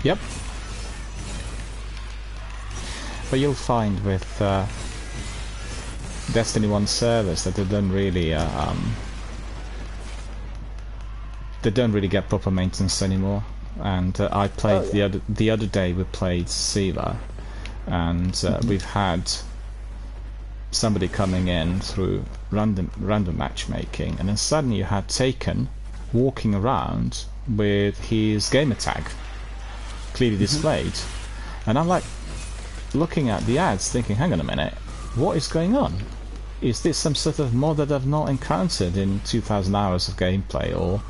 yep. But you'll find with Destiny 1 servers that they don't really get proper maintenance anymore. And I played the other day. We played Siva, and we've had somebody coming in through random matchmaking, and then suddenly you had Taken walking around with his gamer tag clearly displayed, and I'm like looking at the ads thinking, hang on a minute, what is going on? Is this some sort of mod that I've not encountered in 2,000 hours of gameplay, or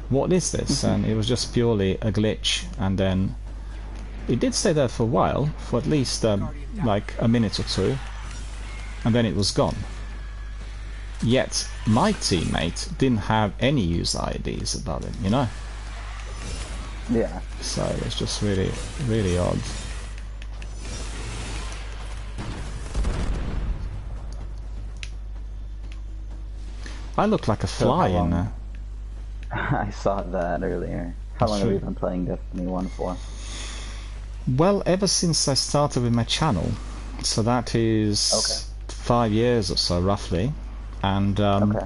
what is this? And it was just purely a glitch. And then it did stay there for a while, for at least like a minute or two, and then it was gone. Yet my teammate didn't have any user IDs about it, Yeah. So it's just really, really odd. I look like a fly how in there. I saw that earlier. How long have you been playing Destiny 1 for? Well, ever since I started with my channel, so that is 5 years or so, roughly, and Okay.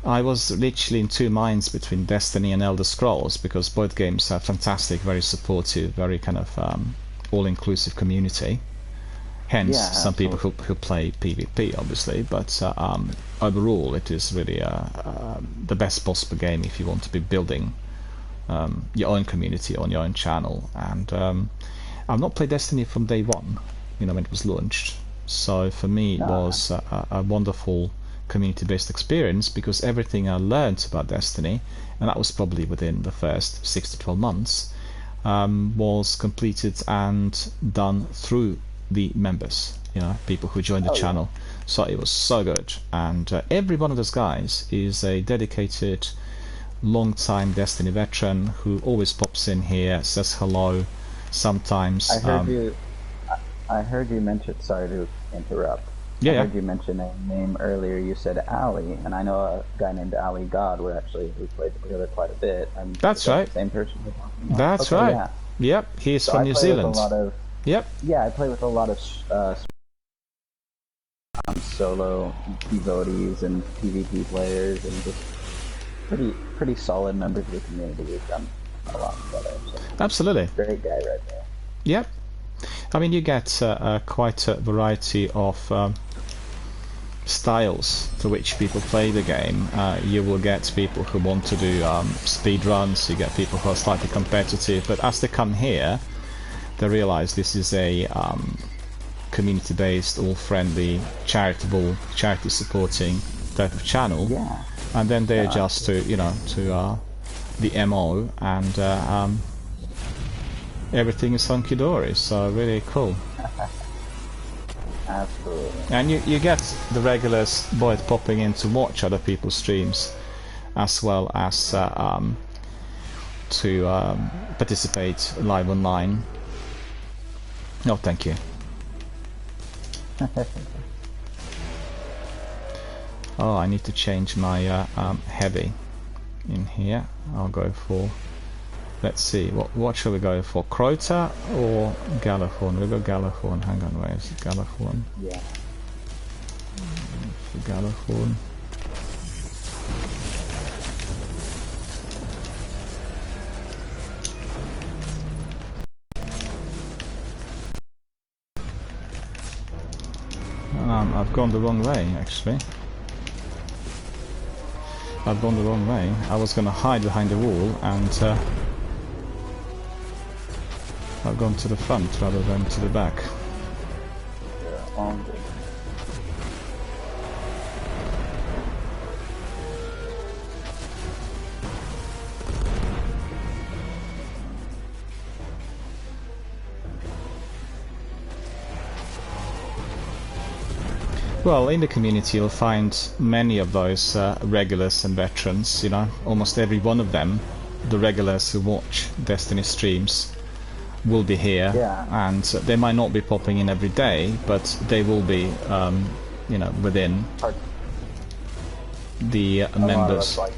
I was literally in two minds between Destiny and Elder Scrolls because both games are fantastic, very supportive, very kind of all-inclusive community. Hence, Yeah, some people who play PvP, obviously, but overall, it is really the best possible game if you want to be building your own community on your own channel. And I've not played Destiny from day one, when it was launched. So for me, it was a wonderful community-based experience because everything I learned about Destiny, and that was probably within the first 6 to 12 months, was completed and done through the members, people who joined the channel. So it was so good, and every one of those guys is a dedicated, long-time Destiny veteran who always pops in here, says hello. Sometimes I heard you mention. Sorry to interrupt. I heard you mention a name earlier. You said Ali, and I know a guy named Ali God. We played together quite a bit. That's right. The same person we're talking about? That's right. Yeah. Yep, he's from New Zealand. Yep. Yeah, I play with a lot of solo devotees and PvP players, and just pretty solid members of the community. We've done a lot together. So. Absolutely. Great guy right there. Yep. I mean, you get quite a variety of styles to which people play the game. You will get people who want to do speed runs, you get people who are slightly competitive, but as they come here, they realize this is a community-based, all-friendly, charitable, charity-supporting type of channel, and then they adjust to the MO, and everything is hunky-dory, so really cool. Absolutely. And you get the regulars both popping in to watch other people's streams, as well as to participate live online. Oh, thank you. Oh, I need to change my heavy in here. I'll go for... Let's see, what shall we go for? Crota or Galathorn? We'll go Galathorn. Hang on, where is it? Galathorn. Yeah. For Galathorn. I've gone the wrong way, actually. I've gone the wrong way. I was going to hide behind the wall, and I've gone to the front rather than to the back. Well, in the community you'll find many of those regulars and veterans, almost every one of them, the regulars who watch Destiny streams, will be here, and they might not be popping in every day, but they will be, within the members. A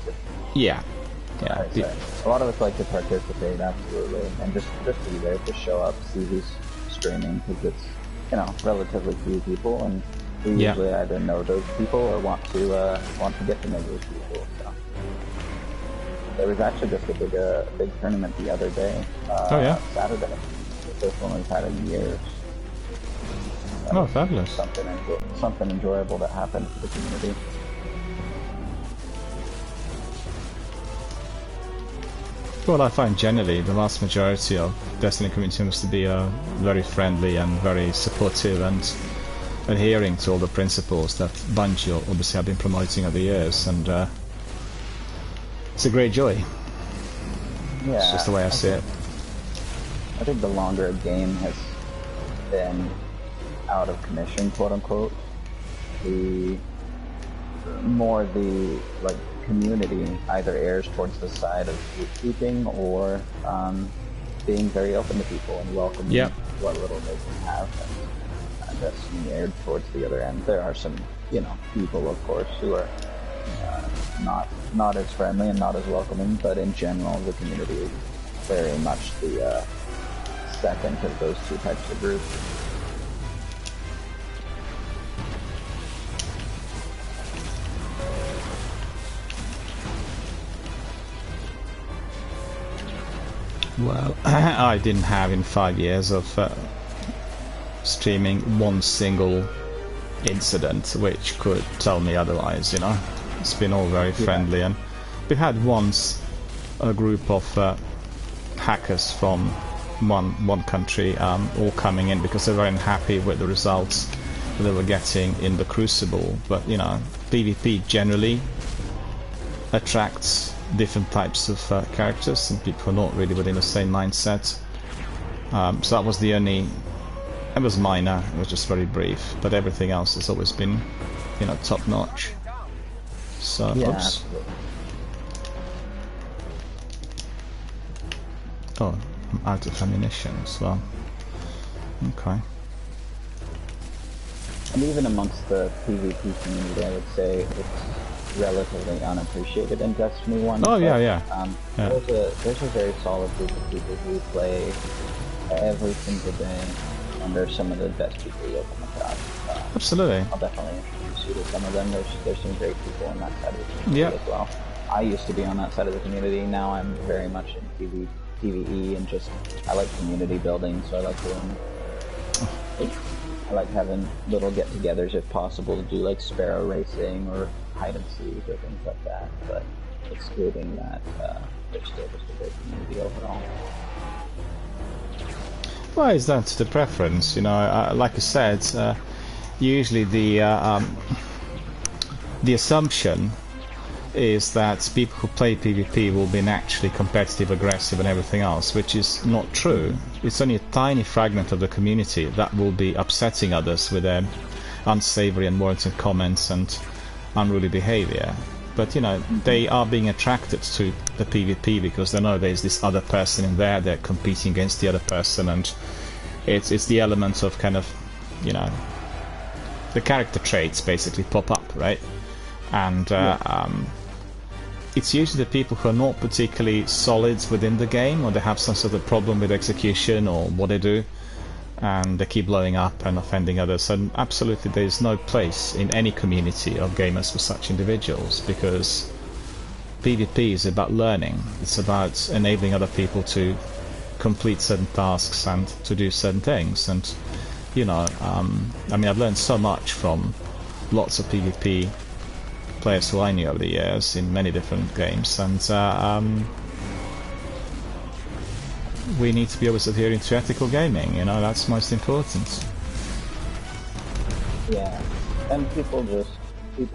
lot of us like to participate, absolutely, and just be there, just show up, see who's streaming, because it's relatively few people, and we usually either know those people or want to get to know those people. So. There was actually just a big tournament the other day. Saturday. The first one we've had in years. Oh, fabulous! Something enjoyable that happened for the community. Well, I find generally the vast majority of Destiny community seems to be very friendly and very supportive and adhering to all the principles that Bungie obviously have been promoting over the years, and it's a great joy. Yeah, it's just the way I see it. I think the longer a game has been out of commission, quote unquote, the more the community either errs towards the side of gatekeeping or being very open to people and welcoming what little they can have. And Destiny aired towards the other end. There are some you know, people, of course, who are not as friendly and not as welcoming, but in general, the community is very much the second of those two types of groups. Well, I didn't have in 5 years of streaming one single incident which could tell me otherwise, you know. It's been all very friendly, and we had once a group of hackers from one country all coming in because they were unhappy with the results that they were getting in the Crucible. But you know, PvP generally attracts different types of characters and people who are not really within the same mindset. So that was the only. It was minor. It was just very brief. But everything else has always been, you know, top notch. So, Yeah, oops. absolutely. Oh, I'm out of ammunition as well. Okay. And even amongst the PvP community, I would say it's relatively unappreciated in Destiny 1. Oh, yeah, but, yeah. Yeah. There's a very solid group of people who play every single day, and they're some of the best people you'll come across. Absolutely. I'll definitely introduce you to some of them. There's some great people on that side of the community Yep. as well. I used to be on that side of the community. Now I'm very much in PvE and just I like community building, so I like having little get-togethers if possible to do like sparrow racing or hide and seek or things like that. But excluding that, there's still just a great community overall. Well, it's down to the preference, you know. Like I said, usually the assumption is that people who play PvP will be naturally competitive, aggressive, and everything else, which is not true. It's only a tiny fragment of the community that will be upsetting others with their unsavory and unwarranted comments and unruly behavior. But you know, they are being attracted to the PvP because they know there's this other person in there, they're competing against the other person, and it's the element of kind of, you know, the character traits basically pop up, right? And it's usually the people who are not particularly solid within the game, or they have some sort of problem with execution or what they do, and they keep blowing up and offending others. And absolutely there's no place in any community of gamers for such individuals, because PvP is about learning. It's about enabling other people to complete certain tasks and to do certain things. And you know, I mean, I've learned so much from lots of PvP players who I knew over the years in many different games, and we need to be always adhering to ethical gaming, you know, that's most important. Yeah, and people just, I'd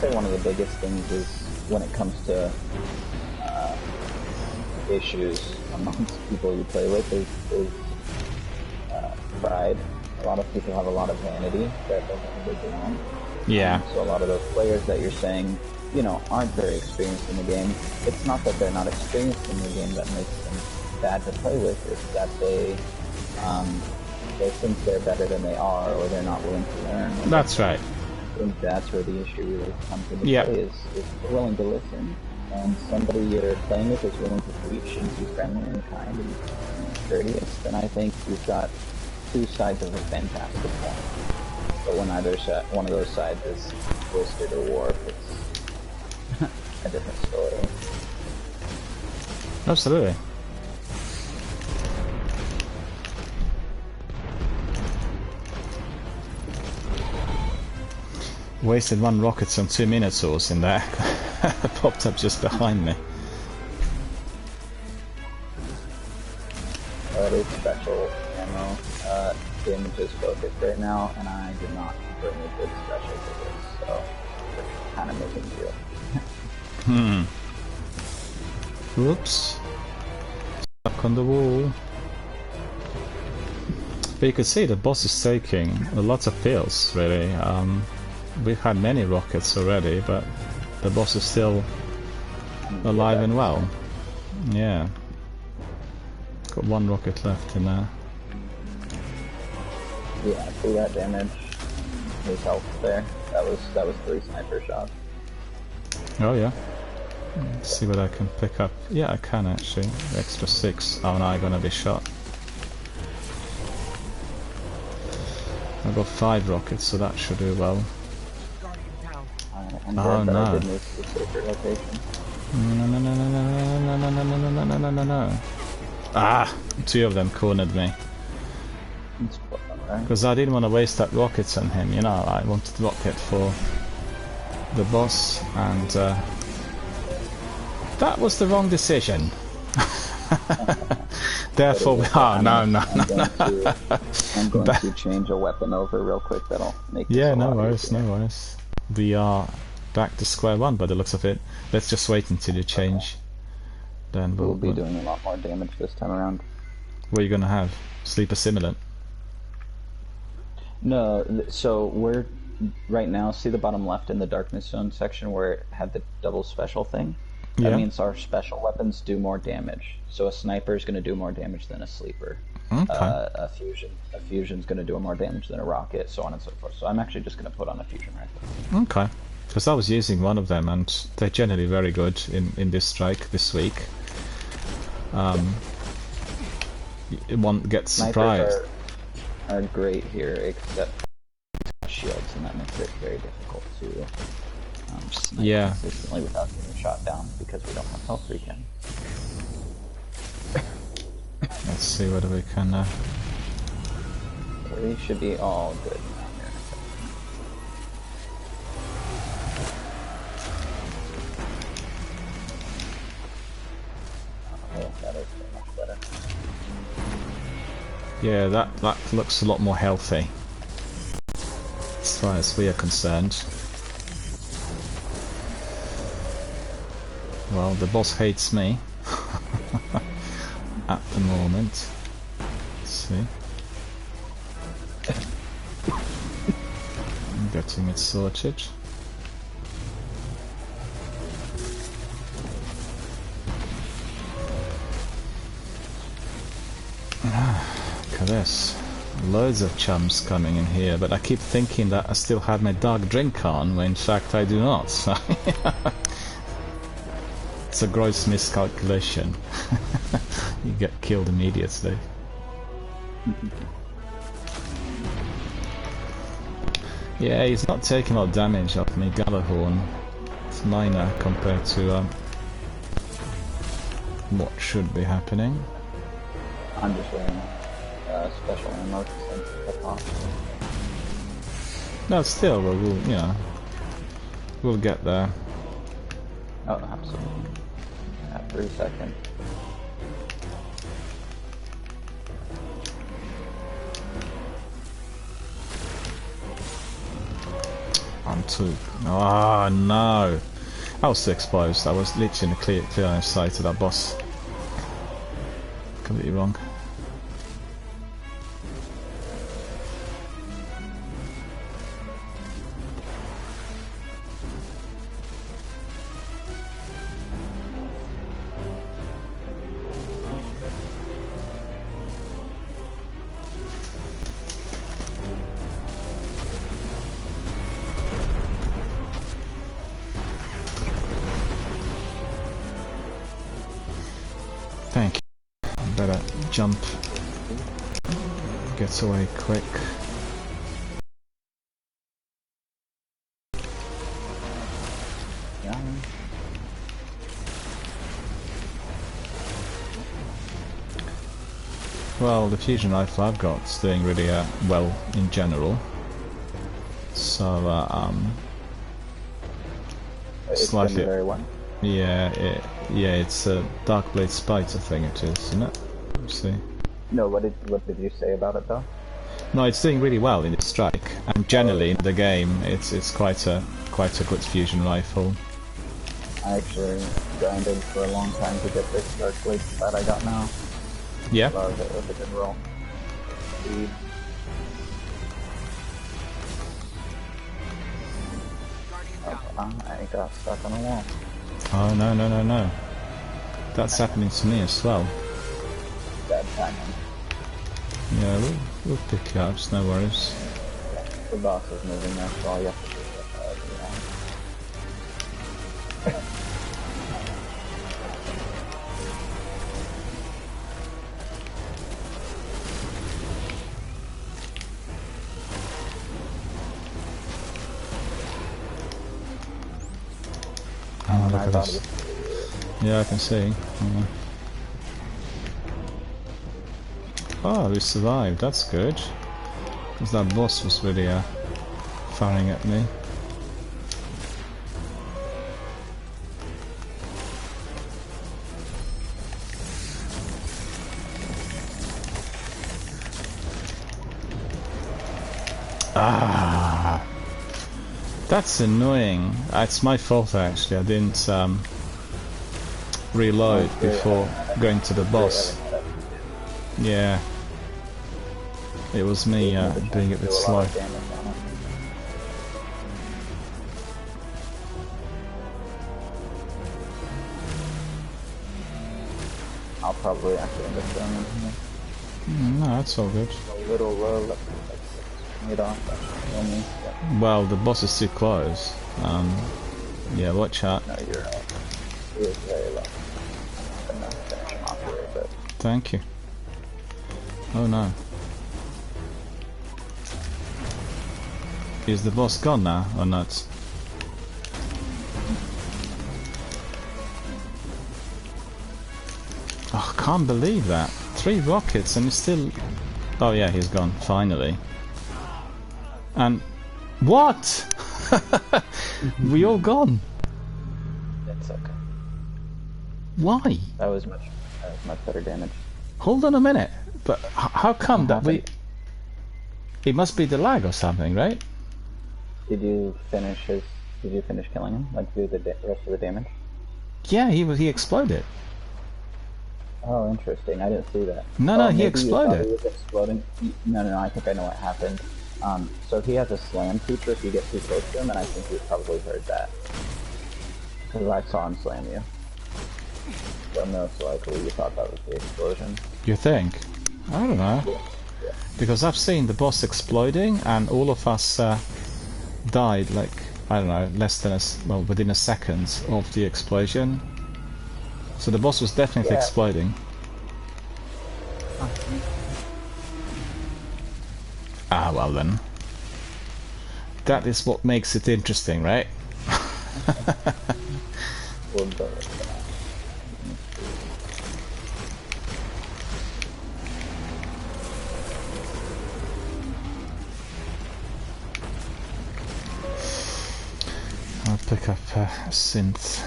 say one of the biggest things is when it comes to issues amongst people you play with is pride. A lot of people have a lot of vanity that they belong. Yeah. So a lot of those players that you're saying, you know, aren't very experienced in the game. It's not that they're not experienced in the game that makes them bad to play with. It's that they think they're better than they are, or they're not willing to learn. And That's right. I think that's where the issue really comes into Yep. play, is willing to listen. And somebody you're playing with is willing to preach and be friendly and kind and courteous, then I think you've got two sides of a fantastic coin. But when either one of those sides is twisted or warped, it's a different story. Absolutely. Wasted one rocket on 2 Minotaurs in there. Popped up just behind me. That is special ammo. Damage is focused right now, and I did not bring a good special for this, so it's kind of making me feel. Whoops. Stuck on the wall. But you can see the boss is taking a lot of pills, really. We've had many rockets already, but the boss is still alive and well. Yeah. Got one rocket left in there. Yeah, see that damage. his health there. That was 3 sniper shots. Oh yeah. Let's see what I can pick up. Yeah, I can actually. Extra 6. Oh no, I'm gonna be shot. I've got 5 rockets, so that should do well. I'm Oh, glad that I no. did move to the safer location. No, no, no, no, no, no, no, no, no, no, no, no, no, no. Ah! 2 of them cornered me. It's alright. Because I didn't want to waste that rockets on him, you know. I wanted rocket for the boss, and that was the wrong decision. Therefore, we are. No, no, no. I'm going to change a weapon over real quick. That'll make this Yeah, a no lot worries, easier. no worries. We are back to square one by the looks of it. Let's just wait until you change. Then We'll be we'll doing a lot more damage this time around. what are you gonna have? Sleeper Simulant? No, so we're right now. See the bottom left in the darkness zone section where it had the double special thing. That Yeah. means our special weapons do more damage. So a sniper is going to do more damage than a sleeper. Okay. A fusion's going to do more damage than a rocket, so on and so forth. So I'm actually just going to put on a fusion rifle. Okay. Because I was using one of them, and they're generally very good in this strike this week. One gets surprised. Snipers are great here, except shields, and that makes it very difficult to snipe Yeah. consistently without getting shot down because we don't have health recon. Let's see whether we can. We should be all good now here. Oh, that is so much better. Yeah, that looks a lot more healthy. As far as we are concerned. Well, the boss hates me. At the moment. Let's see. I'm getting it sorted. Look at this. Loads of chums coming in here, but I keep thinking that I still have my dark drink on, when in fact I do not. So it's a gross miscalculation. You get killed immediately. Yeah, he's not taking a lot of damage off me, Galahorn. It's minor compared to what should be happening. I'm just wearing special ammo since it's off. No, still, we'll you know, we'll get there. Oh, absolutely. 3 seconds. I'm too. Oh no! I was too exposed. I was literally in a clear line of sight of that boss. Completely wrong. Thank you. I better jump. Gets away quick. Yeah. Well, the fusion rifle I've got is doing really well in general. So, It's slightly. been very well. Yeah, it's a Darkblade Spite, I think it is, isn't it? Let's see. No, what did you say about it though? No, it's doing really well in its strike, and generally in the game, it's quite a good fusion rifle. I actually grinded for a long time to get this Dark Blade that I got now. Yeah. Love it with a good roll. Speed. Oh, I got stuck on a wall. Oh no no no no! That's happening to me as well. Bad timing. Yeah, we'll pick you up. No worries. The boss is moving now, so all you have to do is Oh, look at this. Yeah, I can see. Yeah. Oh, we survived. That's good. Because that boss was really firing at me. Ah, that's annoying. It's my fault actually. I didn't reload before going to the boss. Yeah, it was me being a bit slow. I'll probably actually end up going in here. No, that's all good. A little low, like it off. Well, the boss is too close. Yeah, watch out. No, you're right. He is very low. I'm gonna finish him off here a bit. Thank you. Oh no. Is the boss gone now or not? Oh, I can't believe that. 3 rockets and he's still... Oh yeah, he's gone, finally. And... What? We all gone. It's okay. Why? That was much better damage. Hold on a minute. But how come that we... It must be the lag or something, right? Did you finish killing him? Like do the rest of the damage? Yeah, he exploded. Oh, interesting. I didn't see that. No, he maybe exploded. You thought he was exploding. No, I think I know what happened. So he has a slam feature if you get too close to him, and I think you probably heard that. Because I saw him slam you. So most likely you thought that was the explosion. You think? I don't know. Yeah. Because I've seen the boss exploding and all of us died like, I don't know, within a second of the explosion. So the boss was definitely exploding. Ah, well then. That is what makes it interesting, right? We'll go with that. I'll pick up a synth.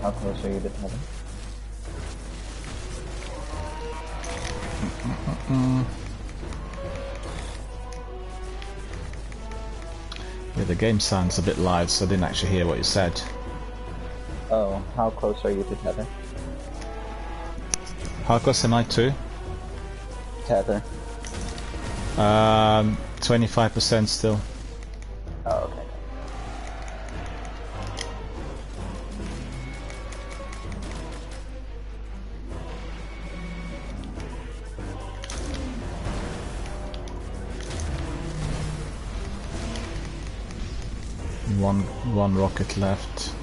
How close are you to heaven? Yeah, the game sounds a bit loud, so I didn't actually hear what you said. Oh, how close are you to tether? How close am I to? Tether. 25% still. Oh, okay. One rocket left.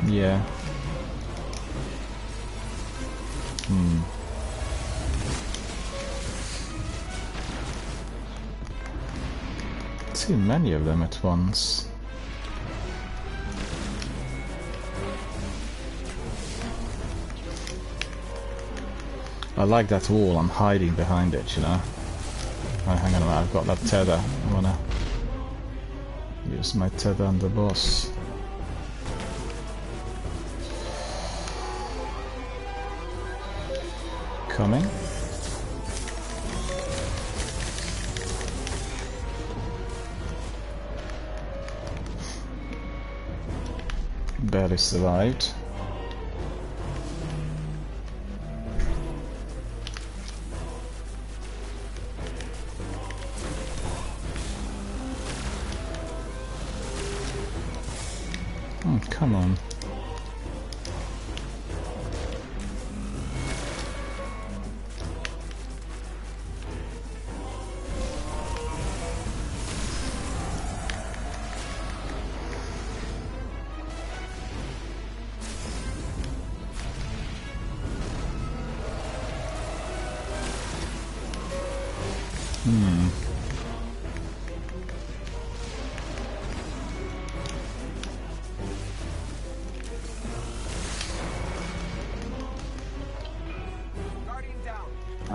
Yeah. Too many of them at once. I like that wall, I'm hiding behind it, you know. Oh, hang on a minute, I've got that tether. I wanna use my tether on the boss. Coming. Barely Nobody's arrived. Oh, come on.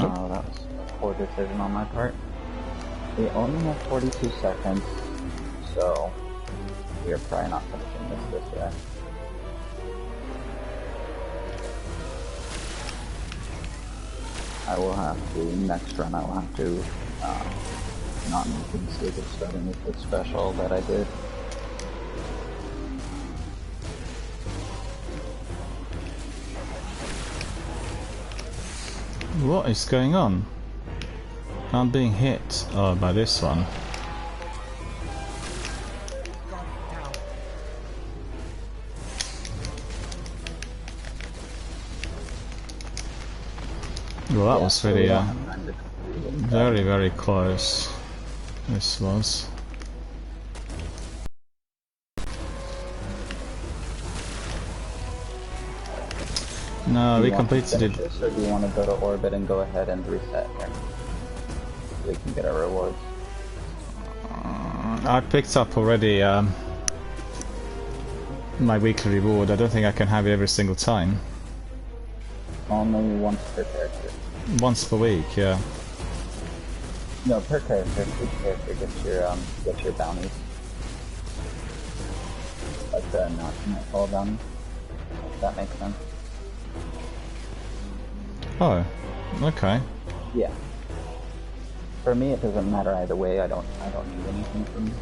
Oh, that was a poor decision on my part. We only have 42 seconds, so we're probably not finishing this way. I will have to, next run I will have to not make the mistake of starting with the special that I did. What is going on? I'm being hit. Oh, by this one. Well, that was really, very, very close. This was. No, we completed it. Or do you want to go to orbit and go ahead and reset here? So we can get our rewards. I picked up already my weekly reward. I don't think I can have it every single time. Only once per character. Once per week, yeah. No, per character. Each character gets your bounties. Like the Nightfall bounty. If that makes sense. Oh, okay. Yeah. For me, it doesn't matter either way. I don't need anything from you.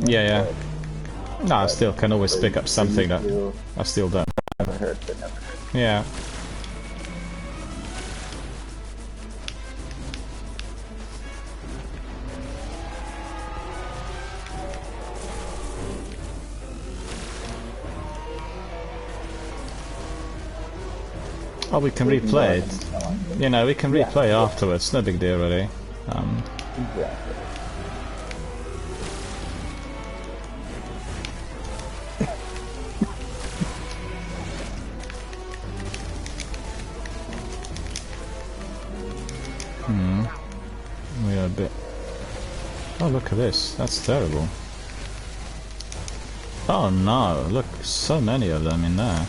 Yeah. No, I still can always pick up something that I still don't. Never hurt, but never hurt. Yeah. Oh, we can replay it. You know, we can replay afterwards. No big deal, really. Exactly. We are a bit. Oh, look at this. That's terrible. Oh no! Look, so many of them in there.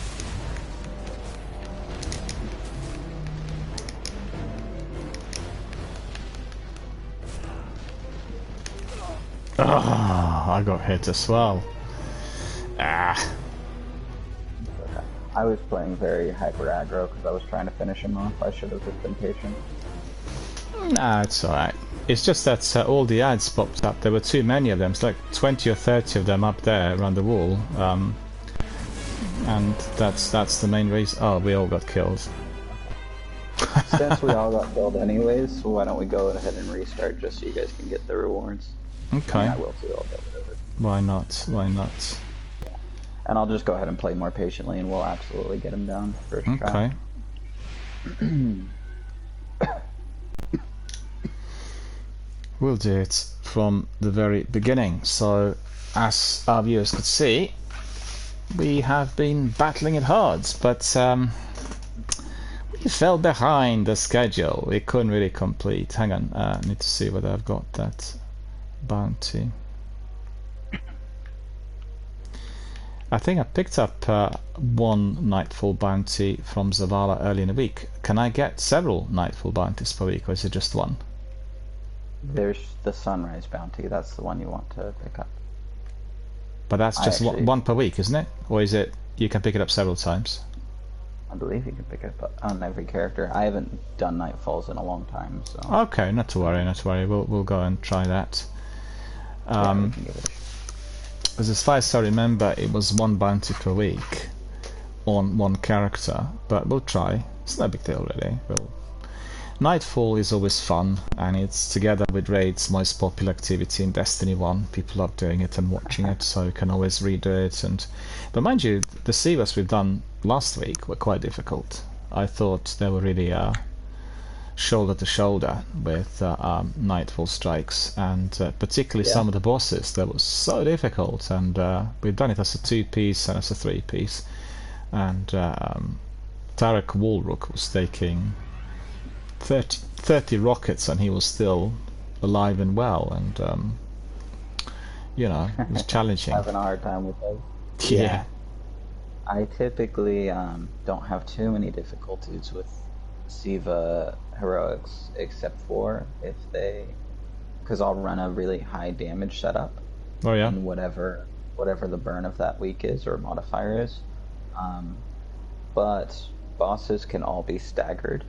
Oh, I got hit as well. Ah. Okay. I was playing very hyper aggro because I was trying to finish him off. I should have just been patient. Nah, it's alright. It's just that all the ads popped up. There were too many of them. It's like 20 or 30 of them up there around the wall. And that's the main reason. Oh, we all got killed. Since we all got killed anyways, why don't we go ahead and restart just so you guys can get the rewards? Okay. I will too, I'll get rid of it. Why not? Why not? And I'll just go ahead and play more patiently and we'll absolutely get him down first try. Okay. We'll do it from the very beginning. So, as our viewers could see, we have been battling it hard, but we fell behind the schedule. We couldn't really complete. Hang on, I need to see whether I've got that bounty. I think I picked up one Nightfall bounty from Zavala early in the week. Can I get several Nightfall bounties per week, or is it just one? There's the Sunrise bounty, that's the one you want to pick up. But that's just one per week, isn't it? Or is it you can pick it up several times? I believe you can pick it up on every character. I haven't done Nightfalls in a long time, so... Okay, not to worry, not to worry. We'll go and try that. Yeah, we can give it a As far as I remember, it was one bounty per week. on one character, but we'll try. It's no big deal really. Nightfall is always fun, and it's together with Raid's most popular activity in Destiny 1. People love doing it and watching it, so you can always redo it. But mind you, the Sivas we've done last week were quite difficult. I thought they were really shoulder to shoulder with Nightfall strikes, and particularly some of the bosses that was so difficult. And we've done it as a 2-piece and as a 3-piece. And Tarek Walrook was taking 30 rockets, and he was still alive and well, and it was challenging. Having a hard time with those. Yeah. I typically don't have too many difficulties with Siva heroics, except for because I'll run a really high damage setup. Oh yeah. And whatever the burn of that week is or modifier is, but bosses can all be staggered.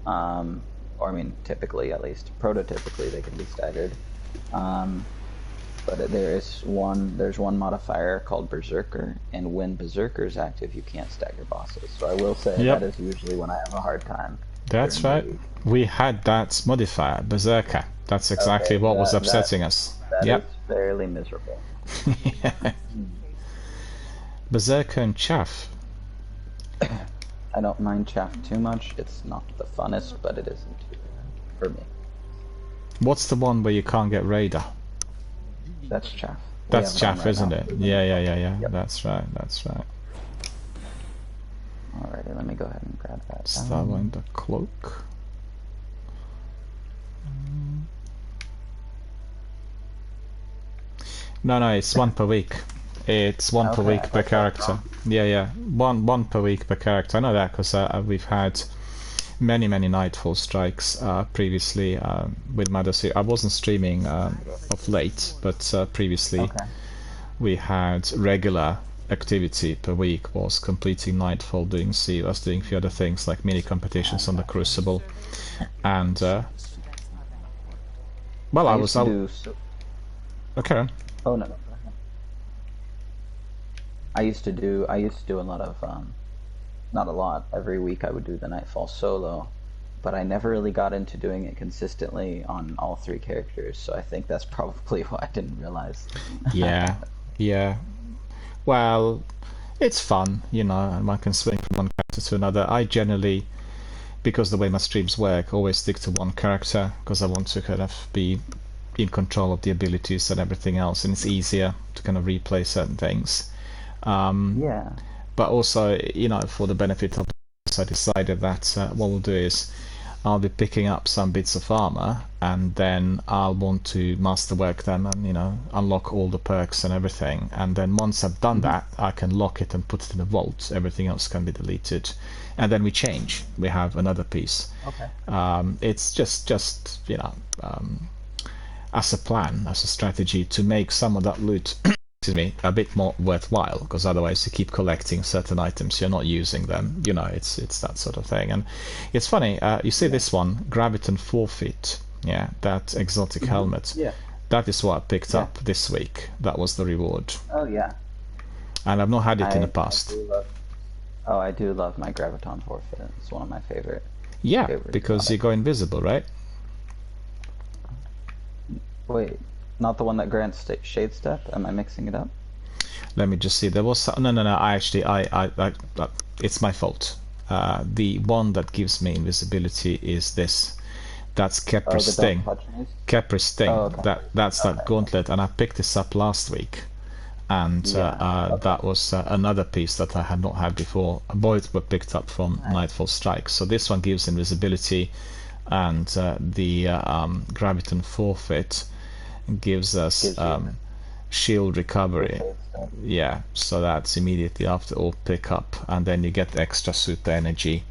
Or I mean, typically, at least prototypically, they can be staggered. But there's one modifier called Berserker, and when Berserker is active, you can't stagger bosses. So I will say that is usually when I have a hard time. That's right. We had that modifier, Berserker. That's exactly what was upsetting us. That is fairly miserable. Yeah. Berserker and Chaff. I don't mind Chaff too much. It's not the funnest, but it isn't for me. What's the one where you can't get Raider? That's Chaff. That's Chaff, isn't it? Yeah. Yep. That's right. Alrighty, let me go ahead and grab that. Starwind the cloak. No, it's one per week. It's one per week per character. Yeah. One per week per character. I know that because we've had many Nightfall strikes previously with Madasi. I wasn't streaming of late, but previously we had regular activity per week was completing Nightfall, doing Sivas, doing a few other things like mini competitions on the Crucible, and well, I was. Okay. Oh no. I used to do a lot of not a lot. Every week I would do the Nightfall solo, but I never really got into doing it consistently on all 3 characters. So I think that's probably why I didn't realize. Yeah. Well, it's fun, and one can swing from one character to another. I generally, because the way my streams work, always stick to one character because I want to kind of be in control of the abilities and everything else, and it's easier to kind of replay certain things. But also, for the benefit of this, I decided that what we'll do is I'll be picking up some bits of armor, and then I'll want to masterwork them and unlock all the perks and everything, and then once I've done that, I can lock it and put it in a vault. Everything else can be deleted, and then we change. We have another piece. It's just as a plan, as a strategy to make some of that loot a bit more worthwhile, because otherwise you keep collecting certain items, you're not using them, it's that sort of thing. And it's funny, you see this one, Graviton Forfeit, that exotic helmet, that is what I picked up this week. That was the reward. And I've not had it in the past. I do love my Graviton Forfeit. It's one of my favorite because you go invisible, right? Wait, not the one that grants Shade Step? Am I mixing it up? Let me just see. There was no. I it's my fault. The one that gives me invisibility is this. That's Kepra's Sting. Kepra's Sting. That's that gauntlet, and I picked this up last week, and that was another piece that I had not had before. Both were picked up from Nightfall Strike. So this one gives invisibility, and the Graviton Forfeit gives us shield recovery. So that's immediately after all pickup, and then you get extra suit energy,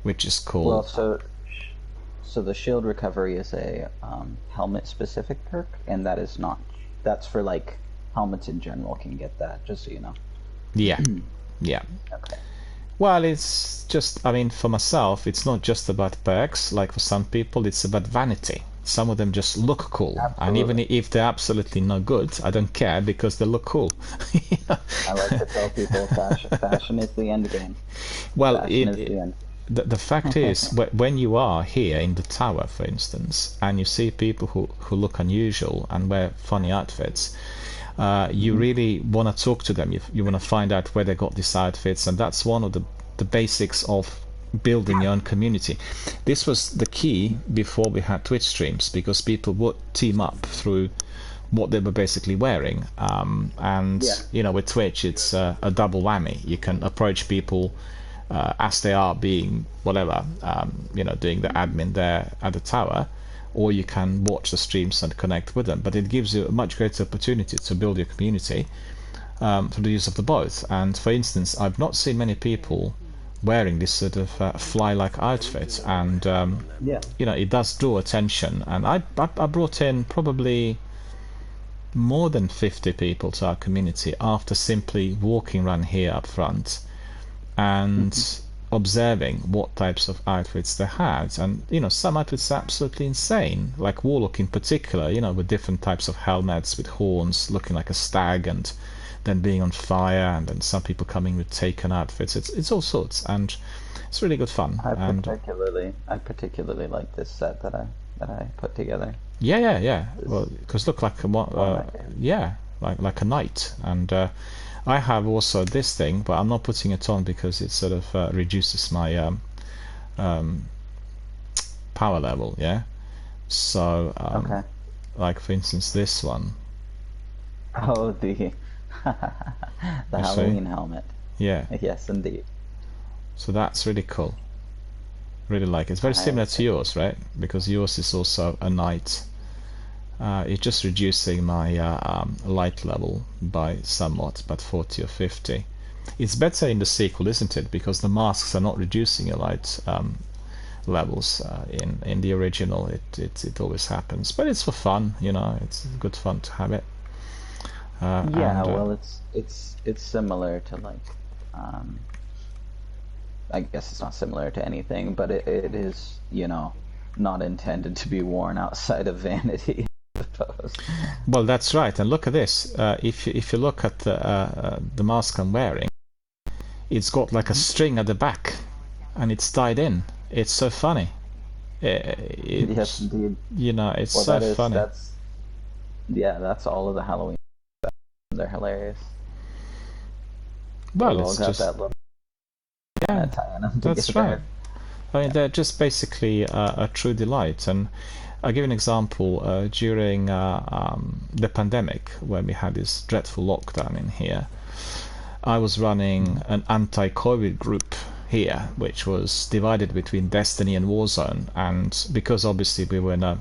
which is cool. Well, so the shield recovery is a helmet specific perk, and that's for like helmets in general can get that, just so you know. Okay. Well, it's just, for myself, it's not just about perks. Like for some people, it's about vanity. Some of them just look cool, and even if they're absolutely no good, I don't care because they look cool. I like to tell people fashion is the end game. Well, Fashion is the end. the fact is, when you are here in the tower, for instance, and you see people who look unusual and wear funny outfits, you really want to talk to them. You want to find out where they got these outfits, and that's one of the basics of building your own community. This was the key before we had Twitch streams, because people would team up through what they were basically wearing, and you know, with Twitch it's a double whammy. You can approach people as they are, being whatever, you know, doing the admin there at the tower, or you can watch the streams and connect with them. But it gives you a much greater opportunity to build your community through the use of the both. And for instance, I've not seen many people wearing this sort of fly-like outfit, and you know, it does draw attention. And I brought in probably more than 50 people to our community after simply walking around here up front and observing what types of outfits they had. And you know, some outfits are absolutely insane, like Warlock in particular, you know, with different types of helmets with horns, looking like a stag, and then being on fire, and then some people coming with Taken outfits. It's all sorts, and it's really good fun. I particularly like this set that I put together. Yeah. Well, because look like like a knight. And I have also this thing, but I'm not putting it on because it sort of reduces my power level. Yeah. So Okay. like for instance this one. Oh, the the You see? Halloween helmet. Yeah. Yes, indeed. So that's really cool. Really like it. It's very similar to yours, right? Because yours is also a knight. It's just reducing my light level by somewhat, but 40 or 50. It's better in the sequel, isn't it? Because the masks are not reducing your light levels. In the original, it always happens. But it's for fun, you know. It's good fun to have it. Well, it's similar to like, I guess it's not similar to anything, but it is, you know, not intended to be worn outside of vanity, I suppose. Well, that's right. And look at this. If you look at the mask I'm wearing, it's got like a string at the back, and it's tied in. It's so funny. Yes, indeed. You know, it's Well, so funny. That's all of the Halloween. They're hilarious. Well, They've all it's got just that little tie in them that's together. right. I mean, they're just basically a true delight. And I'll give you an example. During the pandemic, when we had this dreadful lockdown in here, I was running an anti-COVID group here, which was divided between Destiny and Warzone. And because obviously we were in a,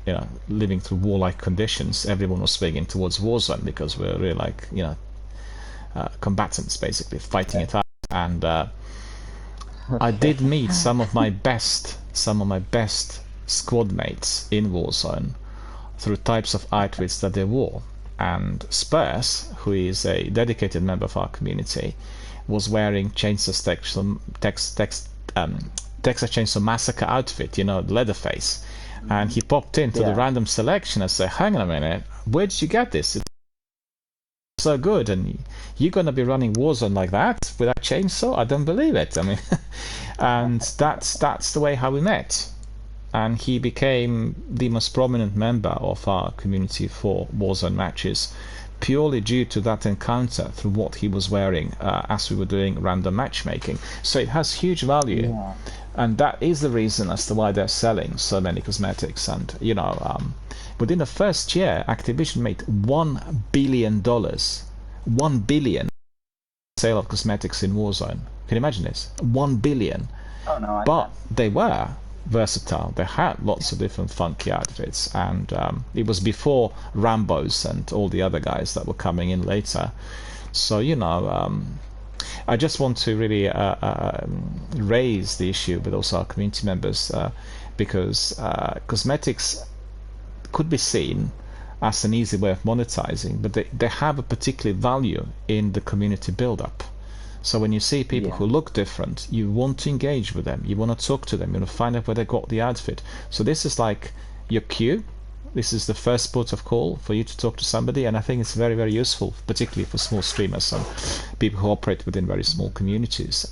you know, living through warlike conditions, everyone was swinging towards Warzone because we're really like, you know, combatants basically fighting it out. And I did meet some of my best squad mates in Warzone through types of outfits that they wore. And Spurs, who is a dedicated member of our community, was wearing Texas Chainsaw Massacre outfit, you know, the Leatherface. And he popped into the random selection and said, hang on a minute, where did you get this? It's so good, and you're going to be running Warzone like that with a chainsaw? I don't believe it. I mean, and that's the way how we met. And he became the most prominent member of our community for Warzone matches, purely due to that encounter through what he was wearing as we were doing random matchmaking. So it has huge value. Yeah. And that is the reason as to why they're selling so many cosmetics. And you know, within the first year, Activision made $1 billion, $1 billion sale of cosmetics in Warzone. Can you imagine this? $1 billion. Oh no! But they were versatile. They had lots of different funky outfits, and it was before Rambo's and all the other guys that were coming in later. So you know. I just want to really raise the issue with also our community members, because cosmetics could be seen as an easy way of monetizing, but they have a particular value in the community build-up. So when you see people who look different, you want to engage with them, you want to talk to them, you want to find out where they got the outfit. So this is like your queue. This is the first port of call for you to talk to somebody, and I think it's very, very useful, particularly for small streamers and people who operate within very small communities.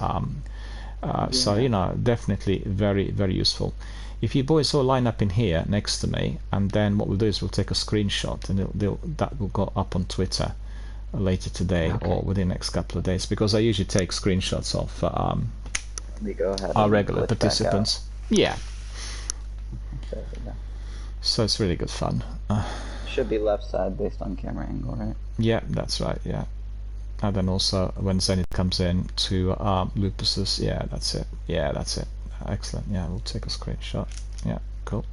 So, you know, definitely very, very useful. If you boys all line up in here next to me, and then what we'll do is we'll take a screenshot, and that will go up on Twitter later today or within the next couple of days, because I usually take screenshots of our regular participants. Yeah. So it's really good fun. Should be left side based on camera angle, right? Yeah, that's right, yeah. And then also when Zenith comes in to Lupus's, yeah, that's it. Yeah, that's it. Excellent. Yeah, we'll take a screenshot. Yeah, cool.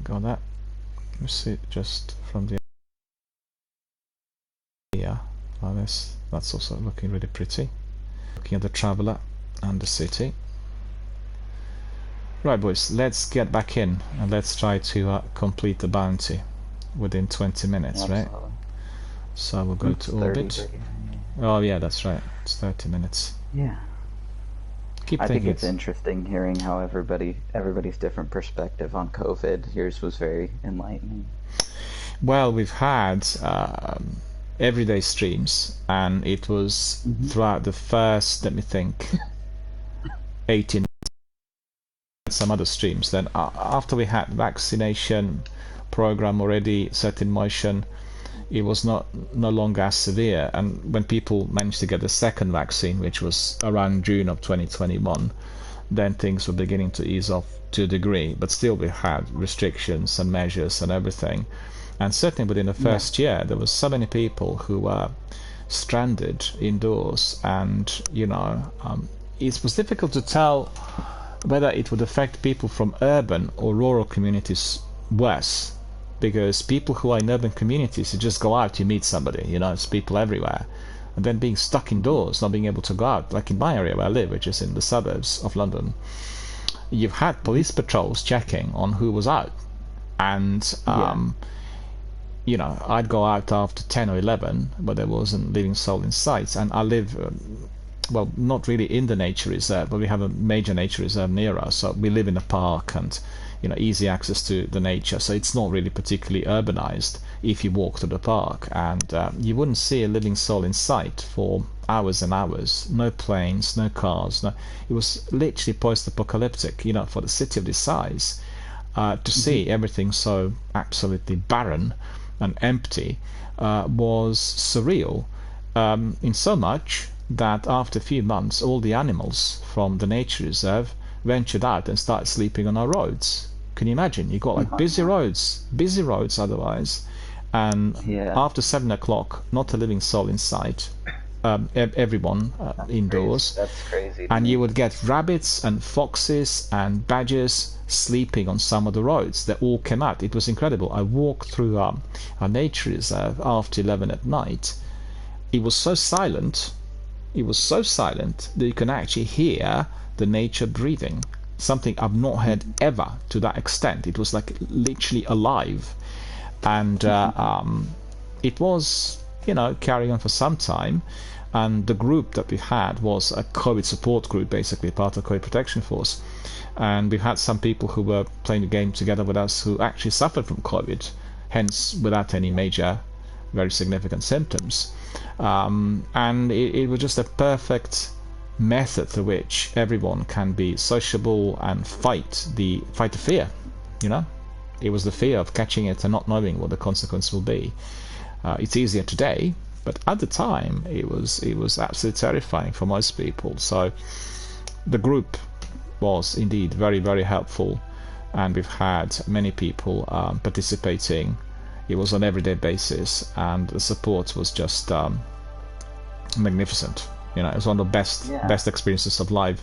Got that. Let's see, just from the like this. That's also looking really pretty. Looking at the Traveller and the city. Right, boys, let's get back in and let's try to complete the bounty within 20 minutes, right? So we'll go to orbit. 30. Oh yeah, that's right. It's 30 minutes. Yeah. I think it's interesting hearing how everybody's different perspective on COVID. Yours was very enlightening. Well, we've had everyday streams, and it was throughout the first, let me think, 18 some other streams. Then after we had vaccination program already set in motion, it was no longer as severe, and when people managed to get the second vaccine, which was around June of 2021, then things were beginning to ease off to a degree, but still we had restrictions and measures and everything. And certainly within the first year there was so many people who were stranded indoors, and you know, it was difficult to tell whether it would affect people from urban or rural communities worse, because people who are in urban communities, you just go out, you meet somebody, you know, it's people everywhere, and then being stuck indoors, not being able to go out, like in my area where I live, which is in the suburbs of London, you've had police patrols checking on who was out, and you know, I'd go out after 10 or 11, but there wasn't living soul in sight, and I live well, not really in the nature reserve, but we have a major nature reserve near us, so we live in a park and, you know, easy access to the nature, so it's not really particularly urbanized if you walk to the park, and you wouldn't see a living soul in sight for hours and hours. No planes, no cars, no. It was literally post-apocalyptic, you know, for the city of this size, to see everything so absolutely barren and empty was surreal, in so much that after a few months all the animals from the nature reserve ventured out and started sleeping on our roads. Can you imagine? You got like busy roads otherwise, and after 7 o'clock, not a living soul in sight. Everyone indoors. That's crazy. And you would get rabbits and foxes and badgers sleeping on some of the roads. They all came out. It was incredible. I walked through our nature reserve after 11 at night. It was so silent. It was so silent that you can actually hear the nature breathing. Something I've not heard ever to that extent. It was like literally alive, and it was, you know, carrying on for some time. And the group that we had was a COVID support group, basically part of COVID Protection Force. And we've had some people who were playing the game together with us who actually suffered from COVID, hence without any major, very significant symptoms. And it was just a perfect method through which everyone can be sociable and fight the fear. You know, it was the fear of catching it and not knowing what the consequence will be. It's easier today, but at the time it was absolutely terrifying for most people. So the group was indeed very, very helpful, and we've had many people participating. It was on an everyday basis, and the support was just magnificent. You know, it was one of the best experiences of live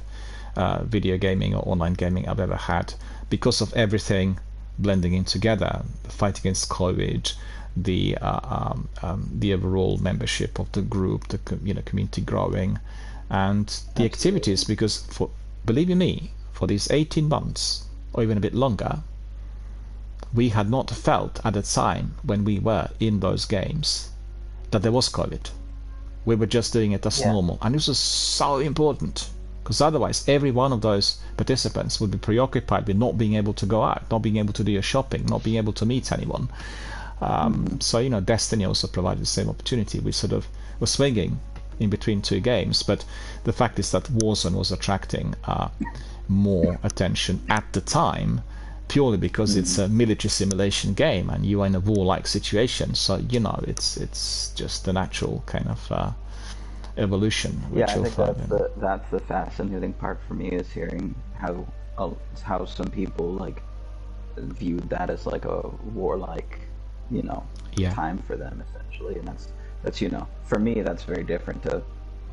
video gaming or online gaming I've ever had, because of everything blending in together: the fight against COVID, the overall membership of the group, the community growing, and the activities. Because believe you me, for these 18 months or even a bit longer, we had not felt at the time when we were in those games that there was COVID. We were just doing it as normal, and this was so important, because otherwise every one of those participants would be preoccupied with not being able to go out, not being able to do your shopping, not being able to meet anyone. So Destiny also provided the same opportunity. We sort of were swinging in between two games, but the fact is that Warzone was attracting more attention at the time, purely because it's a military simulation game and you are in a warlike situation. So it's just the natural kind of evolution. Which I think that's the fascinating part for me, is hearing how some people like viewed that as like a warlike, time for them essentially, and that's for me that's very different to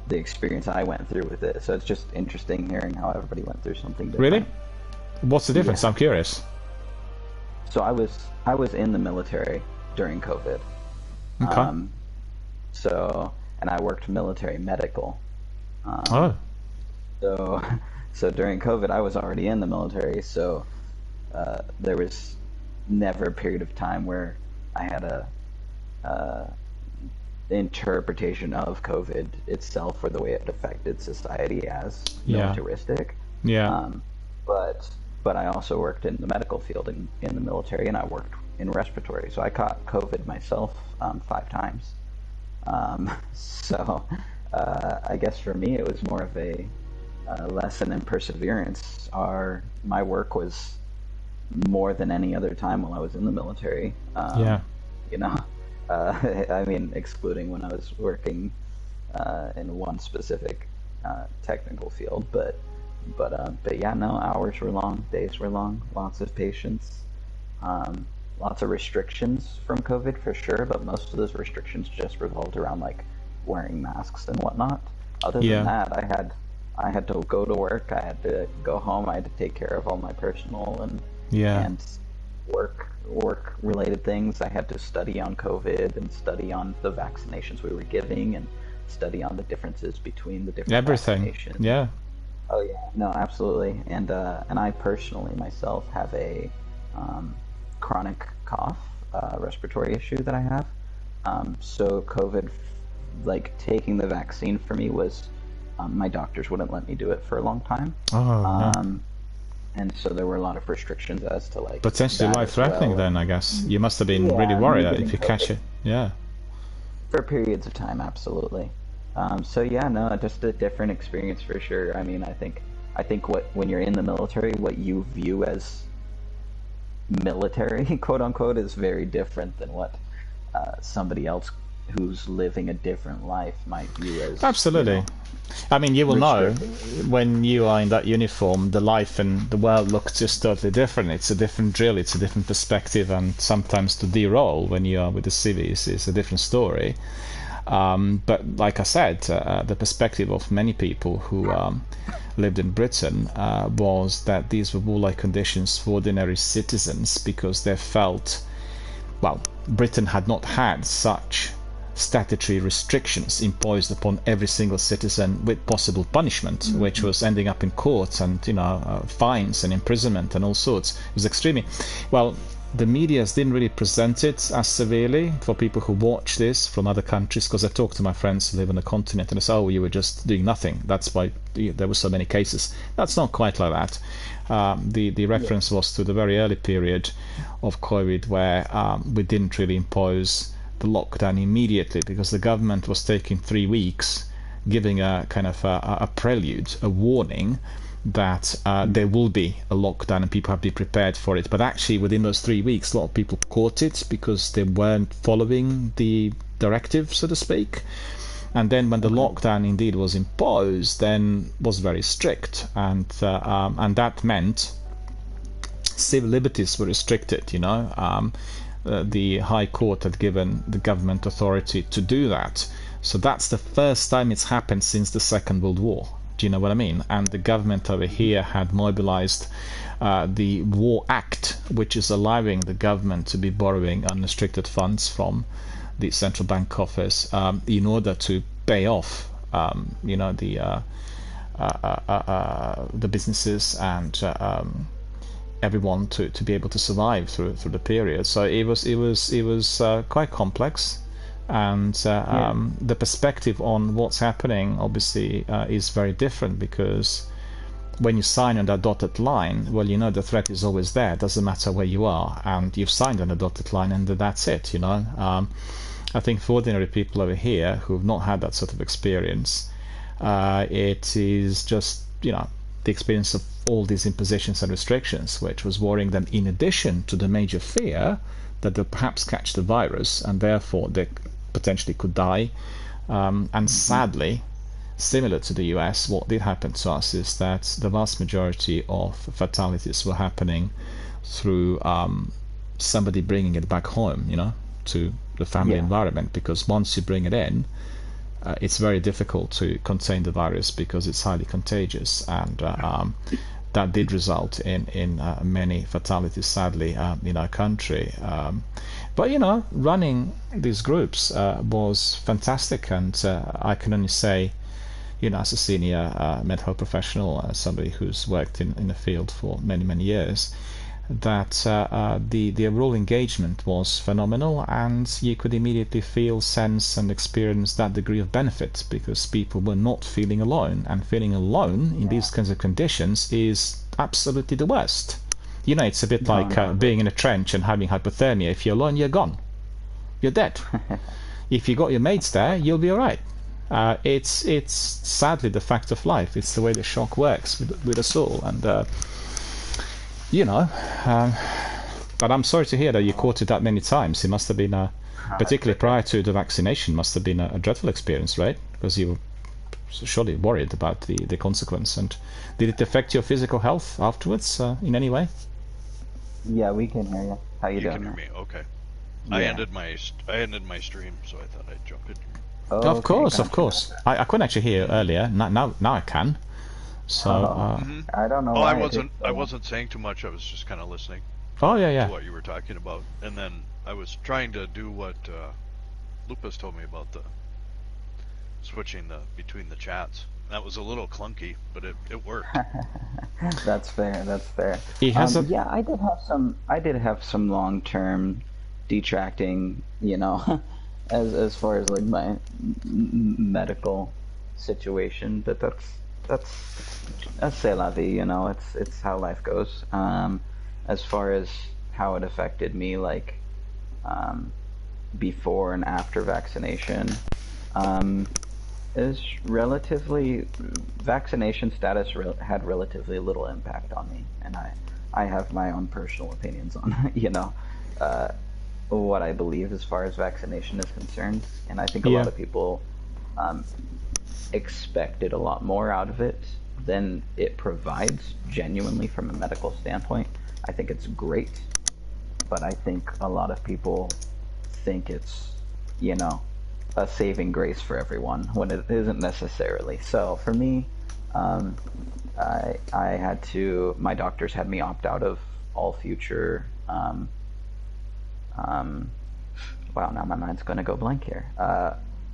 the experience I went through with it. So it's just interesting hearing how everybody went through something different. Really? What's the difference? I'm curious. So I was in the military during COVID. Okay. And I worked military medical. So during COVID, I was already in the military. So there was never a period of time where I had a interpretation of COVID itself or the way it affected society as militaristic. Yeah. But I also worked in the medical field in the military, and I worked in respiratory. So I caught COVID myself 5 times. So I guess for me it was more of a lesson in perseverance. My work was more than any other time while I was in the military. I mean, excluding when I was working in one specific technical field, but yeah, no, hours were long, days were long, lots of patience, lots of restrictions from COVID for sure, but most of those restrictions just revolved around like wearing masks and whatnot. Other than that, I had to go to work, I had to go home, I had to take care of all my personal and work related things. I had to study on COVID and study on the vaccinations we were giving and study on the differences between the different vaccinations. Yeah. Oh yeah, no, absolutely. And I personally myself have a chronic cough, respiratory issue that I have. So COVID, like taking the vaccine for me was, my doctors wouldn't let me do it for a long time. And so there were a lot of restrictions as to like potentially life-threatening. Then I guess you must have been really worried that if you catch it. Yeah. For periods of time, absolutely. So yeah, no, just a different experience for sure. I mean, I think when you're in the military, what you view as military, quote unquote, is very different than what somebody else who's living a different life might view as. Absolutely. I mean, you will know when you are in that uniform, the life and the world looks just totally different. It's a different drill, it's a different perspective, and sometimes to de-roll when you are with the civvies is a different story. But like I said, the perspective of many people who lived in Britain was that these were warlike conditions for ordinary citizens, because they felt, well, Britain had not had such statutory restrictions imposed upon every single citizen with possible punishment, which was ending up in court and fines and imprisonment and all sorts. It was extremely, well, the medias didn't really present it as severely for people who watch this from other countries, because I talked to my friends who live on the continent and they say, oh, you were just doing nothing, that's why there were so many cases. That's not quite like that. The reference was to the very early period of COVID where we didn't really impose the lockdown immediately, because the government was taking 3 weeks, giving a kind of a prelude, a warning that there will be a lockdown and people have to be prepared for it. But actually within those 3 weeks, a lot of people caught it because they weren't following the directive, so to speak. And then when the lockdown indeed was imposed, then was very strict, and that meant civil liberties were restricted. The High Court had given the government authority to do that. So that's the first time it's happened since the Second World War. Do you know what I mean? And the government over here had mobilized the War Act, which is allowing the government to be borrowing unrestricted funds from the central bank coffers in order to pay off, the businesses and everyone to be able to survive through the period. So it was quite complex, And the perspective on what's happening obviously is very different, because when you sign on that dotted line, well, you know the threat is always there. It doesn't matter where you are, and you've signed on the dotted line, and that's it. I think for ordinary people over here who've not had that sort of experience, it is just the experience of all these impositions and restrictions, which was worrying them, in addition to the major fear that they'll perhaps catch the virus and therefore they potentially could die. And sadly, similar to the US, what did happen to us is that the vast majority of fatalities were happening through somebody bringing it back home, to the family environment, because once you bring it in, it's very difficult to contain the virus because it's highly contagious, and that did result in many fatalities, sadly, in our country. But running these groups was fantastic, and I can only say, as a senior mental health professional, somebody who's worked in the field for many years, that the overall engagement was phenomenal, and you could immediately feel, sense, and experience that degree of benefit, because people were not feeling alone, and feeling alone in these kinds of conditions is absolutely the worst. It's a bit like being in a trench and having hypothermia. If you're alone, you're gone. You're dead. If you got your mates there, you'll be all right. It's sadly the fact of life. It's the way the shock works with us all, and but I'm sorry to hear that you caught it that many times. It must have been, particularly prior to the vaccination, must have been a dreadful experience, right? Because you were surely worried about the consequence. And did it affect your physical health afterwards in any way? Yeah, we can hear you. How you doing? You can hear me, okay. Yeah. I ended my stream, so I thought I'd jump in. Oh, of course. I couldn't actually hear you earlier. Now I can. So I don't know. Oh, why I wasn't saying too much. I was just kind of listening. Oh yeah. To what you were talking about, and then I was trying to do what Lupus told me about, the switching between the chats. That was a little clunky, but it worked. That's fair. He has yeah, I did have some long-term detracting, as far as like my medical situation, but that's c'est la vie, it's how life goes. As far as how it affected me, like before and after vaccination, is relatively, vaccination status had relatively little impact on me, and I have my own personal opinions on what I believe as far as vaccination is concerned, and I think a lot of people expected a lot more out of it than it provides genuinely from a medical standpoint. I think it's great, but I think a lot of people think it's a saving grace for everyone when it isn't necessarily. So for me, I had to, my doctors had me opt out of all future wow, now my mind's going to go blank here.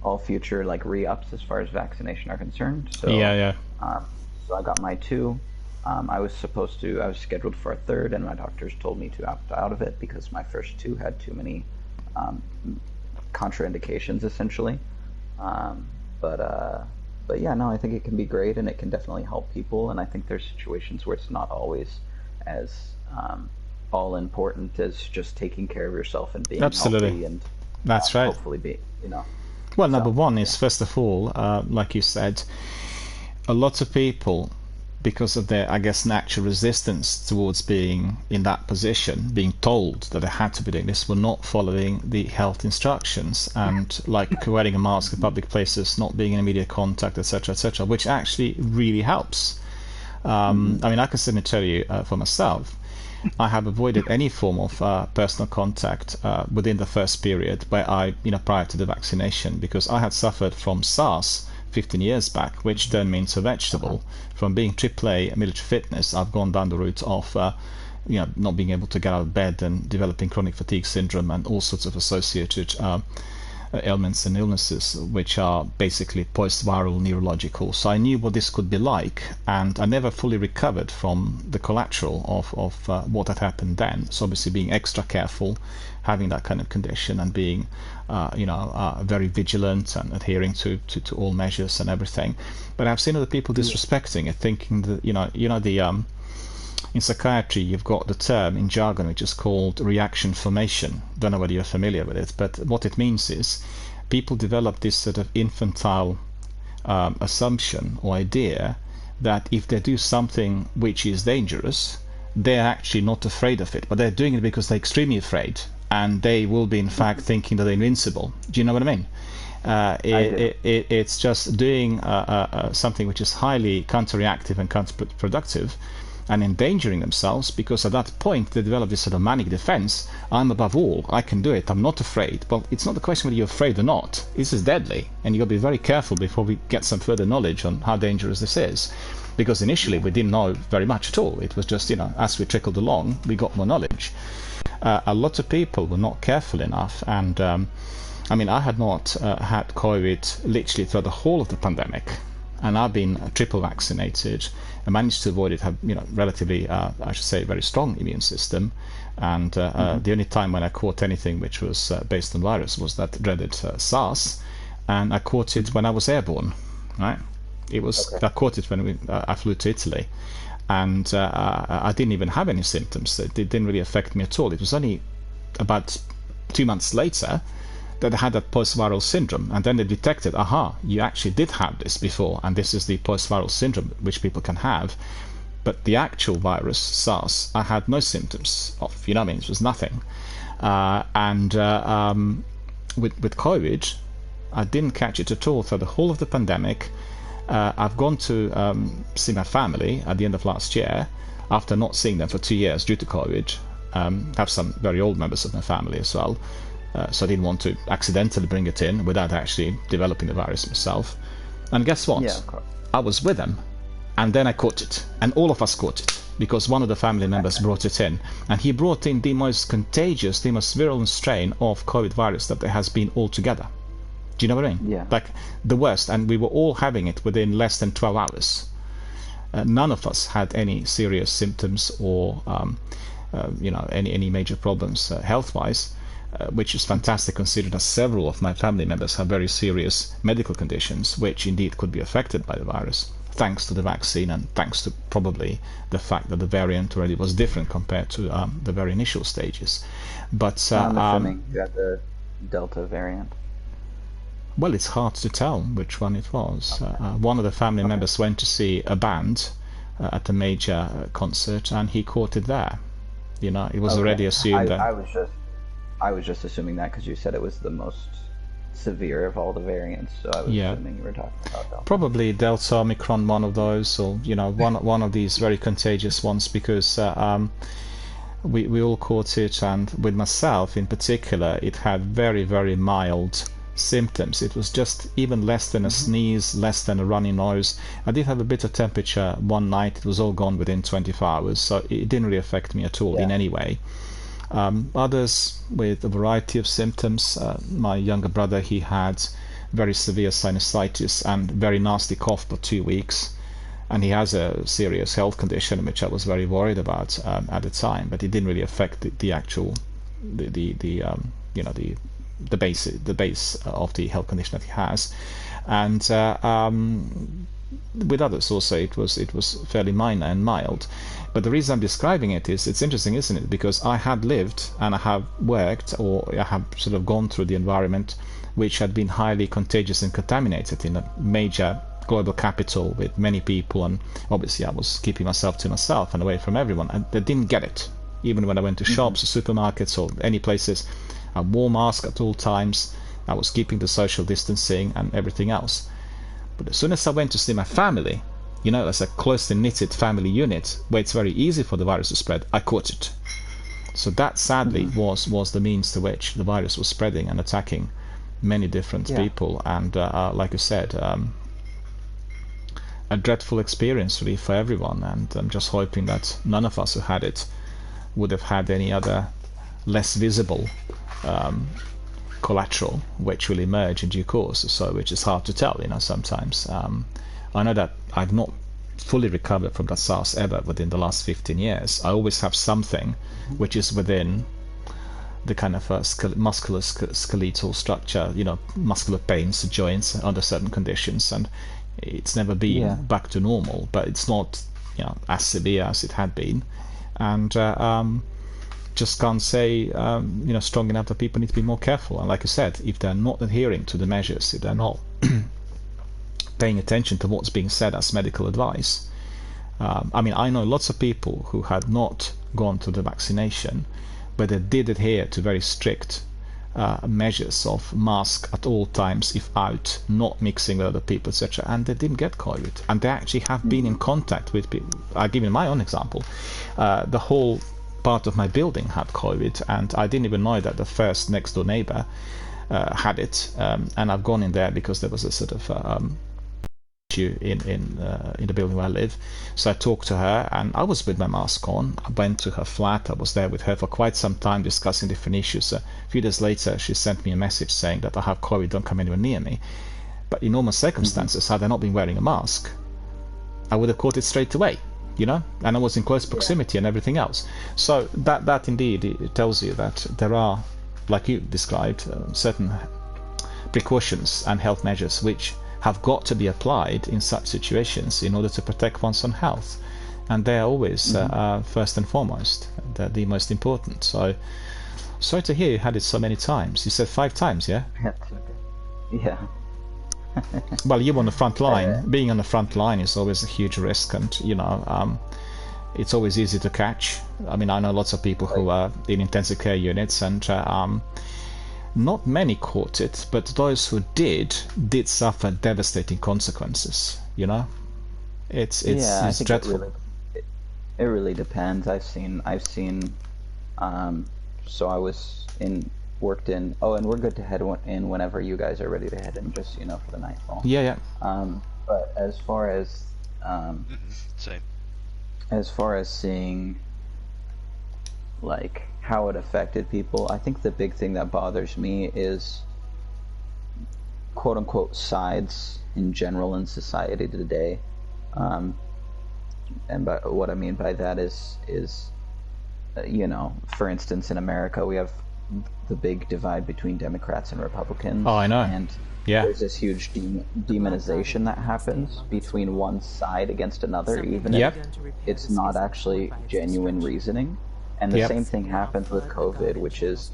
All future like re-ups as far as vaccination are concerned. So so I got my 2. I was scheduled for a 3rd, and my doctors told me to opt out of it because my first 2 had too many contraindications, essentially. But yeah, no, I think it can be great, and it can definitely help people. And I think there's situations where it's not always as all important as just taking care of yourself and being healthy, and that's right. Hopefully be, Well, number one is, first of all, like you said, a lot of people, because of their, I guess, natural resistance towards being in that position, being told that they had to be doing this, were not following the health instructions, and like wearing a mask in public places, not being in immediate contact, etc., which actually really helps. I mean, I can certainly tell you for myself, I have avoided any form of personal contact within the first period where prior to the vaccination, because I had suffered from SARS 15 years back, which turned me into a vegetable. From being AAA military fitness, I've gone down the route of not being able to get out of bed and developing chronic fatigue syndrome and all sorts of associated ailments and illnesses, which are basically post-viral neurological. So I knew what this could be like, and I never fully recovered from the collateral of what had happened then. So obviously being extra careful, having that kind of condition, and being very vigilant and adhering to all measures and everything. But I've seen other people disrespecting it, thinking that in psychiatry, you've got the term in jargon which is called reaction formation. Don't know whether you're familiar with it, but what it means is people develop this sort of infantile assumption or idea that if they do something which is dangerous, they're actually not afraid of it, but they're doing it because they're extremely afraid, and they will be in fact thinking that they're invincible. Do you know what I mean? It's just doing something which is highly counterreactive and counterproductive, and endangering themselves, because at that point they develop this sort of manic defense. I'm above all, I can do it, I'm not afraid. Well, it's not the question whether you're afraid or not. This is deadly, and you've got to be very careful before we get some further knowledge on how dangerous this is, because initially we didn't know very much at all. It was just, as we trickled along, we got more knowledge. A lot of people were not careful enough, and I had not had COVID literally throughout the whole of the pandemic, and I've been triple vaccinated. I managed to avoid it, have relatively, I should say, very strong immune system, and the only time when I caught anything which was based on virus was that dreaded SARS, and I caught it when I was airborne, right? It was I caught it when I flew to Italy, and I didn't even have any symptoms. It didn't really affect me at all. It was only about 2 months later that I had that post-viral syndrome, and then they detected, you actually did have this before, and this is the post-viral syndrome which people can have. But the actual virus, SARS, I had no symptoms of, it was nothing. With COVID, I didn't catch it at all through the whole of the pandemic. I've gone to see my family at the end of last year, after not seeing them for 2 years due to COVID. Have some very old members of my family as well. So I didn't want to accidentally bring it in without actually developing the virus myself. And guess what? Yeah, of course. I was with them, and then I caught it. And all of us caught it, because one of the family members brought it in. And he brought in the most contagious, the most virulent strain of COVID virus that there has been altogether. Do you know what I mean? Yeah. Like the worst. And we were all having it within less than 12 hours. None of us had any serious symptoms or any major problems health-wise. Which is fantastic, considering that several of my family members have very serious medical conditions which indeed could be affected by the virus, thanks to the vaccine, and thanks to probably the fact that the variant already was different compared to the very initial stages. But I'm assuming you had the Delta variant. Well, it's hard to tell which one it was. One of the family members went to see a band at a major concert, and he caught it there. It was already assumed that. I was just assuming that because you said it was the most severe of all the variants, so I was assuming you were talking about Delta. Probably Delta, Omicron, one of those, or one of these very contagious ones, because we all caught it, and with myself in particular, it had very, very mild symptoms. It was just even less than a sneeze, less than a runny nose. I did have a bit of temperature one night. It was all gone within 24 hours, so it didn't really affect me at all in any way. Others with a variety of symptoms. My younger brother, he had very severe sinusitis and very nasty cough for 2 weeks, and he has a serious health condition which I was very worried about at the time, but it didn't really affect the actual the base of the health condition that he has. And with others also it was fairly minor and mild. But the reason I'm describing it is, it's interesting, isn't it? Because I had lived and I have worked, or I have sort of gone through the environment which had been highly contagious and contaminated in a major global capital with many people, and obviously I was keeping myself to myself and away from everyone, and they didn't get it. Even when I went to shops or supermarkets or any places, I wore mask at all times. I was keeping the social distancing and everything else. But as soon as I went to see my family, as a closely knitted family unit where it's very easy for the virus to spread, I caught it. So that sadly was the means to which the virus was spreading and attacking many different people. And like I said, a dreadful experience really for everyone. And I'm just hoping that none of us who had it would have had any other less visible collateral which will emerge in due course, so which is hard to tell, sometimes. I know that I've not fully recovered from that SARS ever within the last 15 years. I always have something which is within the kind of musculoskeletal structure, muscular pains, joints under certain conditions, and it's never been back to normal, but it's not as severe as it had been, and just can't say strong enough that people need to be more careful. And like I said, if they're not adhering to the measures, if they're not paying attention to what's being said as medical advice, I know lots of people who had not gone to the vaccination, but they did adhere to very strict measures of mask at all times if out, not mixing with other people, etc., and they didn't get COVID, and they actually have been in contact with people. I'll give you my own example. The whole part of my building had COVID, and I didn't even know that the first next door neighbor had it, and I've gone in there because there was a sort of issue in the building where I live. So I talked to her, and I was with my mask on. I went to her flat. I was there with her for quite some time discussing different issues. A few days later, she sent me a message saying that I have COVID, don't come anywhere near me. But in normal circumstances, had I not been wearing a mask, I would have caught it straight away, and I was in close proximity and everything else. So that indeed, it tells you that there are, like you described, certain precautions and health measures which have got to be applied in such situations in order to protect one's own health, and they're always first and foremost, they're the most important. So sorry to hear you had it so many times. You said 5 times, yeah? Yeah. Well, you're on the front line. Being on the front line is always a huge risk, and it's always easy to catch. I know lots of people who are in intensive care units, and not many caught it, but those who did suffer devastating consequences. It's dreadful. It really depends. I've seen. So I was worked in. Oh, and we're good to head in whenever you guys are ready to head in. Just for the nightfall. Yeah. But as far as same. As far as seeing, like, how it affected people, I think the big thing that bothers me is quote unquote sides in general in society today. And what I mean by that is for instance, in America we have the big divide between Democrats and Republicans. Oh, I know. And there's this huge demonization that happens between one side against another, even if it's not actually genuine reasoning. And the same thing happens with COVID, which is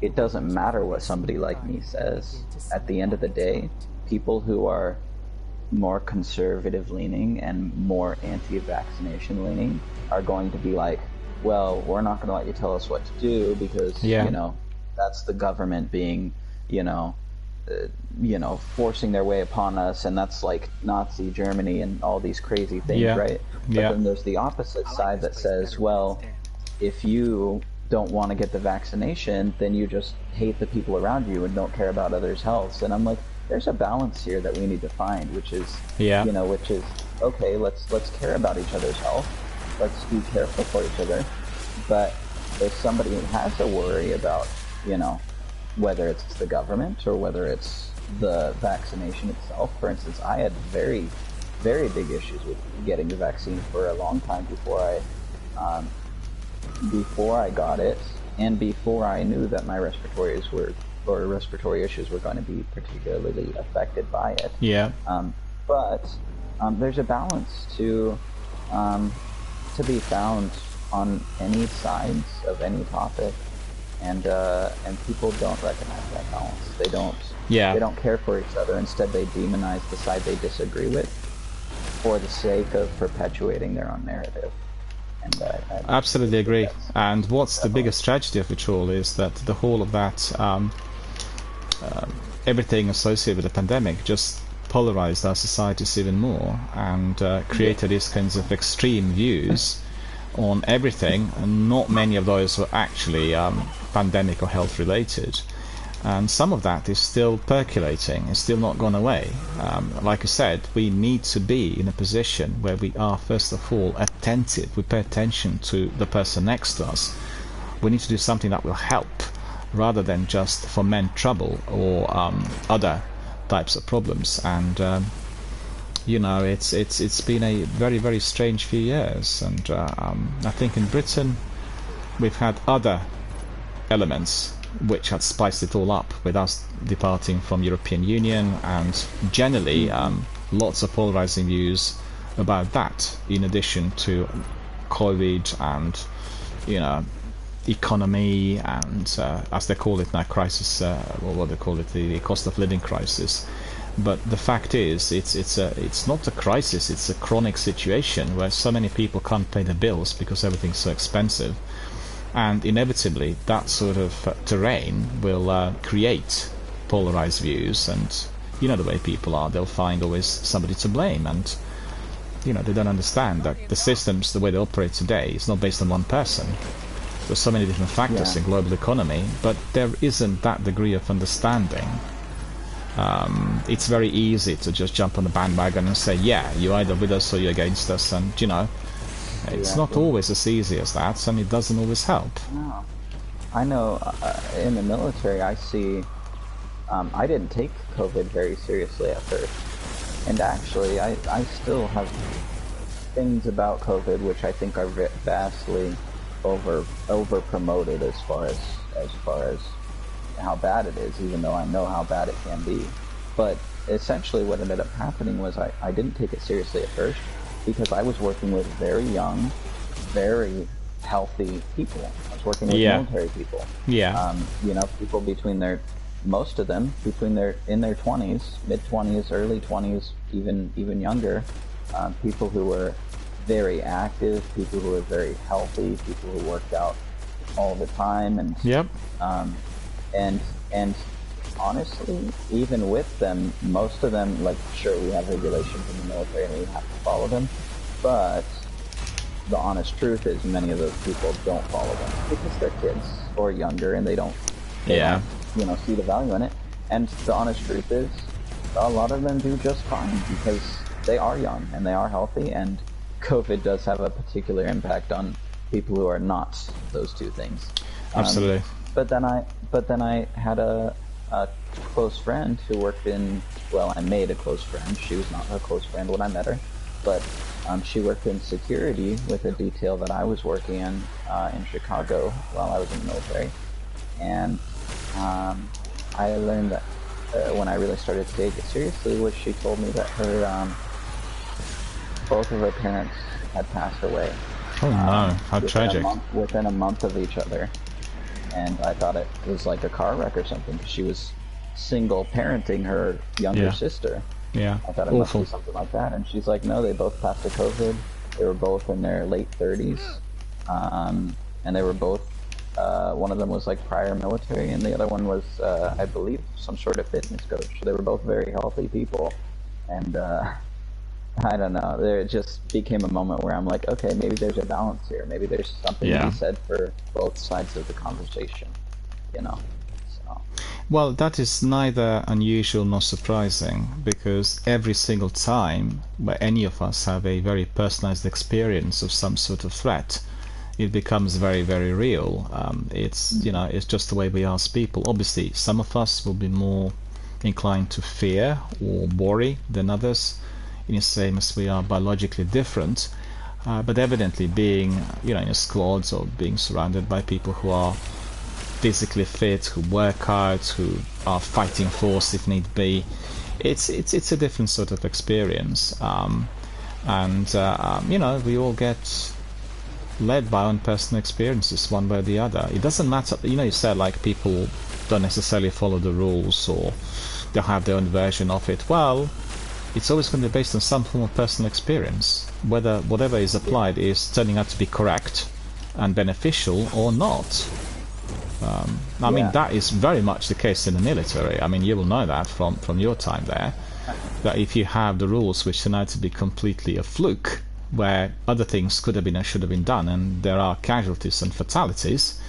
it doesn't matter what somebody like me says. At the end of the day, people who are more conservative leaning and more anti-vaccination leaning are going to be like, well, we're not going to let you tell us what to do because that's the government being forcing their way upon us, and that's like Nazi Germany and all these crazy things, right? But then there's the opposite side that says, well, if you don't want to get the vaccination, then you just hate the people around you and don't care about others' health. And I'm like, there's a balance here that we need to find, which is, which is, okay, let's care about each other's health. Let's be careful for each other. But if somebody has a worry about, whether it's the government or whether it's the vaccination itself. For instance, I had very, very big issues with getting the vaccine for a long time before I got it, and before I knew that my respiratory issues were going to be particularly affected by it. But there's a balance to be found on any sides of any topic. And people don't recognize that balance. They don't care for each other. Instead, they demonize the side they disagree with for the sake of perpetuating their own narrative. And I absolutely agree. And what's the biggest tragedy of it all is that the whole of that, everything associated with the pandemic, just polarized our societies even more and created these kinds of extreme views on everything, and not many of those were actually pandemic or health related, and some of that is still percolating. It's still not gone away. Like I said, we need to be in a position where we are first of all attentive. We pay attention to the person next to us. We need to do something that will help rather than just foment trouble or other types of problems. And it's been a very, very strange few years. And I think in Britain we've had other elements which had spiced it all up, with us departing from European Union and generally lots of polarizing views about that, in addition to COVID and economy and as they call it now, crisis, or what they call it, the cost of living crisis. But the fact is, it's not a crisis, it's a chronic situation where so many people can't pay the bills because everything's so expensive. And inevitably that sort of terrain will create polarized views, and you know the way people are, they'll find always somebody to blame, and they don't understand that the systems, the way they operate today, is not based on one person. There's so many different factors in global economy, but there isn't that degree of understanding. It's very easy to just jump on the bandwagon and say, yeah, you're either with us or you're against us, and it's not always as easy as that, and it doesn't always help. No. I know in the military I see, I didn't take COVID very seriously at first, and actually I still have things about COVID which I think are vastly over promoted as far as how bad it is, even though I know how bad it can be. But essentially what ended up happening was I didn't take it seriously at first, because I was working with very young, very healthy people. I was working with military people. Yeah. People most of them in their 20s, mid-20s, early 20s, even younger. People who were very active, people who were very healthy, people who worked out all the time, and and honestly, even with them, most of them, like, sure, we have regulations in the military and we have to follow them, but the honest truth is many of those people don't follow them because they're kids or younger and they don't see the value in it. And the honest truth is a lot of them do just fine because they are young and they are healthy, and COVID does have a particular impact on people who are not those two things. Absolutely. But then I had a close friend who worked in, well, I made a close friend. She was not a close friend when I met her, but she worked in security with a detail that I was working in Chicago while I was in the military. And I learned that when I really started to take it seriously was she told me that her both of her parents had passed away. Oh no, how tragic. Within a month of each other. And I thought it was like a car wreck or something, because she was single parenting her younger sister. Yeah, I thought it must be something like that. And she's like, no, they both passed to COVID. They were both in their late 30s. And they were both, one of them was like prior military, and the other one was, I believe, some sort of fitness coach. So they were both very healthy people. And I don't know, there just became a moment where I'm like, okay, maybe there's a balance here. Maybe there's something to be said for both sides of the conversation, So. Well, that is neither unusual nor surprising, because every single time where any of us have a very personalized experience of some sort of threat, it becomes very, very real. It's just the way we are as people. Obviously, some of us will be more inclined to fear or worry than others, in the same as we are biologically different, but evidently being in a squad or being surrounded by people who are physically fit, who work hard, who are fighting force if need be, it's a different sort of experience, we all get led by our own personal experiences one way or the other. It doesn't matter, you said like people don't necessarily follow the rules or they'll have their own version of it. Well, it's always going to be based on some form of personal experience, whether whatever is applied is turning out to be correct and beneficial or not. I mean, that is very much the case in the military. I mean, you will know that from your time there, that if you have the rules which turn out to be completely a fluke, where other things could have been and should have been done, and there are casualties and fatalities,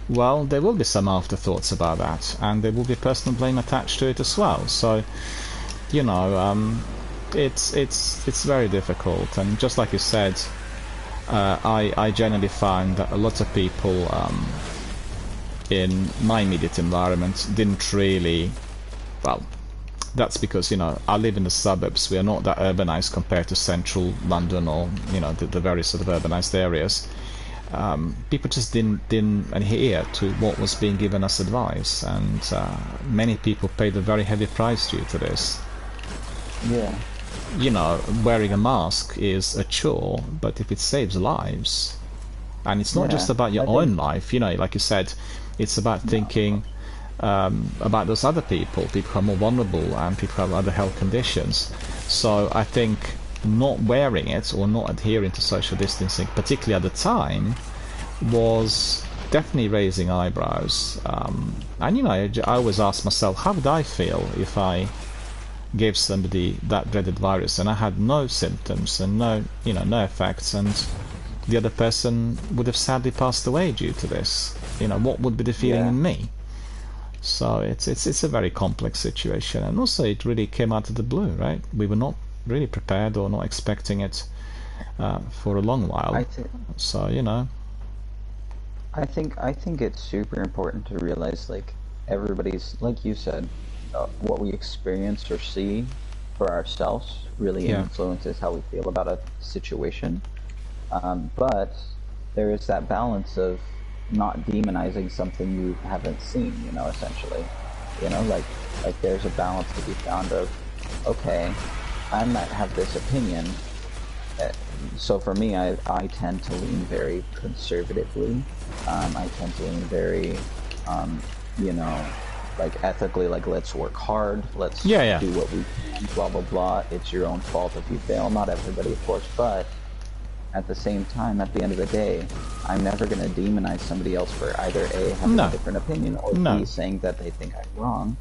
well, there will be some afterthoughts about that, and there will be personal blame attached to it as well. So, it's very difficult, and just like you said, I generally find that a lot of people in my immediate environment didn't really, well, that's because, you know, I live in the suburbs. We are not that urbanized compared to central London or, you know, the various sort of urbanized areas. People just didn't adhere to what was being given as advice, and many people paid a very heavy price due to this. Yeah. You know, wearing a mask is a chore, but if it saves lives, and it's not Yeah, just about your I think- own life, you know, like you said, it's about thinking about those other people who are more vulnerable and people who have other health conditions. So I think not wearing it or not adhering to social distancing, particularly at the time, was definitely raising eyebrows. And you know, I always ask myself, how would I feel if I gave somebody that dreaded virus and I had no symptoms and no effects, and the other person would have sadly passed away due to this? You know, what would be the feeling Yeah. in me? So it's a very complex situation, and also it really came out of the blue, right? We were not really prepared or not expecting it for a long while. I think So, you know, I think it's super important to realize, like, everybody's, like you said, what we experience or see for ourselves really Yeah. influences how we feel about a situation. But there is that balance of not demonizing something you haven't seen, you know, essentially. You know, like there's a balance to be found of, okay, I might have this opinion. So for me, I tend to lean very conservatively. I tend to lean very, you know, like ethically, like let's work hard, let's Yeah. do what we can, blah, blah, blah. It's your own fault if you fail. Not everybody, of course, but at the same time, at the end of the day, I'm never going to demonize somebody else for either A, having No. a different opinion, or No. B, saying that they think I'm wrong.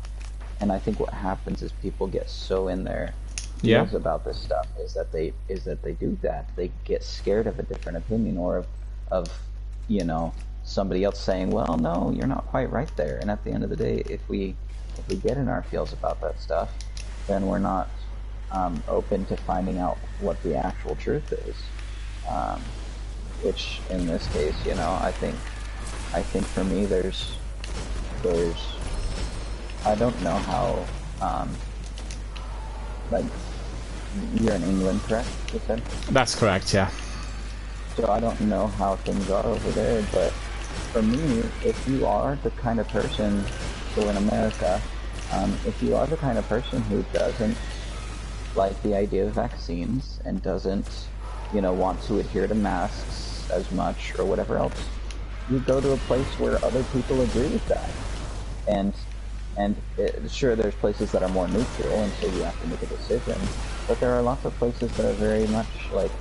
And I think what happens is people get so in their Yeah. feels about this stuff is that they do that. They get scared of a different opinion, or of you know, somebody else saying, well, no, you're not quite right there. And at the end of the day, if we get in our feels about that stuff, then we're not open to finding out what the actual truth is. Which in this case, you know, I think for me there's I don't know how like, you're in England, correct? You said? that's correct, yeah. So I don't know how things are over there, but for me, if you are the kind of person, so in America, if you are the kind of person who doesn't like the idea of vaccines and doesn't, you know, want to adhere to masks as much or whatever else, you go to a place where other people agree with that. And sure, there's places that are more neutral, and so you have to make a decision. But there are lots of places that are very much like,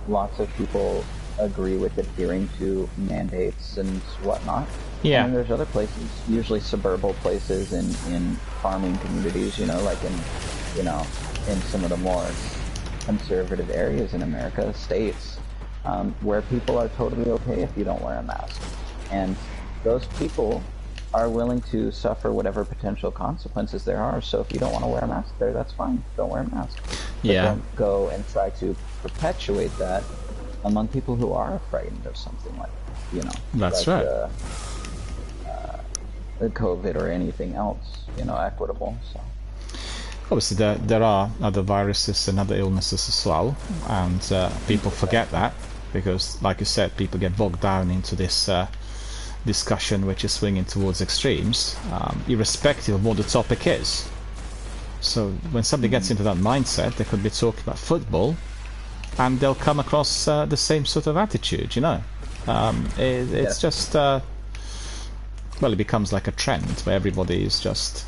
lots of people agree with adhering to mandates and whatnot. Yeah. And there's other places, usually suburban places in farming communities, you know, like in some of the more conservative areas in America, states, where people are totally okay if you don't wear a mask. And those people are willing to suffer whatever potential consequences there are. So if you don't want to wear a mask there, that's fine. Don't wear a mask. But Yeah. don't go and try to perpetuate that among people who are frightened of something like, you know, That's like, right. The COVID or anything else, you know, equitable. So. Obviously, there are other viruses and other illnesses as well, and people forget that because, like you said, people get bogged down into this discussion which is swinging towards extremes, irrespective of what the topic is. So when somebody gets into that mindset, they could be talking about football, and they'll come across the same sort of attitude, you know. It's just, well, it becomes like a trend where everybody is just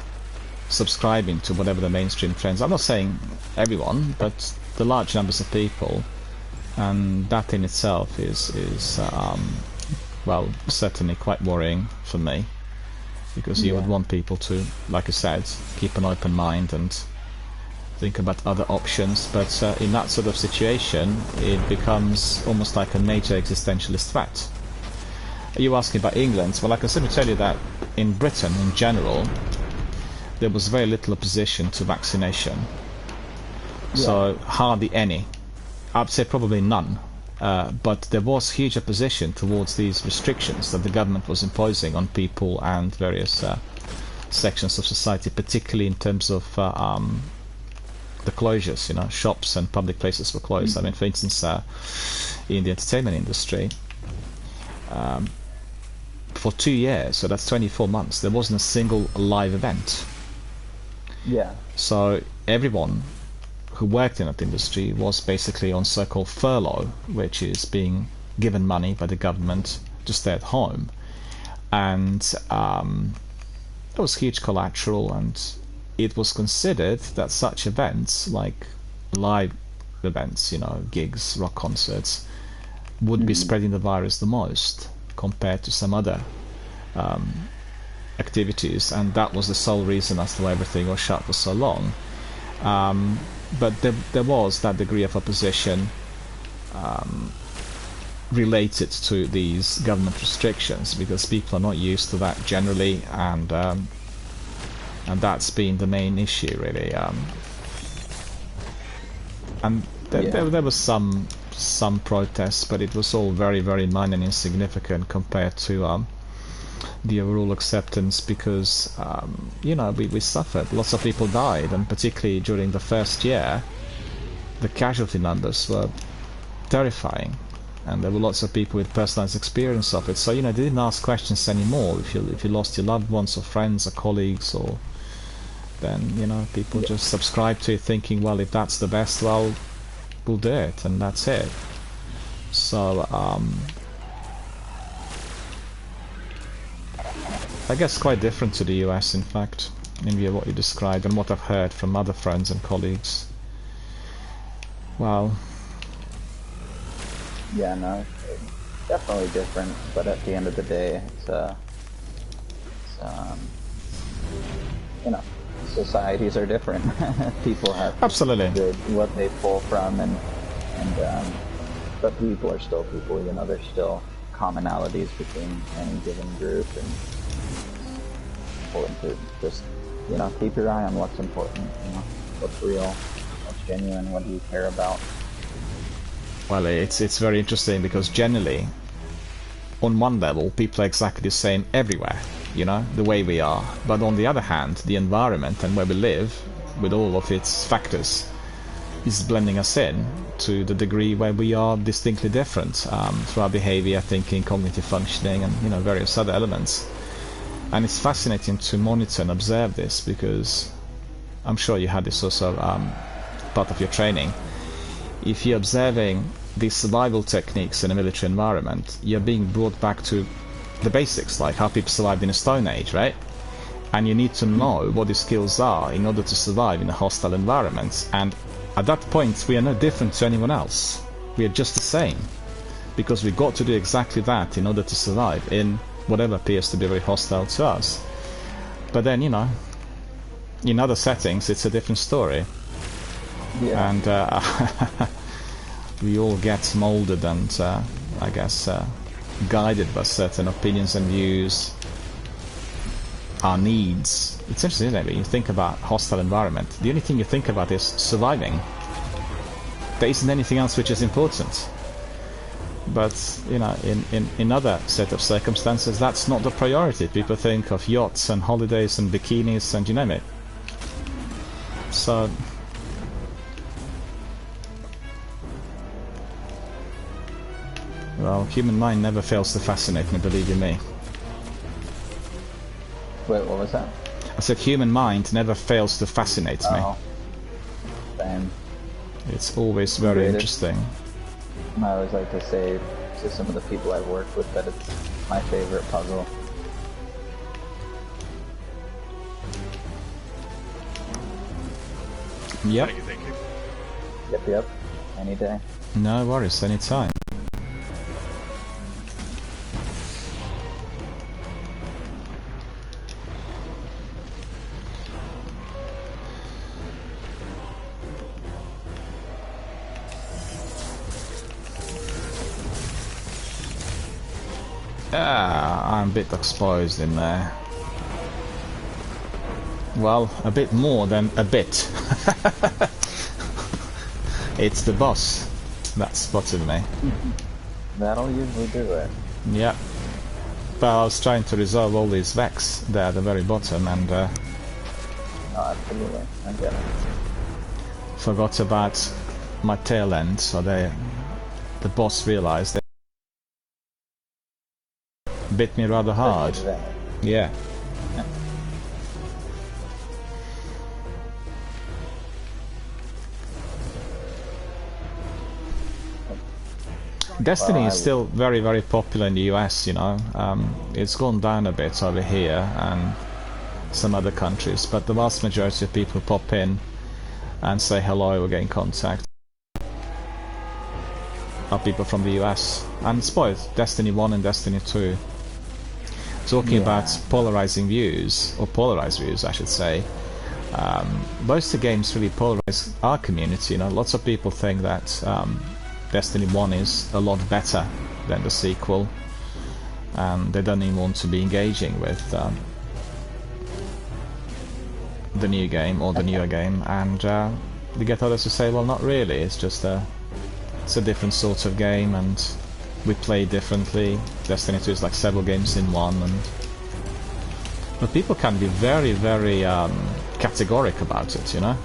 subscribing to whatever the mainstream trends. I'm not saying everyone, but the large numbers of people, and that in itself is well, certainly quite worrying for me, because you would want people to, like I said, keep an open mind and think about other options, but in that sort of situation it becomes almost like a major existentialist threat. Are you asking about England? Well, I can simply tell you that in Britain in general there was very little opposition to vaccination. So hardly any. I'd say probably none. But there was huge opposition towards these restrictions that the government was imposing on people and various sections of society, particularly in terms of the closures. You know, shops and public places were closed. I mean, for instance, in the entertainment industry, for 2 years, so that's 24 months, there wasn't a single live event. Yeah. So everyone who worked in that industry was basically on so-called furlough, which is being given money by the government to stay at home. And there was huge collateral, and it was considered that such events, like live events, you know, gigs, rock concerts, would be spreading the virus the most compared to some other activities, and that was the sole reason as to why everything was shut for so long. But there was that degree of opposition related to these government restrictions, because people are not used to that generally, and that's been the main issue, really. And there was some protests, but it was all very, very minor and insignificant compared to the overall acceptance, because you know, we suffered. Lots of people died, and particularly during the first year, the casualty numbers were terrifying, and there were lots of people with personalized experience of it. So, you know, they didn't ask questions anymore. If you lost your loved ones or friends or colleagues, or then, you know, people just subscribe to it, thinking, well, if that's the best, well, we'll do it, and that's it. So I guess quite different to the US, in fact, in view of what you described and what I've heard from other friends and colleagues. Well, yeah, no, it's definitely different, but at the end of the day, it's you know, societies are different. People have absolutely what they pull from, and but people are still people. You know, there's still commonalities between any given group, and important to just, you know, keep your eye on what's important. You know, what's real, what's genuine, what do you care about. Well, it's very interesting, because generally, on one level, people are exactly the same everywhere, you know, the way we are. But on the other hand, the environment and where we live, with all of its factors, is blending us in to the degree where we are distinctly different through our behavior, thinking, cognitive functioning, and, you know, various other elements. And it's fascinating to monitor and observe this, because I'm sure you had this also part of your training. If you're observing these survival techniques in a military environment, you're being brought back to the basics, like how people survived in a Stone Age, right? And you need to know what the skills are in order to survive in a hostile environment. And at that point, we are no different to anyone else. We are just the same, because we got to do exactly that in order to survive in whatever appears to be very hostile to us. But then, you know, in other settings, it's a different story. Yeah. And we all get molded and, I guess, guided by certain opinions and views, our needs. It's interesting, isn't it? When you think about hostile environment, the only thing you think about is surviving. There isn't anything else which is important. But, you know, in other set of circumstances, that's not the priority. People think of yachts and holidays and bikinis and you name it. So, well, human mind never fails to fascinate me, believe you me. Wait, what was that? I said human mind never fails to fascinate me. Same. It's always very interesting. I always like to say to some of the people I've worked with that it's my favorite puzzle. Yep. Thank you. Yep. Any day. No worries, anytime. I'm a bit exposed in there. Well, a bit more than a bit. It's the boss. That spotted me. That'll usually do it. Yeah. Well, I was trying to resolve all these Vex there at the very bottom and No, absolutely. I get it. forgot about my tail end, so the boss realized they bit me rather hard. Yeah. Destiny is still very, very popular in the US, you know. It's gone down a bit over here and some other countries, but the vast majority of people pop in and say hello or get in contact are people from the US. And it's both Destiny 1 and Destiny 2. Talking about polarizing views, or polarized views I should say, most of the games really polarize our community, you know. Lots of people think that Destiny 1 is a lot better than the sequel, and they don't even want to be engaging with the new game or the newer game, and you get others who say, well, not really, it's just it's a different sort of game and we play differently. Destiny 2 is like several games in one, but people can be very, very categoric about it, you know?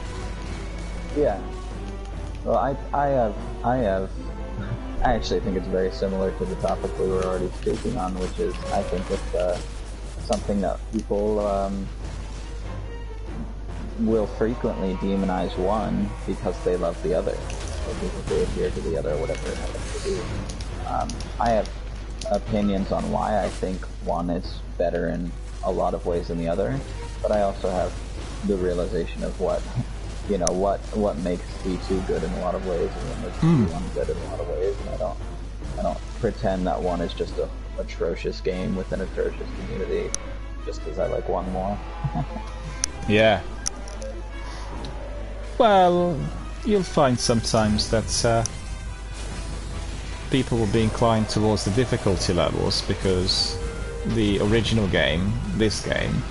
Yeah. Well, I actually think it's very similar to the topic we were already speaking on, which is, I think it's something that people will frequently demonize one because they love the other, or because they adhere to the other, whatever it happens to be. I have opinions on why I think one is better in a lot of ways than the other, but I also have the realization of what, you know, what makes D2 good in a lot of ways and what makes D1 good in a lot of ways, and I don't pretend that one is just a atrocious game with an atrocious community just because I like one more. Yeah. Well, you'll find sometimes that people will be inclined towards the difficulty levels because the original game, this game,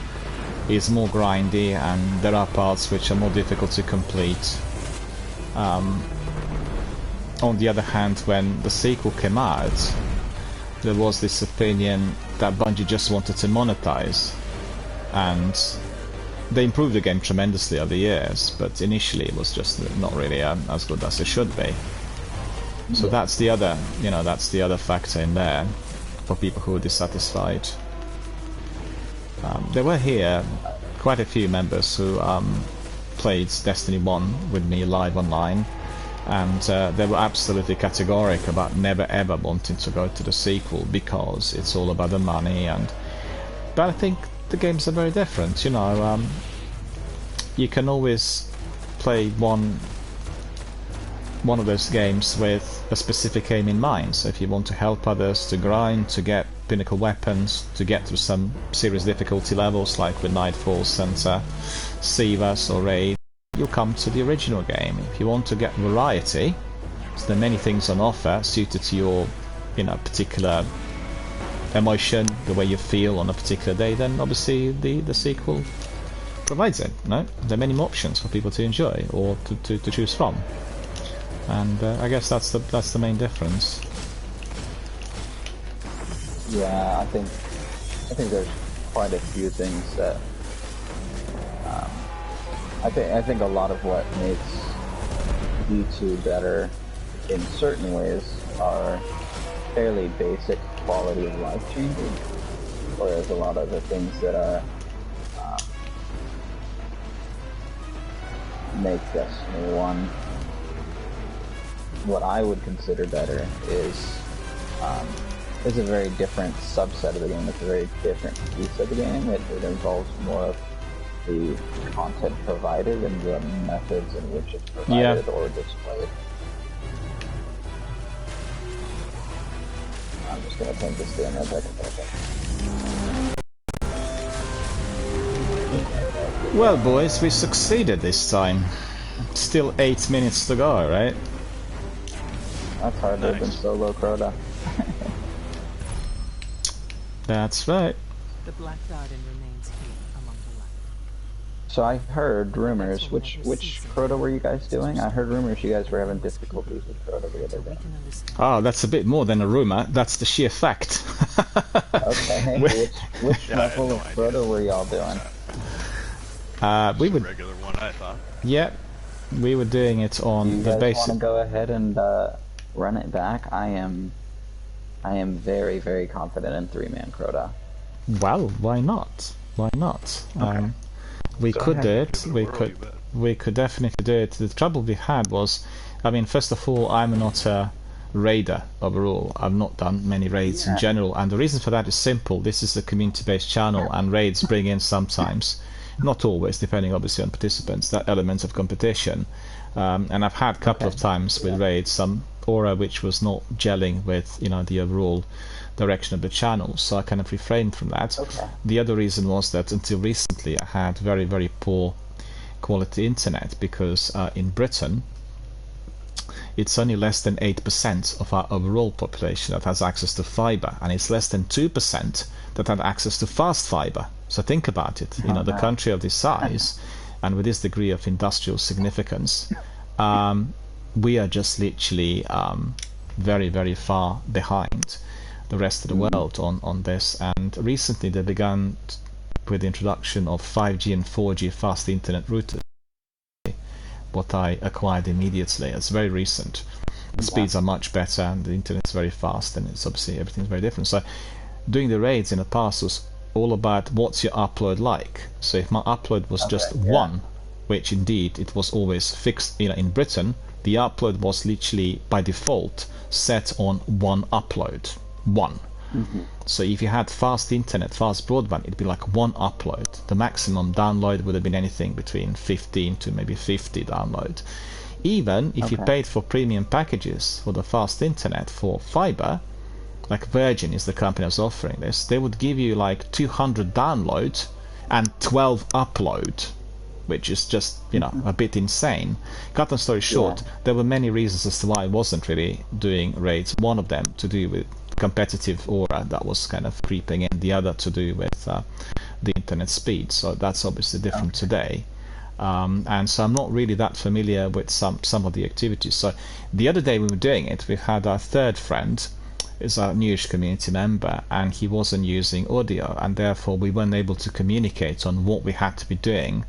is more grindy and there are parts which are more difficult to complete. On the other hand, when the sequel came out, there was this opinion that Bungie just wanted to monetize, and they improved the game tremendously over the years, but initially it was just not really as good as it should be. So that's the other, you know, that's the other factor in there for people who are dissatisfied. There were here quite a few members who played Destiny 1 with me live online, and they were absolutely categoric about never ever wanting to go to the sequel because it's all about the money. But I think the games are very different, you know. You can always play one of those games with a specific aim in mind. So if you want to help others, to grind, to get pinnacle weapons, to get through some serious difficulty levels like with Nightfalls and Sivas or Raid, you'll come to the original game. If you want to get variety, so there are many things on offer suited to your, you know, particular emotion, the way you feel on a particular day, then obviously the sequel provides it. No, there are many more options for people to enjoy or to choose from, and I guess that's the main difference. Yeah, I think there's quite a few things that I think a lot of what makes D2 better in certain ways are fairly basic quality of life changes, whereas a lot of the things that are make Destiny 1 what I would consider better is a very different subset of the game. It's a very different piece of the game. It involves more of the content provided and the methods in which it's provided or displayed. I'm just going to paint this down as I can. Well, boys, we succeeded this time. Still 8 minutes to go, right? That's harder than solo Crota. That's right. The Black Garden remains here among the light. So I heard rumors. Which Crota were you guys doing? I heard rumors you guys were having difficulties with Crota the other day. Oh, that's a bit more than a rumor. That's the sheer fact. Okay. Which Yeah, I had level no of idea. Crota were y'all doing? We would, Regular one, I thought. yeah, we were doing it Do you on the guys want basic. to go ahead and run it back? I am very, very confident in 3-man Crota. Well, why not? Why not? We Go could do ahead, it. give it a We whirl, could. you bet. We could definitely do it. The trouble we had was, I mean, first of all, I'm not a raider overall. I've not done many raids in general, and the reason for that is simple. This is a community-based channel, and raids bring in sometimes, not always, depending obviously on participants, that element of competition. And I've had a couple of times with raids, some aura which was not gelling with the overall direction of the channel, so I kind of refrained from that. Okay. The other reason was that until recently I had very, very poor quality internet, because in Britain it's only less than 8% of our overall population that has access to fiber, and it's less than 2% that had access to fast fiber. So think about it. The country of this size and with this degree of industrial significance, we are just literally very, very far behind the rest of the world on this. And recently they began with the introduction of 5G and 4G fast internet routers, what I acquired immediately. It's very recent. The speeds are much better, and the internet is very fast, and it's obviously everything's very different. So doing the raids in the past was all about what's your upload like. So if my upload was just one, which indeed it was always fixed, in Britain, the upload was literally by default set on one upload. One. So if you had fast internet, fast broadband, it'd be like one upload. The maximum download would have been anything between 15 to maybe 50 download. Even if you paid for premium packages for the fast internet for fiber, like Virgin is the company that's offering this, they would give you like 200 download and 12 upload, which is just a bit insane. Cut the story short, there were many reasons as to why I wasn't really doing raids. One of them to do with competitive aura that was kind of creeping in, the other to do with the internet speed. So that's obviously different today. And so I'm not really that familiar with some of the activities. So the other day we were doing it, we had our third friend, is a newish community member, and he wasn't using audio, and therefore we weren't able to communicate on what we had to be doing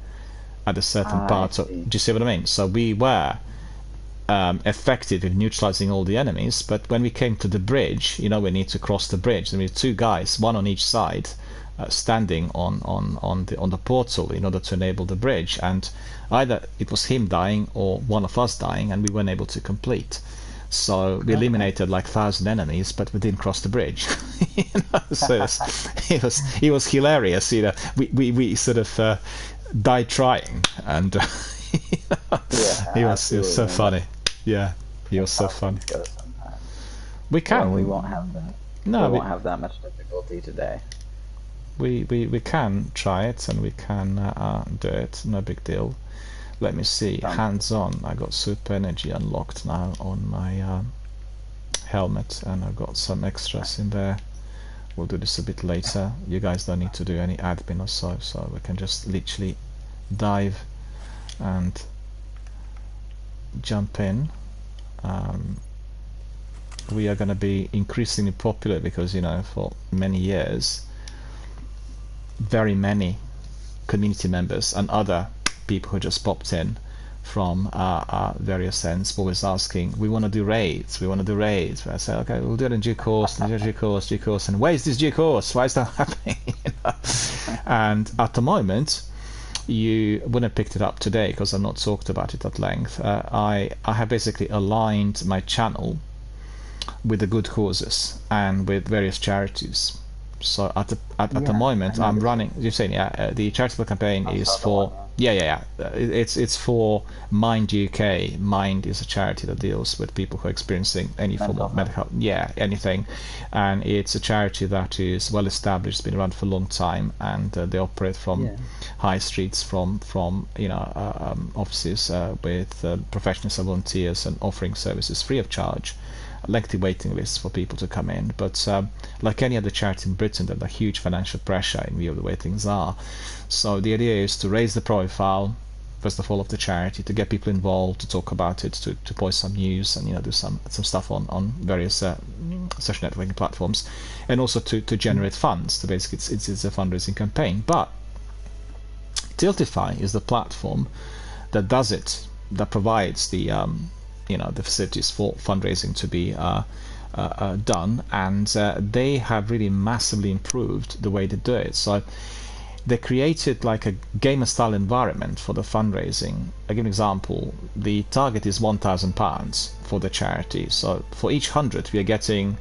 at a certain part of. Do you see what I mean? So we were effective in neutralizing all the enemies, but when we came to the bridge, we need to cross the bridge. There were two guys, one on each side, standing on the portal in order to enable the bridge, and either it was him dying or one of us dying, and we weren't able to complete. So we eliminated like 1,000 enemies, but we didn't cross the bridge. So it was hilarious. We sort of died trying, and he was so funny. Yeah, he was so funny. We can. Well, we won't have that. No, we won't have that much difficulty today. We can try it, and we can do it. No big deal. Let me see. Hands on. I got super energy unlocked now on my helmet, and I've got some extras in there. We'll do this a bit later. You guys don't need to do any admin or so we can just literally dive and jump in. We are going to be increasingly popular because for many years very many community members and other people who just popped in from various ends always asking, we want to do raids. I say, okay, we'll do it in due course, and where's this due course? Why is that happening? And at the moment, you wouldn't have picked it up today because I've not talked about it at length. I have basically aligned my channel with the good causes and with various charities. So at the moment I'm running. You've seen, the charitable campaign is for it's for Mind UK. Mind is a charity that deals with people who are experiencing any form of medical, anything, and it's a charity that is well established, it's been around for a long time, and they operate from high streets, from offices with professionals and volunteers, and offering services free of charge. lengthy waiting lists for people to come in. But like any other charity in Britain, there's a huge financial pressure in view of the way things are. So the idea is to raise the profile, first of all, of the charity, to get people involved, to talk about it, to post some news, and do some stuff on various social networking platforms, and also to generate funds. So basically, it's a fundraising campaign. But Tiltify is the platform that does it, that provides the the facilities for fundraising to be done, and they have really massively improved the way they do it. So they created like a gamer-style environment for the fundraising. I give an example. The target is £1,000 for the charity. So for each 100, we are getting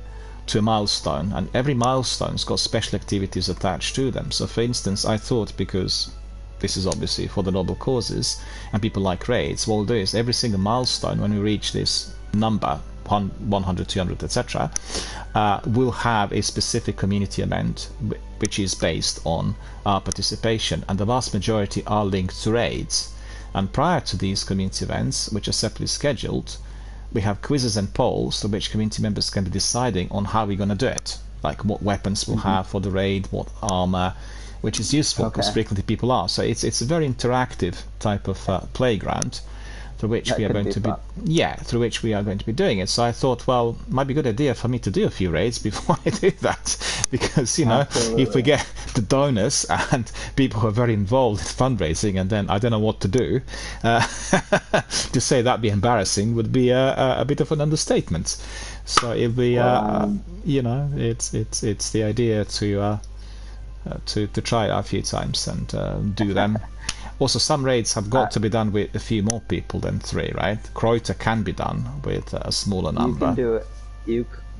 to a milestone, and every milestone's got special activities attached to them. So for instance, I thought, because this is obviously for the noble causes and people like raids, what we'll do is every single milestone, when we reach this number, 100, 200, etc., we'll have a specific community event which is based on our participation, and the vast majority are linked to raids. And prior to these community events, which are separately scheduled, we have quizzes and polls through which community members can be deciding on how we're going to do it, like what weapons we'll have for the raid, what armor, which is useful because frequently people are. So it's a very interactive type of playground through which we are going to be doing it. So I thought, well, it might be a good idea for me to do a few raids before I do that, because if we get the donors and people who are very involved in fundraising, and then I don't know what to do, to say that'd be embarrassing would be a bit of an understatement. So it'd be it's the idea to try it a few times and do them. Also, some raids have got to be done with a few more people than 3, right? Kreuter can be done with a smaller number. You can do it.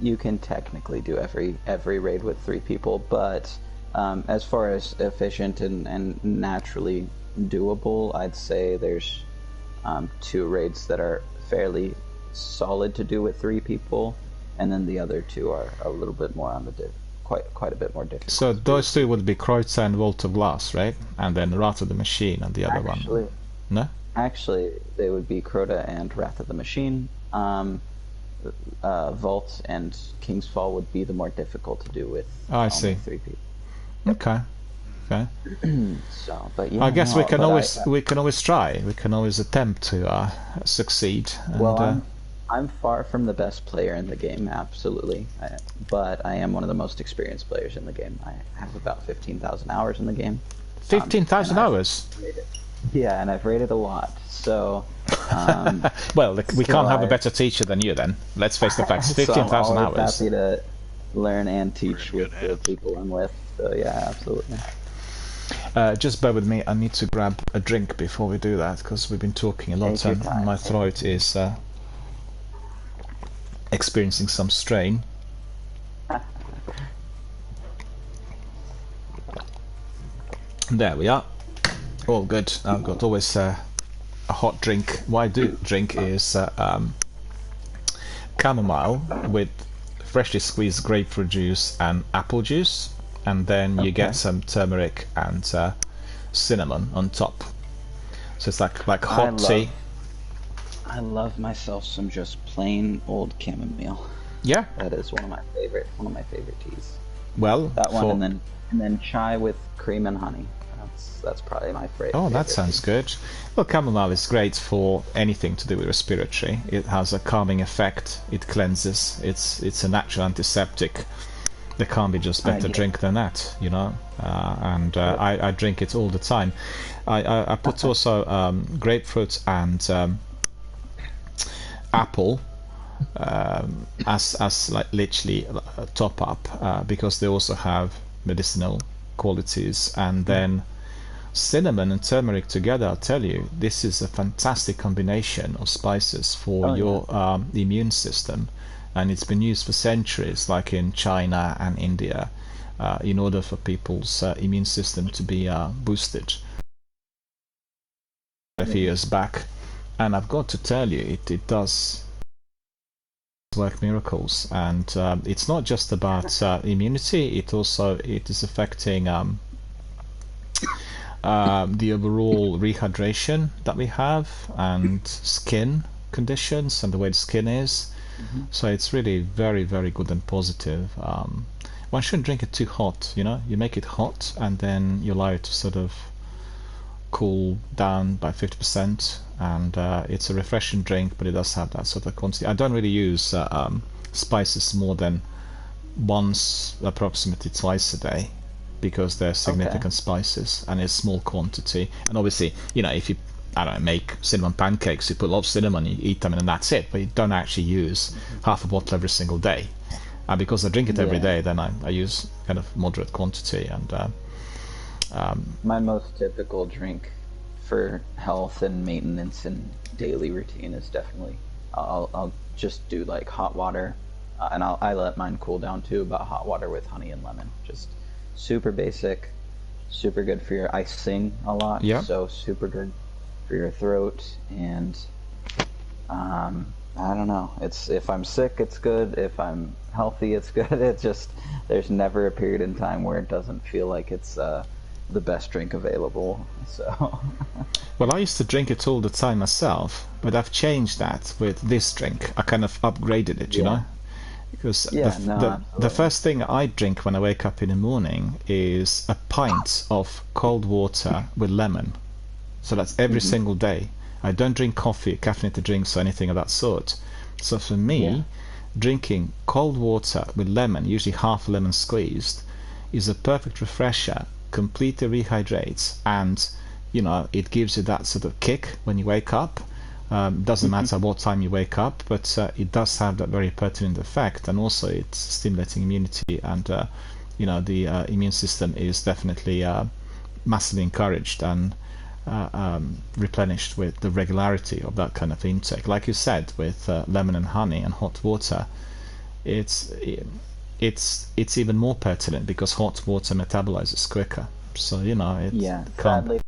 You can technically do every raid with 3 people, but as far as efficient and naturally doable, I'd say there's 2 raids that are fairly solid to do with 3 people, and then the other 2 are a little bit more on the quite a bit more difficult. So those 2 would be Kreuzer and Vault of Glass, right? And then Wrath of the Machine and the other one. No? Actually, they would be Crota and Wrath of the Machine. Vault and King's Fall would be the more difficult to do with I see. 3 people. Okay. So, but yeah, I guess we can always try. We can always attempt to succeed. And, well, I'm far from the best player in the game, absolutely, but I am one of the most experienced players in the game. I have about 15,000 hours in the game. 15,000 hours? Yeah, and I've raided a lot, so... well, we can't have a better teacher than you then. Let's face the facts, 15,000 so I'm hours. happy to learn and teach with the people I'm with, so yeah, absolutely. Just bear with me, I need to grab a drink before we do that, because we've been talking a lot and my throat is... experiencing some strain. There we are. All good. I've got always a hot drink. What I do drink is chamomile with freshly squeezed grapefruit juice and apple juice, and then you get some turmeric and cinnamon on top. So it's like hot tea. I love myself some just plain old chamomile. Yeah, that is one of my favorite teas. Well, that one, and then chai with cream and honey. That's probably my favorite. Oh, that sounds good. Well, chamomile is great for anything to do with respiratory. It has a calming effect. It cleanses. It's a natural antiseptic. There can't be just better drink than that, I drink it all the time. I put also grapefruit and apple as like literally a top up, because they also have medicinal qualities, and then cinnamon and turmeric together, I'll tell you, this is a fantastic combination of spices for your immune system, and it's been used for centuries, like in China and India, in order for people's immune system to be boosted. A few years back, and I've got to tell you, it does work miracles, and it's not just about immunity, it is affecting the overall rehydration that we have, and skin conditions and the way the skin is. So it's really very, very good and positive. One shouldn't drink it too hot, you know. You make it hot and then you allow it to sort of cool down by 50%, and it's a refreshing drink, but it does have that sort of quantity. I don't really use spices more than once, approximately twice a day, because they're significant spices and it's small quantity. And obviously, you know, if you, I don't know, make cinnamon pancakes, you put a lot of cinnamon, you eat them, and that's it. But you don't actually use half a bottle every single day. And because I drink it every day, then I use kind of moderate quantity. And my most typical drink for health and maintenance and daily routine is definitely I'll just do like hot water, and I let mine cool down too, but hot water with honey and lemon. Just super basic, super good for your. I sing a lot, so super good for your throat. And I don't know. It's, if I'm sick, it's good. If I'm healthy, it's good. It's just, there's never a period in time where it doesn't feel like it's the best drink available. So well, I used to drink it all the time myself, but I've changed that with this drink. I kind of upgraded it, you know, because the first thing I drink when I wake up in the morning is a pint of cold water with lemon. So that's every single day. I don't drink coffee, caffeinated drinks, or anything of that sort. So for me, drinking cold water with lemon, usually half a lemon squeezed, is a perfect refresher. Completely rehydrates, and you know, it gives you that sort of kick when you wake up. Doesn't matter what time you wake up, but it does have that very pertinent effect, and also it's stimulating immunity, and you know, the immune system is definitely massively encouraged and replenished with the regularity of that kind of intake. Like you said, with lemon and honey and hot water, it's even more pertinent because hot water metabolizes quicker. So, you know, sadly,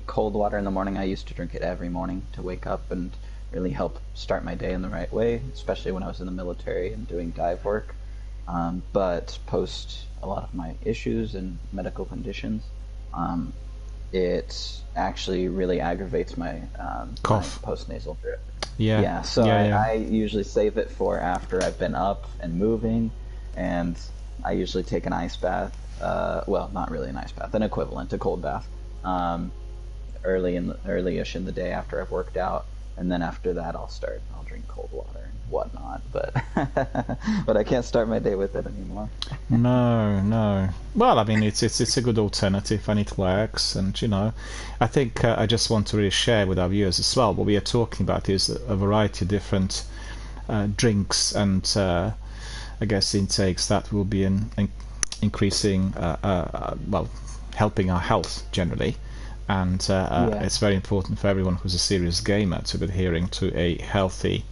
cold water in the morning, I used to drink it every morning to wake up and really help start my day in the right way, especially when I was in the military and doing dive work. But post a lot of my issues and medical conditions, it actually really aggravates my cough, my post-nasal drip. So I usually save it for after I've been up and moving, and I usually take an ice bath, well, not really an ice bath, an equivalent to cold bath, early-ish in the day after I've worked out, and then after that I'll drink cold water and whatnot, but but I can't start my day with it anymore. No. Well, I mean, it's a good alternative, and it works. And you know, I think I just want to really share with our viewers as well. What we are talking about is a variety of different drinks and I guess intakes that will be increasing, well, helping our health generally. And it's very important for everyone who's a serious gamer to be adhering to a healthy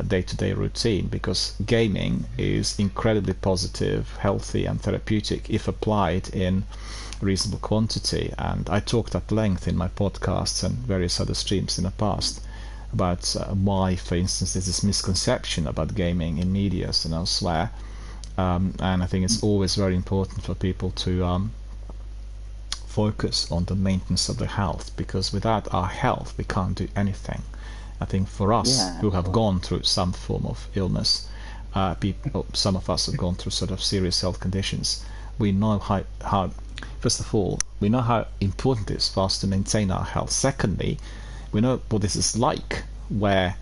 day-to-day routine, because gaming is incredibly positive, healthy and therapeutic if applied in reasonable quantity. And I talked at length in my podcasts and various other streams in the past about why, for instance, there's this misconception about gaming in media and elsewhere, and I think it's always very important for people to focus on the maintenance of their health, because without our health we can't do anything. I think for us who have gone through some form of illness, some of us have gone through sort of serious health conditions, we know how first of all, we know how important it is for us to maintain our health. Secondly, we know what this is like, where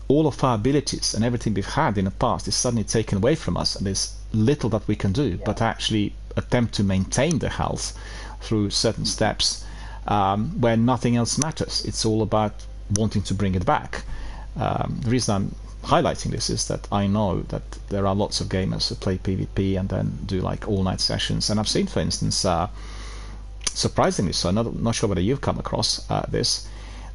all of our abilities and everything we've had in the past is suddenly taken away from us, and there's little that we can do but actually attempt to maintain the health through certain steps where nothing else matters. It's all about wanting to bring it back. The reason I'm highlighting this is that I know that there are lots of gamers who play PvP and then do like all-night sessions, and I've seen, for instance, surprisingly so, not sure whether you've come across this,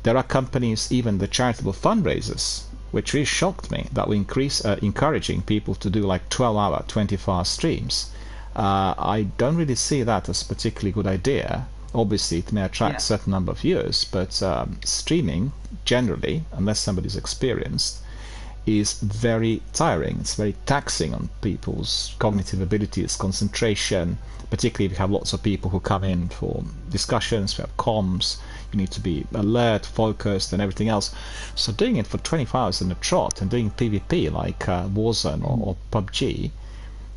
there are companies, even the charitable fundraisers, which really shocked me, that we encouraging people to do like 12-hour, 24-hour streams. I don't really see that as a particularly good idea. Obviously, it may attract a certain number of viewers, but streaming, generally, unless somebody's experienced, is very tiring. It's very taxing on people's cognitive abilities, concentration, particularly if you have lots of people who come in for discussions, we have comms, you need to be alert, focused, and everything else. So doing it for 24 hours in a trot and doing PvP like Warzone or PUBG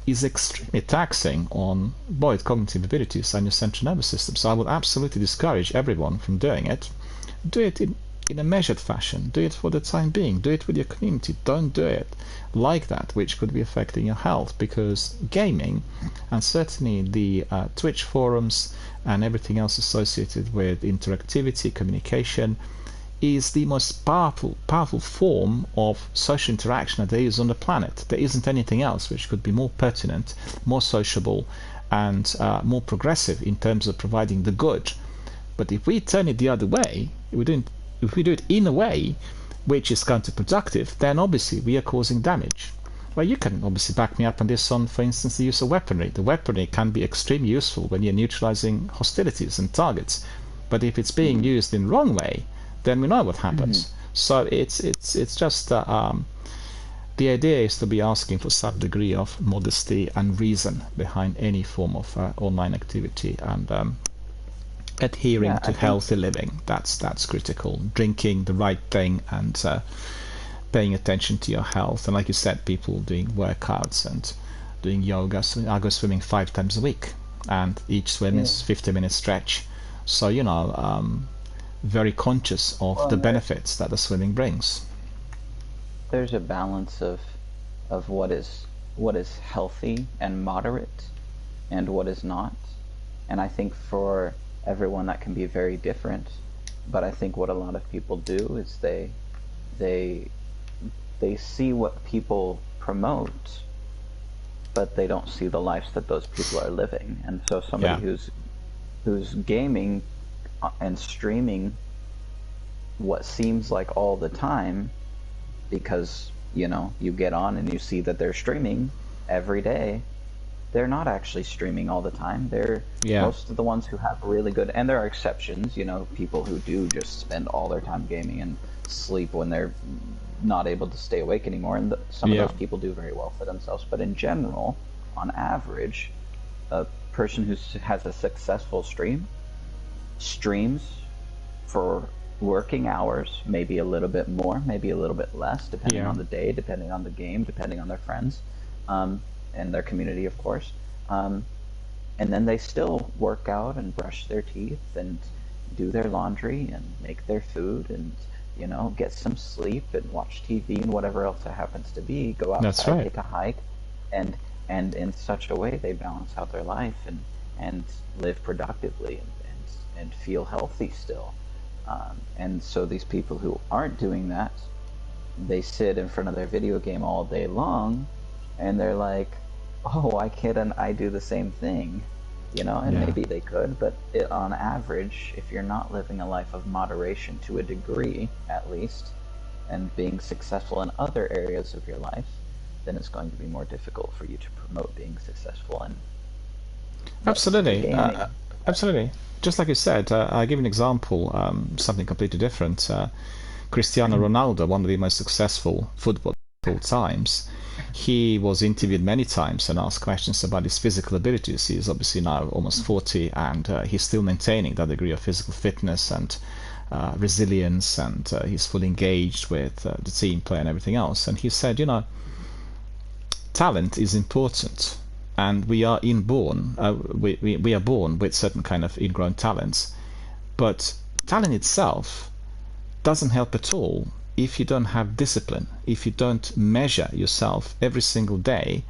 is extremely taxing on both cognitive abilities and your central nervous system. So I would absolutely discourage everyone from doing it. Do it in a measured fashion. Do it for the time being. Do it with your community. Don't do it like that, which could be affecting your health, because gaming, and certainly the Twitch forums and everything else associated with interactivity, communication, is the most powerful form of social interaction that there is on the planet. There isn't anything else which could be more pertinent, more sociable, and more progressive in terms of providing the good. But if we turn it the other way, if we do it in a way which is counterproductive, then obviously we are causing damage. Well, you can obviously back me up on this on, for instance, the use of weaponry. The weaponry can be extremely useful when you're neutralizing hostilities and targets, but if it's being used in the wrong way, then we know what happens. So it's just the idea is to be asking for some degree of modesty and reason behind any form of online activity, and adhering to healthy living. That's critical. Drinking the right thing and paying attention to your health. And like you said, people doing workouts and doing yoga. So I go swimming 5 times a week, and each swim is 50-minute stretch. So very conscious of the benefits that the swimming brings. There's a balance of what is healthy and moderate and what is not. And I think for everyone that can be very different, but I think what a lot of people do is they see what people promote, but they don't see the lives that those people are living. And so somebody who's gaming and streaming what seems like all the time, because you get on and you see that they're streaming every day, they're not actually streaming all the time. They're most of the ones who have really good, and there are exceptions, people who do just spend all their time gaming and sleep when they're not able to stay awake anymore, and some of those people do very well for themselves. But in general, on average, a person who has a successful stream streams for working hours, maybe a little bit more, maybe a little bit less, depending on the day, depending on the game, depending on their friends, and their community, of course. And then they still work out and brush their teeth and do their laundry and make their food and get some sleep and watch TV and whatever else it happens to be. Go outside, take a hike, and in such a way they balance out their life and live productively and feel healthy still. And so these people who aren't doing that, they sit in front of their video game all day long, and they're like, oh, why can't I do the same thing? And maybe they could, but on average, if you're not living a life of moderation to a degree, at least, and being successful in other areas of your life, then it's going to be more difficult for you to promote being successful in. Absolutely. Absolutely. Just like you said, I'll give you an example, something completely different. Cristiano Ronaldo, one of the most successful footballers of all times, he was interviewed many times and asked questions about his physical abilities. He is obviously now almost 40, and he's still maintaining that degree of physical fitness and resilience, and he's fully engaged with the team play and everything else. And he said, talent is important, and we are inborn. We are born with certain kind of ingrown talents, but talent itself doesn't help at all if you don't have discipline, if you don't measure yourself every single day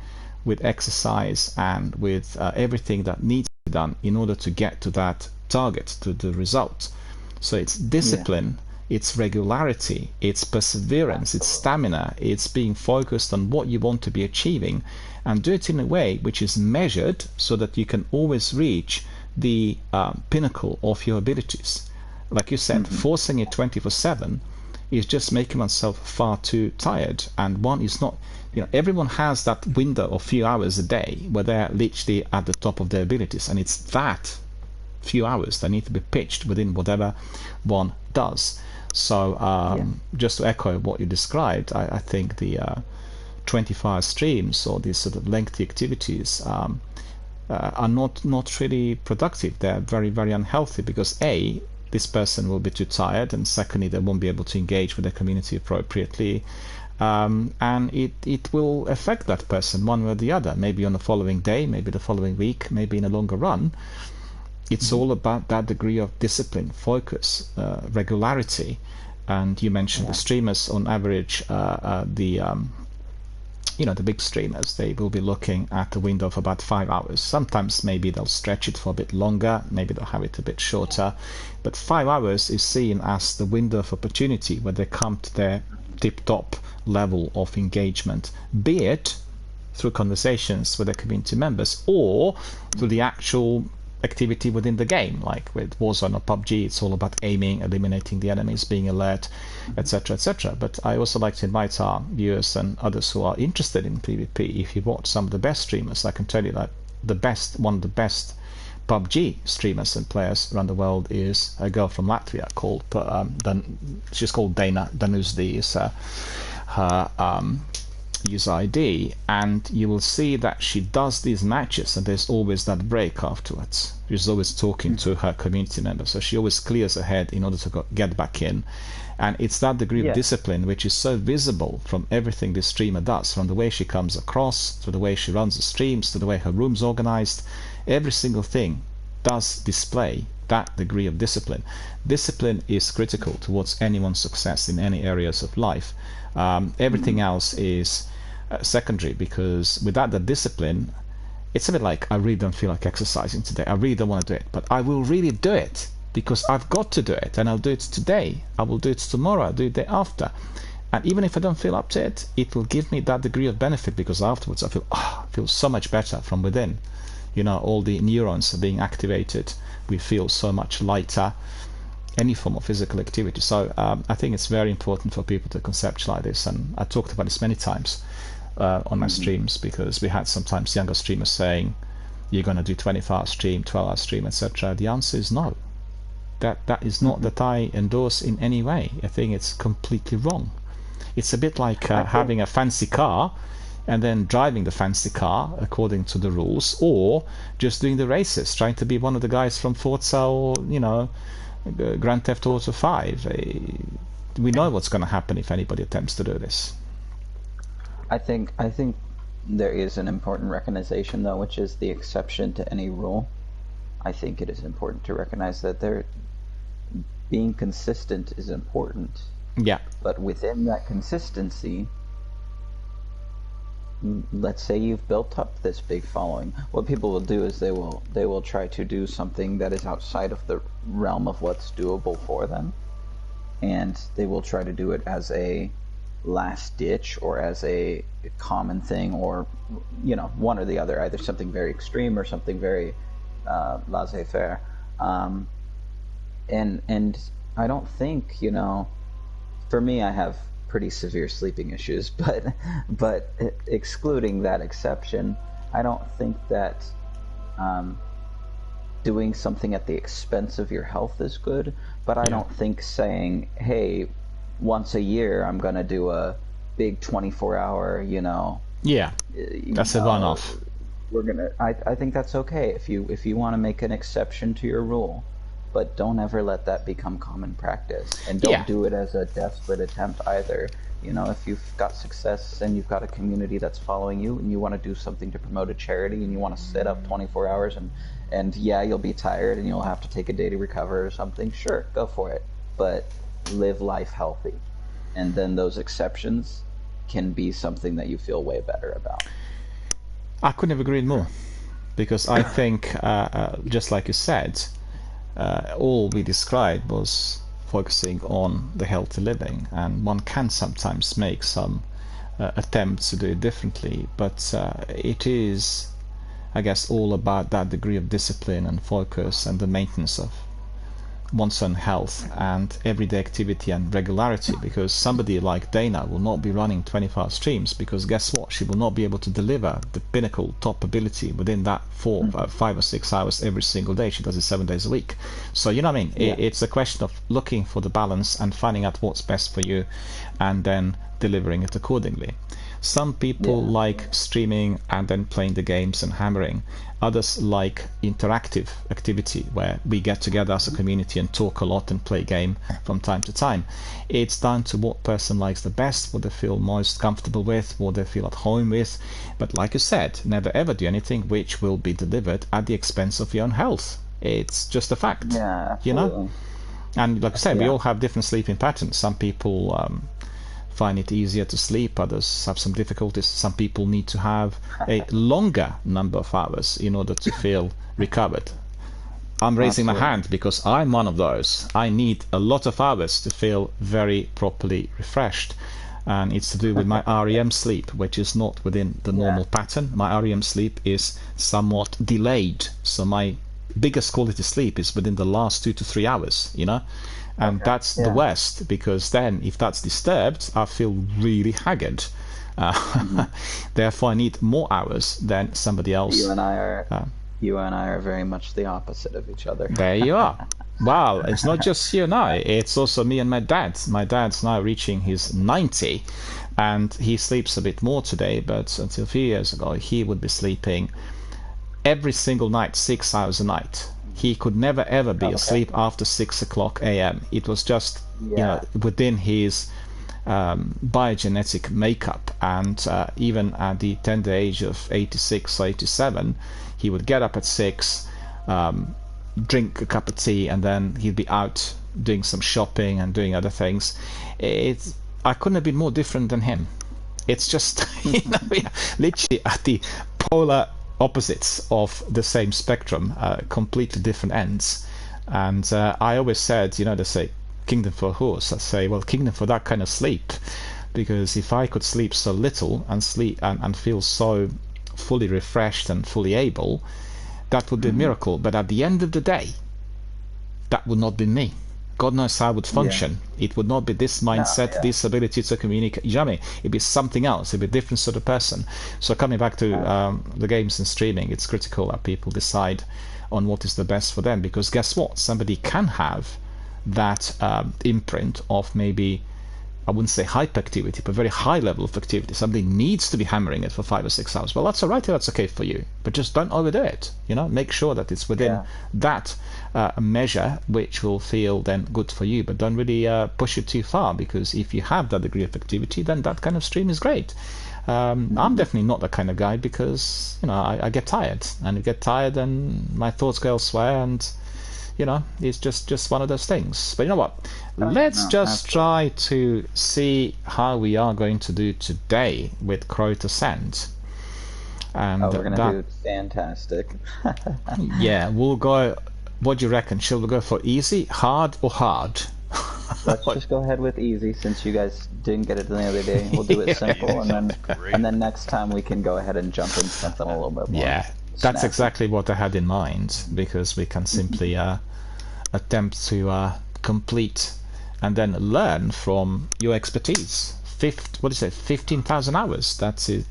with exercise and with everything that needs to be done in order to get to that target, to the result. So it's discipline, it's regularity, it's perseverance, it's stamina, it's being focused on what you want to be achieving, and do it in a way which is measured so that you can always reach the pinnacle of your abilities. Like you said, forcing it 24/7 is just making oneself far too tired, and one is not, everyone has that window of few hours a day where they're literally at the top of their abilities, and it's that few hours that need to be pitched within whatever one does. So just to echo what you described, I think the 24-hour streams or these sort of lengthy activities are not really productive. They're very, very unhealthy because A, this person will be too tired, and secondly, they won't be able to engage with the community appropriately. And it will affect that person one way or the other, maybe on the following day, maybe the following week, maybe in a longer run. It's all about that degree of discipline, focus, regularity. And you mentioned the streamers on average, the big streamers, they will be looking at a window of about 5 hours. Sometimes maybe they'll stretch it for a bit longer, maybe they'll have it a bit shorter, but 5 hours is seen as the window of opportunity where they come to their tip-top level of engagement, be it through conversations with their community members or through the actual activity within the game, like with Warzone or PUBG. It's all about aiming, eliminating the enemies, being alert, etc., etc. But I also like to invite our viewers and others who are interested in PvP. If you watch some of the best streamers, I can tell you that one of the best PUBG streamers and players around the world is a girl from Latvia called she's called Dana. Danuzdi is her user ID, and you will see that she does these matches and there's always that break afterwards. She's always talking to her community members, so she always clears ahead in order to get back in. And it's that degree of discipline which is so visible from everything this streamer does, from the way she comes across, to the way she runs the streams, to the way her room's organized. Every single thing does display that degree of discipline. Discipline is critical towards anyone's success in any areas of life. Everything else is secondary, because without the discipline, it's a bit like, I really don't feel like exercising today, I really don't want to do it, but I will really do it because I've got to do it, and I'll do it today, I will do it tomorrow, I'll do it the day after. And even if I don't feel up to it, it will give me that degree of benefit, because afterwards I feel so much better from within. All the neurons are being activated, we feel so much lighter. Any form of physical activity. So I think it's very important for people to conceptualize this, and I talked about this many times on my streams, because we had sometimes younger streamers saying, you're going to do 24-hour stream, 12-hour stream, etc. The answer is no. That is not that I endorse in any way. I think it's completely wrong. It's a bit like having a fancy car and then driving the fancy car according to the rules, or just doing the races, trying to be one of the guys from Forza or Grand Theft Auto 5. We know what's going to happen if anybody attempts to do this. I think there is an important recognition, though, which is the exception to any rule. I think it is important to recognize that being consistent is important. Yeah. But within that consistency, let's say you've built up this big following. What people will do is they will try to do something that is outside of the realm of what's doable for them, and they will try to do it as a last ditch or as a common thing, or one or the other, either something very extreme or something very laissez-faire. And I don't think, for me, I have pretty severe sleeping issues, but excluding that exception, I don't think that doing something at the expense of your health is good. But I don't think saying, hey, once a year I'm gonna do a big 24-hour, that's a one-off. I think that's okay if you want to make an exception to your rule, but don't ever let that become common practice, and don't do it as a desperate attempt either. If you've got success and you've got a community that's following you, and you want to do something to promote a charity, and you want to sit up 24 hours and you'll be tired and you'll have to take a day to recover or something, sure, go for it, but live life healthy. And then those exceptions can be something that you feel way better about. I couldn't have agreed more, because I think, just like you said, all we described was focusing on the healthy living, and one can sometimes make some attempts to do it differently, but it is, I guess, all about that degree of discipline and focus and the maintenance one's own health and everyday activity and regularity, because somebody like Dana will not be running 24-hour streams, because guess what, she will not be able to deliver the pinnacle top ability within that 5 or 6 hours every single day. She does it 7 days a week. So you know what I mean, it's a question of looking for the balance and finding out what's best for you and then delivering it accordingly. Some people like streaming and then playing the games and hammering. Others like interactive activity where we get together as a community and talk a lot and play game from time to time. It's down to what person likes the best, what they feel most comfortable with, what they feel at home with. But like you said, never ever do anything which will be delivered at the expense of your own health. It's just a fact. Yeah, absolutely. You know? And like I said, we all have different sleeping patterns. Some people find it easier to sleep, others have some difficulties. Some people need to have a longer number of hours in order to feel recovered. I'm raising my hand because I'm one of those. I need a lot of hours to feel very properly refreshed, and it's to do with my REM sleep, which is not within the normal pattern. My REM sleep is somewhat delayed, so my biggest quality sleep is within the last 2 to 3 hours, you know. And that's the worst, because then if that's disturbed, I feel really haggard. Therefore, I need more hours than somebody else. You and I are very much the opposite of each other. There you are. Well, it's not just you and I, it's also me and my dad. My dad's now reaching his 90, and he sleeps a bit more today, but until a few years ago, he would be sleeping every single night 6 hours a night. He could never ever be asleep after 6 o'clock a.m. It was just you know, within his biogenetic makeup, and even at the tender age of 86 or 87, he would get up at 6, drink a cup of tea, and then he'd be out doing some shopping and doing other things. I couldn't have been more different than him. It's just you know, we are literally at the polar opposites of the same spectrum, completely different ends. And I always said, you know, they say kingdom for a horse. I say, well, kingdom for that kind of sleep, because if I could sleep so little and sleep and feel so fully refreshed and fully able, that would be a miracle. But at the end of the day, that would not be me. God knows how I would function. It would not be this mindset, this ability to communicate. You know what I mean? It'd be something else. It'd be a different sort of person. So coming back to the games and streaming, it's critical that people decide on what is the best for them, because guess what? Somebody can have that imprint of maybe, I wouldn't say hyperactivity, but very high level of activity. Somebody needs to be hammering it for 5 or 6 hours. Well, that's all right. That's okay for you, but just don't overdo it. You know, make sure that it's within that measure, which will feel then good for you. But don't really push it too far, because if you have that degree of activity, then that kind of stream is great. I'm definitely not that kind of guy, because you know I get tired, and my thoughts go elsewhere, and you know, it's just one of those things. But you know what? Let's just try to see how we are going to do today with Croat Ascent. And we're going to do fantastic. Yeah, we'll go. What do you reckon? Shall we go for easy, hard, or hard? Let's just go ahead with easy, since you guys didn't get it the other day. We'll do it simple, and then next time we can go ahead and jump into something a little bit more. Yeah, that's exactly what I had in mind, because we can simply attempt to complete and then learn from your expertise. 15,000 hours. That is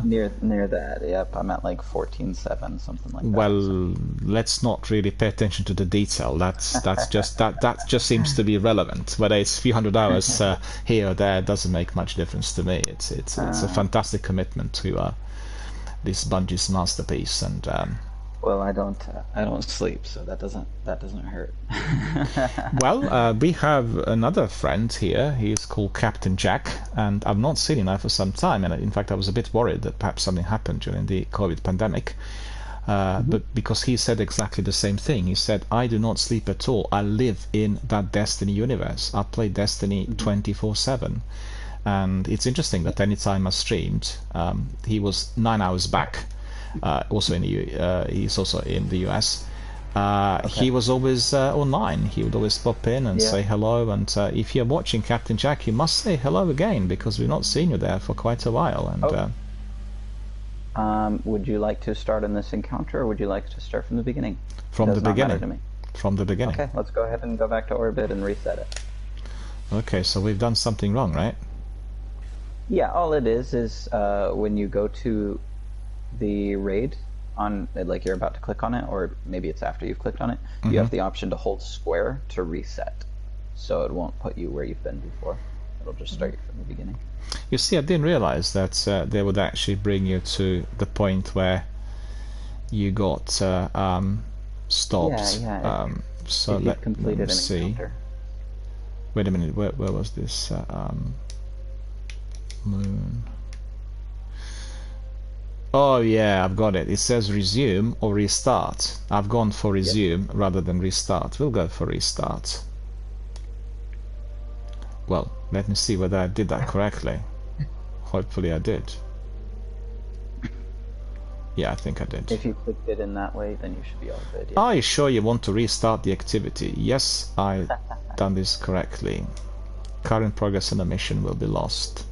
near that. Yep, I'm at like 14.7, something like that. Well, let's not really pay attention to the detail. That's just that just seems to be irrelevant. Whether it's a few hundred hours here or there doesn't make much difference to me. It's a fantastic commitment to this Bungie's masterpiece, and well, I don't sleep, so that doesn't hurt. Well, we have another friend here. He's called Captain Jack, and I've not seen him now for some time. And in fact, I was a bit worried that perhaps something happened during the COVID pandemic. But because he said exactly the same thing. He said, I do not sleep at all. I live in that Destiny universe. I play Destiny 24/7. And it's interesting that anytime I streamed, he was 9 hours back. Also he's also in the US. He was always online. He would always pop in and say hello. And if you're watching, Captain Jack, you must say hello again, because we've not seen you there for quite a while. And would you like to start in this encounter, or would you like to start from the beginning? From the beginning. To me. from the beginning. Okay, let's go ahead and go back to orbit and reset it. Okay, so we've done something wrong, right? Yeah, all it is when you go to the raid on, like you're about to click on it, or maybe it's after you've clicked on it, you have the option to hold square to reset. So it won't put you where you've been before. It'll just start you from the beginning. You see, I didn't realize that they would actually bring you to the point where you got stopped. Yeah. So if you've let completed me an see. encounter. Wait a minute, where was this? Moon. Oh yeah, I've got it. It says resume or restart. I've gone for resume rather than restart. We'll go for restart. Well, let me see whether I did that correctly. Hopefully I did. Yeah, I think I did. If you clicked it in that way, then you should be all good. Yeah. Are you sure you want to restart the activity? Yes, I done this correctly. Current progress on the mission will be lost.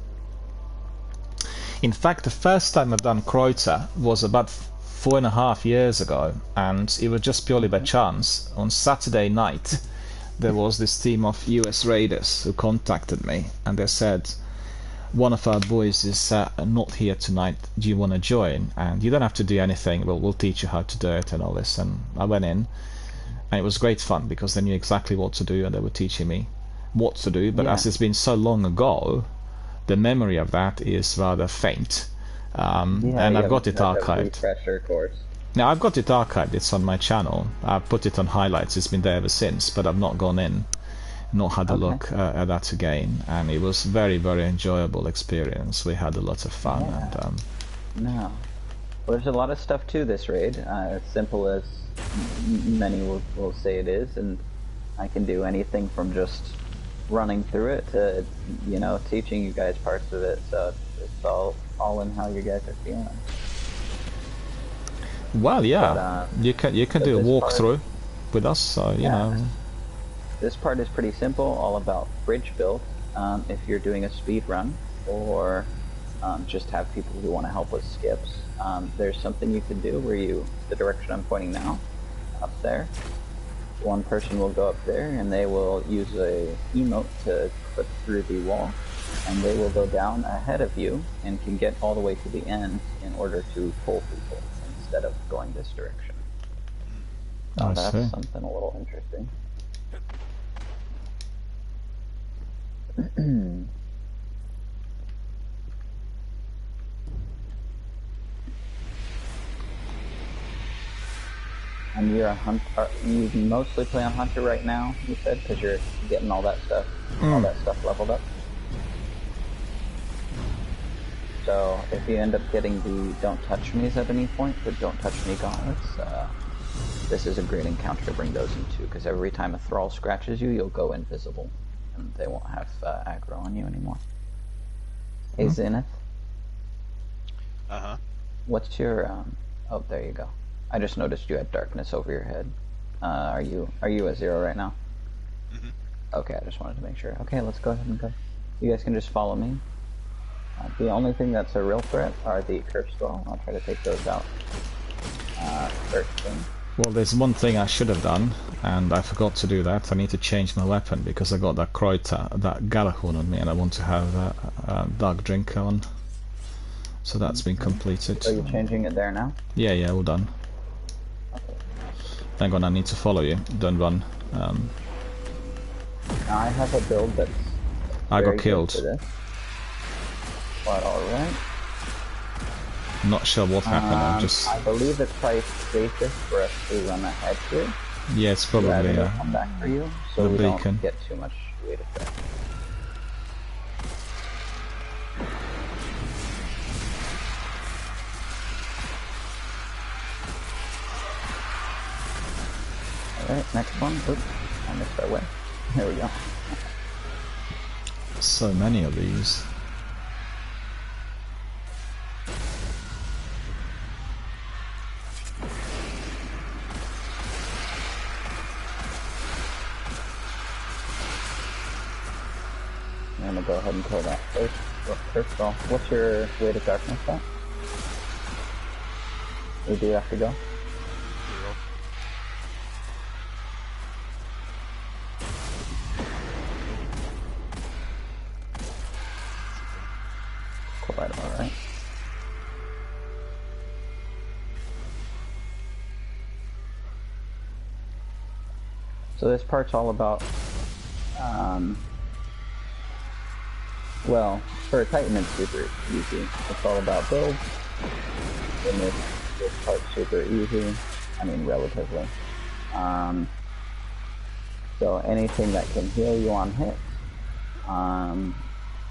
In fact, the first time I've done Kreuzer was about 4.5 years ago, and it was just purely by chance. On Saturday night, there was this team of US raiders who contacted me, and they said, one of our boys is not here tonight, do you want to join? And you don't have to do anything, we'll teach you how to do it and all this. And I went in, and it was great fun because they knew exactly what to do and they were teaching me what to do. But as it's been so long ago, the memory of that is rather faint. And I've got it archived. Refresher course. Now I've got it archived, it's on my channel. I've put it on highlights, it's been there ever since, but I've not gone in, not had a look at that again. And it was very, very enjoyable experience. We had a lot of fun. Yeah. And, Well, there's a lot of stuff to this raid. As simple as many will say it is, and I can do anything from just running through it to, you know, teaching you guys parts of it. So it's all in how you guys are feeling. well, yeah, But, you can do a walkthrough with us, so you know. This part is pretty simple, all about bridge build. If you're doing a speed run, or just have people who want to help with skips, there's something you can do where the direction I'm pointing now, up there, one person will go up there and they will use a emote to clip through the wall, and they will go down ahead of you and can get all the way to the end in order to pull people instead of going this direction. So I that's see. something a little interesting. And you're a hunter. You mostly play on hunter right now, you said, because you're getting all that stuff leveled up. So if you end up getting the "Don't Touch Me's" at any point, the "Don't Touch Me" gauntlets, this is a great encounter to bring those into, because every time a thrall scratches you, you'll go invisible, and they won't have aggro on you anymore. Hey Zenith, what's your oh, there you go. I just noticed you had darkness over your head. Are you at 0 right now? Okay, I just wanted to make sure. Okay, let's go ahead and go. You guys can just follow me. The only thing that's a real threat are the curse skull. I'll try to take those out first thing. Well, there's one thing I should have done, and I forgot to do that. I need to change my weapon because I got that Kreuzer, that Galahorn on me, and I want to have a Dark Drinker on. So that's been completed. Are you changing it there now? Yeah, all done. Okay. Hang on, I need to follow you. Don't run. Now I have a build that's I very got good killed. for this. But alright. Not sure what happened. I'm just. I believe it's probably safest for us to run ahead here. Yeah, it's probably rather than come back for you, so the we beacon. don't get too much weight effect. Alright, next one. Oops, I missed our way. There we go. so many of these. I'm gonna go ahead and kill that first. First of all, what's your weight of darkness at? Where do you have to go? 0. So this part's all about, well, for a Titan it's super easy. It's all about builds, and this part's super easy. I mean, relatively. So anything that can heal you on hit,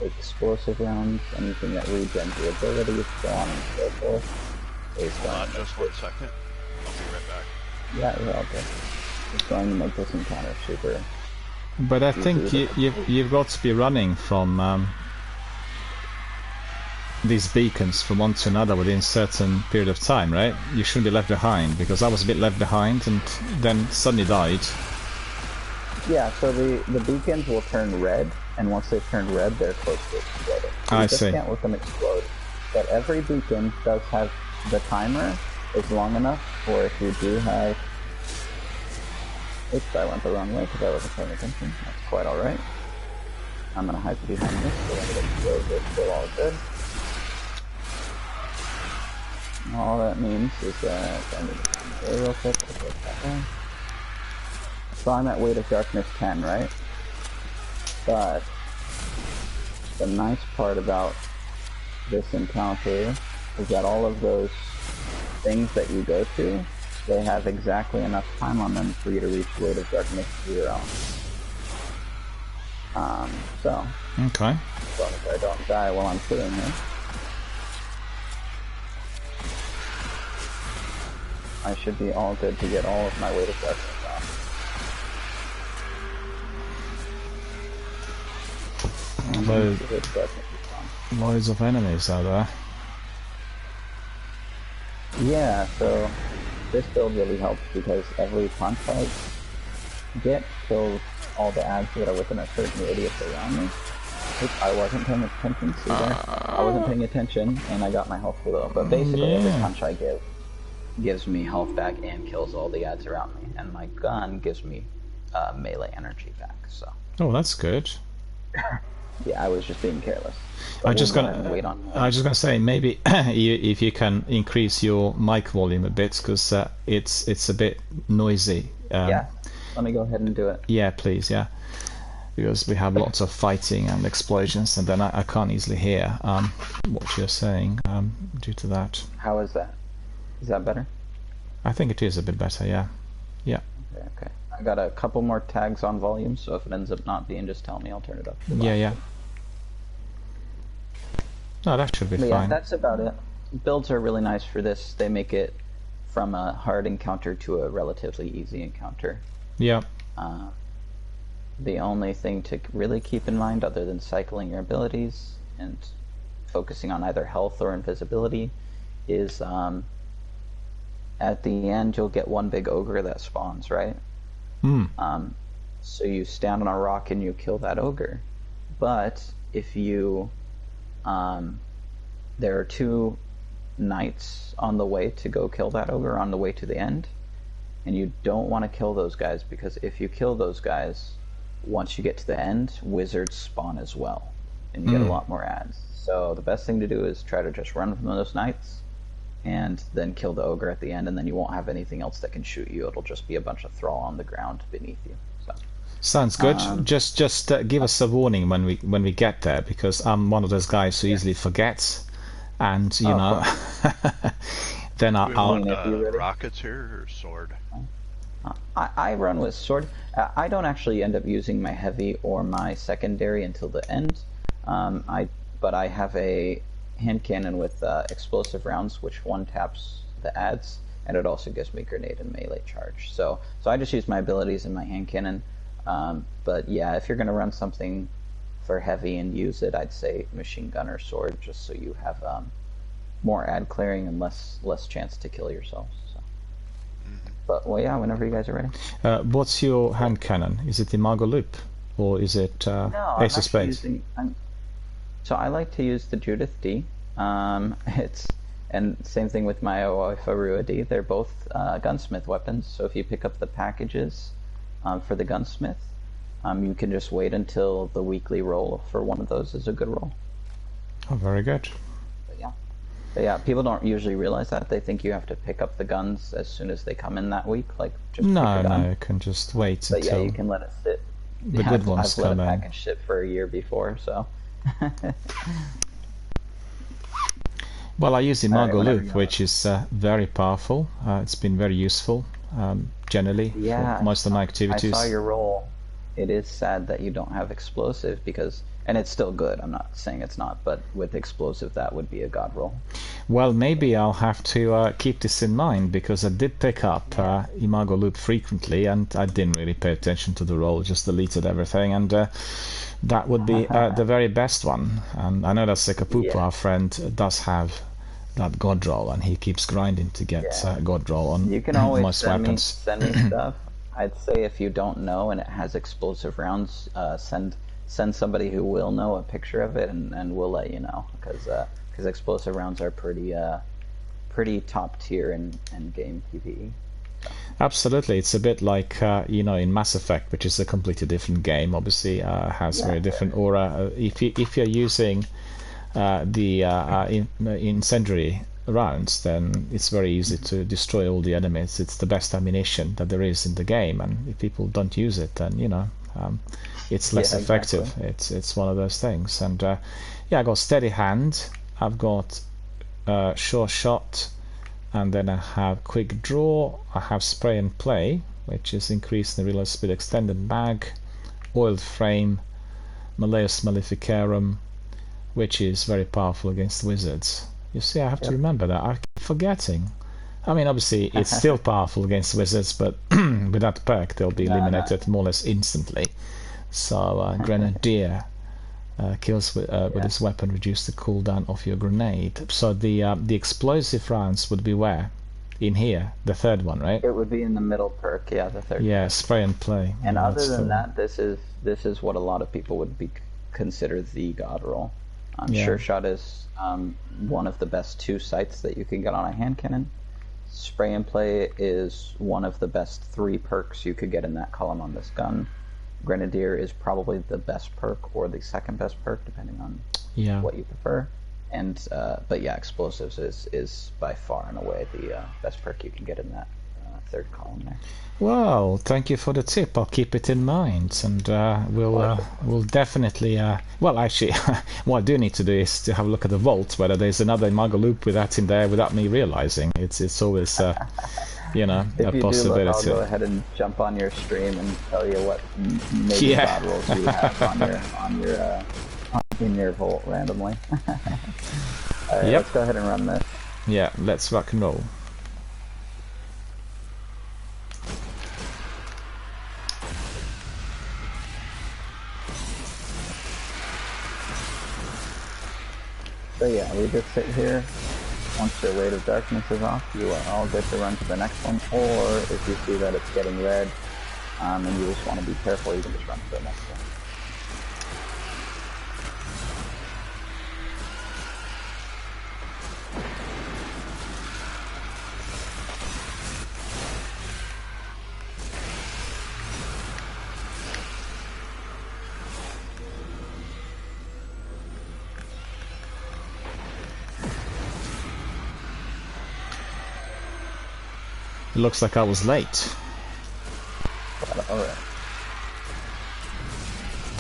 explosive rounds, anything that regens your abilities, so on and so forth, is going to just 1 second. I'll be right back. Yeah, you're all good. It's going to make this encounter super. But I think you've got to be running from these beacons from one to another within a certain period of time, right? You shouldn't be left behind, because I was a bit left behind and then suddenly died. Yeah, so the beacons will turn red, and once they've turned red, they're close to exploding. So I you just see. can't let them explode. But every beacon does have the timer is long enough for if you do have... Oops, I went the wrong way because I wasn't paying attention. That's quite alright. I'm gonna hide behind this, so when it explodes, it's still all good. All that means is that I need to go real quick. So I'm at Weight of Darkness 10, right? But the nice part about this encounter is that all of those things that you go to, they have exactly enough time on them for you to reach Weight of Darkness 0. So, Okay. as long as I don't die while I'm sitting here, I should be all good to get all of my Weight of Darkness off. Loads of enemies out there. Yeah, so this build really helps because every punch I get kills all the ads that are within a certain radius around me. Oops, I wasn't paying attention, see there? I wasn't paying attention and I got my health below. But basically every punch I give gives me health back and kills all the ads around me. And my gun gives me melee energy back, so. Oh, that's good. Yeah, I was just being careless. But I just we'll go ahead and wait on I was just gonna say maybe if you can increase your mic volume a bit, because it's a bit noisy. yeah, let me go ahead and do it. Yeah, please. Yeah, because we have lots of fighting and explosions, and then I can't easily hear what you're saying due to that. How is that? Is that better? I think it is a bit better. Yeah. Yeah. Okay. I got a couple more tags on volume, so if it ends up not being, just tell me. I'll turn it up. Yeah. Yeah. No, that should be But fine. yeah, that's about it. Builds are really nice for this. They make it from a hard encounter to a relatively easy encounter. Yeah. The only thing to really keep in mind, other than cycling your abilities and focusing on either health or invisibility, is at the end you'll get one big ogre that spawns, right? So you stand on a rock and you kill that ogre. But if you there are 2 knights on the way to go kill that ogre on the way to the end, and you don't want to kill those guys, because if you kill those guys, once you get to the end, wizards spawn as well, and you get a lot more ads. So the best thing to do is try to just run from those knights and then kill the ogre at the end, and then you won't have anything else that can shoot you. It'll just be a bunch of thrall on the ground beneath you. So. Sounds good. Just give us a warning when we get there, because I'm one of those guys who easily forgets, and you know, then I'll. Rockets here or sword? I run with sword. I don't actually end up using my heavy or my secondary until the end. But I have a hand cannon with explosive rounds, which one taps the ads, and it also gives me grenade and melee charge. So I just use my abilities in my hand cannon. But yeah, if you're going to run something for heavy and use it, I'd say machine gun or sword, just so you have more ad clearing and less chance to kill yourselves. So. But well, yeah, whenever you guys are ready. What's your hand cannon? Is it Imago Loop, or is it Ace of Spades? So I like to use the Judith D. And same thing with my Oifarua D. They're both gunsmith weapons. So if you pick up the packages for the gunsmith, you can just wait until the weekly roll for one of those is a good roll. Oh, very good. But yeah. But yeah, people don't usually realize that. They think you have to pick up the guns as soon as they come in that week. Like, just pick No, a gun. no, you can just wait But yeah, until you can let it sit. the Yeah, good ones I've let come a in. package sit for a year before, so. Well, I use Alright, Imago whenever Loop, you're which is very powerful. It's been very useful generally Yeah, for most of my I activities. saw your role. It is sad that you don't have explosive because, and it's still good. I'm not saying it's not, but with explosive, that would be a god roll. Well, maybe I'll have to keep this in mind because I did pick up Imago Loop frequently and I didn't really pay attention to the roll, just deleted everything, and that would be the very best one. And I know that Sekapupu, Yeah. our friend, does have that god roll and he keeps grinding to get Yeah. god roll on You can always most send weapons. me stuff. I'd say if you don't know and it has explosive rounds, send somebody who will know a picture of it, and we'll let you know because explosive rounds are pretty top tier in game PvE. Absolutely, it's a bit like in Mass Effect, which is a completely different game. Obviously, has Yeah. very different aura. If you're using the incendiary rounds, then it's very easy to destroy all the enemies. It's the best ammunition that there is in the game, and if people don't use it, then it's less Yeah, effective. exactly. It's one of those things. And I got steady hand. I've got sure shot. And then I have quick draw, I have spray and play, which is increased in reload speed, extended mag, oiled frame, Malleus Maleficarum, which is very powerful against wizards. You see, I have to remember that. I keep forgetting. I mean, obviously, it's still powerful against wizards, but with that perk, they'll be eliminated more or less instantly. So, Grenadier. Kills with his weapon, reduce the cooldown of your grenade. So the explosive rounds would be where? In here, the third one, right? It would be in the middle perk, yeah, the third. Yeah, spray and play. And Yeah, other that's than the that, this is what a lot of people would be consider the god roll. Yeah. Sure shot is one of the best 2 sights that you can get on a hand cannon. Spray and play is one of the best 3 perks you could get in that column on this gun. Grenadier is probably the best perk or the second best perk, depending on what you prefer. And but yeah, explosives is by far and away the best perk you can get in that third column there. Well, thank you for the tip. I'll keep it in mind, and we'll definitely. Well, actually, what I do need to do is to have a look at the vault, whether there's another Imago Loop with that in there without me realizing. It's always a If you possibility. do, look, I'll go ahead and jump on your stream and tell you what maybe god rolls you have in your vault randomly. Alright, let's go ahead and run this. Yeah, let's rock and roll. So yeah, we just sit here. Once your Weight of Darkness is off, you are all good to run to the next one, or if you see that it's getting red, and you just want to be careful, you can just run to the next one. It looks like I was late. Alright.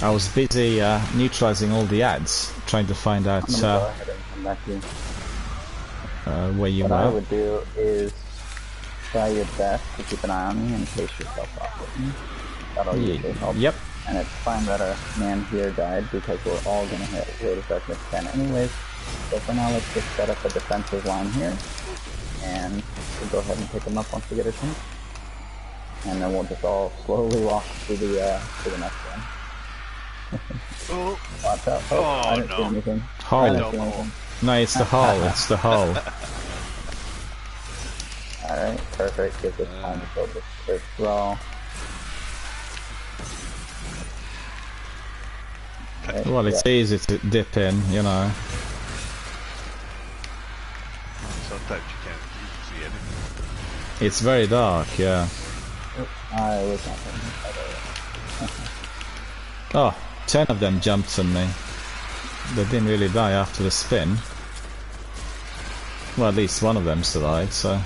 I was busy neutralizing all the ads, trying to find out I'm gonna go ahead and come back here. where you What I were. would do is try your best to keep an eye on me and pace yourself off with me. That'll usually help. Yep. And it's fine that our man here died because we're all gonna hit Weight of Darkness 10 anyways. So for now, let's just set up a defensive line here, and we'll go ahead and pick him up once we get a chance. And then we'll just all slowly walk to the next one. Oh, Watch out. Oh, I didn't see no. anything. Hull. I didn't see anything. No, it's the hull. It's the hull. Alright, perfect. Gives us time to build this first roll. Okay, Well, it's easy to dip in, you know. sometimes you can't see anything. It's very dark, yeah. I was not thinking. Oh, 10 of them jumped on me. They didn't really die after the spin. Well, at least one of them survived, so...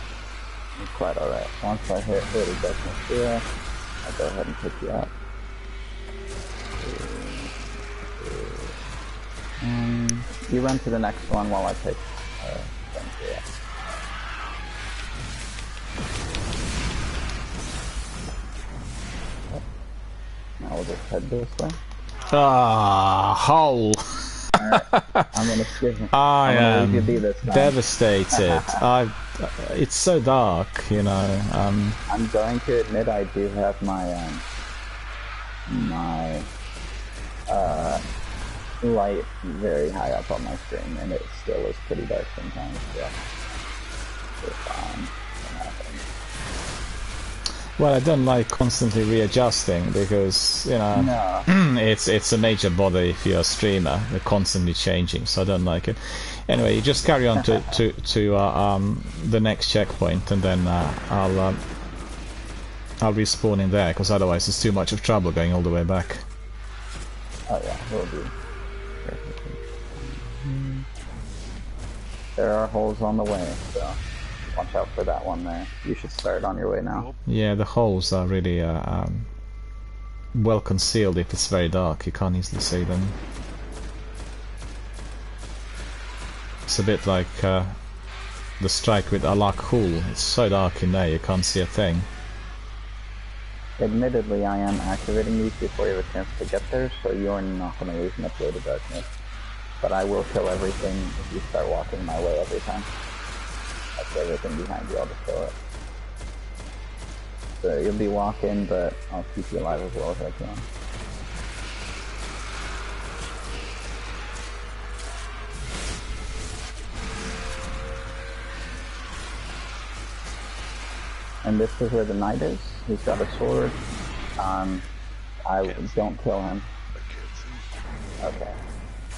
It's quite alright. Once I hit 30 darkness here, I'll go ahead and pick you up. You run to the next one while I pick you up. Now we'll just head this way. Ah, hole! Alright, I'm gonna skip him. I I'm gonna am leave you be this time. devastated. It's so dark, you know. I'm going to admit I do have my light very high up on my screen, and it still is pretty dark sometimes. Yeah, we're fine. Well, I don't like constantly readjusting because, you know, No. it's a major bother if you're a streamer. They're constantly changing, so I don't like it. Anyway, you just carry on to the next checkpoint, and then I'll respawn in there, because otherwise it's too much of trouble going all the way back. Oh yeah, we'll do. There are holes on the way, so watch out for that one there. You should start on your way now. Yeah, the holes are really well concealed if it's very dark. You can't easily see them. It's a bit like the strike with Alak Hul. It's so dark in there you can't see a thing. Admittedly, I am activating these before you have a chance to get there, so you're not going to lose much way to darkness. But I will kill everything if you start walking my way every time. I'll kill everything behind you, I'll just kill it. So you'll be walking, but I'll keep you alive as well as I can. And this is where the knight is. He's got a sword. Don't kill him. Okay.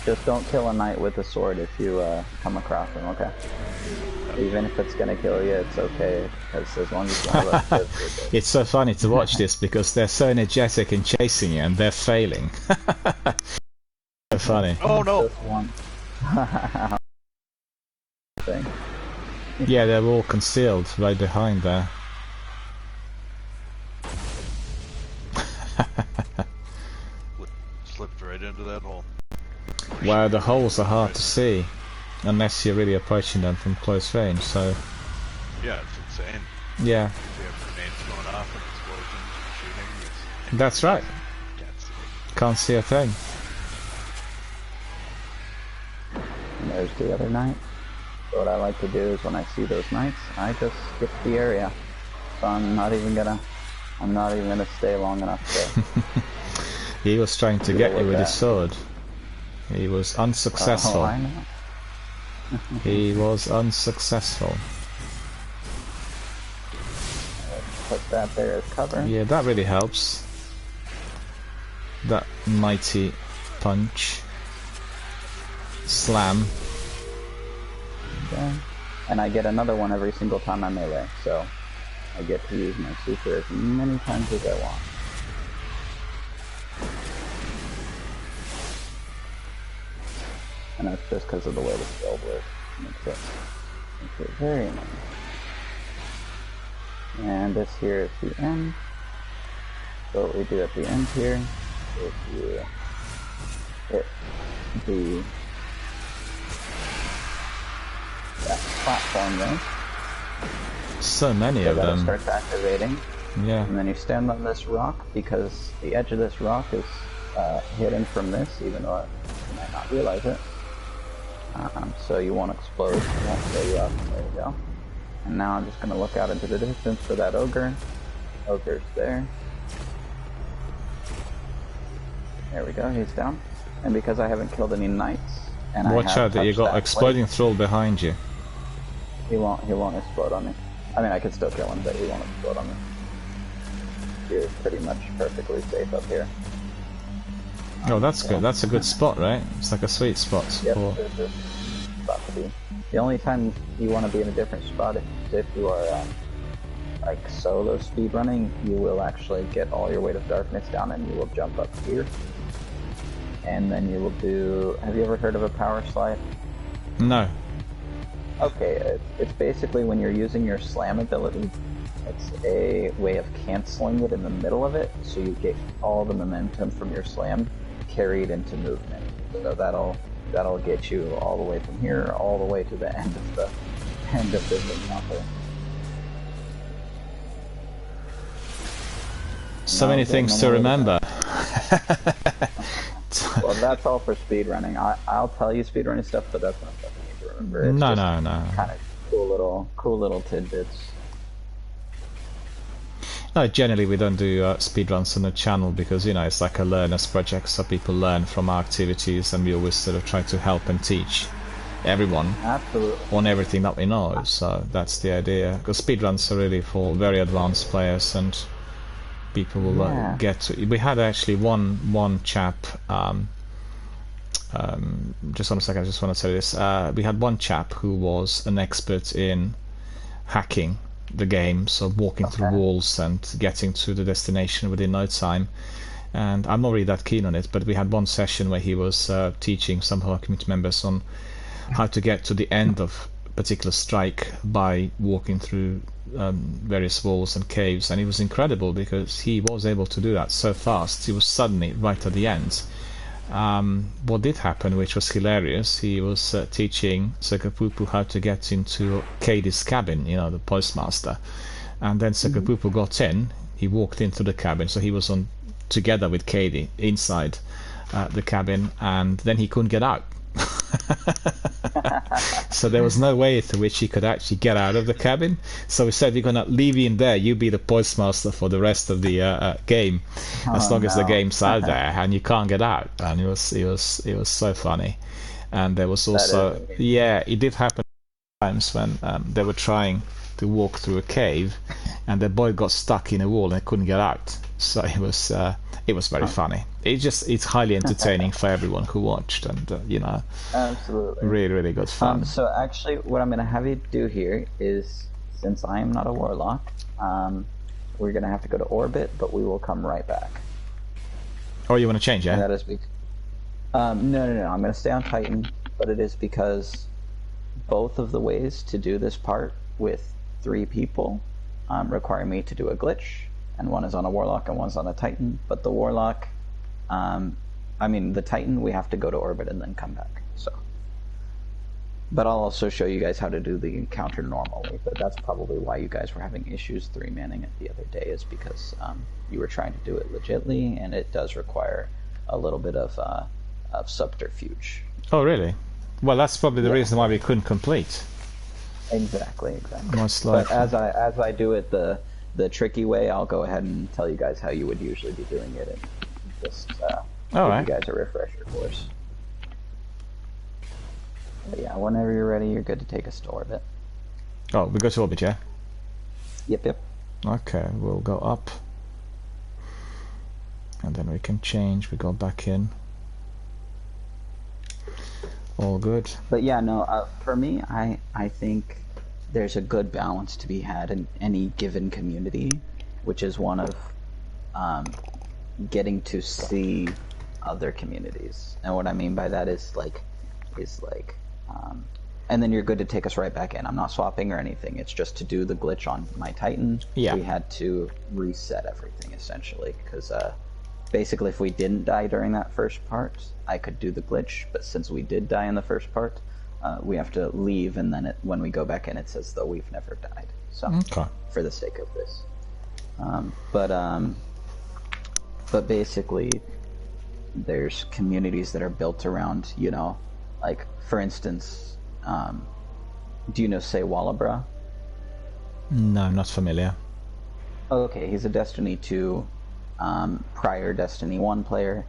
Just don't kill a knight with a sword if you come across him, okay? Even if it's gonna kill you, it's okay, because as long as one of us lives, we're good. It's so funny to watch this because they're so energetic in chasing you and they're failing. So funny. Oh no! Just one. Thing. Yeah, they're all concealed right behind there. Slipped right into that hole. Well, the holes are hard to see unless you're really approaching them from close range, so Yeah, it's insane. yeah, We have grenades going off and explosions and shooting. It's, that's right. can't see it. Can't see a thing. And there's the other knight. So what I like to do is when I see those knights, I just skip the area. So I'm not even gonna stay long enough to... He was trying to get you with his that. sword. He was unsuccessful. Oh, I know. He was unsuccessful. Put that there as cover. Yeah, that really helps. That mighty punch. Slam. Okay. And I get another one every single time I melee, so I get to use my super as many times as I want. And that's just because of the way the spell works. Makes it very nice. And this here is the end. So what we do at the end here is you hit the that platform there. So many So of that them. starts activating. Yeah. And then you stand on this rock because the edge of this rock is hidden from this, even though you might not realize it. So you won't explode, it won't blow you up. There you go. And now I'm just going to look out into the distance for that ogre. Ogre's there. There we go, he's down. And because I haven't killed any knights, and Watch I have out that you touched got that exploding thrall behind you. plate, he won't explode on me. I mean, I could still kill him, but he won't explode on me. You're pretty much perfectly safe up here. Oh, that's good. That's a good spot, right? It's like a sweet spot Yep, for... there's this spot to be. The only time you want to be in a different spot is if you are like solo speedrunning. You will actually get all your weight of darkness down, and you will jump up here. And then you will do. Have you ever heard of a power slide? No. Okay, it's basically when you're using your slam ability, it's a way of canceling it in the middle of it, so you get all the momentum from your slam carried into movement. So that'll get you all the way from here, all the way to the end of the encounter. So many things to remember. Well, that's all for speedrunning. I'll tell you speedrunning stuff, but that's not stuff you need to remember. It's No. kind of cool little tidbits. No, generally we don't do speedruns on the channel because, you know, it's like a learner's project, so people learn from our activities, and we always sort of try to help and teach everyone Absolutely. on everything that we know. So that's the idea. Because speedruns are really for very advanced players, and people will get to. We had actually one chap. Just 1 second. I just want to say this. We had one chap who was an expert in hacking the game, so walking through walls and getting to the destination within no time. And I'm not really that keen on it, but we had one session where he was teaching some of our community members on how to get to the end of a particular strike by walking through various walls and caves, and it was incredible because he was able to do that so fast. He was suddenly right at the end. What did happen, which was hilarious, he was teaching Sekapupu how to get into Katie's cabin, you know, the postmaster, and then Sekapupu got in. He walked into the cabin, so he was on together with Katie inside the cabin, and then he couldn't get out. So there was no way through which he could actually get out of the cabin. So we said, we're gonna leave you in there, you be the postmaster for the rest of the game, as long as the game's out there and you can't get out. And it was so funny. And there was also it did happen times when they were trying to walk through a cave and the boy got stuck in a wall and couldn't get out. So it was very funny. It's highly entertaining for everyone who watched, and you know, absolutely, really good fun. So actually, what I'm going to have you do here is, since I am not a warlock, we're going to have to go to orbit, but we will come right back. Oh, you want to change, yeah? And that is because no. I'm going to stay on Titan, but it is because both of the ways to do this part with 3 people require me to do a glitch. And one is on a warlock and one's on a Titan. But the warlock, the Titan, we have to go to orbit and then come back. So, but I'll also show you guys how to do the encounter normally. But that's probably why you guys were having issues 3-manning it the other day, is because you were trying to do it legitly, and it does require a little bit of subterfuge. Oh, really? Well, that's probably the reason why we couldn't complete. Exactly. Most likely. But as I do it the tricky way, I'll go ahead and tell you guys how you would usually be doing it, and just give you guys a refresher course. But yeah, whenever you're ready, you're good to take us to orbit. Oh, we go to orbit, yeah? Yep. Okay, we'll go up. And then we can change, we go back in. All good. But yeah, no, for me, I think there's a good balance to be had in any given community, which is one of getting to see other communities. And what I mean by that is and then you're good to take us right back in. I'm not swapping or anything. It's just to do the glitch on my Titan. Yeah. We had to reset everything essentially, because basically if we didn't die during that first part, I could do the glitch, but since we did die in the first part, we have to leave, and then when we go back in, it's as though we've never died. So, for the sake of this, but basically, there's communities that are built around, you know, like for instance, do you know Say Wallabra? No, I'm not familiar. Okay, he's a Destiny 2, prior Destiny 1 player,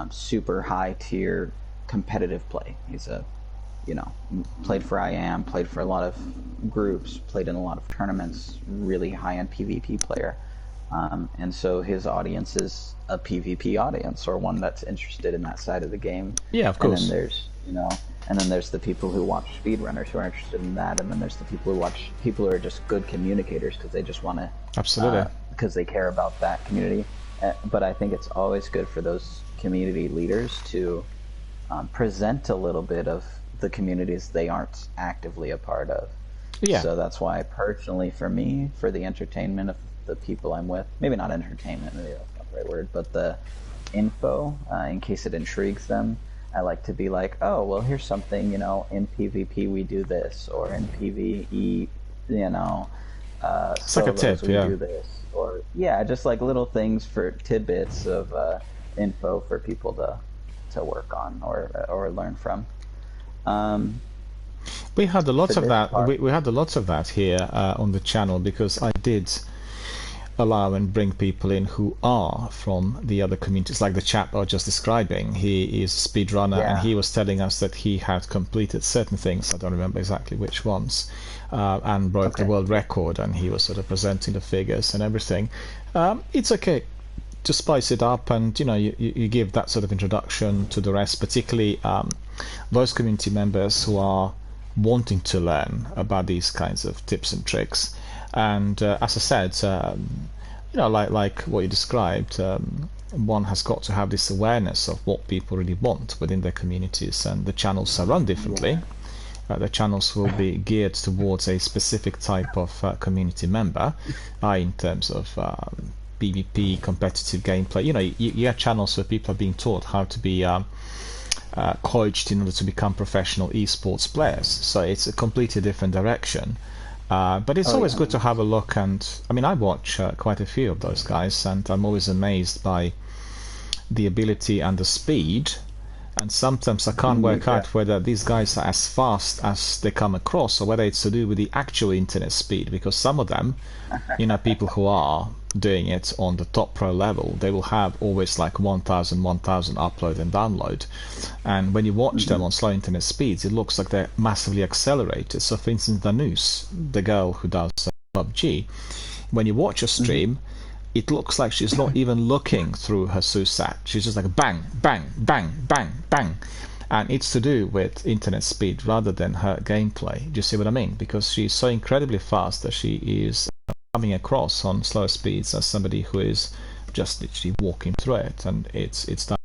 super high tier competitive play. He's played for IAM, played for a lot of groups, played in a lot of tournaments, really high-end PvP player. And so his audience is a PvP audience, or one that's interested in that side of the game. Yeah, of course. And then there's the people who watch speedrunners who are interested in that, and then there's the people who are just good communicators because they just want to... Absolutely. Because they care about that community. But I think it's always good for those community leaders to present a little bit of the communities they aren't actively a part of. Yeah. So that's why, personally, for me, for the entertainment of the people I'm with, maybe not entertainment, maybe that's not the right word, but the info, in case it intrigues them, I like to be like, oh, well, here's something, you know, in PvP we do this, or in PvE, you know, it's like a tip, we yeah. do this, or yeah, just like little things for tidbits of info for people to work on or learn from. We had a lot For of this that. part- We had a lot of that here on the channel, because I did allow and bring people in who are from the other communities, like the chap I was just describing. He is a speedrunner, and Yeah. he was telling us that he had completed certain things, I don't remember exactly which ones, and broke the Okay. world record, and he was sort of presenting the figures and everything. It's okay to spice it up, and you know, you give that sort of introduction to the rest, particularly those community members who are wanting to learn about these kinds of tips and tricks. And as I said, you know, like what you described, one has got to have this awareness of what people really want within their communities, and the channels are run differently. The channels will be geared towards a specific type of community member, in terms of PvP, competitive gameplay. You know, you have channels where people are being taught how to be coached in order to become professional esports players. So it's a completely different direction. But it's always good to have a look, and I mean, I watch quite a few of those guys, and I'm always amazed by the ability and the speed. And sometimes I can't work out whether these guys are as fast as they come across, or whether it's to do with the actual internet speed, because some of them, you know, people who are doing it on the top pro level, they will have always like 1000 upload and download, and when you watch them on slow internet speeds, it looks like they're massively accelerated. So for instance, Danus, the girl who does PUBG, when you watch a stream, it looks like she's not even looking through her SUSAT. She's just like bang, bang, bang, bang, bang. And it's to do with internet speed rather than her gameplay. Do you see what I mean? Because she's so incredibly fast that she is coming across on slower speeds as somebody who is just literally walking through it. And it's that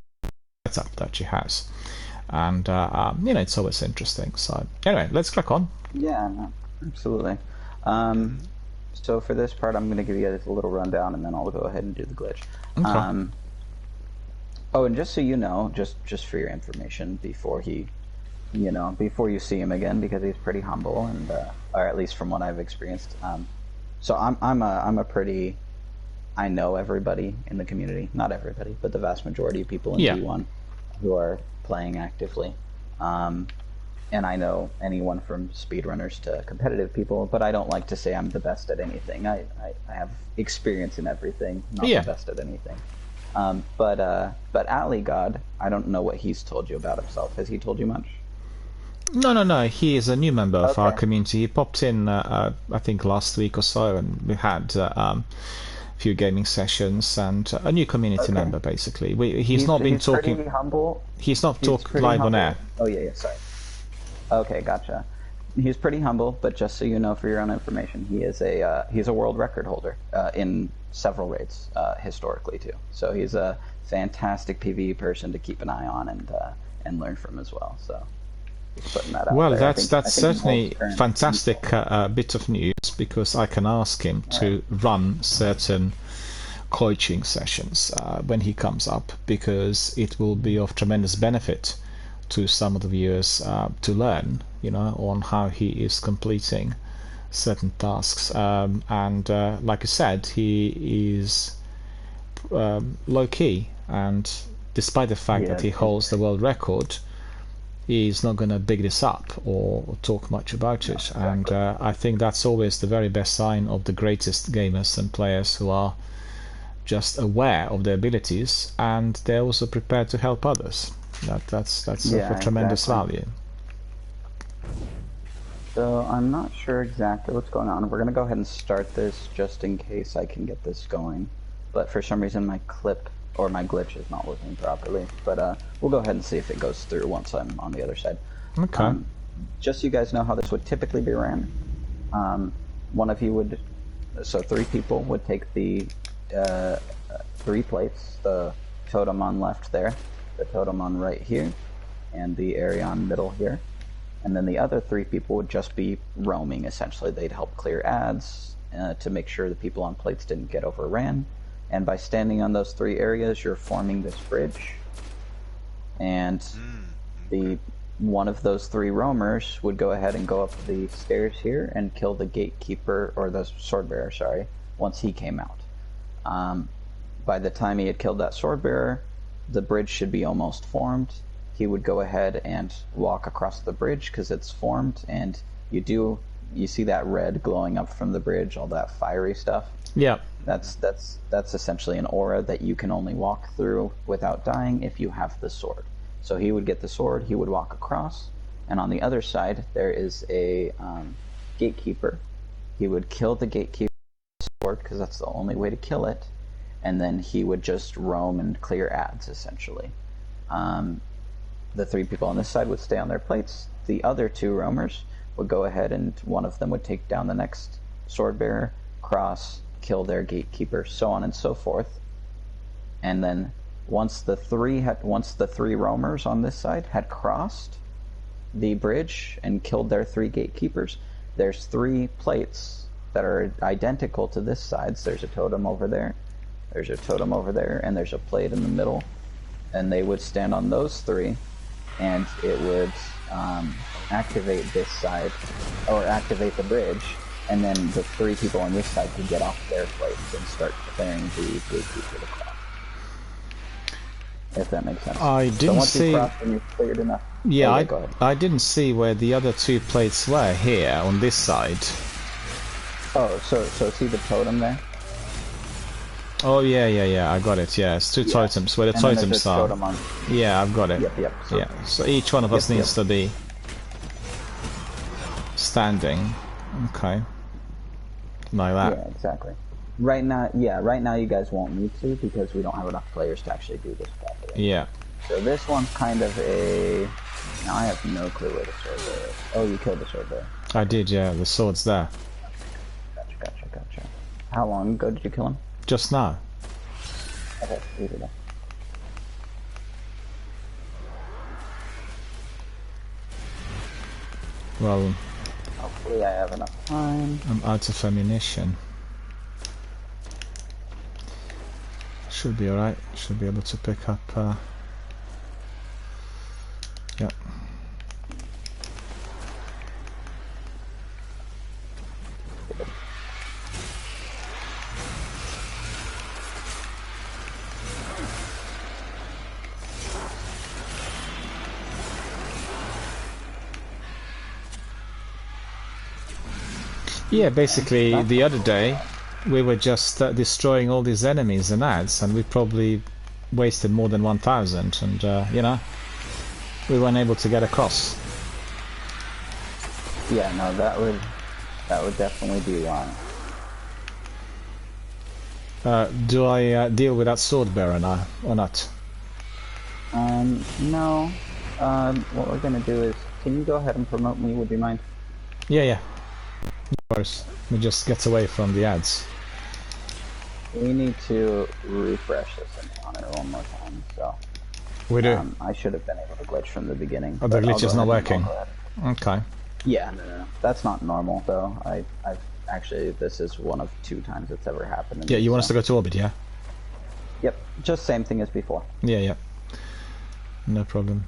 setup that she has. And, you know, it's always interesting. So anyway, let's crack on. Yeah, no, absolutely. So for this part, I'm going to give you guys a little rundown, and then I'll go ahead and do the glitch. Okay. Oh, and just so you know, just for your information, before he, you know, before you see him again, because he's pretty humble, and or at least from what I've experienced. So I'm a pretty, I know everybody in the community, not everybody, but the vast majority of people in D1 who are playing actively. And I know anyone from speedrunners to competitive people, but I don't like to say I'm the best at anything. I have experience in everything, not the best at anything. But Ali God, I don't know what he's told you about himself. Has he told you much? No. He is a new member of our community. He popped in, I think, last week or so, and we had a few gaming sessions, and a new community member, basically. He's not been talking. Pretty humble. He's not talking live on air. Oh yeah, sorry. Okay, gotcha. He's pretty humble, but just so you know, for your own information, he's a world record holder in several raids historically too. So he's a fantastic PvE person to keep an eye on and learn from as well. So just putting that out well, there. that's certainly fantastic bit of news, because I can ask him to run certain coaching sessions when he comes up, because it will be of tremendous benefit to some of the viewers to learn, you know, on how he is completing certain tasks. And like I said, he is low key, and despite the fact that he holds the world record, he's not going to big this up or talk much about it. And I think that's always the very best sign of the greatest gamers and players, who are just aware of their abilities, and they're also prepared to help others. That's of tremendous value. So I'm not sure exactly what's going on. We're going to go ahead and start this just in case I can get this going. But for some reason my clip or my glitch is not working properly. But we'll go ahead and see if it goes through once I'm on the other side. Okay. Just so you guys know how this would typically be ran. One of you would, so 3 people would take the 3 plates, the totem on left there, the totem on right here, and the area on middle here. And then the other 3 people would just be roaming, essentially. They'd help clear ads to make sure the people on plates didn't get overran. And by standing on those 3 areas, you're forming this bridge. And one of those 3 roamers would go ahead and go up the stairs here and kill the gatekeeper, or the sword bearer, sorry, once he came out. By the time he had killed that sword bearer, the bridge should be almost formed. He would go ahead and walk across the bridge because it's formed, and you see that red glowing up from the bridge, all that fiery stuff. Yeah. That's essentially an aura that you can only walk through without dying if you have the sword. So he would get the sword, he would walk across, and on the other side there is a gatekeeper. He would kill the gatekeeper with the sword because that's the only way to kill it, and then he would just roam and clear ads, essentially. The 3 people on this side would stay on their plates. The other 2 roamers would go ahead, and one of them would take down the next sword bearer, cross, kill their gatekeeper, so on and so forth. And then once the 3 roamers on this side had crossed the bridge and killed their 3 gatekeepers, there's 3 plates that are identical to this side. So there's a totem over there, there's a totem over there, and there's a plate in the middle. And they would stand on those 3, and it would activate this side, or activate the bridge, and then the 3 people on this side could get off their plates and start clearing the gatekeeper to cross. If that makes sense. I didn't once see. You crossed and you cleared enough. Yeah, go ahead. I didn't see where the other 2 plates were here on this side. Oh, so see the totem there? Oh yeah, I got it. Yeah, it's 2 totems where the And then there's totems a are. totem on. Yeah, I've got it. Yep. Yeah, so each one of us needs to be standing. Okay. Like that. Yeah, exactly. Right now you guys won't need to because we don't have enough players to actually do this properly. Yeah. So this one's kind of a... Now I have no clue where the sword bearer is. Oh, you killed the sword bearer. I did, yeah, the sword's there. Gotcha. How long ago did you kill him? Just now. Okay, leave it there. Well, Hopefully I have enough time. I'm out of ammunition. Should be alright. Should be able to pick up. Yeah. Yeah, basically the other day we were just destroying all these enemies and ads, and we probably wasted more than 1,000, and you know, we weren't able to get across. Yeah, no, that would definitely be why. Do I deal with that sword bearer now or not? No. What we're gonna do is, can you go ahead and promote me? Would you mind? Yeah. Of course, we just get away from the ads. We need to refresh this encounter one more time, so... We do. I should have been able to glitch from the beginning. Oh, the but I'll glitch go is not ahead and working. go ahead. Okay. Yeah, no. That's not normal, though. I've actually, this is one of 2 times it's ever happened. Yeah, you want us to go to orbit, yeah? Yep, just same thing as before. Yeah. No problem.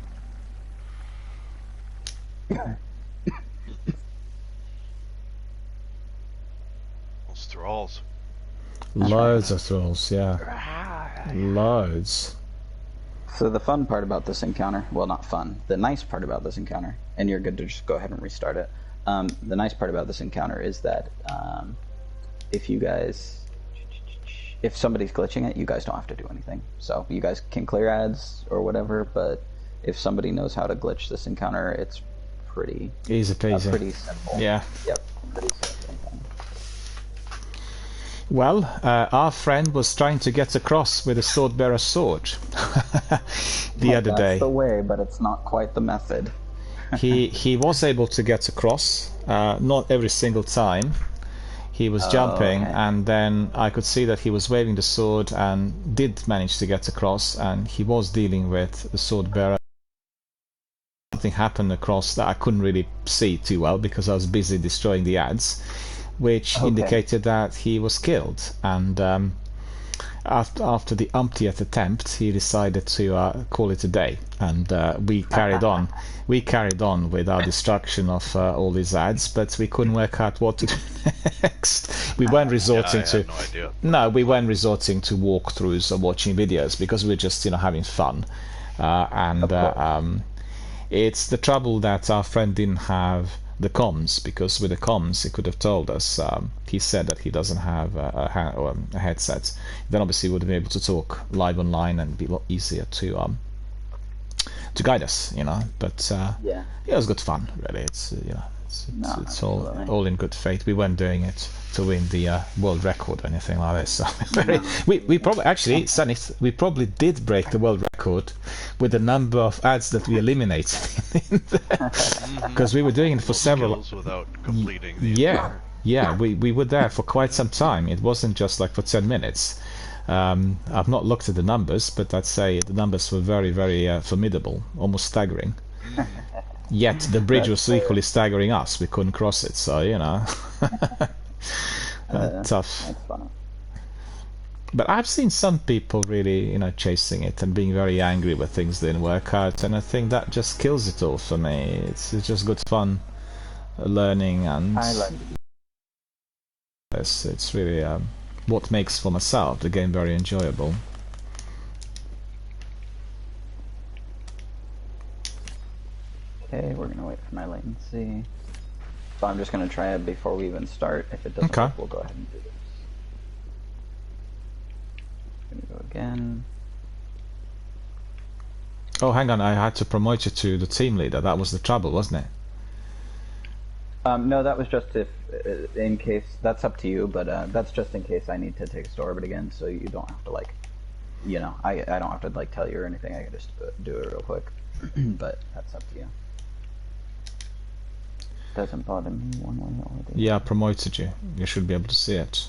Those thralls. Loads of thralls, yeah. Loads. So the fun part about this encounter, well, not fun, the nice part about this encounter, and you're good to just go ahead and restart it. The nice part about this encounter is that if somebody's glitching it, you guys don't have to do anything. So you guys can clear ads or whatever, but if somebody knows how to glitch this encounter, it's pretty Easy peasy. pretty simple. Yeah. Yep, pretty simple. Well, our friend was trying to get across with a sword bearer sword the other day. That's the way, but it's not quite the method. he was able to get across, not every single time. He was jumping, okay. and then I could see that he was waving the sword and did manage to get across, and he was dealing with the sword bearer. something happened across that I couldn't really see too well because I was busy destroying the ads, which indicated that he was killed. And after the umpteenth attempt, he decided to call it a day, and we carried on. We carried on with our destruction of all these ads, but we couldn't work out what to do next. We weren't resorting to. No idea. No, we weren't resorting to walkthroughs or watching videos because we were just, having fun. It's the trouble that our friend didn't have the comms, because with the comms he could have told us. He said that he doesn't have a headset. Then obviously we would be able to talk live online and be a lot easier to guide us, But Yeah. it was good fun, really. It's it's all in good faith. We weren't doing it to win the world record or anything like this. So we probably actually, Sunny, we probably did break the world record with the number of ads that we eliminated, because we were doing it for several. Kills without completing the Yeah, we were there for quite some time. It wasn't just like for 10 minutes. I've not looked at the numbers, but I'd say the numbers were very, very formidable, almost staggering. Yet the bridge was equally staggering us. We couldn't cross it, so tough. That's fun. But I've seen some people really, chasing it and being very angry when things didn't work out, and I think that just kills it all for me. It's just good fun, learning, and I like it's really what makes for myself the game very enjoyable. Okay, we're gonna wait for my latency. So I'm just gonna try it before we even start. If it doesn't Okay. work, we'll go ahead and do this. Gonna go again. Oh, hang on, I had to promote you to the team leader. That was the trouble, wasn't it? No, that was just if, in case, that's up to you, but that's just in case I need to take to orbit again, so you don't have to I don't have to tell you or anything. I can just do it real quick. But that's up to you. Doesn't bother me one way or the other. Yeah, I promoted you. You should be able to see it.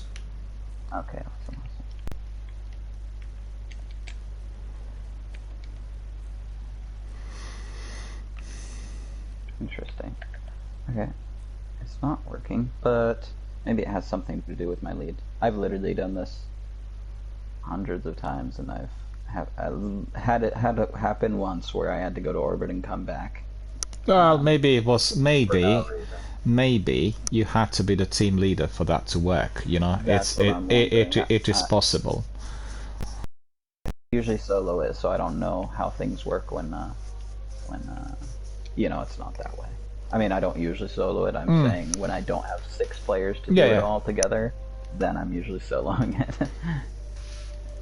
Okay, awesome. Interesting. Okay. It's not working, but maybe it has something to do with my lead. I've literally done this hundreds of times, and I had it happen once where I had to go to orbit and come back. Well, maybe it was No reason. maybe you had to be the team leader for that to work. That's what I'm It is wondering. possible. Usually solo is, so I don't know how things work when it's not that way. I mean, I don't usually solo it. I'm saying when I don't have 6 players to do Yeah, it yeah. all together, then I'm usually soloing it.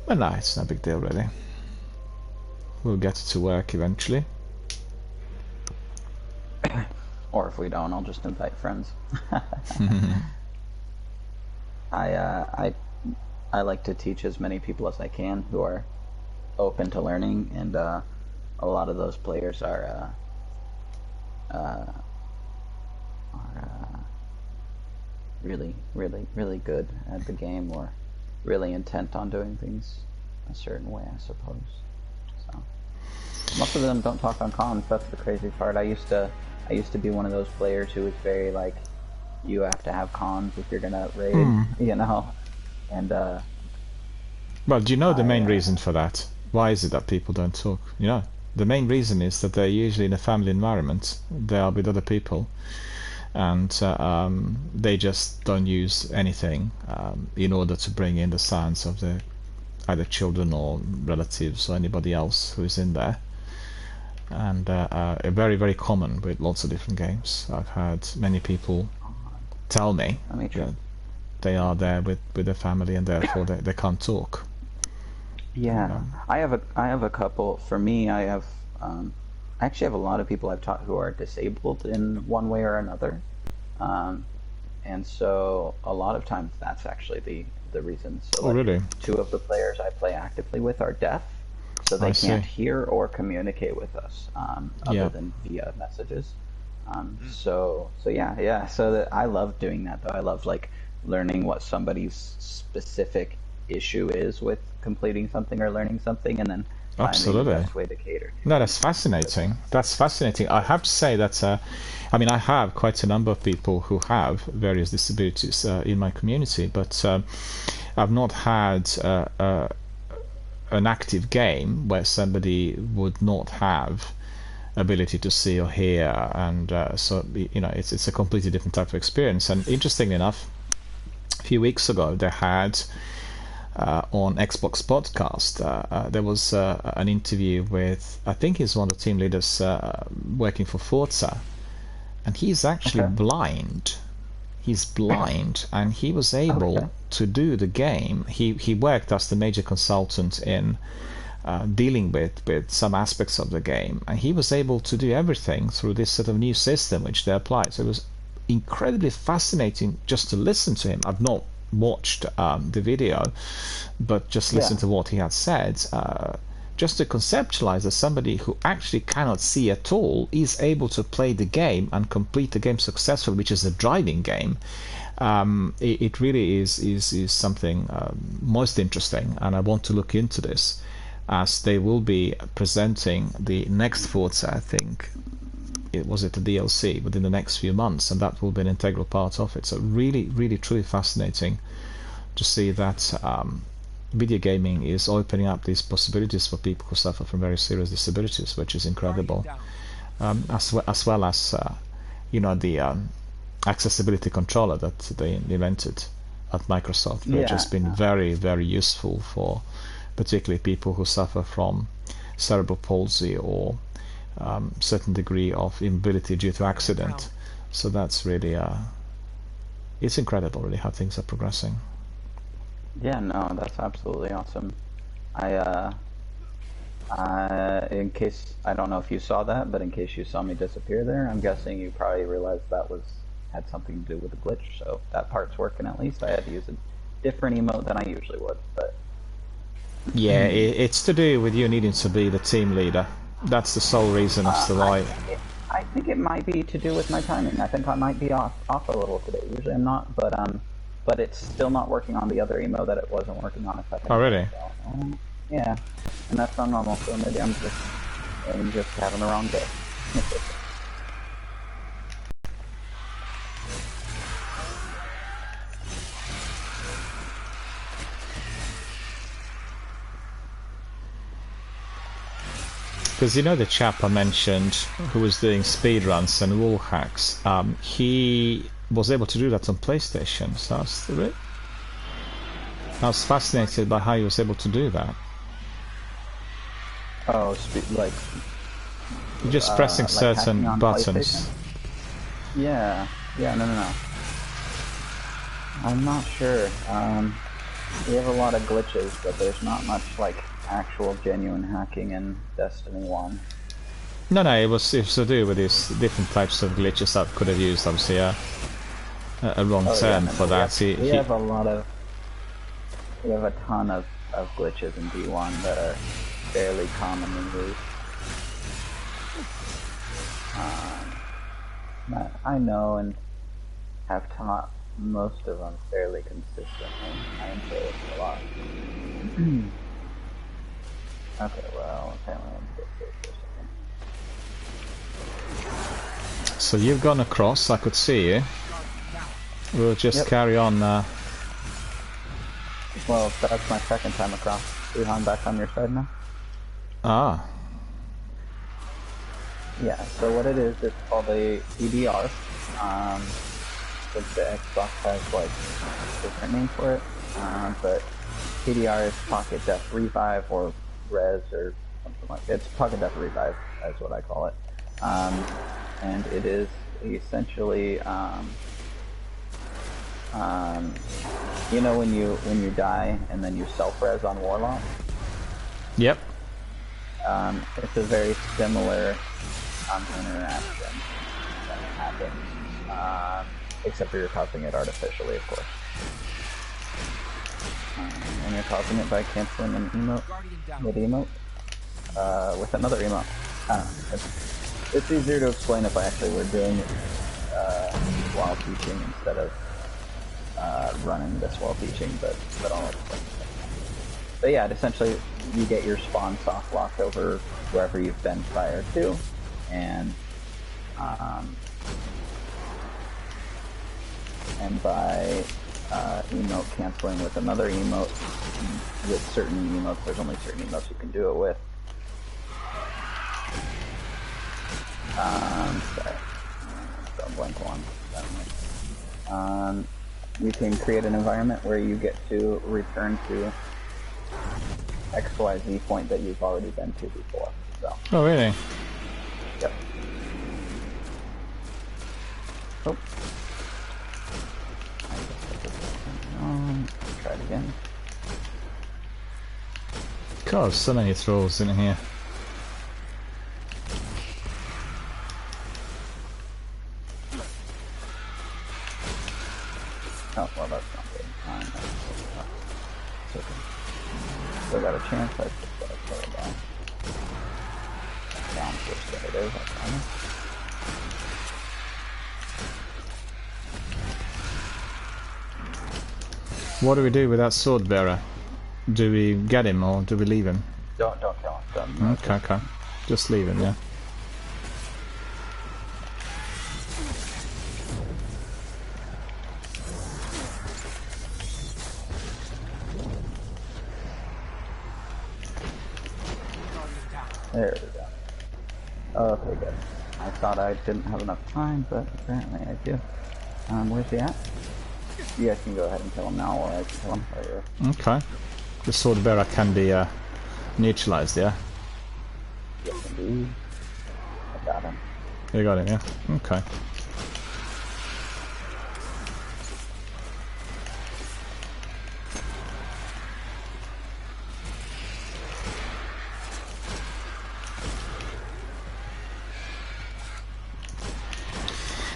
Well, no, it's no big deal, really. We'll get it to work eventually. Or if we don't, I'll just invite friends. I like to teach as many people as I can who are open to learning, and a lot of those players are really, really, really good at the game, or really intent on doing things a certain way, I suppose. So most of them don't talk on comms. That's the crazy part. I used to be one of those players who was very like, you have to have cons if you're gonna raid, and Well, do you know the main reason for that? Why is it that people don't talk? The main reason is that they're usually in a family environment. They are with other people, and they just don't use anything in order to bring in the sounds of their either children or relatives or anybody else who is in there. And very, very common with lots of different games. I've had many people tell me that they are there with their family, and therefore they can't talk. Yeah, I have a couple. For me, I actually have a lot of people I've taught who are disabled in one way or another, and so a lot of times that's actually the reason. So really? 2 of the players I play actively with are deaf, so they can't hear or communicate with us other than via messages. So yeah. So I love doing that though. I love learning what somebody's specific issue is with completing something or learning something, and then finding Absolutely. the best way to cater. No, that's fascinating. That's fascinating. I have to say that, I mean, I have quite a number of people who have various disabilities in my community, but I've not had an active game where somebody would not have ability to see or hear, and so it's a completely different type of experience. And interestingly enough, a few weeks ago they had on Xbox podcast there was an interview with, I think he's one of the team leaders working for Forza, and he's actually blind. He's blind, and he was able to do the game. He worked as the major consultant in dealing with some aspects of the game, and he was able to do everything through this sort of new system which they applied. So it was incredibly fascinating just to listen to him. I've not watched the video, but just listen to what he had said, just to conceptualize that somebody who actually cannot see at all is able to play the game and complete the game successfully, which is a driving game. It really is something most interesting, and I want to look into this, as they will be presenting the next Forza, I think it was the DLC, within the next few months, and that will be an integral part of it. So really, really, truly fascinating to see that video gaming is opening up these possibilities for people who suffer from very serious disabilities, which is incredible. As well as the accessibility controller that they invented at Microsoft, which has been very, very useful for particularly people who suffer from cerebral palsy or certain degree of immobility due to accident. So that's really it's incredible really how things are progressing. Yeah, no, that's absolutely awesome. In case, I don't know if you saw that, but in case you saw me disappear there, I'm guessing you probably realized that had something to do with the glitch. So that part's working at least. I had to use a different emote than I usually would, but yeah, it's to do with you needing to be the team leader. That's the sole reason as to why. I think it might be to do with my timing. I think I might be off a little today. Usually I'm not, but it's still not working on the other emo that it wasn't working on a second. Oh, really? So, yeah, and that's not normal. So maybe I'm just having the wrong day. Because the chap I mentioned who was doing speedruns and wall hacks, he was able to do that on PlayStation, so I was fascinated by how he was able to do that. Oh, just pressing certain buttons. Yeah, no. I'm not sure. We have a lot of glitches, but there's not much actual genuine hacking in Destiny 1. No, it was to do with these different types of glitches that could have used obviously a wrong term for that. We have a ton of glitches in D1 that are fairly commonly used. I know and have taught most of them fairly consistently. I enjoy it a lot. Okay, well, apparently I'm get safe for a second. So you've gone across, I could see you. We'll just carry on. Well, that's my second time across. I'm back on your side now. Ah. Yeah, so what it is, it's called a PDR. The Xbox has a different name for it, but PDR is Pocket Def Revive or Res or something like that. It's Pocket Def Revive, that's what I call it. And it is essentially, when you die and then you self-res on Warlock? Yep. It's a very similar interaction that happens, except for you're causing it artificially, of course. And you're causing it by canceling an emote with with another emote. It's easier to explain if I actually were doing it while teaching instead of running this while teaching, but I'll explain it. But yeah, essentially you get your spawn soft locked over wherever you've been prior to, and by emote canceling with another emote, with certain emotes, there's only certain emotes you can do it with. Sorry. Don't blank one. You can create an environment where you get to return to XYZ point that you've already been to before. So. Oh, really? Yep. Oh. Try it again. God, so many trolls in here. Oh, well, that's not good. It's okay. Still got a chance. I just gotta slow it down. Down switch, there it is. That's fine. What do we do with that sword bearer? Do we get him or do we leave him? Don't kill him. Don't. Okay. Just leave him, yeah. There we go. Okay, good. I thought I didn't have enough time, but apparently I do. Where's he at? You guys can go ahead and kill him now, or I can kill him later. Okay. The sword bearer can be neutralized, yeah? Yes, indeed. I got him. You got him, yeah? Okay.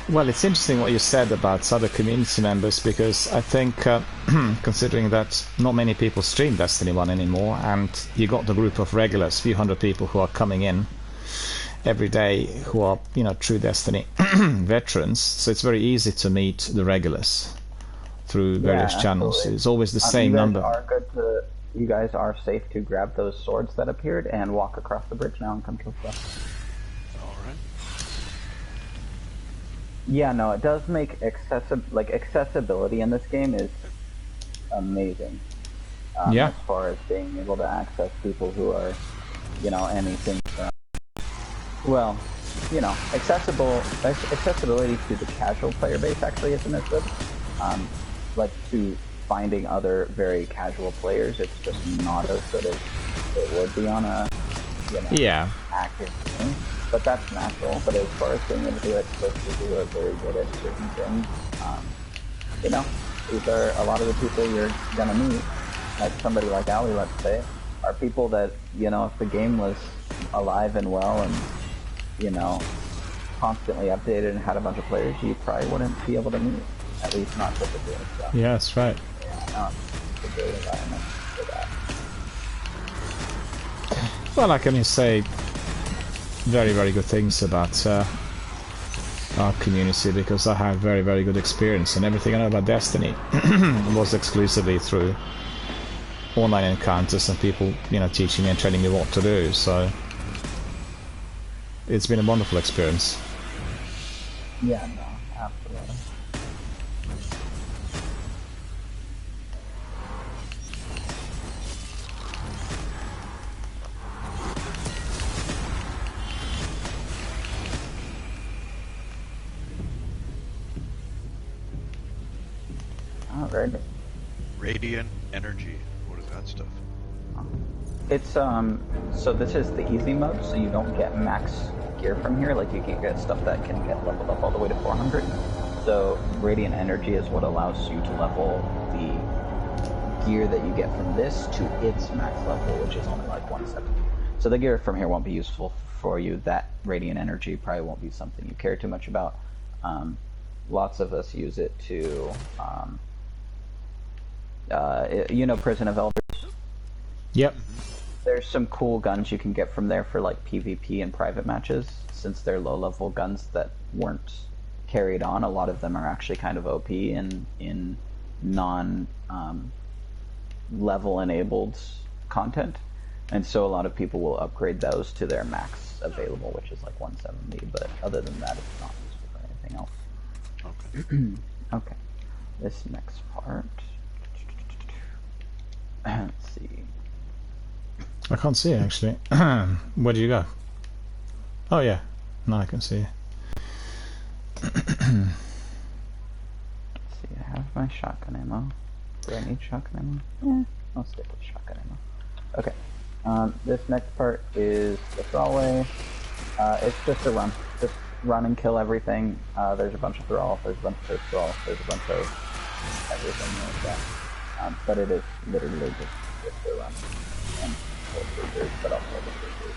Well, it's interesting what you said about other community members, because I think, considering that not many people stream Destiny 1 anymore, and you got the group of regulars, few hundred people who are coming in every day, who are, you know, true Destiny veterans, so it's very easy to meet the regulars through various channels. Absolutely. It's always the same number. You guys are safe to grab those swords that appeared and walk across the bridge now and come kill stuff. Yeah, no, it does make accessibility in this game is amazing. Yeah. As far as being able to access people who are, you know, anything from, well, you know, accessibility to the casual player base actually isn't as good. Like to finding other very casual players, it's just not as good as it would be on a, you know, active game. But that's natural. But as far as being able to expose people who are very good at certain things, you know, these are a lot of the people you're gonna meet. Like somebody like Ali, let's say, are people that, you know, if the game was alive and well and, you know, constantly updated and had a bunch of players, you probably wouldn't be able to meet. At least not typically. So. Yeah, that's right. Yeah, no, it's a great environment for that. Well, I can say very, very good things about our community, because I had very, very good experience, and everything I know about Destiny was exclusively through online encounters and people, you know, teaching me and training me what to do. So it's been a wonderful experience. Yeah, no, absolutely. Alright. Radiant energy. What is that stuff? It's so this is the easy mode, so you don't get max gear from here. Like you can get stuff that can get leveled up all the way to 400. So radiant energy is what allows you to level the gear that you get from this to its max level, which is only like 170. So the gear from here won't be useful for you. That radiant energy probably won't be something you care too much about. Lots of us use it to, you know, Prison of Elders. Yep. There's some cool guns you can get from there for like PvP and private matches. Since they're low-level guns that weren't carried on, a lot of them are actually kind of OP in non level enabled content, and so a lot of people will upgrade those to their max available, which is like 170. But other than that, it's not useful for anything else. Okay. Okay, this next part. Let's see. I can't see it actually. Where do you go? Oh yeah, now I can see it. Let's see, I have my shotgun ammo. Do I need shotgun ammo? I'll stick with shotgun ammo. Okay. This next part is the thrallway. It's just a run. Just run and kill everything. There's a bunch of thrall, there's a bunch of thrall, there's a bunch of everything like that. But it is literally just a run. And filters, but also the filters.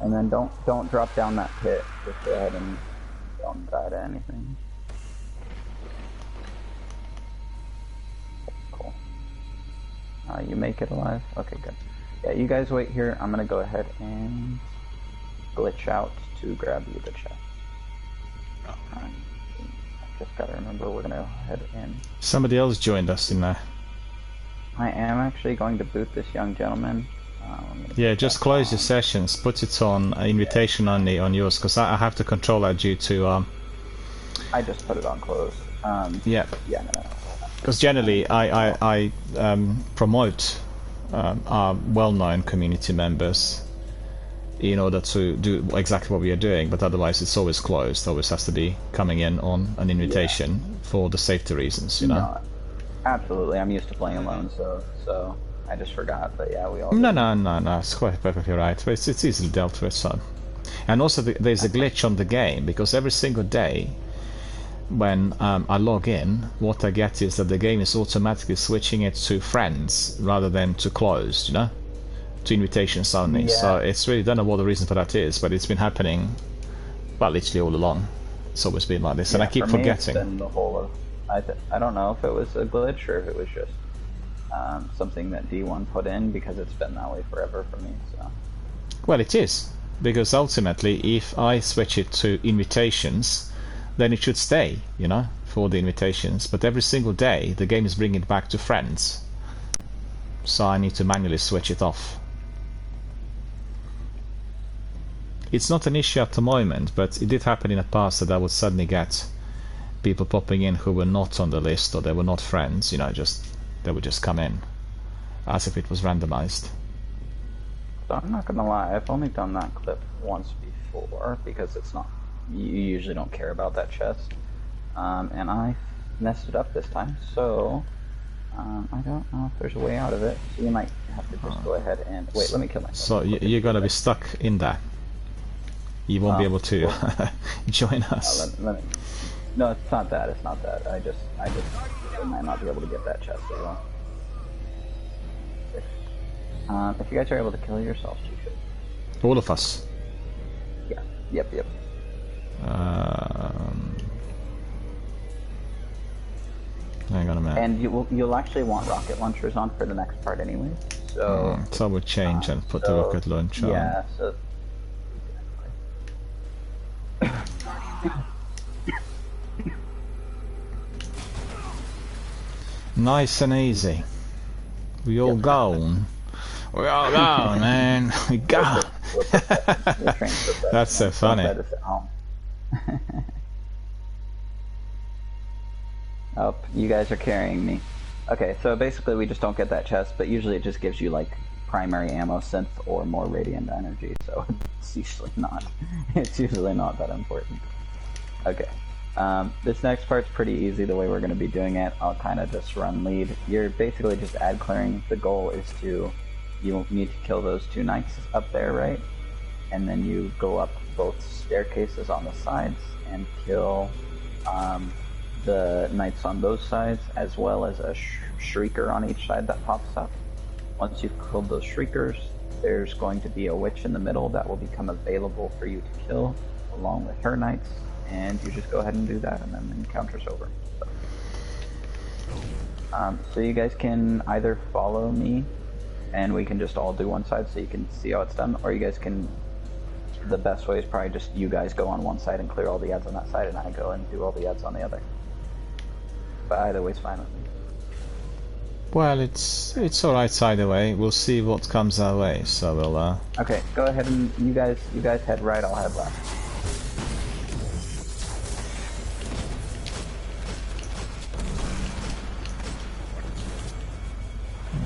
And then don't drop down that pit. Just go ahead and don't die to anything. Cool. You make it alive? Okay, good. Yeah, you guys wait here. I'm gonna go ahead and glitch out to grab you the chest. Alright. Just gotta remember we're gonna go ahead and... Somebody else joined us in there. I am actually going to boot this young gentleman. Yeah, just close your sessions, put it on invitation only on yours, because I have to control that due to... I just put it on close. Yeah. Yeah, no. Because generally I promote our well-known community members in order to do exactly what we are doing, but otherwise it's always closed, always has to be coming in on an invitation for the safety reasons, you know? No, absolutely, I'm used to playing alone, so I just forgot, but yeah, we all... No, it's quite perfectly right, but it's easily dealt with, so... And also there's a glitch on the game, because every single day when I log in, what I get is that the game is automatically switching it to friends rather than to closed, you know? To invitations only. Yeah. So it's really, don't know what the reason for that is, but it's been happening, well, literally all along. It's always been like this, and I keep for me, forgetting. it's been the whole of, I don't know if it was a glitch or if it was just something that D1 put in, because it's been that way forever for me. So. Well, it is, because ultimately, if I switch it to invitations, then it should stay, you know, for the invitations. But every single day, the game is bringing it back to friends, so I need to manually switch it off. It's not an issue at the moment, but it did happen in the past that I would suddenly get people popping in who were not on the list, or they were not friends, you know, they would just come in as if it was randomized. So I'm not gonna lie, I've only done that clip once before, because it's not, you usually don't care about that chest, and I messed it up this time, so I don't know if there's a way out of it, so you might have to just go ahead and wait, let me kill myself. So you're gonna be stuck in there. You won't be able to join us. Let me, no, it's not that. I just might not be able to get that chest as well. If you guys are able to kill yourselves, you should. All of us. Yeah. Yep. Hang on a minute. And you'll actually want rocket launchers on for the next part anyway. So. So we'll change and put the rocket launcher on. Yeah. So. Nice and easy. We all gone. We all gone, man. We gone. That's so funny. Oh, you guys are carrying me. Okay, so basically we just don't get that chest, but usually it just gives you like primary ammo synth or more radiant energy, so it's usually not that important. Okay. This next part's pretty easy the way we're going to be doing it. I'll kind of just run lead. You're basically just ad clearing. The goal is you need to kill those two knights up there, right? And then you go up both staircases on the sides and kill the knights on those sides, as well as a shrieker on each side that pops up. Once you've killed those shriekers, there's going to be a witch in the middle that will become available for you to kill, along with her knights. And you just go ahead and do that, and then the encounter's over. So you guys can either follow me, and we can just all do one side so you can see how it's done, or you guys can the best way is probably just you guys go on one side and clear all the ads on that side, and I go and do all the ads on the other. But either way's fine with me. Well, it's alright either way. We'll see what comes our way. So we'll. Okay, go ahead and you guys head right. I'll head left.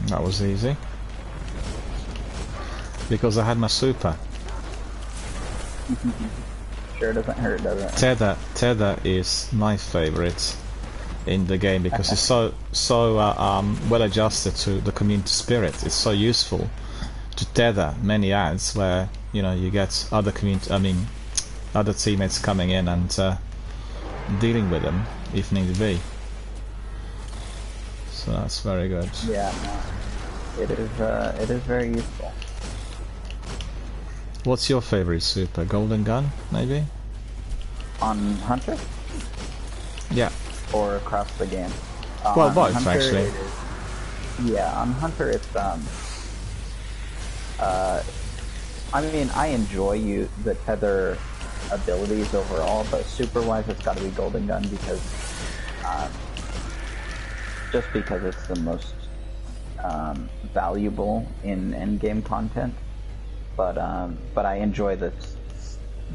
That was easy. Because I had my super. Sure doesn't hurt, does it? Tether is my favorite in the game because it's so well adjusted to the community spirit. It's so useful to tether many ads where you get other other teammates coming in and dealing with them if need be. So that's very good. Yeah, no. It is very useful. What's your favorite super? Golden Gun, maybe? On Hunter? Yeah. Or across the game? Well, on both, Hunter, actually. Yeah, on Hunter it's, I mean, I enjoy the tether abilities overall, but super-wise it's gotta be Golden Gun because, just because it's the most, valuable in endgame content. But I enjoy the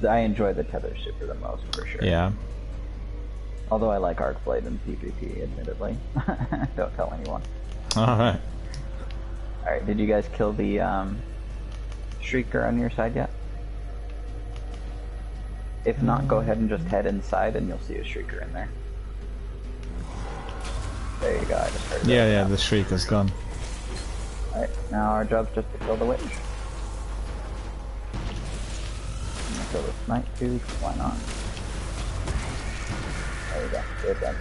tether super the most for sure. Yeah. Although I like Arcblade and PvP, admittedly. Don't tell anyone. Alright. Alright, did you guys kill the Shrieker on your side yet? If not, go ahead and just head inside and you'll see a Shrieker in there. There you go, I just heard Yeah, that. yeah, the Shrieker's gone. Alright, now our job's just to kill the witch. Kill the snipe too, why not? There we go, good done.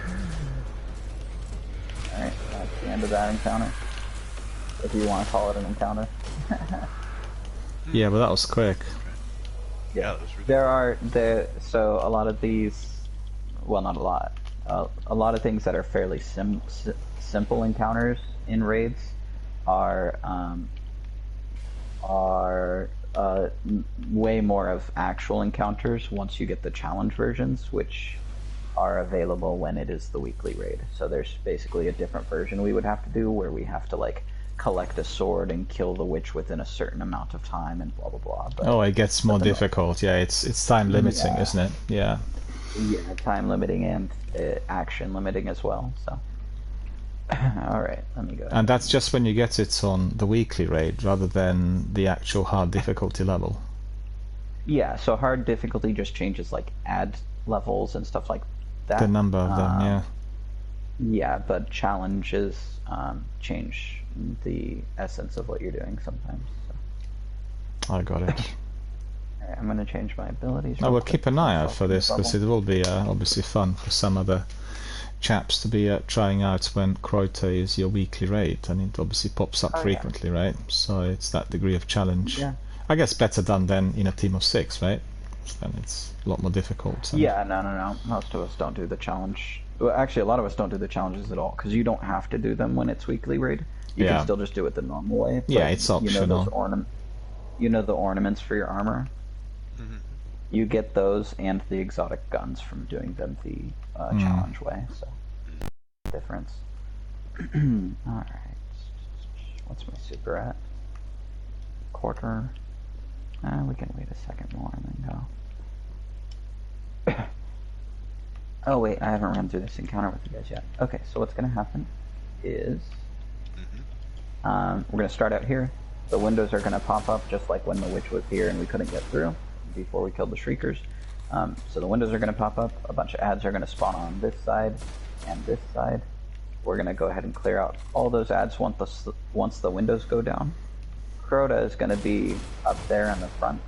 Alright, that's the end of that encounter. If you want to call it an encounter. Yeah, but that was quick. Yeah, that was really So a lot of these, well not a lot, a lot of things that are fairly simple encounters in raids are way more of actual encounters once you get the challenge versions, which are available when it is the weekly raid. So there's basically a different version we would have to do where we have to like collect a sword and kill the witch within a certain amount of time and blah blah blah. But, Oh, it gets more difficult. Yeah, it's time limiting, Yeah. isn't it? Yeah. Yeah, time limiting and action limiting as well. So, all right, let me go. And that's just when you get it on the weekly raid rather than the actual hard difficulty level. Yeah, so hard difficulty just changes like ad levels and stuff like that. The number of them, yeah. Yeah, but challenges change the essence of what you're doing sometimes. So. I got it. Alright, I'm gonna change my abilities. I real will quick. keep an eye out for this Bubble. because it will be obviously fun for some other chaps to be trying out when Crota is your weekly raid, and it obviously pops up Oh, yeah. frequently, right? So it's that degree of challenge. Yeah. I guess better done than in a team of 6, right? Then it's a lot more difficult. and- Yeah, no. Most of us don't do the challenge. Well, actually, a lot of us don't do the challenges at all because you don't have to do them when it's weekly raid. You Yeah. can still just do it the normal way. Yeah, But it's optional. You know the ornaments for your armor. Mhm. You get those and the exotic guns from doing them the challenge way. So difference. All right. What's my super at? Quarter. We can wait a second more and then go. Oh wait, I haven't run through this encounter with you guys yet. Okay, so what's gonna happen is we're gonna start out here. The windows are gonna pop up just like when the witch was here and we couldn't get through before we killed the shriekers. So the windows are gonna pop up. A bunch of ads are gonna spawn on this side and this side. We're gonna go ahead and clear out all those ads once the windows go down. Crota is gonna be up there in the front,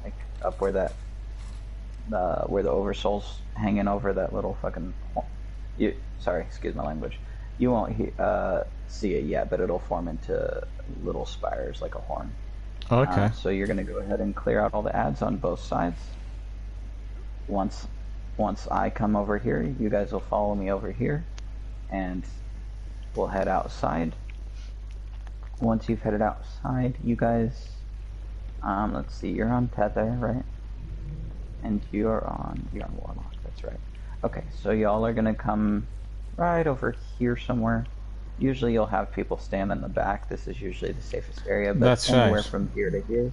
like up where that where the oversoul's hanging over that little fucking. Sorry, excuse my language. You won't see it yet, but it'll form into little spires like a horn. Okay. So you're gonna go ahead and clear out all the ads on both sides. Once I come over here, you guys will follow me over here, and we'll head outside. Once you've headed outside, you guys, let's see, you're on tether, right? And you're on Warlock, that's right. Okay, so y'all are gonna come right over here somewhere. Usually you'll have people stand in the back. This is usually the safest area, but That's anywhere right. from here to here,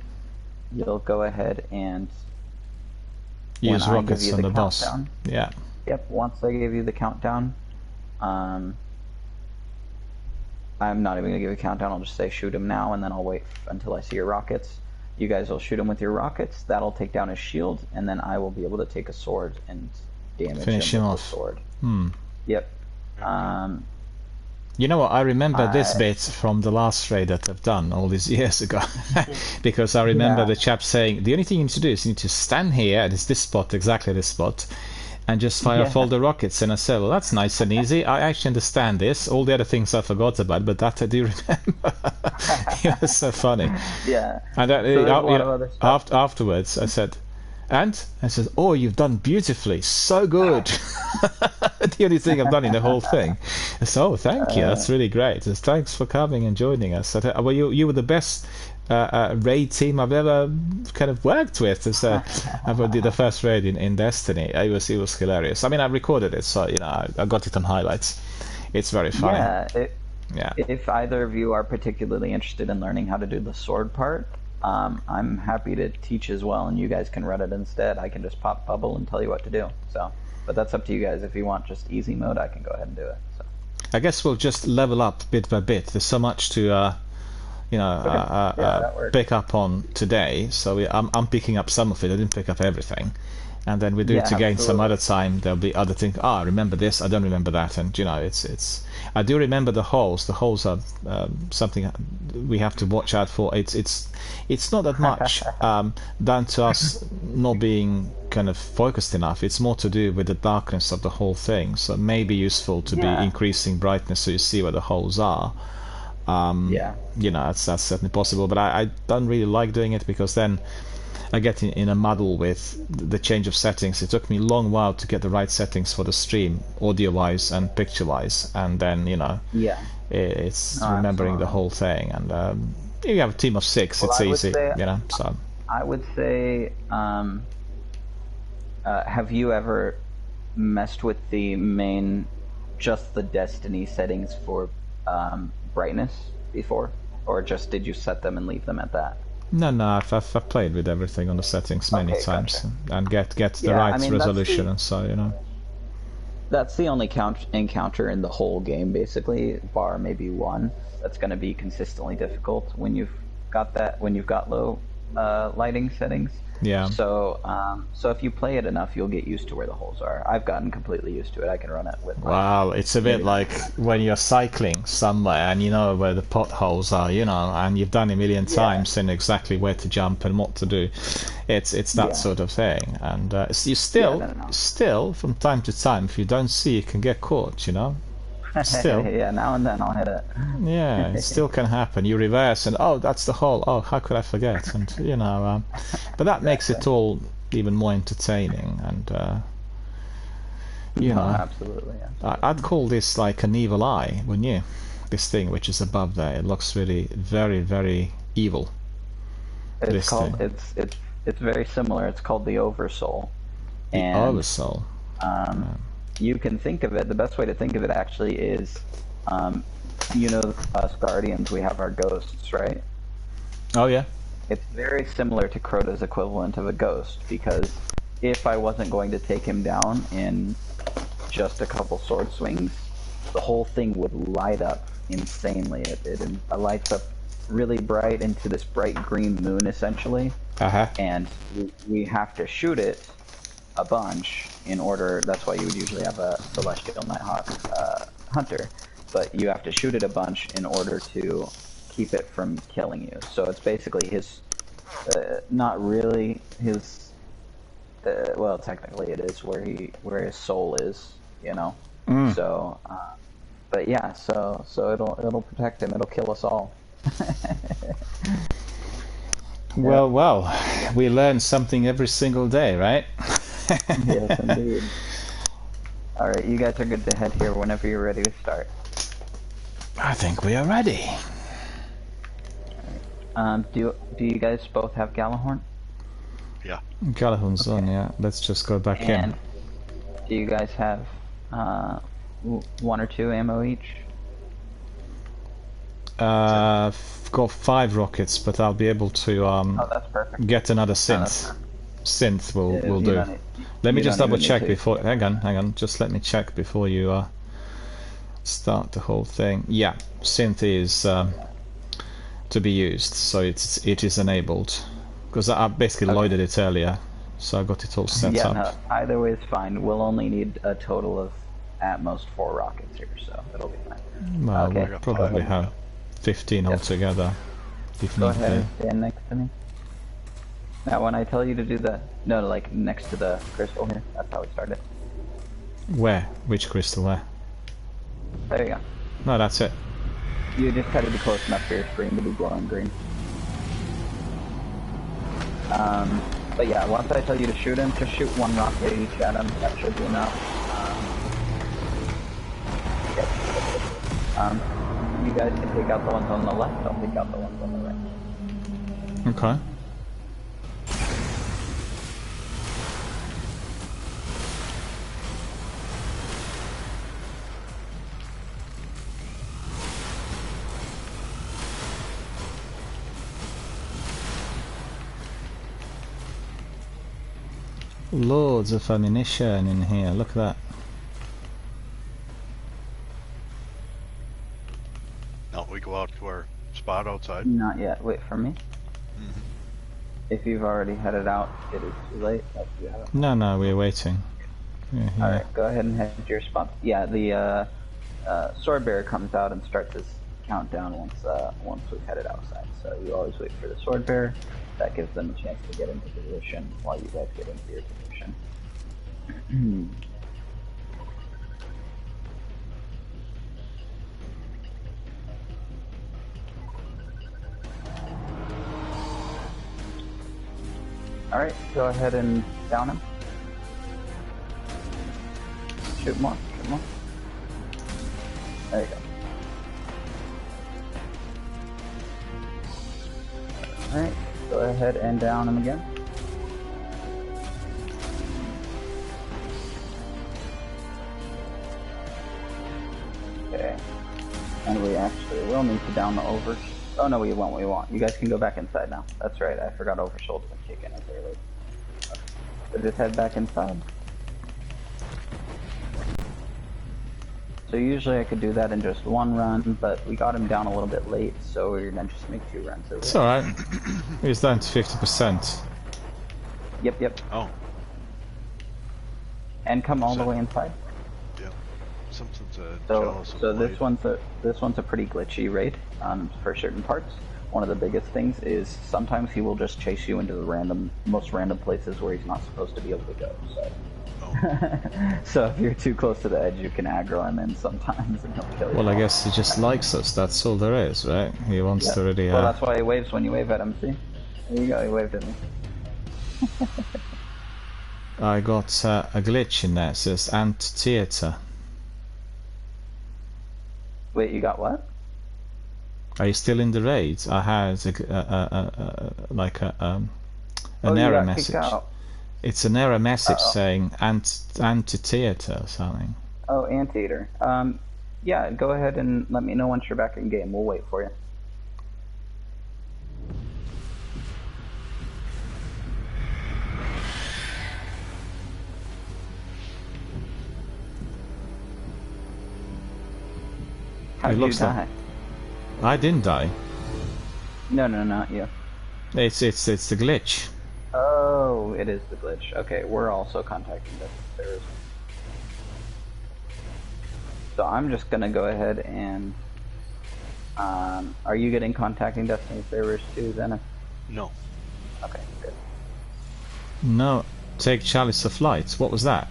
you'll go ahead and Use when I rockets give you on the boss. countdown, Yeah. Yep, once I give you the countdown, I'm not even gonna give you a countdown, I'll just say shoot him now, and then I'll wait until I see your rockets. You guys will shoot him with your rockets, that'll take down his shield, and then I will be able to take a sword and damage Finish him him with off. the sword. Hmm. Yep. You know what? I remember this I- bit from the last raid that I've done all these years ago, because I remember Yeah. the chap saying the only thing you need to do is you need to stand here, and it's this spot, exactly this spot, and just fire off Yeah. all the rockets. And I said, well, that's nice and easy. I actually understand this. All the other things I forgot about, but that I do remember. It was so funny. Yeah. And there's a lot of other stuff. afterwards, I said, and I said, oh, you've done beautifully, so good. The only thing I've done in the whole thing. I said, oh, thank you, that's really great. I said, thanks for coming and joining us. I said, well, you were the best raid team I've ever kind of worked with. I did the first raid in Destiny. It was hilarious. I mean, I recorded it, so I got it on highlights. It's very funny. Yeah. If either of you are particularly interested in learning how to do the sword part, I'm happy to teach as well, and you guys can run it instead. I can just pop bubble and tell you what to do. So, but that's up to you guys. If you want just easy mode, I can go ahead and do it. So. I guess we'll just level up bit by bit. There's so much to that works. pick up on today. So I'm picking up some of it. I didn't pick up everything. And then we do it again some other time. There'll be other things. I remember this. I don't remember that. And it's. I do remember the holes. The holes are something we have to watch out for. It's not that much down to us not being kind of focused enough. It's more to do with the darkness of the whole thing. So it may be useful to be increasing brightness so you see where the holes are. That's certainly possible. But I don't really like doing it because then I get in a muddle with the change of settings. It took me a long while to get the right settings for the stream, audio-wise and picture-wise, and then it's remembering the whole thing. And if you have a team of 6, it's easy, So I would say, have you ever messed with the main, just the Destiny settings for brightness before, or just did you set them and leave them at that? No, I've played with everything on the settings many times and get the Yeah, right I mean, resolution and so. That's the only encounter in the whole game, basically, bar maybe one, that's going to be consistently difficult when you've got low lighting settings. Yeah. So if you play it enough, you'll get used to where the holes are. I've gotten completely used to it. I can run it with. Wow, it's a bit like when you're cycling somewhere and you know where the potholes are, and you've done a million times and exactly where to jump and what to do. It's that sort of thing, and you still from time to time, if you don't see, you can get caught. Still. Yeah, now and then I'll hit it. Yeah, it still can happen. You reverse and that's the hole. Oh, how could I forget? And but that makes it all even more entertaining. And absolutely. Yeah. I'd call this like an evil eye, wouldn't you? This thing which is above there, it looks really very, very evil. It's called. It's very similar. It's called the Oversoul. The Oversoul. You can think of it, the best way to think of it actually is, us Guardians, we have our ghosts, right? Oh, yeah. It's very similar to Crota's equivalent of a ghost, because if I wasn't going to take him down in just a couple sword swings, the whole thing would light up insanely. It lights up really bright into this bright green moon, essentially. And we have to shoot it a bunch in order. That's why you would usually have a Celestial Nighthawk hunter, but you have to shoot it a bunch in order to keep it from killing you. So it's basically his not really his well, technically it is where his soul is, so but yeah, so it'll protect him, it'll kill us all. Well, we learn something every single day, right? Yes, indeed. Alright, you guys are good to head here whenever you're ready to start. I think we are ready. Do you guys both have Gallahorn? Yeah. Calhoun's on, yeah. Let's just go back And do you guys have 1 or 2 ammo each? Got 5 rockets, but I'll be able to Oh, that's perfect. get another that's synth. Synth will You do. don't need- Let me you just don't double even check need to. before. Hang on. Just let me check before you start the whole thing. Yeah, synth is to be used, so it is enabled. Because I basically loaded it earlier, so I got it all set Yeah, up. no, either way is fine. We'll only need a total of at most 4 rockets here, so it'll be fine. Well, Okay. we'll probably have 15 altogether. If Go need ahead and be. stand next to me. Now, when I tell you to do that, no, like next to the crystal here. That's how we start it. Where? Which crystal? Where? There you go. No, that's it. You just gotta be close enough for your screen to be glowing green. But yeah, once I tell you to shoot him, just shoot 1 rocket each at him. That should be enough. You guys can take out the ones on the left. I'll take out the ones on the right. Okay. Loads of ammunition in here, look at that. Now we go out to our spot outside. Not yet. Wait for me. If you've already headed out, it is too late. Oh, you haven't. No, we're waiting. We're here. Alright, go ahead and head to your spot. Yeah, the sword bearer comes out and starts his countdown once we've headed outside. So you always wait for the sword bearer. That gives them a chance to get into position while you guys get into your position. Alright, go ahead and down him. Shoot more, shoot more. There you go. Alright, go ahead and down him again. Okay. And we actually will need to down the over. Oh no, we won't. You guys can go back inside now. That's right, I forgot overshoulder and kick in as early. Okay. So just head back inside. So usually I could do that in just 1 run, but we got him down a little bit late, so we're gonna just make 2 runs. It's alright. He's down to 50%. Yep. Oh, And come all the way inside. yeah. Something's So, jealous of so light. this one's a pretty glitchy raid for certain parts. One of the biggest things is sometimes he will just chase you into the most random places where he's not supposed to be able to go. So, so if you're too close to the edge, you can aggro him in sometimes, and he'll kill you. Well, I guess he just likes us, that's all there is, right? He wants to really... Well, that's why he waves when you wave at him. See? There you go. He waved at me. I got a glitch in there, it says Ant Theater. Wait, you got what? Are you still in the raid? I had an You error got kicked message. out. It's an error message saying anti-theater or something. Oh, Anteater. Yeah, go ahead and let me know once you're back in game. We'll wait for you. How It did you looks like- die? I didn't die. No, not you. It's the glitch. Oh, it is the glitch. Okay, we're also contacting the servers. So I'm just gonna go ahead and are you getting contacting Destiny servers too, Zenith? No. Okay, good. No, take Chalice of Light. What was that?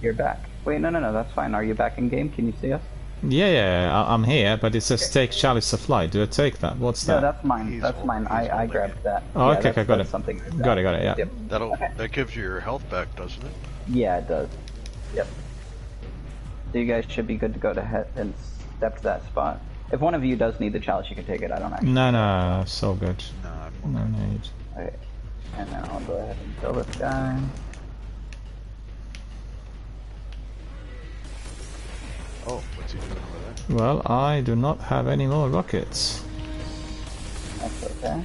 You're back. Wait, no, that's fine. Are you back in game? Can you see us? Yeah, I'm here, but it says take Chalice of Light. Do I take that? What's No, that? that's mine. He's That's mine. holding I it. grabbed that. Oh, Yeah, okay, that's got it. something. Got it, yeah. Yep. That gives you your health back, doesn't it? Yeah, it does. Yep. So you guys should be good to go to head and step to that spot. If one of you does need the chalice, you can take it. I don't actually. No, it's all good. No, I'm No need. Okay. And then I'll go ahead and kill this guy. Oh, what's he doing over there? Well, I do not have any more rockets. That's okay.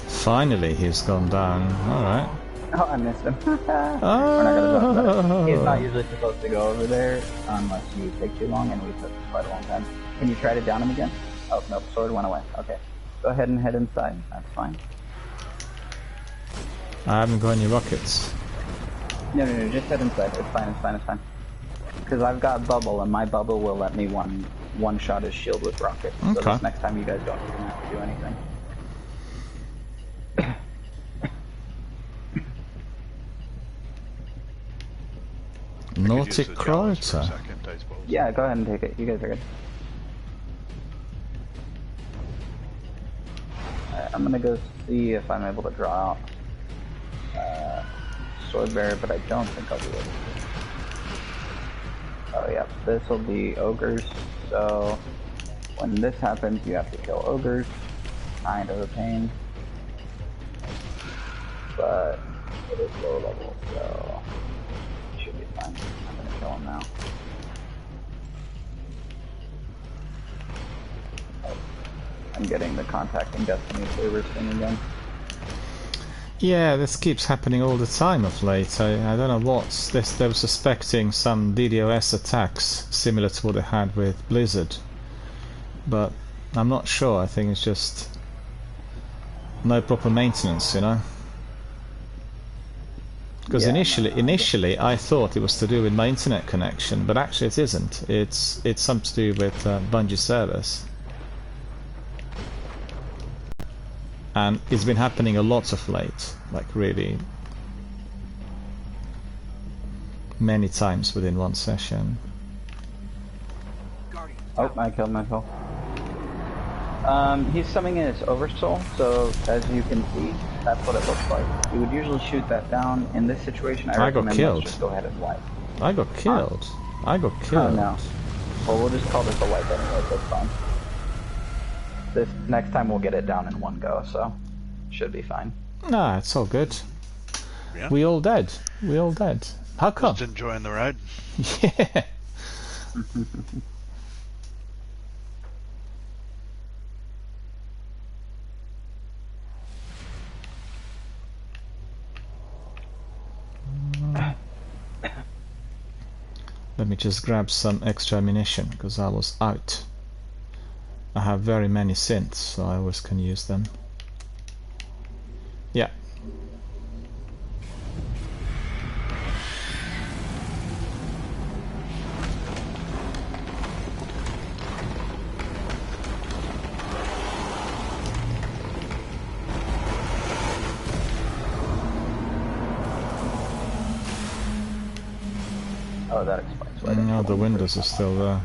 Finally, he's gone down. Alright. Oh, I missed him. We're not gonna talk about it. He's not usually supposed to go over there unless you take too long, and we took quite a long time. Can you try to down him again? Oh, nope, sword went away. Okay. Go ahead and head inside. That's fine. I haven't got any rockets. No, just head inside. It's fine. Because I've got bubble, and my bubble will let me one shot his shield with rockets. So Okay. this next time you guys don't even have to do anything. Nautic Could use the challenge for a Crota. second, I suppose. Yeah, go ahead and take it. You guys are good. Alright, I'm gonna go see if I'm able to draw out Sword Bearer, but I don't think I'll be able to. Oh yeah, this will be ogres, so when this happens you have to kill ogres. Kind of a pain. But it is low level, so it should be fine. I'm gonna kill him now. I'm getting the contacting Destiny favors thing again. Yeah, this keeps happening all the time of late. I don't know what's this. They were suspecting some DDoS attacks similar to what they had with Blizzard, but I'm not sure. I think it's just no proper maintenance, you know. Because Yeah, initially I thought it was to do with my internet connection, but actually it isn't. It's something to do with Bungie servers. And it's been happening a lot of late, like really many times within one session. Oh, I killed myself. He's summoning his Oversoul, so as you can see, that's what it looks like. You would usually shoot that down. In this situation, I got recommend killed. let's just go ahead and wipe. I got killed. I got Oh killed. no. Well, we'll just call this a wipe anyway, that's fine. This next time we'll get it down in one go, so should be fine. Nah, it's all good. Yeah. We all dead. We all dead. How come? Just enjoying the ride. Yeah. Let me just grab some extra ammunition because I was out. I have very many synths, so I always can use them. Yeah. Oh, that explains why. No, the windows are still there.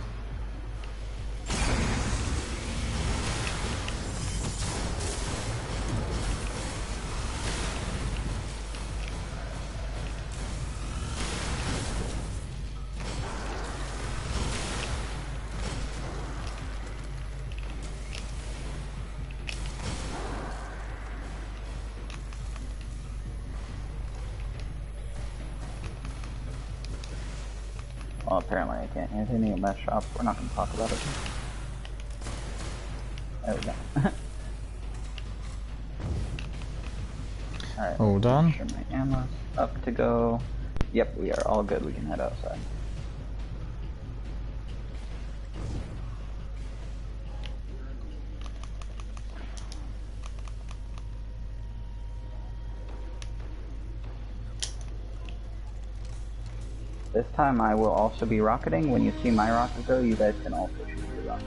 Well, apparently I can't hit any of my shops. We're not going to talk about it. There we go. Alright. Hold on. Make sure my ammo's up to go. Yep, we are all good. We can head outside. This time I will also be rocketing. When you see my rocket go, you guys can also shoot your rocket.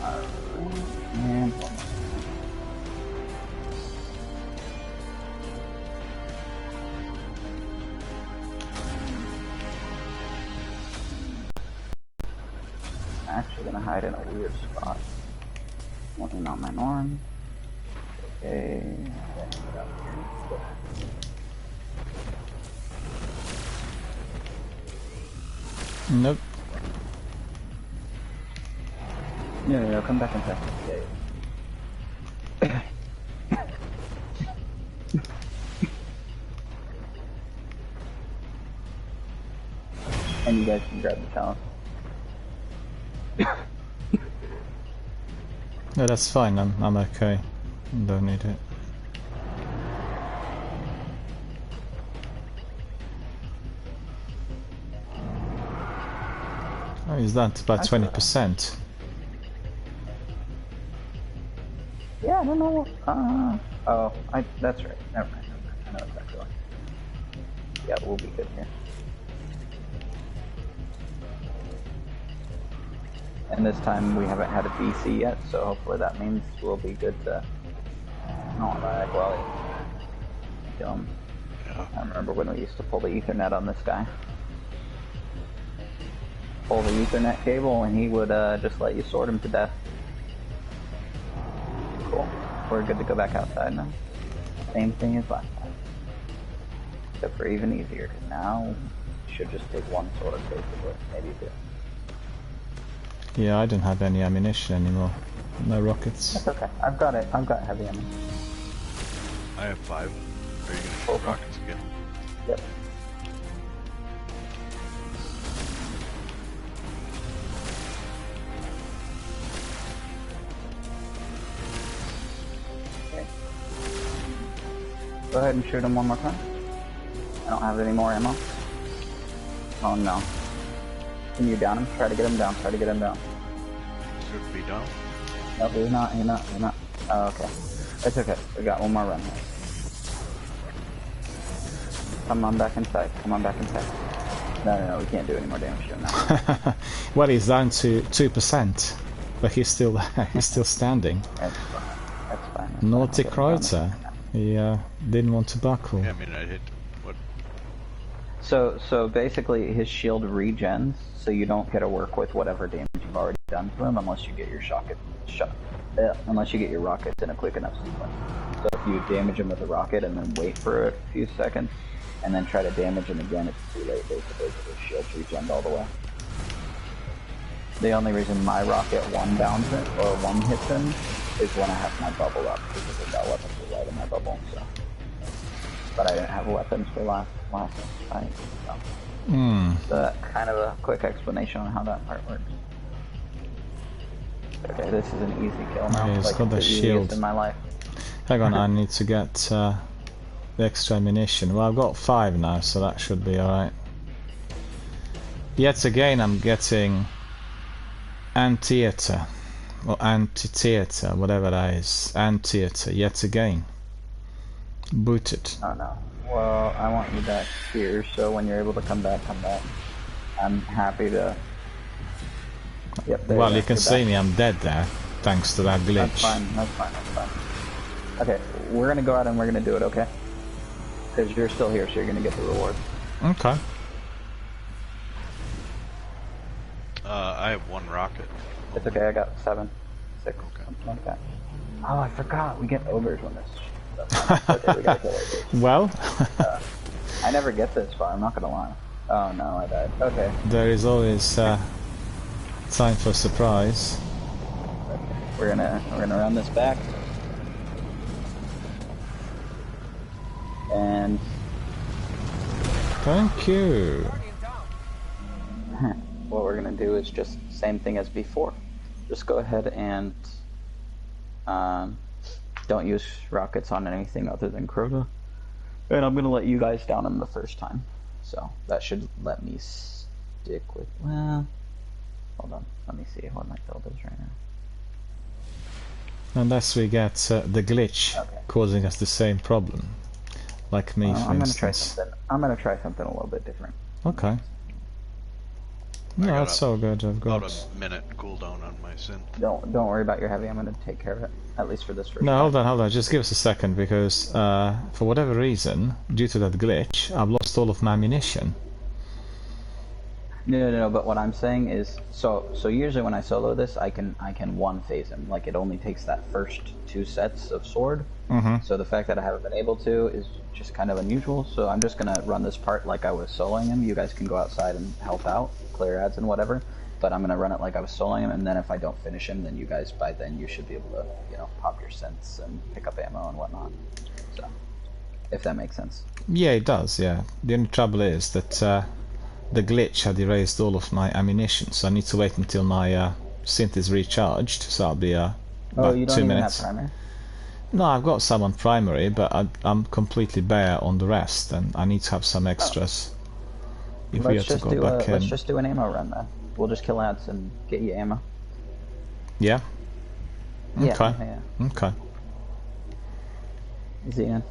Alright, and one more. hide in a weird spot. Working on my norm. Okay. Nope. No, come back inside. Yeah. And you guys can grab the chalice. No, that's fine. I'm okay. Don't need it. Oh, is that about 20%? Yeah, I don't know. Oh, that's right. Never mind. I know exactly why. Yeah, we'll be good here. And this time we haven't had a BC yet, so hopefully that means we'll be good to not lag while we kill him. Yeah. I remember when we used to pull the Ethernet on this guy. Pull the Ethernet cable and he would just let you sword him to death. Cool. We're good to go back outside now. Same thing as last time. Except for even easier, because now you should just take one sword basically, maybe two. Yeah, I don't have any ammunition anymore. No rockets. That's okay. I've got it. I've got heavy ammo. I have 5. Are you gonna shoot rockets again? Yep. Okay. Go ahead and shoot him one more time. I don't have any more ammo. Oh no. Can you down him? Try to get him down. Try to get him down. Should be down. Nope, he's not. He's not. He's not. Oh, okay. It's okay. We got one more run here. Come on back inside. Come on back inside. No, we can't do any more damage to him now. Well, he's down to 2%, but he's still there. He's still standing. That's fine. That's fine. Naughty Kreuzer. He didn't want to buckle. Yeah, I mean, I hit. What? So basically, his shield regens, so you don't get to work with whatever damage you've already done to him unless you get your unless you get your rockets in a quick enough sequence. So if you damage him with a rocket and then wait for a few seconds, and then try to damage him again, it's too late basically because his shield's regened all the way. The only reason my rocket one-bounds it, or one hits him, is when I have my bubble up, because I've got weapons to light in my bubble, so. But I didn't have weapons for last fight, so. So kind of a quick explanation on how that part works. Okay, this is an easy kill now. Yeah, he's like got the shield in my life. Hang on, I need to get the extra ammunition. Well, I've got 5 now, so that should be alright. Yet again, I'm getting anti-theater, or anti-theater, whatever that is. Anti-theater, yet again. Booted. Oh no. Well, I want you back here, so when you're able to come back, come back. I'm happy to... Yep, there Well, you you go. can You're see back. me, I'm dead there, thanks to that glitch. That's fine, that's fine, that's fine. Okay, we're gonna go out and we're gonna do it, okay? Because you're still here, so you're gonna get the reward. Okay. I have 1 rocket. It's okay, I got 7, 6, Okay. something like that. Oh, I forgot, we get ogres when this stuff. Okay, we gotta kill ogres. Well, I never get this far, I'm not gonna lie. Oh no, I died. Okay. there is always time for surprise. We're gonna run this back. And Thank you. what we're gonna do is just same thing as before. Just go ahead and don't use rockets on anything other than Crota. And I'm gonna let you guys down him the first time. So that should let me stick with, well, hold on, let me see what my build is right now. Unless we get the glitch Okay. causing us the same problem. Like me, for I'm gonna try instance. something. I'm gonna try something a little bit different. Okay. No, got that's so good. I've About got... a minute cooldown on my synth. Don't worry about your heavy. I'm gonna take care of it, at least for this first. No, time. hold on. Just give us a second, because for whatever reason, due to that glitch, I've lost all of my ammunition. No. But what I'm saying is, so usually when I solo this, I can one phase him. Like it only takes that first 2 sets of sword. So the fact that I haven't been able to is just kind of unusual. So I'm just gonna run this part like I was soloing him. You guys can go outside and help out, clear ads and whatever. But I'm gonna run it like I was soloing him, and then if I don't finish him, then you guys by then you should be able to, you know, pop your synths and pick up ammo and whatnot. So if that makes sense. Yeah, it does, yeah. The only trouble is that the glitch had erased all of my ammunition, so I need to wait until my synth is recharged, so I'll be about you don't 2 even minutes. have primary? No, I've got some on primary, but I'm completely bare on the rest, and I need to have some extras. If we have to go back in. Let's just do an ammo run then. We'll just kill ads and get you ammo. Yeah? Okay. Yeah. Okay. Easy in.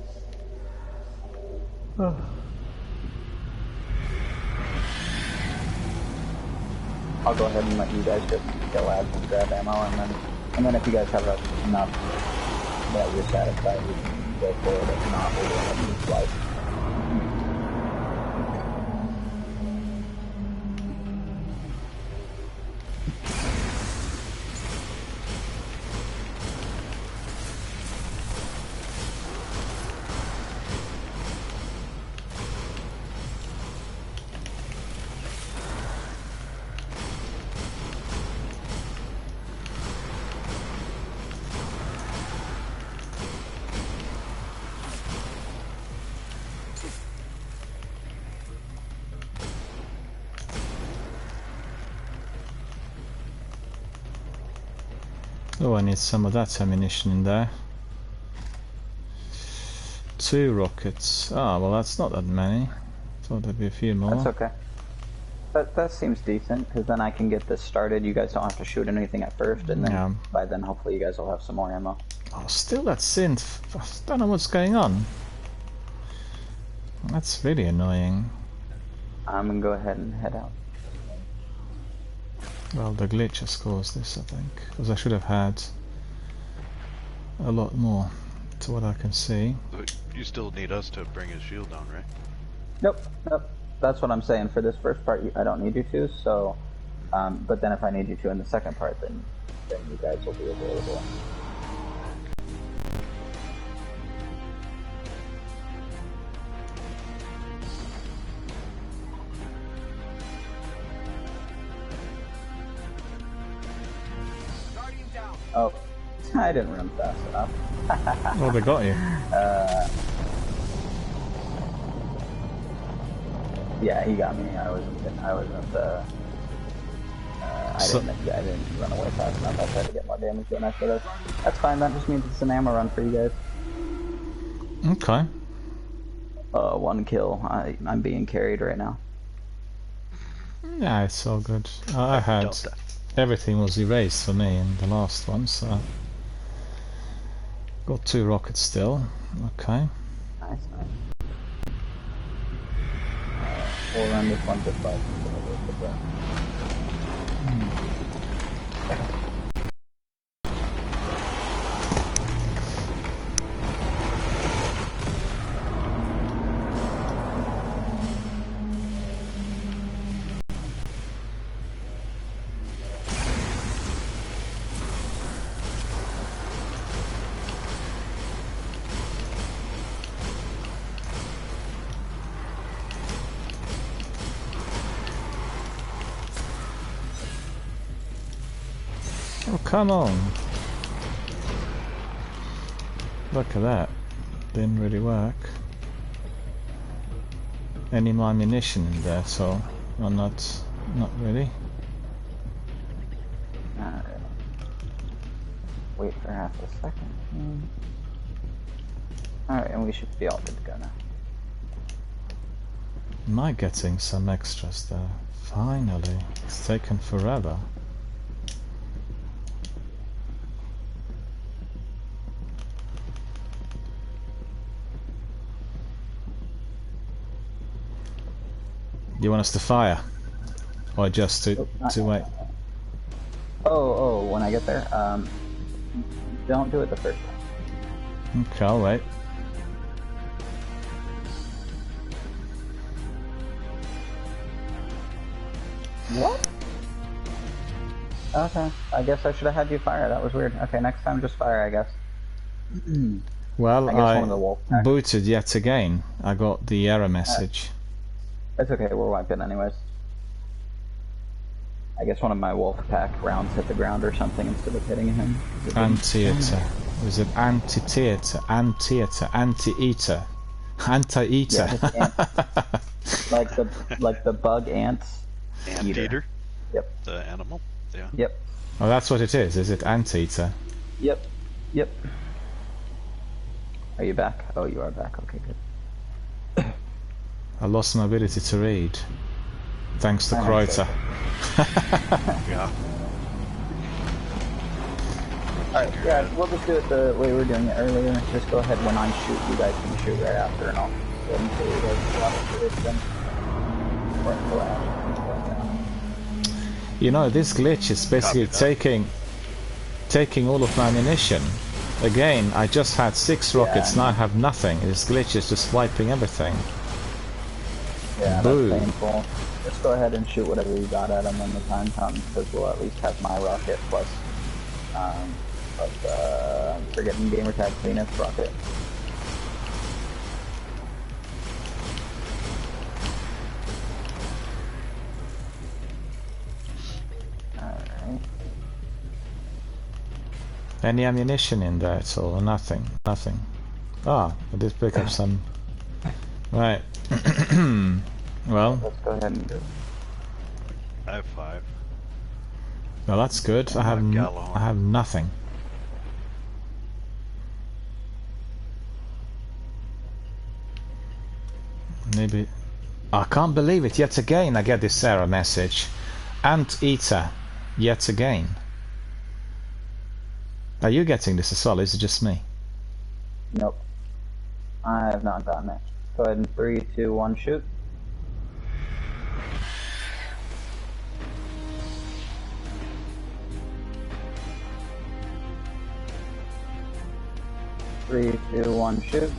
I'll go ahead and let you guys just kill ads and grab ammo, and then if you guys have enough that you're satisfied, you can go for it. If not, we'll go ahead and just slice. Oh, I need some of that ammunition in there. 2 rockets. Ah, well, that's not that many. Thought there'd be a few more. That's okay. That seems decent, because then I can get this started. You guys don't have to shoot anything at first, and then by then hopefully you guys will have some more ammo. Oh, still that synth. I don't know what's going on. That's really annoying. I'm gonna go ahead and head out. Well, the glitch has caused this, I think, because I should have had a lot more to what I can see. You still need us to bring his shield down, right? Nope. That's what I'm saying. For this first part, I don't need you to. So, but then if I need you to in the second part, then you guys will be available. Oh, I didn't run fast enough. Oh, they got you. Yeah, he got me. I didn't run away fast enough. I tried to get more damage than I should have. That's fine. That just means it's an ammo run for you guys. Okay. 1 kill. I'm being carried right now. Yeah, it's all good. I had everything was erased for me in the last one, so got 2 rockets still. Okay. Nice. We'll run this one just by. Oh, come on. Look at that. Didn't really work. Any more ammunition in there, so or not really. Wait for half a second. Alright, and we should be all good to go now. Am I getting some extras there? Finally. It's taken forever. You want us to fire? Or just to wait? Oh, when I get there? Don't do it the first time. Okay, I'll wait. What? Okay, I guess I should have had you fire. That was weird. Okay, next time just fire, I guess. Well, I guess one of the wolf packs. booted yet again. I got the error message. It's okay, we're wiping anyways. I guess one of my wolf pack rounds hit the ground or something instead of hitting him. Anti-eater. Was it anti-theater? Anti-eater? Anti-eater? Anti-eater. Yeah, like the bug ants. Anteater? Yep. The animal? Yeah. Yep. Oh, that's what it is it anteater? Yep. Yep. Are you back? Oh, you are back. Okay, good. I lost my ability to read. Thanks to Kreuter. Yeah. Alright, guys, we'll just do it the way we were doing it earlier. Just go ahead when I shoot, you guys can shoot right after, and I'll go and show you guys a lot of it. You know, this glitch is basically taking all of my ammunition. Again, I just had 6 rockets, now I have nothing. This glitch is just wiping everything. Yeah, Boom. that's painful. Just go ahead and shoot whatever you got at them when the time comes, because we'll at least have my rocket plus, I'm forgetting gamertag cleanest rocket. Alright. Any ammunition in there at all? Nothing. Nothing. Ah, I did pick up some. Right. Well. Let's go ahead and do it. I have 5. Well, that's good. I have nothing. Maybe. I can't believe it. Yet again, I get this error message. Anteater. Yet again. Are you getting this as well? Is it just me? Nope. I have not gotten it. Go ahead and 3, 2, 1, shoot. Three, two, one, shoot.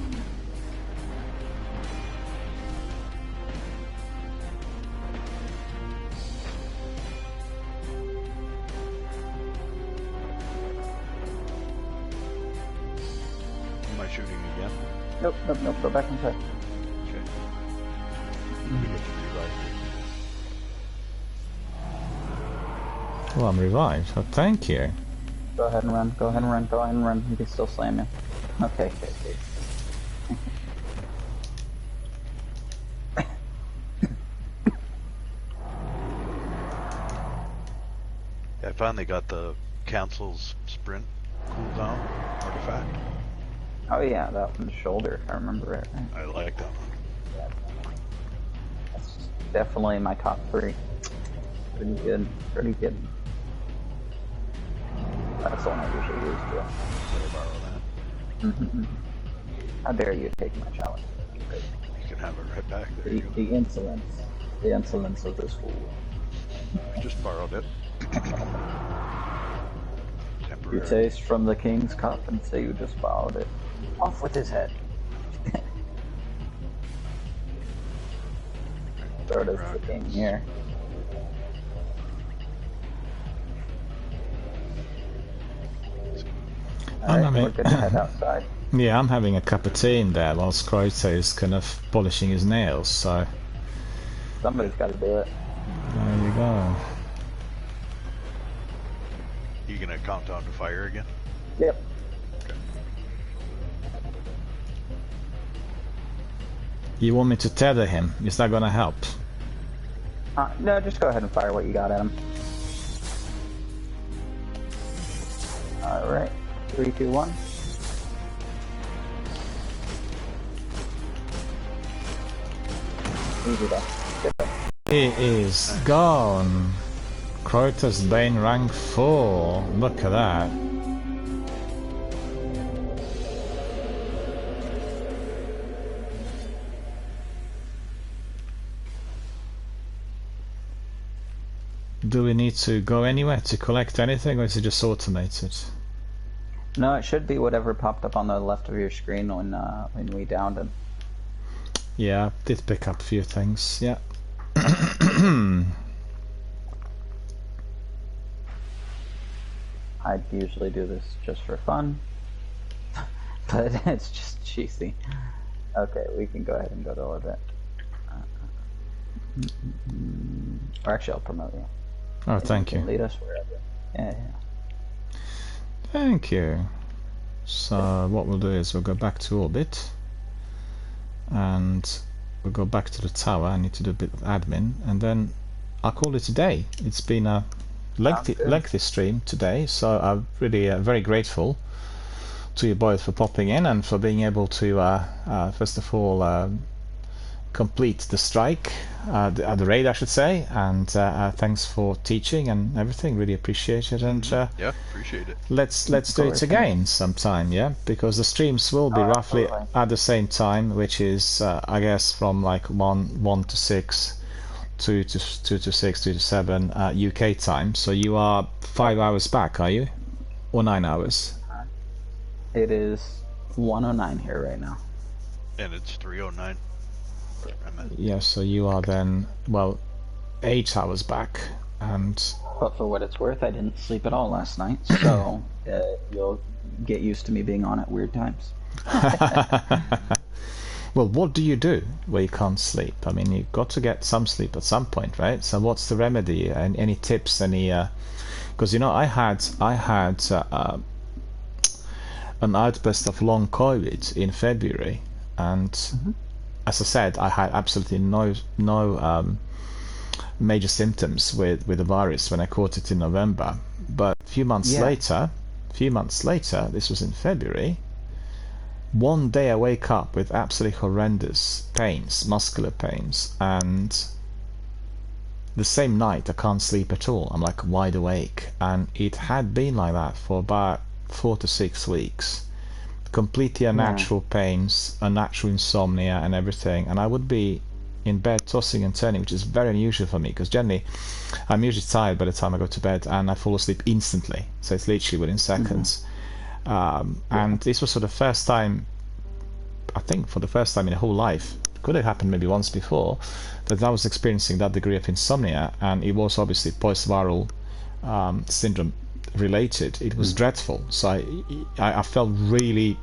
Am I shooting again? Nope, nope, nope, go back inside. Okay. We get to revive me. Well, I'm revived. Oh, thank you. Go ahead and run, go ahead and run, go ahead and run. You can still slam you. Okay, okay, okay. I finally got the cancels sprint cooldown artifact. Oh yeah, that one's shoulder, if I remember it. Right? I like that one. Yeah. That's definitely my top 3. Pretty good, pretty good. That's the one I usually use too. Let her borrow that. How dare you take my challenge? You can have it right back. There you go. The insolence of this fool. I just borrowed it. You Temporary. taste from the king's cup and say you just borrowed it. Off with his head. Third is the king here. Alright, we're gonna head outside. Yeah, I'm having a cup of tea in there whilst Kreuter is kind of polishing his nails, so Somebody's gotta do it. there you go. You gonna count down to fire again? Yep. You want me to tether him? Is that gonna help? No, just go ahead and fire what you got at him. Alright. 3, 2, 1. Easy though. Good though. He is gone. Kreuter's Bane rank 4. Look at that. Do we need to go anywhere to collect anything, or is it just automated? No, it should be whatever popped up on the left of your screen when we downed him. Yeah, I did pick up a few things, yeah. I usually do this just for fun, but it's just cheesy. Okay, we can go ahead and go to orbit. Or actually, I'll promote you. Oh, thank You you. can lead us wherever. Yeah. Thank you. So what we'll do is we'll go back to orbit, and we'll go back to the tower. I need to do a bit of admin, and then I'll call it a day. It's been a lengthy stream today, so I'm really very grateful to you both for popping in and for being able to first of all complete the strike, the raid I should say, and thanks for teaching and everything, really appreciate it, and Yeah, appreciate it. let's do it course, again sometime, yeah, because the streams will be roughly absolutely. at the same time, which is I guess from like 1 to 6, 2 to 6, 2 to 7 UK time. So you are 5 hours back, are you, or 9 hours? It is 1:09 here right now. And it's 3:09. Yeah, so you are then, well, 8 hours back, and But for what it's worth, I didn't sleep at all last night, so you'll get used to me being on at weird times. well, what do you do where you can't sleep? I mean, you've got to get some sleep at some point, right? So what's the remedy? And any tips? Any? Because you know, I had an outburst of long COVID in February, and as I said, I had absolutely no major symptoms with the virus when I caught it in November. But a few months later, this was in February. One day I wake up with absolutely horrendous pains, muscular pains, and the same night I can't sleep at all. I'm like wide awake, and it had been like that for about 4 to 6 weeks. Completely unnatural pains, unnatural insomnia and everything, and I would be in bed tossing and turning, which is very unusual for me, because generally I'm usually tired by the time I go to bed and I fall asleep instantly, so it's literally within seconds. And this was for the first time, I think for the first time in a whole life, could have happened maybe once before, that I was experiencing that degree of insomnia, and it was obviously post-viral syndrome related. It was dreadful, so I felt really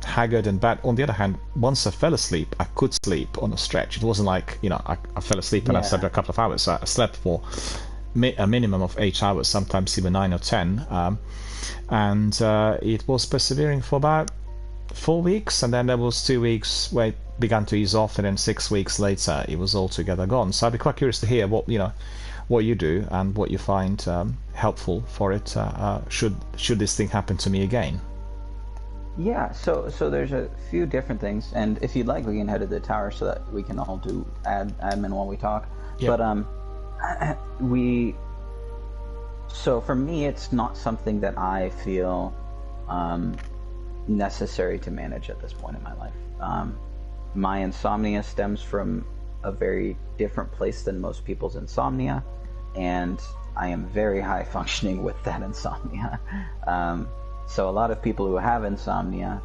haggard and bad. On the other hand, once I fell asleep, I could sleep on a stretch. It wasn't like, you know, I fell asleep and I slept for a couple of hours. I slept for a minimum of 8 hours, sometimes even 9 or 10, and it was persevering for about 4 weeks, and then there was 2 weeks where it began to ease off, and then 6 weeks later it was altogether gone. So I'd be quite curious to hear what you do and what you find helpful for it should this thing happen to me again. Yeah, so there's a few different things, and if you'd like, we can head to the tower so that we can all do admin while we talk. Yep. But so for me, it's not something that I feel necessary to manage at this point in my life. My insomnia stems from a very different place than most people's insomnia, and I am very high functioning with that insomnia. So a lot of people who have insomnia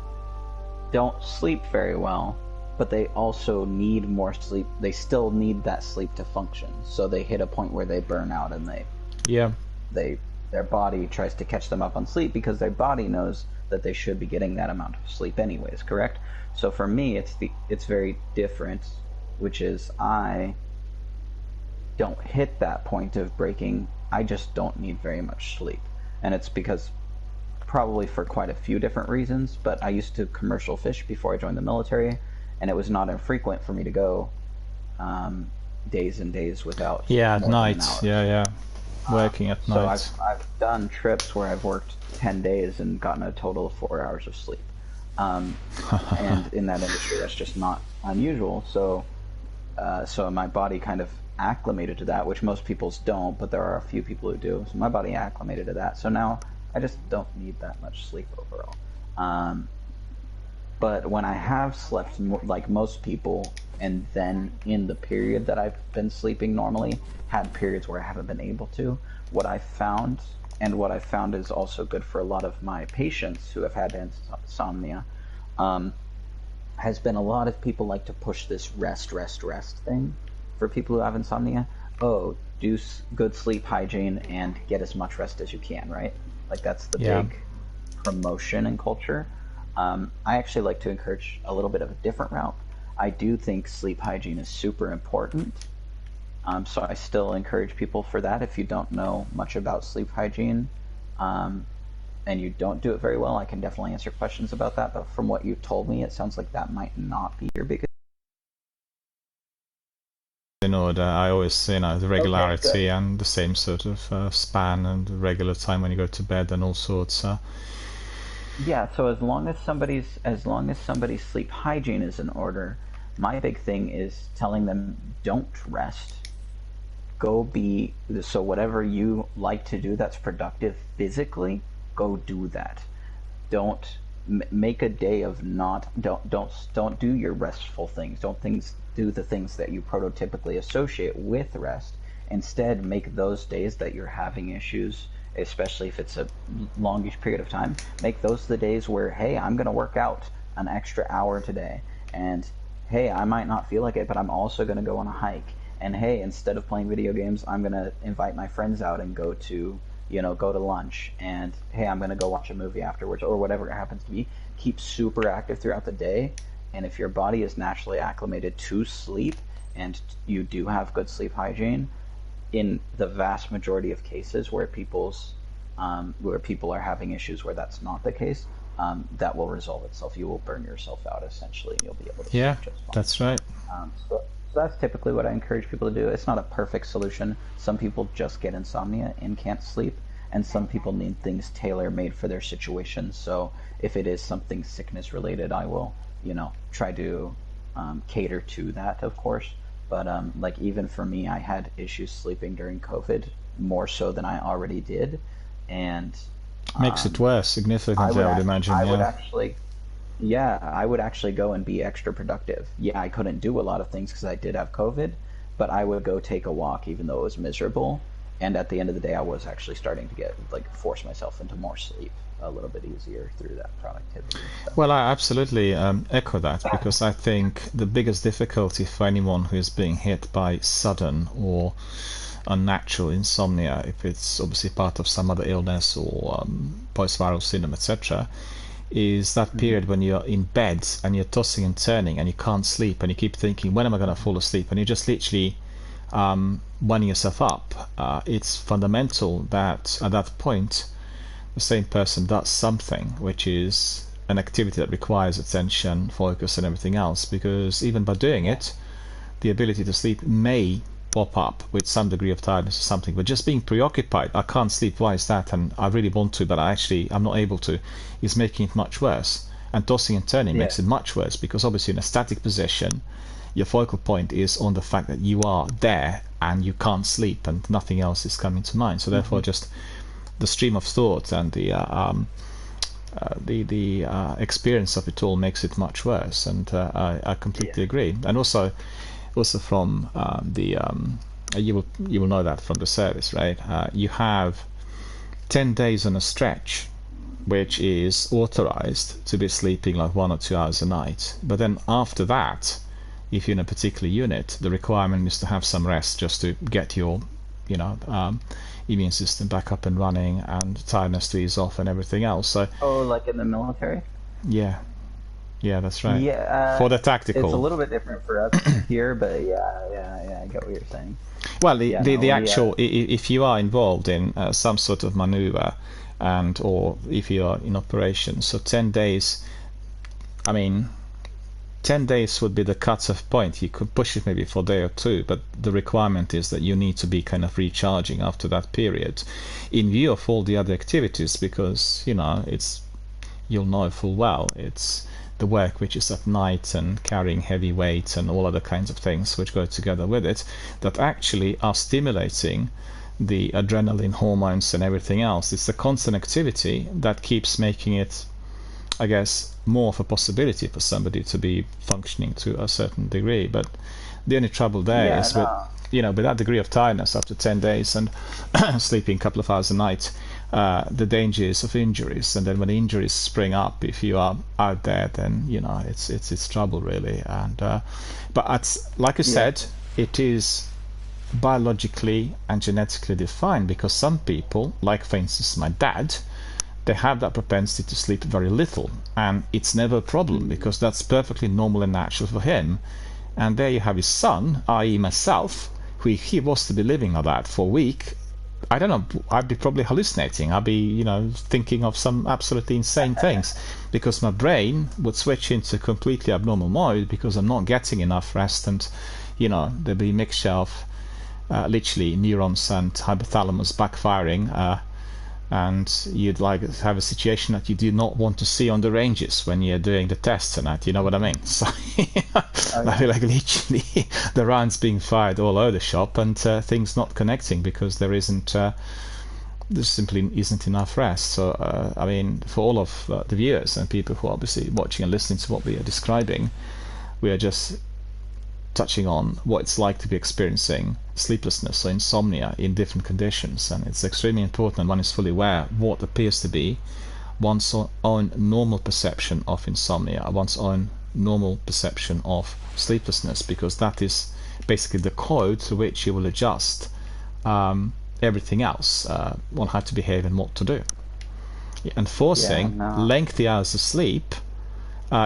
don't sleep very well, but they also need more sleep. They still need that sleep to function. So they hit a point where they burn out, and their body tries to catch them up on sleep, because their body knows that they should be getting that amount of sleep anyways, correct? So for me, it's very different, which is I don't hit that point of breaking. I just don't need very much sleep, and it's because probably for quite a few different reasons, but I used to commercial fish before I joined the military, and it was not infrequent for me to go days and days without at night. Working at night. So I've done trips where I've worked 10 days and gotten a total of 4 hours of sleep. And in that industry, that's just not unusual. So my body kind of acclimated to that, which most people's don't, but there are a few people who do. So my body acclimated to that. So now I just don't need that much sleep overall. But when I have slept like most people, and then in the period that I've been sleeping normally, had periods where I haven't been able to, what I found is also good for a lot of my patients who have had insomnia, has been a lot of people like to push this rest thing for people who have insomnia. Oh, do good sleep hygiene and get as much rest as you can, right? Like that's the Yeah. big promotion in culture. I actually like to encourage a little bit of a different route. I do think sleep hygiene is super important. So I still encourage people for that. If you don't know much about sleep hygiene, and you don't do it very well, I can definitely answer questions about that. But from what you told me, it sounds like that might not be your biggest. In order, I always, the Okay, regularity good. and the same sort of span and the regular time when you go to bed and all sorts. Yeah, so as long as somebody's sleep hygiene is in order, my big thing is telling them don't rest. Go be so whatever you like to do that's productive physically, go do that. Don't make a day of not don't do your restful things. Don't do the things that you prototypically associate with rest. Instead, make those days that you're having issues, especially if it's a longish period of time, make those the days where, hey, I'm going to work out an extra hour today, and hey, I might not feel like it, but I'm also going to go on a hike, and hey, instead of playing video games, I'm going to invite my friends out and go to lunch, and hey, I'm going to go watch a movie afterwards, or whatever it happens to be. Keep super active throughout the day, and if your body is naturally acclimated to sleep and you do have good sleep hygiene, in the vast majority of cases where people are having issues where that's not the case, that will resolve itself. You will burn yourself out essentially, and you'll be able to Yeah, sleep just fine. that's right. So that's typically what I encourage people to do. It's not a perfect solution. Some people just get insomnia and can't sleep, and some people need things tailor-made for their situation. So if it is something sickness related, I will, try to cater to that, of course. But like even for me, I had issues sleeping during COVID more so than I already did, and Makes it worse significantly, I would imagine. I would Yeah. actually, yeah, I would actually go and be extra productive. Yeah, I couldn't do a lot of things because I did have COVID, but I would go take a walk even though it was miserable. And at the end of the day, I was actually starting to get force myself into more sleep a little bit easier through that productivity and stuff. Well, I absolutely echo that because I think the biggest difficulty for anyone who is being hit by sudden or unnatural insomnia, if it's obviously part of some other illness or post-viral syndrome, etc., is that period when you're in bed and you're tossing and turning and you can't sleep and you keep thinking, when am I going to fall asleep? And you just literally winding yourself up. It's fundamental that at that point the same person does something, which is an activity that requires attention, focus, and everything else, because even by doing it, the ability to sleep may pop up with some degree of tiredness or something, but just being preoccupied, I can't sleep, why is that, and I really want to, but I'm not able to, is making it much worse. And tossing and turning makes it much worse, because obviously in a static position, your focal point is on the fact that you are there and you can't sleep and nothing else is coming to mind. So therefore just the stream of thought and the experience of it all makes it much worse, and I completely agree. And also from you will know that from the service, right? You have 10 days on a stretch which is authorized to be sleeping like 1 or 2 hours a night, but then after that, if you're in a particular unit, the requirement is to have some rest just to get your immune system back up and running and tiredness to ease off and everything else. So like in the military? Yeah, that's right. Yeah, for the tactical, it's a little bit different for us here, but yeah, I get what you're saying. Well, the actual, if you are involved in some sort of maneuver, or if you are in operations, so 10 days, 10 days would be the cut-off point. You could push it maybe for a day or two, but the requirement is that you need to be kind of recharging after that period in view of all the other activities, because you'll know full well it's the work which is at night and carrying heavy weight and all other kinds of things which go together with it that actually are stimulating the adrenaline hormones and everything else. It's the constant activity that keeps making it, I guess, more of a possibility for somebody to be functioning to a certain degree. But the only trouble there is with that degree of tiredness after 10 days and sleeping a couple of hours a night, the dangers of injuries. And then when injuries spring up, if you are out there, then it's trouble really. And but like I said, it is biologically and genetically defined, because some people, like for instance my dad, they have that propensity to sleep very little, and it's never a problem because that's perfectly normal and natural for him. And there you have his son, i.e. myself, who if he was to be living like that for a week, I don't know, I'd be probably hallucinating. I'd be, thinking of some absolutely insane things, because my brain would switch into completely abnormal mode because I'm not getting enough rest, and there'd be a mixture of literally neurons and hypothalamus backfiring, and you'd have a situation that you do not want to see on the ranges when you're doing the tests and that, you know what I mean? So I feel like literally the rounds being fired all over the shop, and things not connecting because there simply isn't enough rest. So I mean, for all of the viewers and people who are obviously watching and listening to what we are describing, we are just touching on what it's like to be experiencing sleeplessness or insomnia in different conditions, and it's extremely important one is fully aware what appears to be one's own normal perception of insomnia, one's own normal perception of sleeplessness, because that is basically the code to which you will adjust everything else on how to behave and what to do. And forcing lengthy hours of sleep,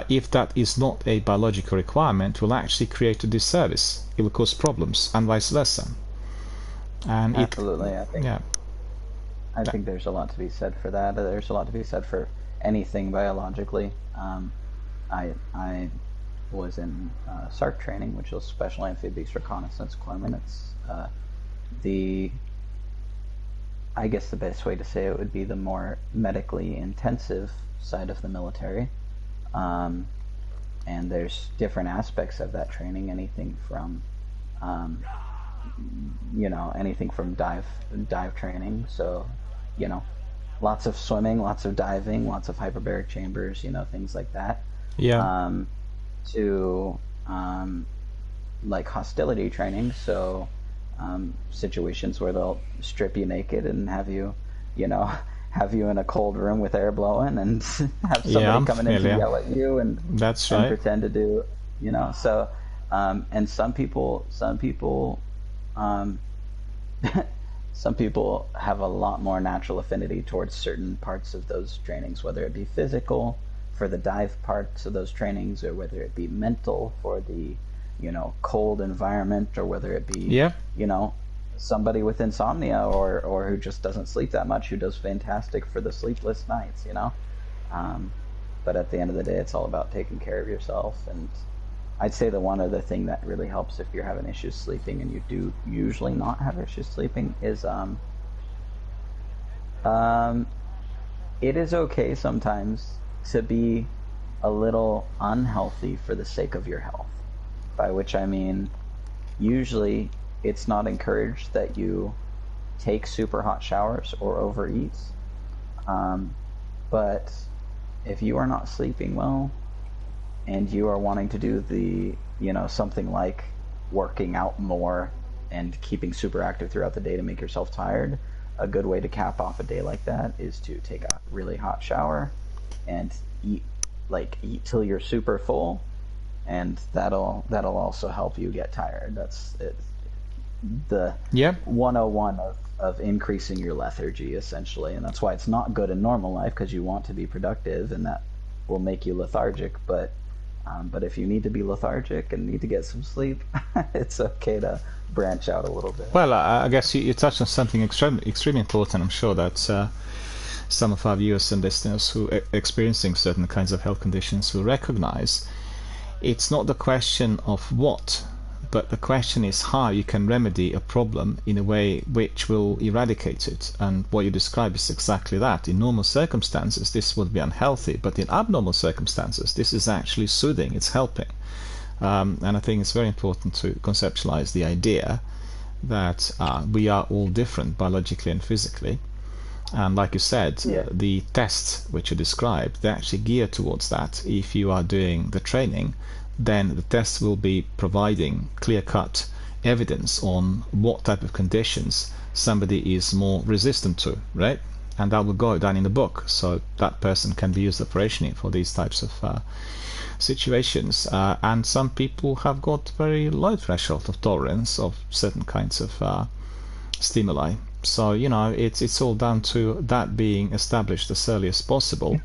if that is not a biological requirement, will actually create a disservice. It will cause problems, and vice versa. And absolutely, I think there's a lot to be said for that. There's a lot to be said for anything biologically. I was in SARC training, which is Special Amphibious Reconnaissance Corpsman. It's I guess the best way to say it would be the more medically intensive side of the military. And there's different aspects of that training, anything from dive training, so lots of swimming, lots of diving, lots of hyperbaric chambers, things like that, to like hostility training, so situations where they'll strip you naked and have you in a cold room with air blowing, and have somebody coming in to yell at you, and that's right, and pretend to do, so and some people some people have a lot more natural affinity towards certain parts of those trainings, whether it be physical for the dive parts of those trainings, or whether it be mental for the cold environment, or whether it be somebody with insomnia or who just doesn't sleep that much, who does fantastic for the sleepless nights, but at the end of the day, it's all about taking care of yourself. And I'd say the one other thing that really helps if you're having issues sleeping, and you do usually not have issues sleeping, is it is okay sometimes to be a little unhealthy for the sake of your health, by which I mean usually it's not encouraged that you take super hot showers or overeat, but if you are not sleeping well and you are wanting to do the something like working out more and keeping super active throughout the day to make yourself tired, a good way to cap off a day like that is to take a really hot shower and eat till you're super full, and that'll also help you get tired. That's it. The 101 of increasing your lethargy, essentially, and that's why it's not good in normal life, because you want to be productive, and that will make you lethargic. But if you need to be lethargic and need to get some sleep, it's okay to branch out a little bit. Well, I guess you touched on something extremely important. I'm sure that some of our viewers and listeners who are experiencing certain kinds of health conditions will recognize. It's not the question of what, but the question is how you can remedy a problem in a way which will eradicate it. And what you describe is exactly that. In normal circumstances, this would be unhealthy, but in abnormal circumstances, this is actually soothing, it's helping. And I think it's very important to conceptualize the idea that we are all different biologically and physically. And like you said, the tests which you described, they actually gear towards that. If you are doing the training, then the tests will be providing clear-cut evidence on what type of conditions somebody is more resistant to, right? And that will go down in the book, so that person can be used operationally for these types of situations, and some people have got very low threshold of tolerance of certain kinds of stimuli. So it's all down to that being established as early as possible.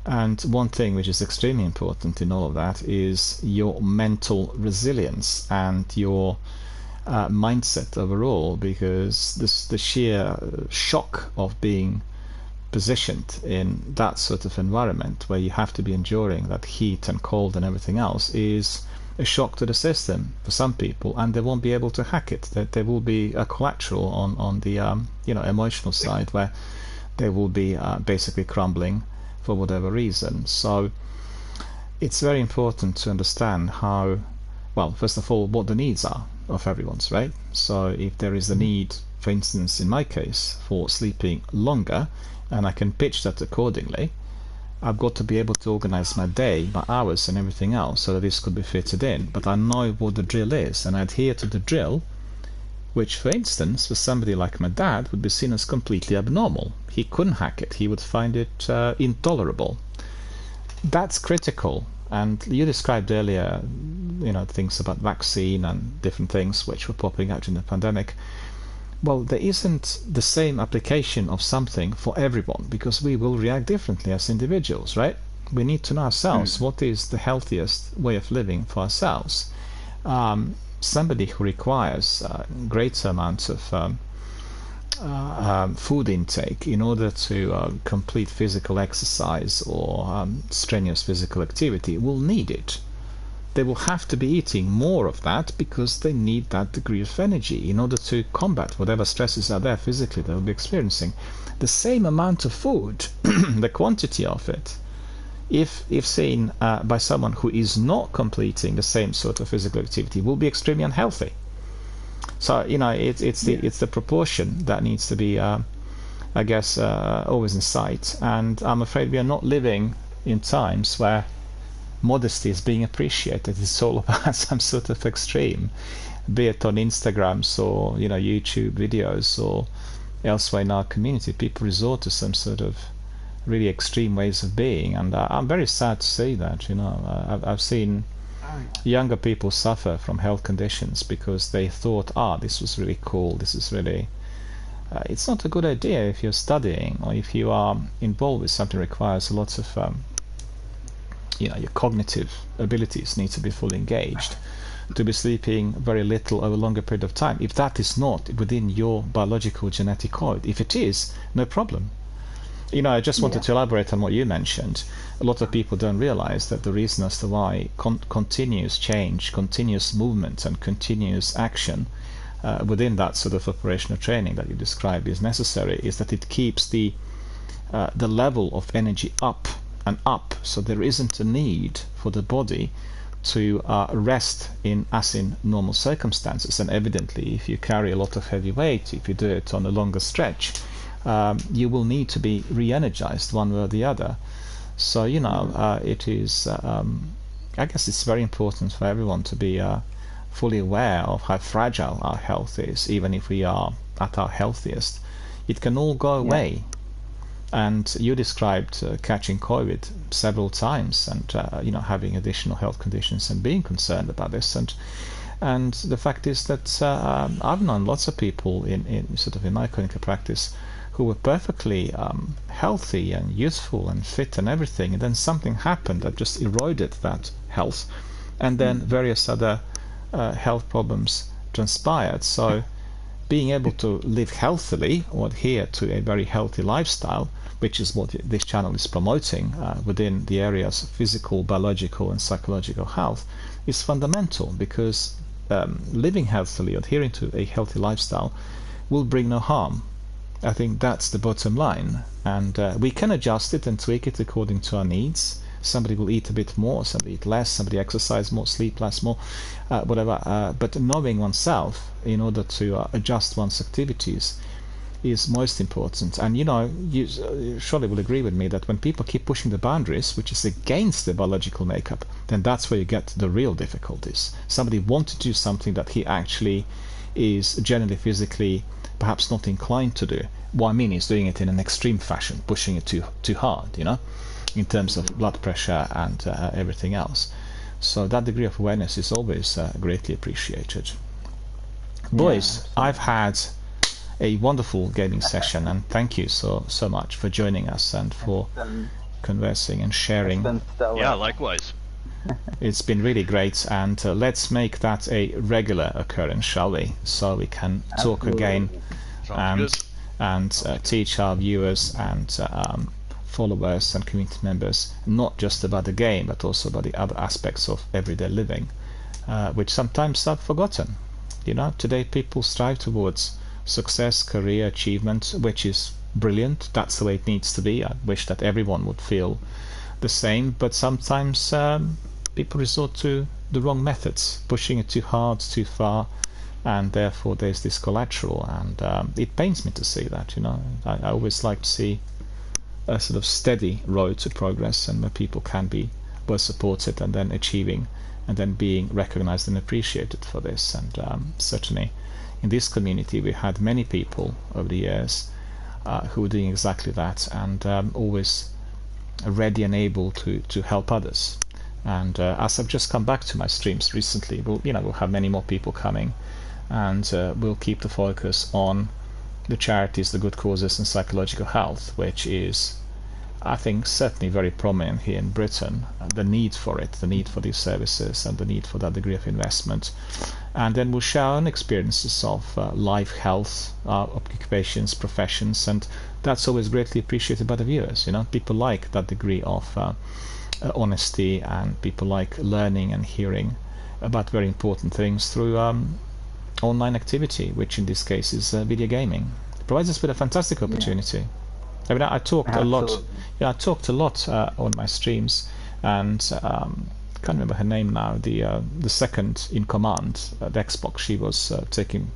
And one thing which is extremely important in all of that is your mental resilience and your mindset overall, because the sheer shock of being positioned in that sort of environment where you have to be enduring that heat and cold and everything else is a shock to the system for some people, and they won't be able to hack it. That there will be a collateral on the emotional side where they will be basically crumbling for whatever reason. So it's very important to understand how, well, first of all, what the needs are of everyone's, right? So if there is a need, for instance, in my case, for sleeping longer, and I can pitch that accordingly, I've got to be able to organize my day, my hours and everything else so that this could be fitted in. But I know what the drill is, and I adhere to the drill, which, for instance, for somebody like my dad would be seen as completely abnormal. He couldn't hack it. He would find it intolerable. That's critical. And you described earlier, things about vaccine and different things which were popping out in the pandemic. Well, there isn't the same application of something for everyone, because we will react differently as individuals, right? We need to know ourselves what is the healthiest way of living for ourselves. Somebody who requires greater amounts of food intake in order to complete physical exercise or strenuous physical activity will need it. They will have to be eating more of that because they need that degree of energy in order to combat whatever stresses are there physically they will be experiencing. The same amount of food, the quantity of it, if seen by someone who is not completing the same sort of physical activity, will be extremely unhealthy. So it's the proportion that needs to be, I guess, always in sight. And I'm afraid we are not living in times where modesty is being appreciated. It's all about some sort of extreme, be it on Instagrams or YouTube videos or elsewhere in our community. People resort to some sort of really extreme ways of being, and I'm very sad to see that. I've seen younger people suffer from health conditions because they thought, this was really cool, this is really it's not a good idea if you're studying or if you are involved with something that requires lots of your cognitive abilities need to be fully engaged, to be sleeping very little over a longer period of time. If that is not within your biological genetic code, if it is, no problem. I just wanted to elaborate on what you mentioned. A lot of people don't realize that the reason as to why continuous change, continuous movement and continuous action within that sort of operational training that you described is necessary is that it keeps the level of energy up and up, so there isn't a need for the body to rest in normal circumstances. And evidently, if you carry a lot of heavy weight, if you do it on a longer stretch, you will need to be re-energized one way or the other. So it is I guess it's very important for everyone to be fully aware of how fragile our health is. Even if we are at our healthiest, it can all go away. And you described catching COVID several times, and having additional health conditions and being concerned about this. And the fact is that I've known lots of people in my clinical practice who were perfectly healthy and useful and fit and everything, and then something happened that just eroded that health, and then various other health problems transpired. So being able to live healthily or adhere to a very healthy lifestyle, which is what this channel is promoting within the areas of physical, biological and psychological health, is fundamental, because living healthily, adhering to a healthy lifestyle will bring no harm. I think that's the bottom line, and we can adjust it and tweak it according to our needs. Somebody will eat a bit more, somebody eat less, somebody exercise more, sleep less, more, whatever. But knowing oneself in order to adjust one's activities is most important. And you surely will agree with me that when people keep pushing the boundaries, which is against the biological makeup, then that's where you get the real difficulties. Somebody wants to do something that he actually is generally physically perhaps not inclined to do. What I mean is doing it in an extreme fashion, pushing it too hard, in terms of blood pressure and everything else. So that degree of awareness is always greatly appreciated. Boys, I've had a wonderful gaming session, and thank you so much for joining us and for conversing and sharing. It's been stellar. Yeah, likewise. It's been really great, and let's make that a regular occurrence, shall we? So we can talk again Sounds and teach our viewers and followers and community members not just about the game, but also about the other aspects of everyday living, which sometimes are forgotten. You know, today people strive towards success, career, achievement, which is brilliant. That's the way it needs to be. I wish that everyone would feel the same, but sometimes people resort to the wrong methods, pushing it too hard, too far, and therefore there's this collateral, and it pains me to see that. You know, I always like to see a sort of steady road to progress, and where people can be well supported and then achieving and then being recognized and appreciated for this. And certainly in this community we had many people over the years who were doing exactly that, and always ready and able to help others. And as I've just come back to my streams recently, we'll have many more people coming, and we'll keep the focus on the charities, the good causes, and psychological health, which is, I think, certainly very prominent here in Britain. The need for it, the need for these services, and the need for that degree of investment. And then we'll share our own experiences of life, health, occupations, professions, and that's always greatly appreciated by the viewers. You know, people like that degree of honesty, and people like learning and hearing about very important things through online activity, which in this case is video gaming. It provides us with a fantastic opportunity. I mean, I talked a lot. Yeah, I talked a lot on my streams, and can't remember her name now. The second in command at Xbox, she was taking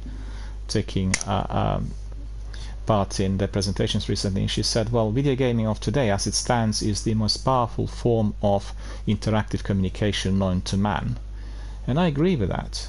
part in the presentations recently, and she said, well, video gaming of today as it stands is the most powerful form of interactive communication known to man. And I agree with that.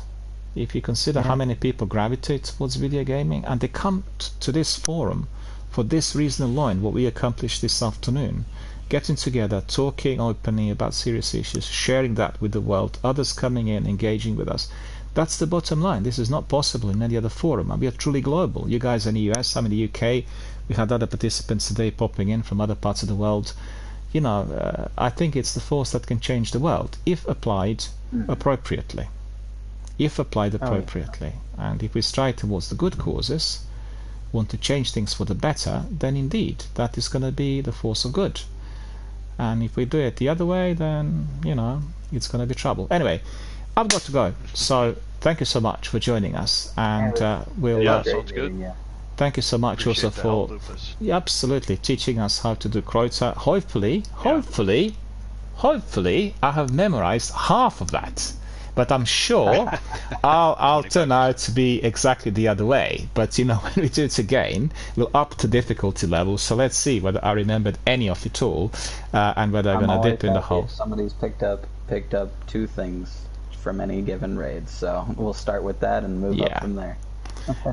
If you consider how many people gravitate towards video gaming, and they come to this forum for this reason alone, what we accomplished this afternoon, getting together, talking openly about serious issues, sharing that with the world, others coming in, engaging with us. That's the bottom line. This is not possible in any other forum, and we are truly global. You guys are in the US, I'm in the UK. We had other participants today popping in from other parts of the world. You know, I think it's the force that can change the world if applied appropriately. If applied appropriately. And if we strive towards the good causes, want to change things for the better, then indeed that is going to be the force of good. And if we do it the other way, then, you know, it's going to be trouble. Anyway, I've got to go. So thank you so much for joining us, and we'll. Sounds good. Thank you so much Appreciate also for absolutely teaching us how to do Kreuzer. Hopefully, I have memorized half of that. But I'm sure I'll turn out to be exactly the other way. But you know, when we do it again, we'll up the difficulty level. So let's see whether I remembered any of it all, and whether I'm going to dip in the hole. Somebody's picked up 2 things from any given raid, so we'll start with that and move up from there.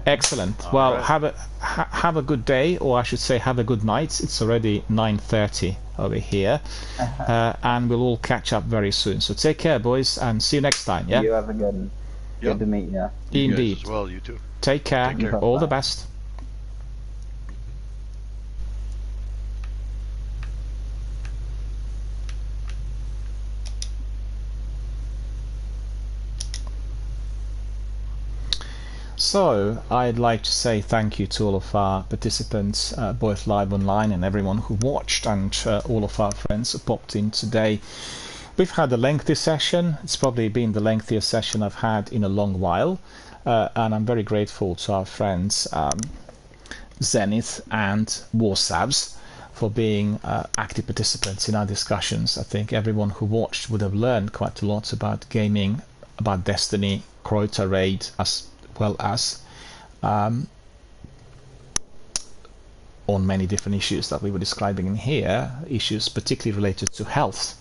Excellent. Well, have a good day, or I should say have a good night. It's already 9:30 over here, and we'll all catch up very soon. So take care, boys, and see you next time. Yeah. You have a good one. Good to meet you. Indeed. As well, you too. Take care. Take care. All the best. So I'd like to say thank you to all of our participants, both live online and everyone who watched, and all of our friends who popped in today. We've had a lengthy session. It's probably been the lengthiest session I've had in a long while, and I'm very grateful to our friends Zenith and Warsavs for being active participants in our discussions. I think everyone who watched would have learned quite a lot about gaming, about Destiny, Kreuzer Raid, as well as on many different issues that we were describing in here, issues particularly related to health.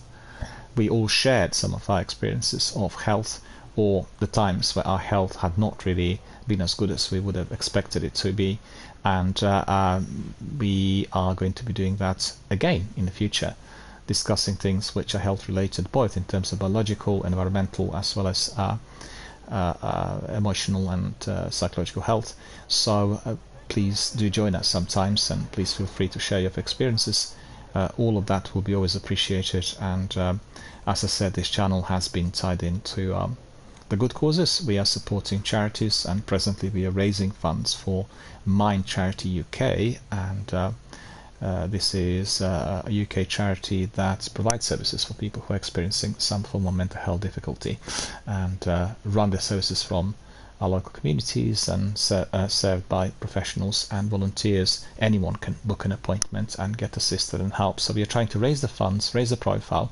We all shared some of our experiences of health, or the times where our health had not really been as good as we would have expected it to be, and we are going to be doing that again in the future. discussing things which are health related, both in terms of biological, environmental, as well as emotional and psychological health. So please do join us sometimes, and please feel free to share your experiences. All of that will be always appreciated, and as I said, this channel has been tied into the good causes. We are supporting charities, and presently we are raising funds for Mind Charity UK, and this is a UK charity that provides services for people who are experiencing some form of mental health difficulty, and run their services from our local communities, and served by professionals and volunteers. Anyone can book an appointment and get assisted and help. So we are trying to raise the funds, raise the profile,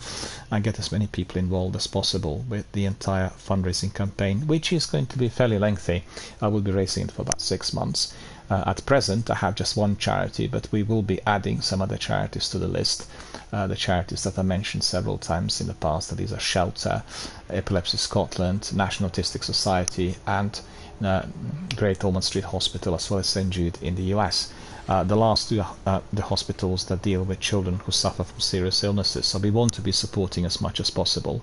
and get as many people involved as possible with the entire fundraising campaign, which is going to be fairly lengthy. I will be raising it for about 6 months. At present I have just one charity, but we will be adding some other charities to the list. The charities that I mentioned several times in the past, these are Shelter, Epilepsy Scotland, National Autistic Society, and Great Ormond Street Hospital, as well as St Jude in the US. The last two are the hospitals that deal with children who suffer from serious illnesses. So we want to be supporting as much as possible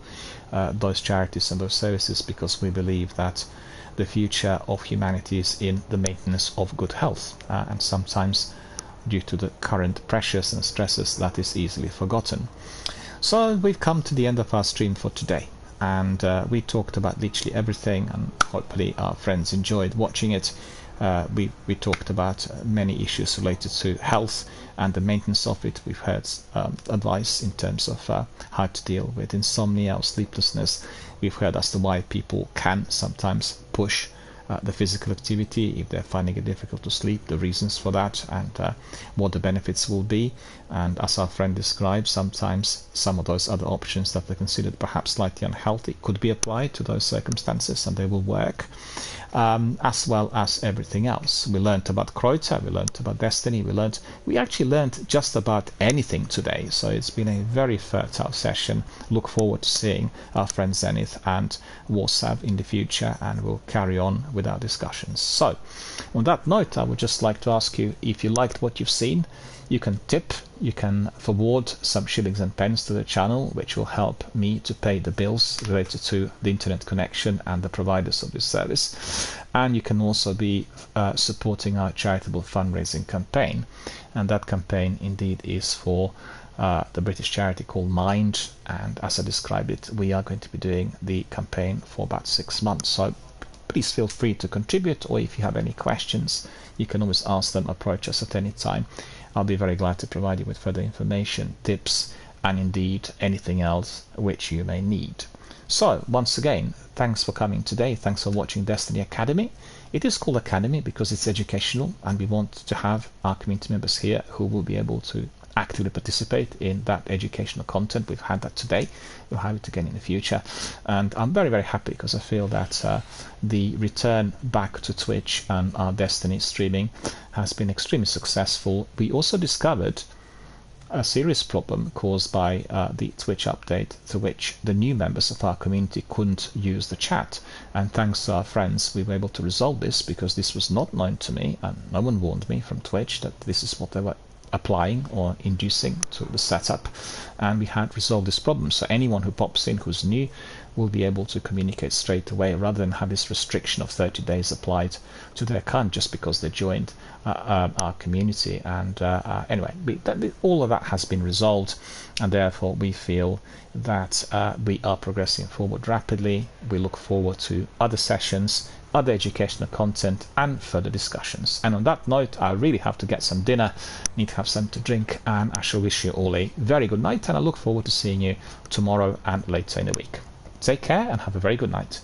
those charities and those services, because we believe that the future of humanity is in the maintenance of good health, and sometimes due to the current pressures and stresses that is easily forgotten. So we've come to the end of our stream for today, and we talked about literally everything, and hopefully our friends enjoyed watching it. We talked about many issues related to health and the maintenance of it. We've heard advice in terms of how to deal with insomnia or sleeplessness. We've heard as to why people can sometimes push the physical activity if they're finding it difficult to sleep, the reasons for that, and what the benefits will be. And as our friend described, sometimes some of those other options that are considered perhaps slightly unhealthy could be applied to those circumstances, and they will work, as well as everything else. We learned about Kreuter, we learned about Destiny, we actually learned just about anything today. So it's been a very fertile session. Look forward to seeing our friend Zenith and Warsav in the future, and we'll carry on with our discussions. So on that note, I would just like to ask you, if you liked what you've seen, you can tip, you can forward some shillings and pence to the channel, which will help me to pay the bills related to the internet connection and the providers of this service. And you can also be supporting our charitable fundraising campaign, and that campaign indeed is for the British charity called Mind, and as I described it, we are going to be doing the campaign for about 6 months. So please feel free to contribute, or if you have any questions, you can always ask them, approach us at any time. I'll be very glad to provide you with further information, tips, and indeed anything else which you may need. So once again, thanks for coming today. Thanks for watching Destiny Academy. It is called Academy because it's educational, and we want to have our community members here who will be able to actively participate in that educational content. We've had that today, we'll have it again in the future, and I'm very, very happy because I feel that the return back to Twitch and our Destiny streaming has been extremely successful. We also discovered a serious problem caused by the Twitch update, to which the new members of our community couldn't use the chat, and thanks to our friends we were able to resolve this, because this was not known to me and no one warned me from Twitch that this is what they were applying or inducing to the setup, and we had resolved this problem. So anyone who pops in who's new will be able to communicate straight away, rather than have this restriction of 30 days applied to their account just because they joined our community. And anyway, all of that has been resolved, and therefore we feel that we are progressing forward rapidly. We look forward to other sessions, other educational content, and further discussions. And on that note, I really have to get some dinner, need to have something to drink, and I shall wish you all a very good night, and I look forward to seeing you tomorrow and later in the week. Take care and have a very good night.